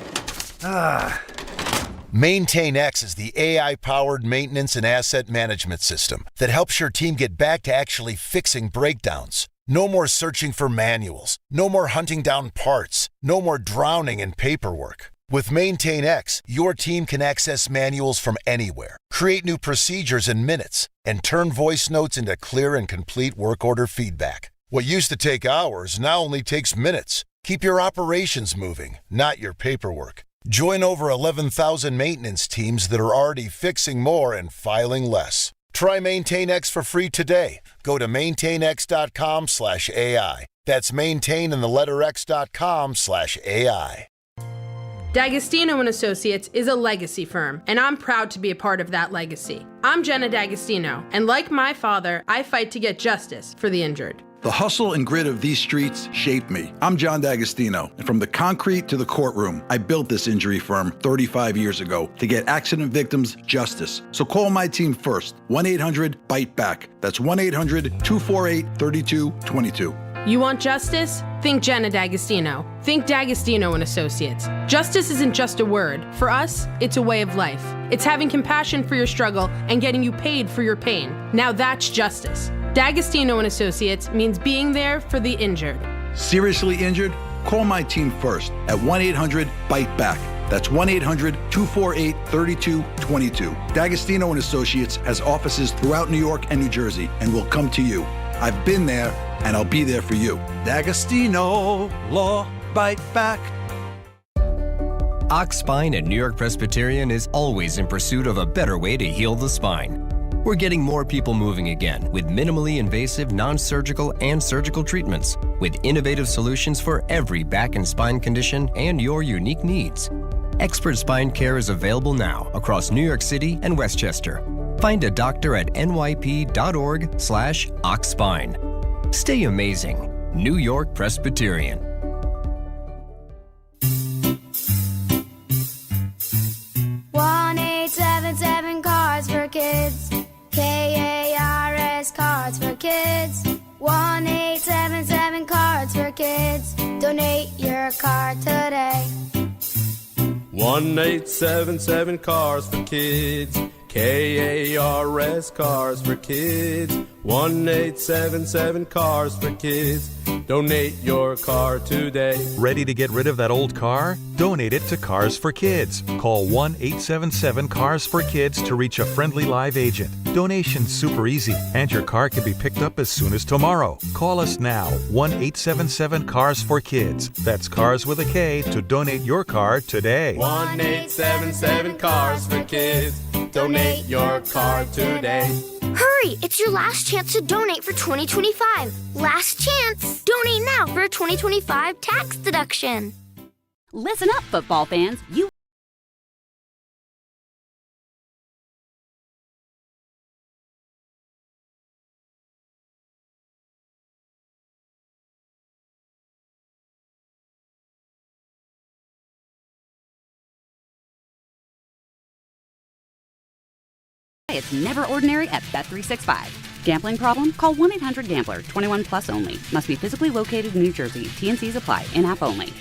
Speaker 27: MaintainX is the AI-powered maintenance and asset management system that helps your team get back to actually fixing breakdowns. No more searching for manuals. No more hunting down parts. No more drowning in paperwork. With MaintainX, your team can access manuals from anywhere, create new procedures in minutes, and turn voice notes into clear and complete work order feedback. What used to take hours now only takes minutes. Keep your operations moving, not your paperwork. Join over 11,000 maintenance teams that are already fixing more and filing less. Try MaintainX for free today. Go to maintainx.com/AI. That's maintain and the letter x.com/AI.
Speaker 28: D'Agostino & Associates is a legacy firm, and I'm proud to be a part of that legacy. I'm Jenna D'Agostino, and like my father, I fight to get justice for the injured.
Speaker 29: The hustle and grit of these streets shaped me. I'm John D'Agostino, and from the concrete to the courtroom, I built this injury firm 35 years ago to get accident victims justice. So call my team first, 1-800-BITE-BACK. That's 1-800-248-3222.
Speaker 28: You want justice? Think Jenna D'Agostino. Think D'Agostino and Associates. Justice isn't just a word. For us, it's a way of life. It's having compassion for your struggle and getting you paid for your pain. Now that's justice. D'Agostino and Associates means being there for the injured.
Speaker 29: Seriously injured? Call my team first at 1-800-BITE-BACK. That's 1-800-248-3222. D'Agostino and Associates has offices throughout New York and New Jersey and will come to you. I've been there, and I'll be there for you.
Speaker 24: D'Agostino Law Bite Back.
Speaker 5: Ox Spine at New York Presbyterian is always in pursuit of a better way to heal the spine. We're getting more people moving again with minimally invasive, non-surgical, and surgical treatments with innovative solutions for every back and spine condition and your unique needs. Expert spine care is available now across New York City and Westchester. Find a doctor at nyp.org/oxspine. Stay amazing. New York Presbyterian.
Speaker 8: 1-877 Cards for Kids. KARS Cards for Kids. 1-877 Cards for Kids. Donate your card today.
Speaker 19: 1-877 Cars for Kids. KARS Cars for Kids. 1-877 Cars for Kids. Donate your car today.
Speaker 9: Ready to get rid of that old car? Donate it to Cars for Kids. Call 1-877-CARS-FOR-KIDS to reach a friendly live agent. Donation's super easy, and your car can be picked up as soon as tomorrow. Call us now, 1-877-CARS-FOR-KIDS. That's Cars with a K to donate your car today.
Speaker 19: 1-877 Cars for Kids. Donate your car today.
Speaker 8: Hurry! It's your last chance to donate for 2025. Last chance! Donate now for a 2025 tax deduction.
Speaker 11: Listen up, football fans. It's never ordinary at Bet365. Gambling problem? Call 1-800-GAMBLER. 21 plus only. Must be physically located in New Jersey. T&Cs apply. In-app only.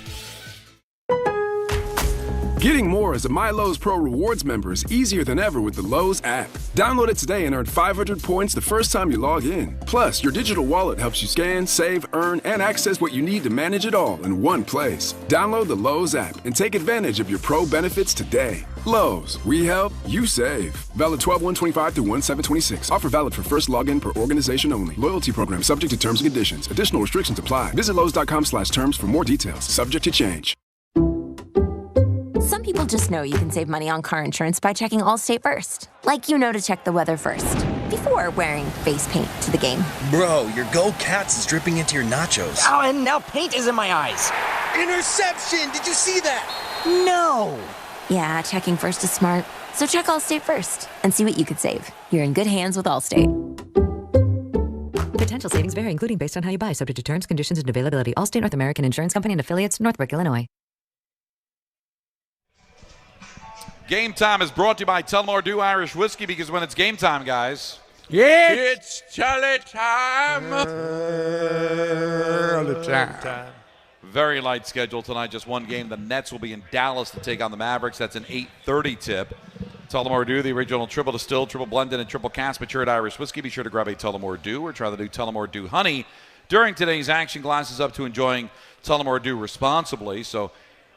Speaker 12: Getting more as a MyLowe's Pro Rewards member is easier than ever with the Lowe's app. Download it today and earn 500 points the first time you log in. Plus, your digital wallet helps you scan, save, earn, and access what you need to manage it all in one place. Download the Lowe's app and take advantage of your Pro benefits today. Lowe's, we help, you save. Valid 12/1/25 through 1/7/26. Offer valid for first login per organization only. Loyalty program subject to terms and conditions. Additional restrictions apply. Visit Lowe's.com/terms for more details. Subject to change.
Speaker 13: Some people just know you can save money on car insurance by checking Allstate first. Like you know to check the weather first, before wearing face paint to the game.
Speaker 16: Bro, your Go Cats is dripping into your nachos.
Speaker 17: Oh, and now paint is in my eyes.
Speaker 16: Interception! Did you see that?
Speaker 17: No!
Speaker 13: Yeah, checking first is smart. So check Allstate first and see what you could save. You're in good hands with Allstate.
Speaker 18: Potential savings vary, including based on how you buy, subject to terms, conditions, and availability. Allstate North American Insurance Company and affiliates, Northbrook, Illinois.
Speaker 1: Game time is brought to you by Tullamore Dew Irish Whiskey, because when it's game time, guys.
Speaker 20: It's Tully time.
Speaker 1: Very light schedule tonight, just one game. The Nets will be in Dallas to take on the Mavericks. That's an 8:30 tip. Tullamore Dew, the original triple distilled, triple blended, and triple cast matured Irish whiskey. Be sure to grab a Tullamore Dew or try the new Tullamore Dew Honey during today's action. Glasses up to enjoying Tullamore Dew responsibly. So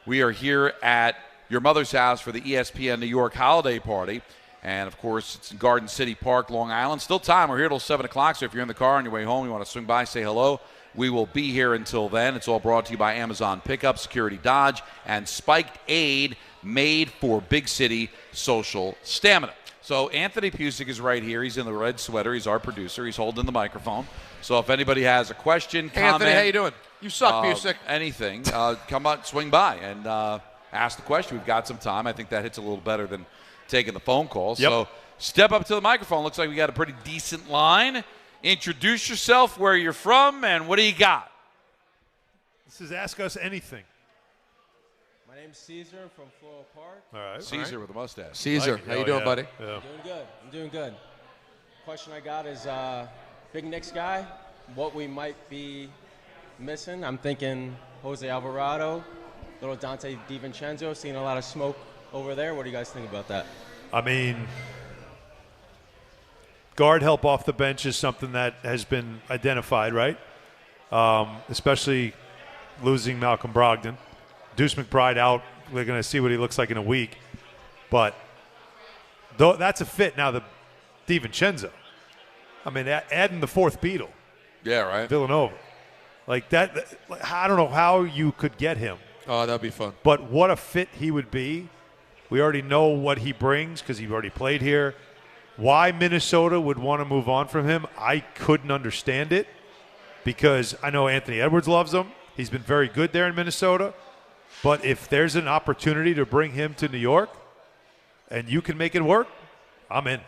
Speaker 1: we are here at your mother's house for the ESPN New York holiday party. And, of course, it's in Garden City Park, Long Island. Still time. We're here till 7 o'clock, so if you're in the car on your way home, you want to swing by, say hello, we will be here until then. It's all brought to you by Amazon Pickup, Security Dodge, and Spiked Aid, made for big city social stamina. So Anthony Pusick is right here. He's in the red sweater. He's our producer. He's holding the microphone. So if anybody has a question, comment.
Speaker 26: Anthony, how you doing? You suck, Pusick.
Speaker 1: Anything, come on, swing by and ask the question. We've got some time. I think that hits a little better than taking the phone call.
Speaker 25: Yep.
Speaker 1: So step up to the microphone. Looks like we got a pretty decent line. Introduce yourself, where you're from, and what do you got?
Speaker 25: This is Ask Us Anything.
Speaker 30: My name's Seager. I'm from Floral Park.
Speaker 25: All right.
Speaker 1: Caesar with a mustache.
Speaker 26: Caesar, how you doing, buddy?
Speaker 25: Yeah.
Speaker 30: I'm doing good. I'm doing good. Question I got is, big Knicks guy, what we might be missing. I'm thinking Jose Alvarado, little Dante DiVincenzo, seeing a lot of smoke over there. What do you guys think about that?
Speaker 25: I mean, guard help off the bench is something that has been identified, right? Especially losing Malcolm Brogdon. Deuce McBride out. We're going to see what he looks like in a week. But that's a fit. Now, the DiVincenzo. I mean, adding the fourth Beatle.
Speaker 1: Yeah, right.
Speaker 25: Villanova. Like that, I don't know how you could get him.
Speaker 26: Oh, that'd be fun.
Speaker 25: But what a fit he would be. We already know what he brings because he already played here. Why Minnesota would want to move on from him, I couldn't understand it because I know Anthony Edwards loves him. He's been very good there in Minnesota. But if there's an opportunity to bring him to New York and you can make it work, I'm in.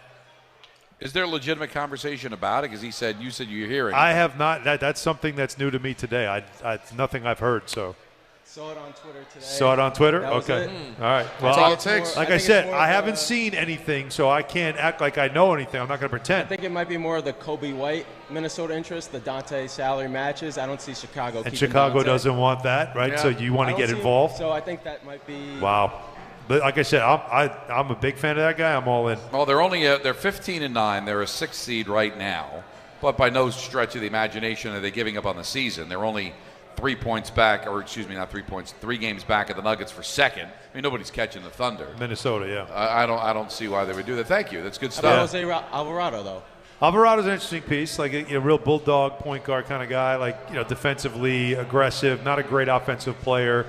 Speaker 1: Is there a legitimate conversation about it? Because you said you're hearing.
Speaker 25: I have not. That's something that's new to me today. It's nothing I've heard. So.
Speaker 30: Saw it on Twitter today.
Speaker 25: Saw it on Twitter? Okay. All right. Well,
Speaker 26: that's all it takes.
Speaker 25: Like I said, I haven't seen anything, so I can't act like I know anything. I'm not going to pretend.
Speaker 30: I think it might be more of the Kobe White Minnesota interest. The Dante salary matches. I don't see Chicago.
Speaker 25: And Chicago doesn't want that, right? Yeah. So you want to get involved?
Speaker 30: So I think that might be.
Speaker 25: Wow. But like I said, I'm a big fan of that guy. I'm all in.
Speaker 1: Well, they're 15-9. They're a 6th seed right now, but by no stretch of the imagination are they giving up on the season. They're only 3 points back, or excuse me, not 3 points, 3 games back of the Nuggets for second. I mean, nobody's catching the Thunder.
Speaker 25: Minnesota, yeah.
Speaker 1: I don't see why they would do that. Thank you. That's good stuff.
Speaker 30: How about Jose Alvarado, though?
Speaker 25: Alvarado's an interesting piece, like a real bulldog point guard kind of guy, like defensively aggressive, not a great offensive player.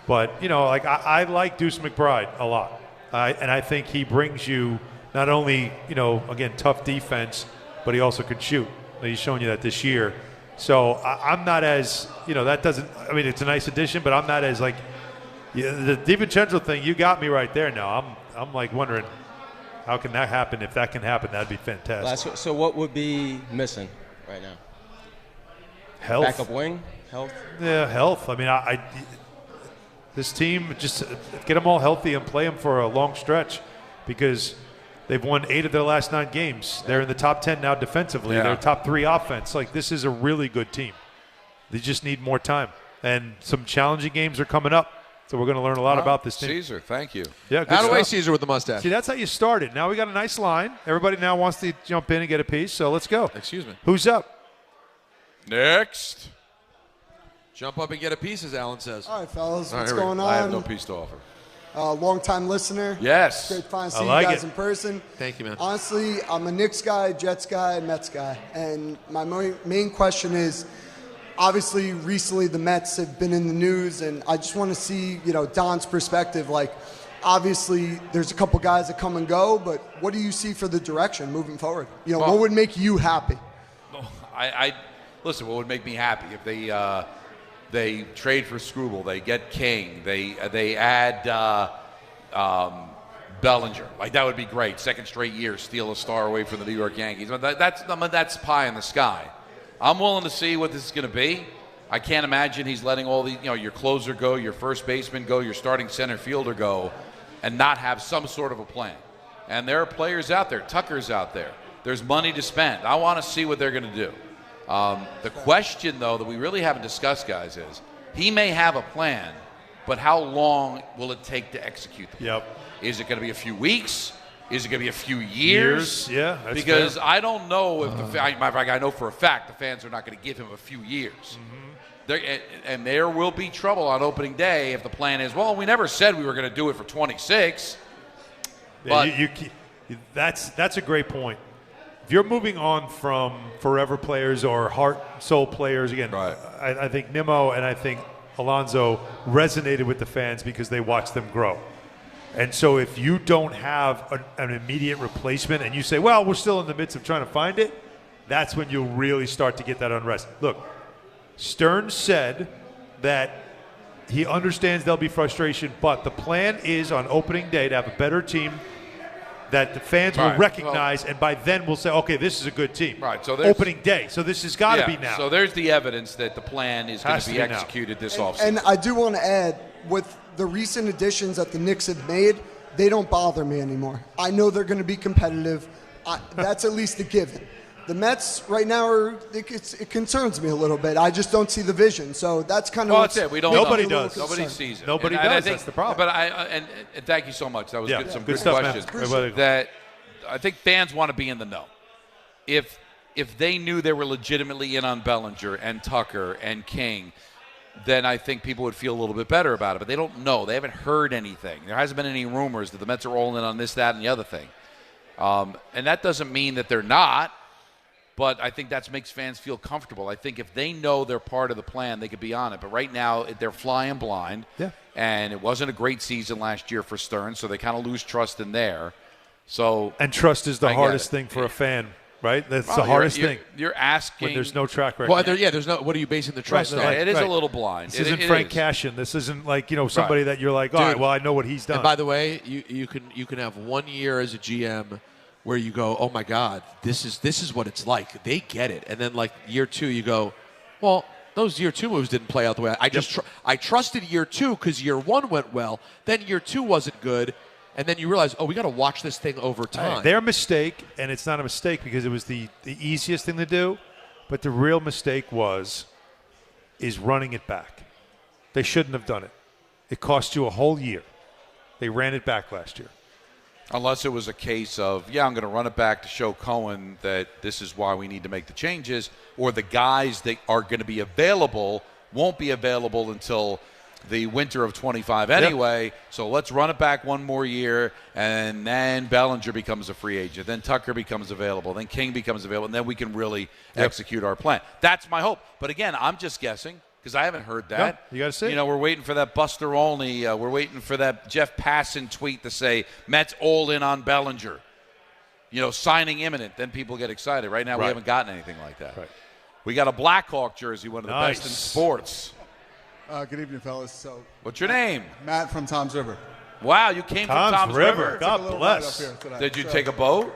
Speaker 25: But, I like Deuce McBride a lot. And I think he brings you not only, again, tough defense, but he also could shoot. He's shown you that this year. So I'm not as, that doesn't, it's a nice addition, but I'm not as the DiVincenzo thing, you got me right there now. I'm wondering, how can that happen? If that can happen, that'd be fantastic.
Speaker 30: So what would be missing right now?
Speaker 25: Health.
Speaker 30: Backup wing? Health?
Speaker 25: Yeah, health. This team, just get them all healthy and play them for a long stretch because they've won 8 of their last 9 games. They're in the top 10 now defensively. Yeah. They're top 3 offense. This is a really good team. They just need more time. And some challenging games are coming up. So we're going to learn a lot about this team.
Speaker 1: Caesar, thank you.
Speaker 25: Yeah, good
Speaker 26: Out of the way,
Speaker 25: stuff.
Speaker 26: Caesar with the mustache.
Speaker 25: See, that's how you started. Now we got a nice line. Everybody now wants to jump in and get a piece, so let's go.
Speaker 26: Excuse me.
Speaker 25: Who's up?
Speaker 1: Next.
Speaker 26: Jump up and get a piece, as Alan says.
Speaker 2: All right, fellas. What's going on?
Speaker 1: I have no piece to offer.
Speaker 2: Long-time listener.
Speaker 1: Yes.
Speaker 2: Great fun to see you guys in person.
Speaker 26: Thank you, man.
Speaker 2: Honestly, I'm a Knicks guy, Jets guy, Mets guy. And my main question is, obviously, recently the Mets have been in the news, and I just want to see, Don's perspective. Obviously, there's a couple guys that come and go, but what do you see for the direction moving forward? What would make you happy?
Speaker 1: Listen, what would make me happy if they trade for Struble, they get King, they add Bellinger. That would be great. Second straight year, steal a star away from the New York Yankees. That's pie in the sky. I'm willing to see what this is going to be. I can't imagine he's letting all the your closer go, your first baseman go, your starting center fielder go, and not have some sort of a plan. And there are players out there. Tucker's out there. There's money to spend. I want to see what they're going to do. The question, though, that we really haven't discussed, guys, is he may have a plan, but how long will it take to execute the plan?
Speaker 25: Yep.
Speaker 1: Is it going to be a few weeks? Is it going to be a few years?
Speaker 25: Yeah, that's
Speaker 1: because
Speaker 25: fair.
Speaker 1: I don't know if matter of fact, I know for a fact the fans are not going to give him a few years. Mm-hmm. There will be trouble on opening day if the plan is, well, we never said we were going to do it for 26.
Speaker 25: Yeah, that's a great point. If you're moving on from forever players or heart, soul players, again, right. I think Nimmo and I think Alonso resonated with the fans because they watched them grow. And so if you don't have an immediate replacement and you say, well, we're still in the midst of trying to find it, that's when you'll really start to get that unrest. Look, Stearns said that he understands there'll be frustration, but the plan is on opening day to have a better team that the fans will recognize, and by then we'll say, okay, this is a good team.
Speaker 1: Right. So
Speaker 25: opening day. So this has got to be now.
Speaker 1: So there's the evidence that the plan is going to be executed this offseason.
Speaker 2: And I do want to add, with the recent additions that the Knicks have made, they don't bother me anymore. I know they're going to be competitive. That's at least a given. The Mets right now it concerns me a little bit. I just don't see the vision. So that's kind of
Speaker 1: well, that's it. We don't.
Speaker 25: Nobody
Speaker 1: know.
Speaker 25: does.
Speaker 1: Nobody sees it.
Speaker 25: Nobody
Speaker 1: and
Speaker 25: does.
Speaker 1: I think,
Speaker 25: that's the problem.
Speaker 1: But and thank you so much. That was good, some good
Speaker 25: stuff,
Speaker 1: questions.
Speaker 25: man.
Speaker 1: That I think fans want to be in the know. If they knew they were legitimately in on Bellinger and Tucker and King, then I think people would feel a little bit better about it. But they don't know. They haven't heard anything. There hasn't been any rumors that the Mets are all in on this, that, and the other thing. And that doesn't mean that they're not. But I think that makes fans feel comfortable. I think if they know they're part of the plan, they could be on it. But right now, they're flying blind.
Speaker 25: Yeah.
Speaker 1: And it wasn't a great season last year for Stearns, so they kind of lose trust in there. So
Speaker 25: and trust is the hardest thing for a fan, right? That's the hardest thing.
Speaker 1: You're asking
Speaker 25: when there's no track record.
Speaker 26: Well, there's no. What are you basing the trust on?
Speaker 1: It is a little blind.
Speaker 25: This isn't Frank Cashin. This isn't like somebody that you're like, all right, well, I know what he's done.
Speaker 26: And by the way, you can have 1 year as a GM where you go, oh my God, this is what it's like. They get it, and then like year 2, you go, well, those year 2 moves didn't play out the way I trusted year 2 because year 1 went well. Then year 2 wasn't good. And then you realize, we got to watch this thing over time.
Speaker 25: Their mistake, and it's not a mistake because it was the easiest thing to do, but the real mistake is running it back. They shouldn't have done it. It cost you a whole year. They ran it back last year.
Speaker 1: Unless it was a case of, I'm going to run it back to show Cohen that this is why we need to make the changes, or the guys that are going to be available won't be available until the winter of 25 anyway, so let's run it back 1 more year, and then Bellinger becomes a free agent, then Tucker becomes available, then King becomes available, and then we can really execute our plan. That's my hope. But again, I'm just guessing because I haven't heard that.
Speaker 25: You got to see.
Speaker 1: We're waiting for that Buster Olney. We're waiting for that Jeff Passan tweet to say Mets all in on Bellinger. Signing imminent. Then people get excited. Right now, we haven't gotten anything like that.
Speaker 25: Right.
Speaker 1: We got a Blackhawk jersey, one of the best in sports.
Speaker 3: Good evening, fellas. So,
Speaker 1: what's your name?
Speaker 3: Matt from Tom's River.
Speaker 1: Wow, you came from Tom's River.
Speaker 25: God bless.
Speaker 1: Did you take a boat?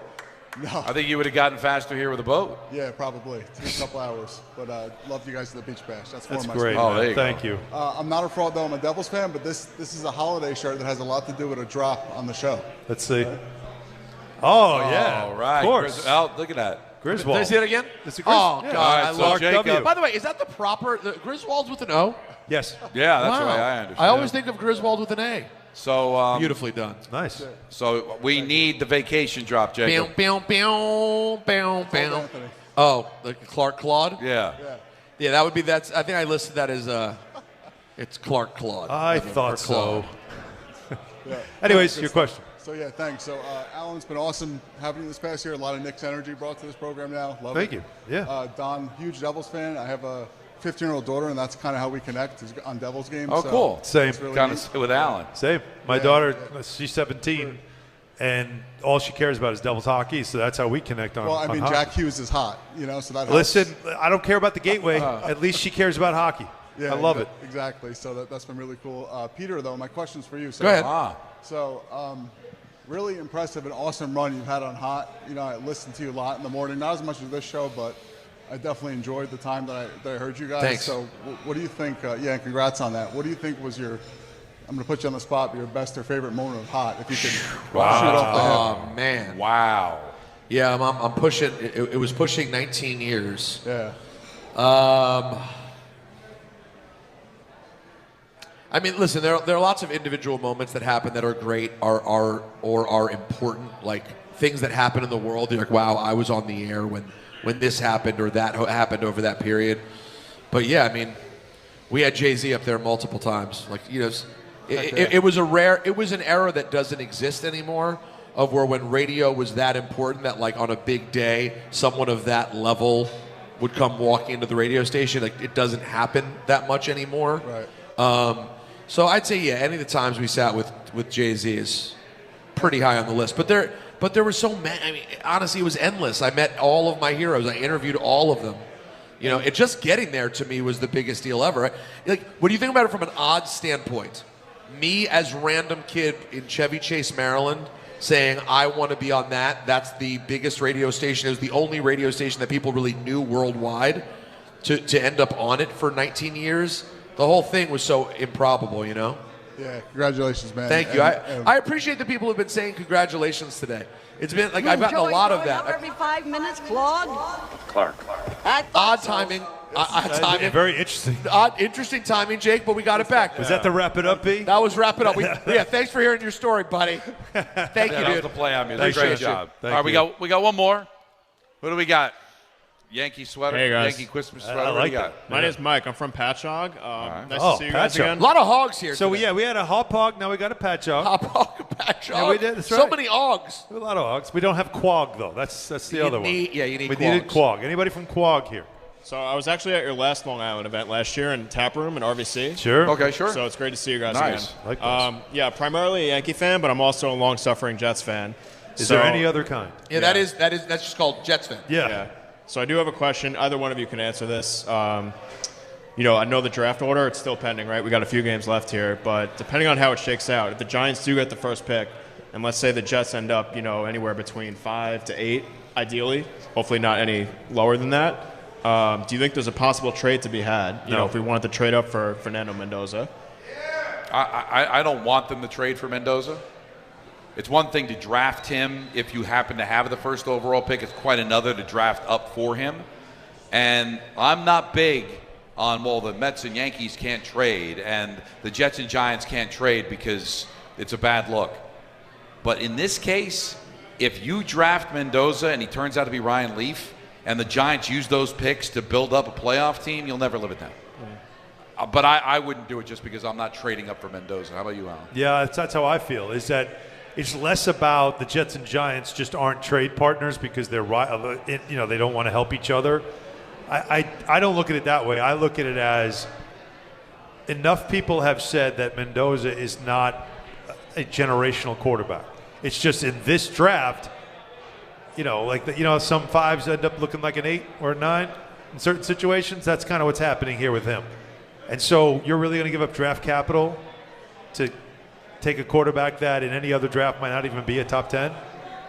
Speaker 3: No.
Speaker 1: I think you would have gotten faster here with a boat.
Speaker 3: Yeah, probably. It took a couple hours. But love you guys to the Beach Bash. That's
Speaker 25: great.
Speaker 1: Oh, there you
Speaker 25: Thank
Speaker 1: go.
Speaker 25: you.
Speaker 3: I'm not a fraud, though. I'm a Devils fan, but this is a holiday shirt that has a lot to do with a drop on the show.
Speaker 25: Let's see. Oh, yeah.
Speaker 1: All right.
Speaker 25: Of course.
Speaker 1: Look at that.
Speaker 25: Griswold.
Speaker 26: Did I see it again?
Speaker 25: It's a
Speaker 26: God,
Speaker 1: right,
Speaker 26: I
Speaker 1: so
Speaker 26: love
Speaker 1: Jacob.
Speaker 26: By the way, is that the proper Griswold's with an O?
Speaker 25: Yes.
Speaker 1: Yeah, that's the way I understand.
Speaker 26: I always think of Griswold with an A.
Speaker 1: So
Speaker 26: beautifully done.
Speaker 25: Nice.
Speaker 1: So we need the vacation drop, Jacob.
Speaker 26: Oh, the Clark Claude?
Speaker 1: Yeah.
Speaker 26: Yeah, that would be I think I listed that as it's Clark Claude.
Speaker 25: I thought so.
Speaker 3: Yeah.
Speaker 25: Anyways, your question.
Speaker 3: So, thanks. So, Alan, it's been awesome having you this past year. A lot of Nick's energy brought to this program now. Love it.
Speaker 25: Thank you. Yeah.
Speaker 3: Don, huge Devils fan. I have a 15-year-old daughter, and that's kind of how we connect is on Devils games.
Speaker 1: Oh, cool.
Speaker 25: Same.
Speaker 3: Really
Speaker 1: kind of with Alan.
Speaker 25: Same. My daughter, she's 17, and all she cares about is Devils hockey, so that's how we connect on.
Speaker 3: Well, I mean,
Speaker 25: hockey.
Speaker 3: Jack Hughes is hot, so that helps.
Speaker 25: Listen, I don't care about the gateway. At least she cares about hockey.
Speaker 3: Yeah,
Speaker 25: I love it.
Speaker 3: Exactly. So that's been really cool. Peter, though, my question's for you. So,
Speaker 26: go ahead.
Speaker 3: So, really impressive and awesome run you've had on Hot. I listened to you a lot in the morning, not as much as this show, but I definitely enjoyed the time that I heard you guys.
Speaker 26: Thanks.
Speaker 3: So what do you think, and congrats on that. What do you think was I'm going to put you on the spot, but your best or favorite moment of Hot, if you could shoot off the head?
Speaker 26: Oh, man.
Speaker 1: Wow.
Speaker 26: Yeah, I'm pushing, it was pushing 19 years.
Speaker 3: Yeah.
Speaker 26: I mean, listen, there are lots of individual moments that happen that are great, are important, like things that happen in the world. You're like, wow, I was on the air when this happened or that happened over that period. But yeah, I mean, we had Jay-Z up there multiple times. Like, it was an era that doesn't exist anymore, of where when radio was that important that like on a big day, someone of that level would come walking into the radio station. Like, it doesn't happen that much anymore.
Speaker 3: Right.
Speaker 26: So I'd say, any of the times we sat with Jay-Z is pretty high on the list. But there were so many. I mean, honestly, it was endless. I met all of my heroes. I interviewed all of them. It just getting there to me was the biggest deal ever. Like, what do you think about it from an odds standpoint? Me as random kid in Chevy Chase, Maryland, saying I want to be on that. That's the biggest radio station. It was the only radio station that people really knew worldwide. To end up on it for 19 years. The whole thing was so improbable,
Speaker 3: Yeah, congratulations, man.
Speaker 26: Thank you. I appreciate the people who've been saying congratulations today. It's been like I've gotten a lot of that.
Speaker 4: Every 5 minutes, Claude.
Speaker 16: Clark.
Speaker 26: Odd timing. Odd timing.
Speaker 25: Very interesting.
Speaker 26: Interesting timing, Jake, but we got it back.
Speaker 25: Was that the wrap it up, B?
Speaker 26: That was wrap it up. Yeah, thanks for hearing your story, buddy. Thank you,
Speaker 1: That
Speaker 26: dude.
Speaker 1: was the play on me.
Speaker 25: Thanks,
Speaker 1: Great
Speaker 25: man.
Speaker 1: job.
Speaker 25: Thank
Speaker 1: All right,
Speaker 25: you.
Speaker 1: we got one more. Who do we got? Yankee sweater.
Speaker 6: Hey, guys.
Speaker 1: Yankee Christmas sweater.
Speaker 25: I
Speaker 1: What do
Speaker 25: like
Speaker 1: you got?
Speaker 25: that.
Speaker 6: My name's Mike. I'm from Patchogue. Nice
Speaker 25: Oh,
Speaker 6: to see you guys
Speaker 25: Patchogue.
Speaker 6: again.
Speaker 26: A lot of hogs here.
Speaker 25: So
Speaker 26: today.
Speaker 25: we had a hop hog. Now we got a patch hog.
Speaker 26: Hop hog, patch
Speaker 25: Yeah,
Speaker 26: hog.
Speaker 25: we did. That's
Speaker 26: So
Speaker 25: right.
Speaker 26: many hogs.
Speaker 25: A lot of hogs. We don't have quag though. That's the
Speaker 26: You
Speaker 25: other
Speaker 26: need-
Speaker 25: one.
Speaker 26: yeah, you need
Speaker 25: We needed
Speaker 26: quags.
Speaker 25: quag. Anybody from quag here?
Speaker 6: So I was actually at your last Long Island event last year in Tap Room in RVC.
Speaker 25: Sure.
Speaker 1: Okay, sure.
Speaker 6: So it's great to see you guys
Speaker 1: Nice.
Speaker 6: again.
Speaker 25: Likewise.
Speaker 6: Yeah, primarily a Yankee fan, but I'm also a long-suffering Jets fan.
Speaker 25: Is there any other kind?
Speaker 26: Yeah, that's just called Jets fan.
Speaker 25: Yeah.
Speaker 6: So I do have a question. Either one of you can answer this. You know, I know the draft order, it's still pending, right? We got a few games left here, but depending on how it shakes out, if the Giants do get the first pick, and let's say the Jets end up, anywhere between 5 to 8, ideally, hopefully not any lower than that. Do you think there's a possible trade to be had? You know, if we wanted to trade up for Fernando Mendoza.
Speaker 1: I don't want them to trade for Mendoza. It's one thing to draft him if you happen to have the first overall pick. It's quite another to draft up for him. And I'm not big on, well, the Mets and Yankees can't trade and the Jets and Giants can't trade because it's a bad look. But in this case, if you draft Mendoza and he turns out to be Ryan Leaf and the Giants use those picks to build up a playoff team, you'll never live it down. But I wouldn't do it just because I'm not trading up for Mendoza. How about you, Alan?
Speaker 25: Yeah, that's how I feel. Is that it's less about the Jets and Giants just aren't trade partners because they're they don't want to help each other. I don't look at it that way. I look at it as enough people have said that Mendoza is not a generational quarterback. It's just in this draft, some 5s end up looking like an 8 or a 9 in certain situations. That's kind of what's happening here with him. And so you're really going to give up draft capital to take a quarterback that in any other draft might not even be a top 10?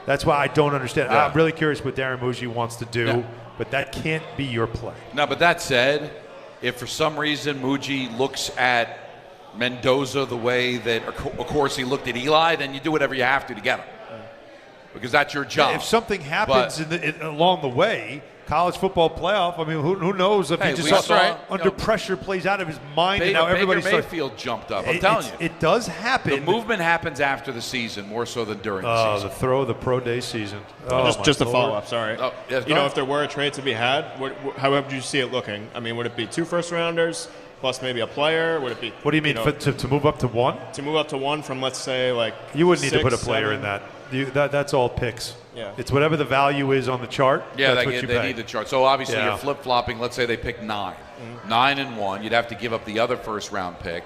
Speaker 25: That's why I don't understand.
Speaker 1: Yeah.
Speaker 25: I'm really curious what Darren Muji wants to do, but that can't be your play.
Speaker 1: No, but that said, if for some reason Muji looks at Mendoza the way that, of course, he looked at Eli, then you do whatever you have to get him. Because that's your job.
Speaker 25: If something happens along the way, college football playoff, I mean, who knows if he just under pressure plays out of his mind and now everybody
Speaker 1: Baker Mayfield jumped up. I'm telling you.
Speaker 25: It does happen.
Speaker 1: The movement happens after the season more so than during the season.
Speaker 25: The pro day season.
Speaker 6: Just a follow-up, sorry.
Speaker 1: Oh, yes,
Speaker 6: if there were a trade to be had, how would you see it looking? I mean, would it be 2 first-rounders plus maybe a player? Would it be?
Speaker 25: What do you mean, to move up to 1?
Speaker 6: To move up to 1 from, let's say, like
Speaker 25: you wouldn't need
Speaker 6: 6,
Speaker 25: to put a player
Speaker 6: 7.
Speaker 25: in that. That's all picks.
Speaker 6: Yeah.
Speaker 25: It's whatever the value is on the chart.
Speaker 1: Yeah,
Speaker 25: that's
Speaker 1: they need the chart. So obviously
Speaker 25: Yeah.
Speaker 1: you're flip-flopping. Let's say they pick 9. 9 and 1. You'd have to give up the other first-round pick.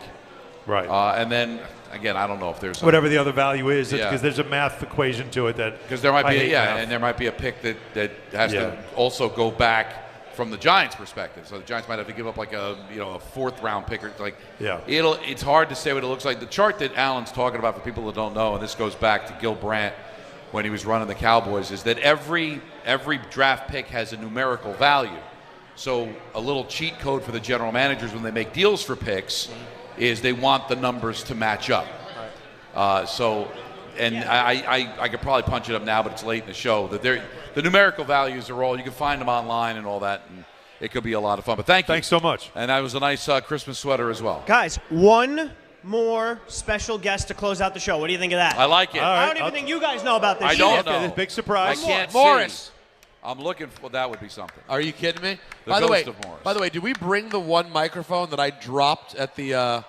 Speaker 25: Right.
Speaker 1: And then, again, I don't know if there's
Speaker 25: whatever the other value is, because
Speaker 1: Yeah.
Speaker 25: there's a math equation to it that
Speaker 1: because there might
Speaker 25: I
Speaker 1: be
Speaker 25: hate math.
Speaker 1: and there might be a pick that has
Speaker 25: Yeah.
Speaker 1: to also go back from the Giants' perspective. So the Giants might have to give up like a 4th-round pick or it's hard to say what it looks like. The chart that Alan's talking about for people that don't know, and this goes back to Gil Brandt when he was running the Cowboys, is that every draft pick has a numerical value. So a little cheat code for the general managers when they make deals for picks is they want the numbers to match up. I could probably punch it up now, but it's late in the show. The numerical values are all, you can find them online and all that, and it could be a lot of fun. But thanks
Speaker 25: so much.
Speaker 1: And that was a nice Christmas sweater as well.
Speaker 7: Guys, one more special guest to close out the show. What do you think of that?
Speaker 1: I like it.
Speaker 7: I don't even think you guys know about this.
Speaker 1: I don't know.
Speaker 25: This big surprise.
Speaker 1: I can't
Speaker 26: Morris.
Speaker 1: see. I'm looking for that would be something.
Speaker 26: Are you kidding me?
Speaker 1: The
Speaker 26: By the
Speaker 1: ghost of Morris.
Speaker 26: By the way, did we bring the one microphone that I dropped at the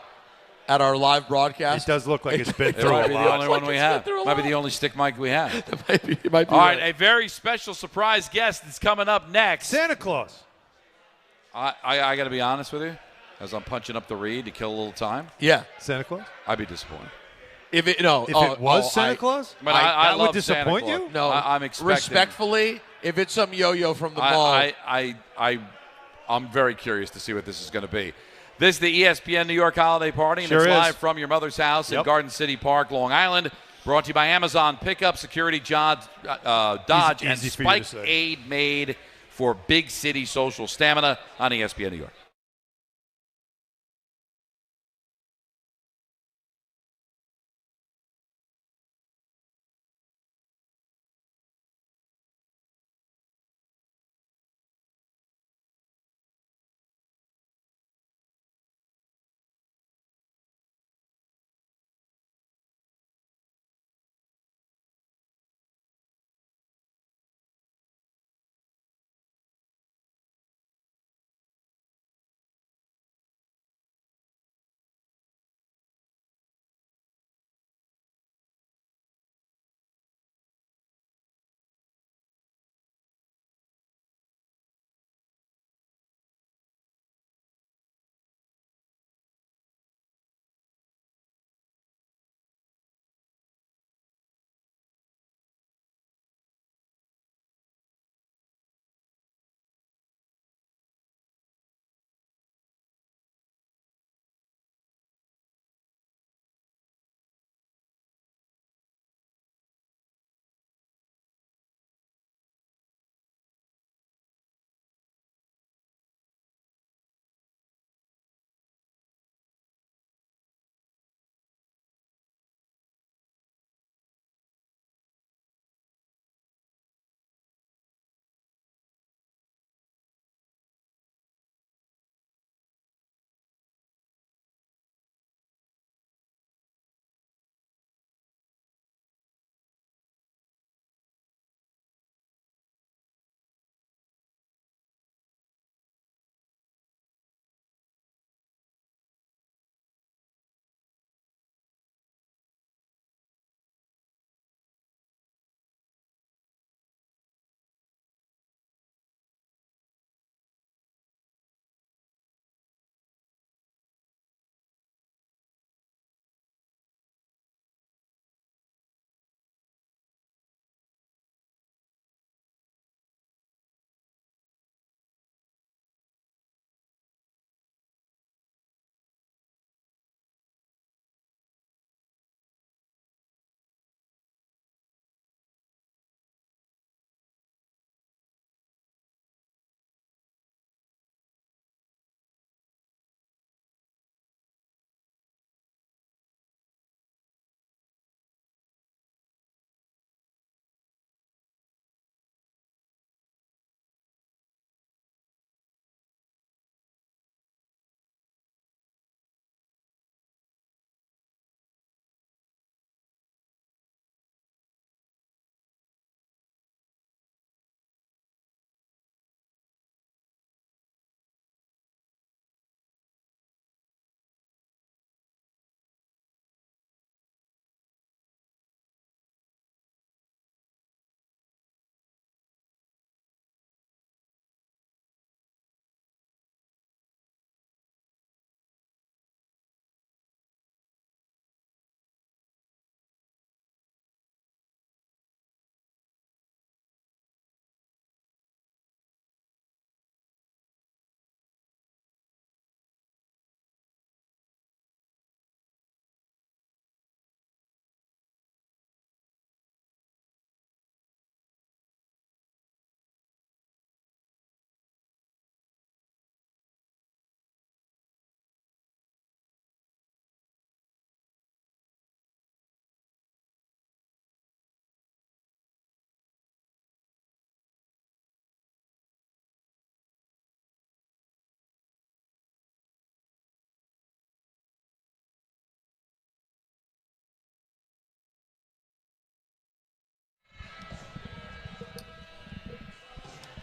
Speaker 26: at our live broadcast?
Speaker 25: It does look like it's been
Speaker 1: It
Speaker 25: through
Speaker 1: might
Speaker 25: a
Speaker 1: be
Speaker 25: lot.
Speaker 1: the only one we have. Might be the only stick mic we have.
Speaker 26: It might be
Speaker 1: All right, a very special surprise guest is coming up next.
Speaker 25: Santa Claus.
Speaker 1: I got to be honest with you, as I'm punching up the read to kill a little time.
Speaker 26: Yeah.
Speaker 25: Santa Claus?
Speaker 1: I'd be disappointed.
Speaker 26: If it
Speaker 25: was Santa Claus?
Speaker 1: But
Speaker 25: that
Speaker 1: love
Speaker 25: would disappoint
Speaker 1: Santa Claus.
Speaker 25: you?
Speaker 26: No,
Speaker 1: I'm expecting.
Speaker 26: Respectfully, if it's some yo-yo from the mall.
Speaker 1: I'm very curious to see what this is going to be. This is the ESPN New York Holiday Party, and
Speaker 25: Sure
Speaker 1: it's
Speaker 25: is.
Speaker 1: live from your mother's house in Garden City Park, Long Island. Brought to you by Amazon Pickup, Security, Dodge, and
Speaker 25: Easy for you to
Speaker 1: Spike
Speaker 25: say.
Speaker 1: Aid, made for big city social stamina on ESPN New York.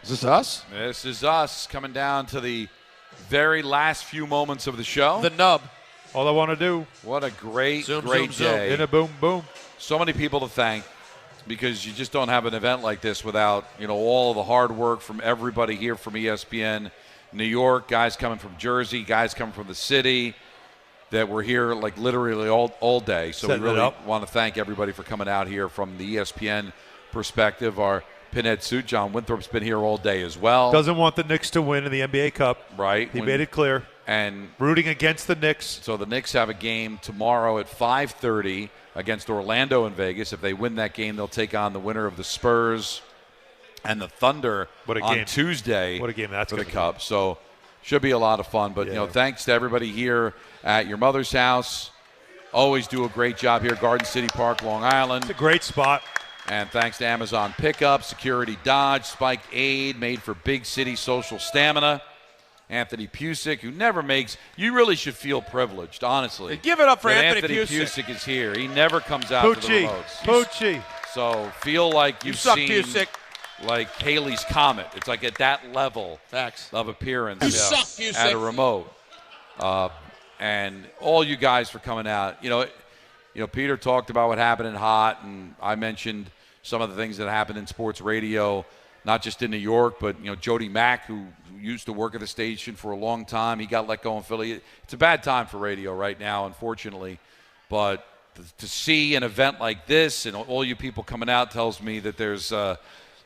Speaker 26: Is this us?
Speaker 1: This is us coming down to the very last few moments of the show.
Speaker 26: The nub.
Speaker 25: All I want to do.
Speaker 1: What a great
Speaker 26: Zoom,
Speaker 1: day.
Speaker 26: zoom.
Speaker 25: In a boom, boom.
Speaker 1: So many people to thank because you just don't have an event like this without, all of the hard work from everybody here from ESPN New York, guys coming from Jersey, guys coming from the city that were here like literally all day. So
Speaker 25: Setting
Speaker 1: we really want to thank everybody for coming out here from the ESPN perspective. Our pinhead suit, John Winthrop's been here all day as well.
Speaker 25: Doesn't want the Knicks to win in the NBA Cup.
Speaker 1: Right.
Speaker 25: He made it clear.
Speaker 1: And
Speaker 25: rooting against the Knicks.
Speaker 1: So the Knicks have a game tomorrow at 5:30 against Orlando in Vegas. If they win that game, they'll take on the winner of the Spurs and the Thunder on Tuesday.
Speaker 25: What a game that's
Speaker 1: for the
Speaker 25: gonna
Speaker 1: Cup. So should be a lot of fun. But, thanks to everybody here at your mother's house. Always do a great job here, Garden City Park, Long Island.
Speaker 25: It's a great spot.
Speaker 1: And thanks to Amazon Pickup, Security Dodge, Spike Aid, made for big city social stamina. Anthony Pusick, who never makes – you really should feel privileged, honestly.
Speaker 26: Give it up for
Speaker 1: Anthony
Speaker 26: Pusick.
Speaker 1: Pusick is here. He never comes out to the remotes.
Speaker 25: Poochie.
Speaker 1: So feel like you've
Speaker 26: suck,
Speaker 1: seen
Speaker 26: Pusick.
Speaker 1: like Haley's Comet. It's like at that level of appearance
Speaker 26: You suck, Pusick.
Speaker 1: at a remote. And all you guys for coming out. Peter talked about what happened in Hot, and I mentioned some of the things that happened in sports radio, not just in New York, but, Jody Mack, who used to work at the station for a long time. He got let go in Philly. It's a bad time for radio right now, unfortunately. But to see an event like this and all you people coming out tells me that there's hope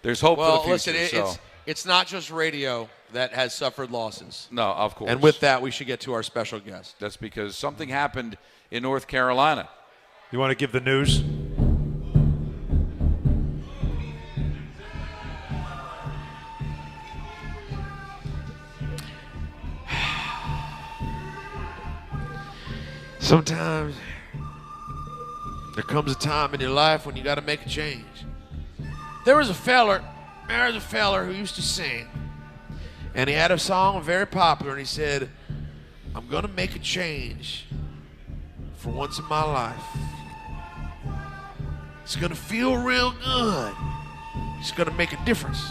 Speaker 1: for the future.
Speaker 26: Listen, it's not just radio that has suffered losses.
Speaker 1: No, of course.
Speaker 26: And with that, we should get to our special guest.
Speaker 1: That's because something happened in North Carolina.
Speaker 25: You want to give the news?
Speaker 26: Sometimes there comes a time in your life when you got to make a change. There was a feller who used to sing, and he had a song very popular, and he said, "I'm going to make a change for once in my life. It's going to feel real good. It's going to make a difference."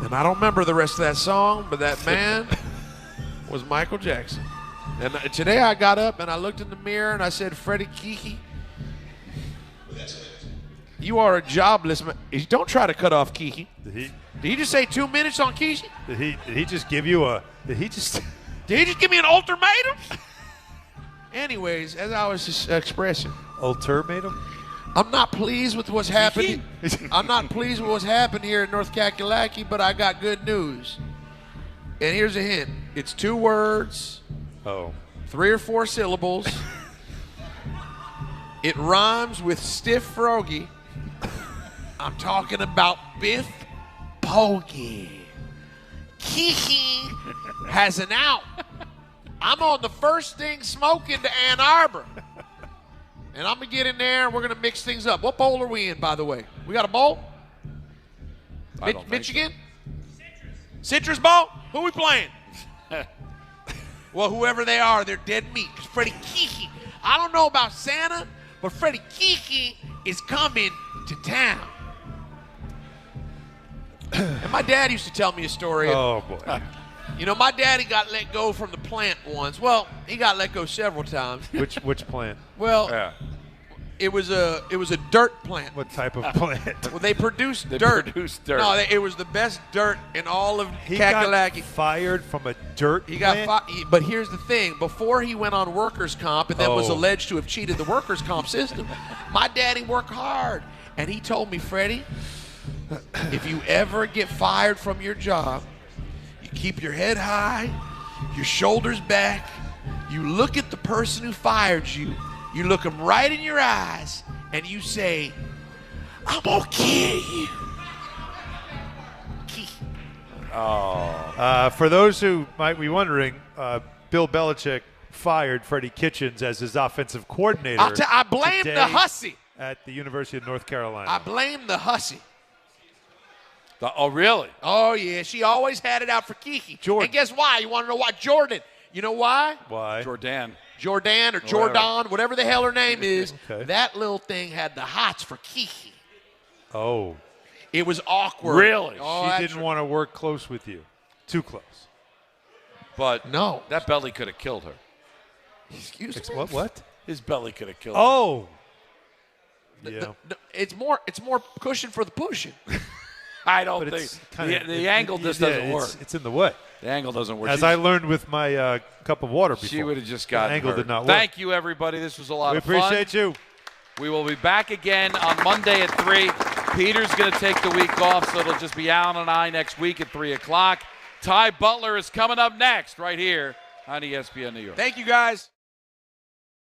Speaker 26: And I don't remember the rest of that song, but that man was Michael Jackson. And today I got up and I looked in the mirror and I said, "Freddie Kiki, you are a jobless man." Don't try to cut off Kiki. Did he just say 2 minutes on Kiki?
Speaker 25: Did he just give you a? Did he just
Speaker 26: give me an ultimatum? Anyways, as I was just expressing,
Speaker 25: ultimatum.
Speaker 26: I'm not pleased with what's happening. I'm not pleased with what's happened here in North Kakalaki, but I got good news. And here's a hint: it's 2 words.
Speaker 25: Oh.
Speaker 26: 3 or 4 syllables. It rhymes with stiff froggy. I'm talking about Biff Poggy. Kiki has an out. I'm on the first thing smoking to Ann Arbor. And I'm going to get in there and we're going to mix things up. What bowl are we in, by the way? We got a bowl? Michigan? Citrus Bowl? Who we playing? Well, whoever they are, they're dead meat. Because Freddie Kiki, I don't know about Santa, but Freddie Kiki is coming to town. And my dad used to tell me a story.
Speaker 25: Oh, boy.
Speaker 26: My daddy got let go from the plant once. Well, he got let go several times.
Speaker 25: Which plant?
Speaker 26: Well, it was a dirt plant.
Speaker 25: What type of plant?
Speaker 26: Well, they produced dirt. No, it was the best dirt in all of Kakalaki.
Speaker 25: He got fired from a dirt plant?
Speaker 26: But here's the thing. Before he went on workers' comp and then was alleged to have cheated the workers' comp system, my daddy worked hard. And he told me, "Freddie, if you ever get fired from your job, you keep your head high, your shoulders back, you look at the person who fired you, you look them right in your eyes, and you say, 'I'm gonna kill you.'"
Speaker 25: For those who might be wondering, Bill Belichick fired Freddie Kitchens as his offensive coordinator.
Speaker 26: I blame the hussy.
Speaker 25: At the University of North Carolina.
Speaker 26: I blame the hussy.
Speaker 1: Oh, really?
Speaker 26: Oh, yeah. She always had it out for Kiki.
Speaker 25: Jordan.
Speaker 26: And guess why? You want to know why? Jordan. You know why?
Speaker 25: Why?
Speaker 1: Jordan
Speaker 26: or Jordan, whatever the hell her name is.
Speaker 25: Okay.
Speaker 26: That little thing had the hots for Kiki.
Speaker 25: Oh.
Speaker 26: It was awkward.
Speaker 1: Really?
Speaker 26: Oh,
Speaker 25: She didn't want to work close with you. Too close.
Speaker 1: But
Speaker 26: no,
Speaker 1: that belly could have killed her.
Speaker 26: Excuse me.
Speaker 25: What?
Speaker 1: His belly could have killed her.
Speaker 25: Oh. Yeah.
Speaker 26: It's more cushion for the pushing.
Speaker 1: I don't
Speaker 25: But
Speaker 1: think
Speaker 25: it's kinda-
Speaker 1: the angle just doesn't work.
Speaker 25: It's in the way.
Speaker 1: The angle doesn't work.
Speaker 25: As I learned with my cup of water before. She
Speaker 1: would have just gotten
Speaker 25: the angle
Speaker 1: hurt.
Speaker 25: did not work.
Speaker 1: Thank you, everybody. This was a lot
Speaker 25: We
Speaker 1: of fun.
Speaker 25: appreciate you.
Speaker 1: We will be back again on Monday at 3. Peter's going to take the week off, so it'll just be Alan and I next week at 3 o'clock. Ty Butler is coming up next right here on ESPN New York.
Speaker 26: Thank you, guys.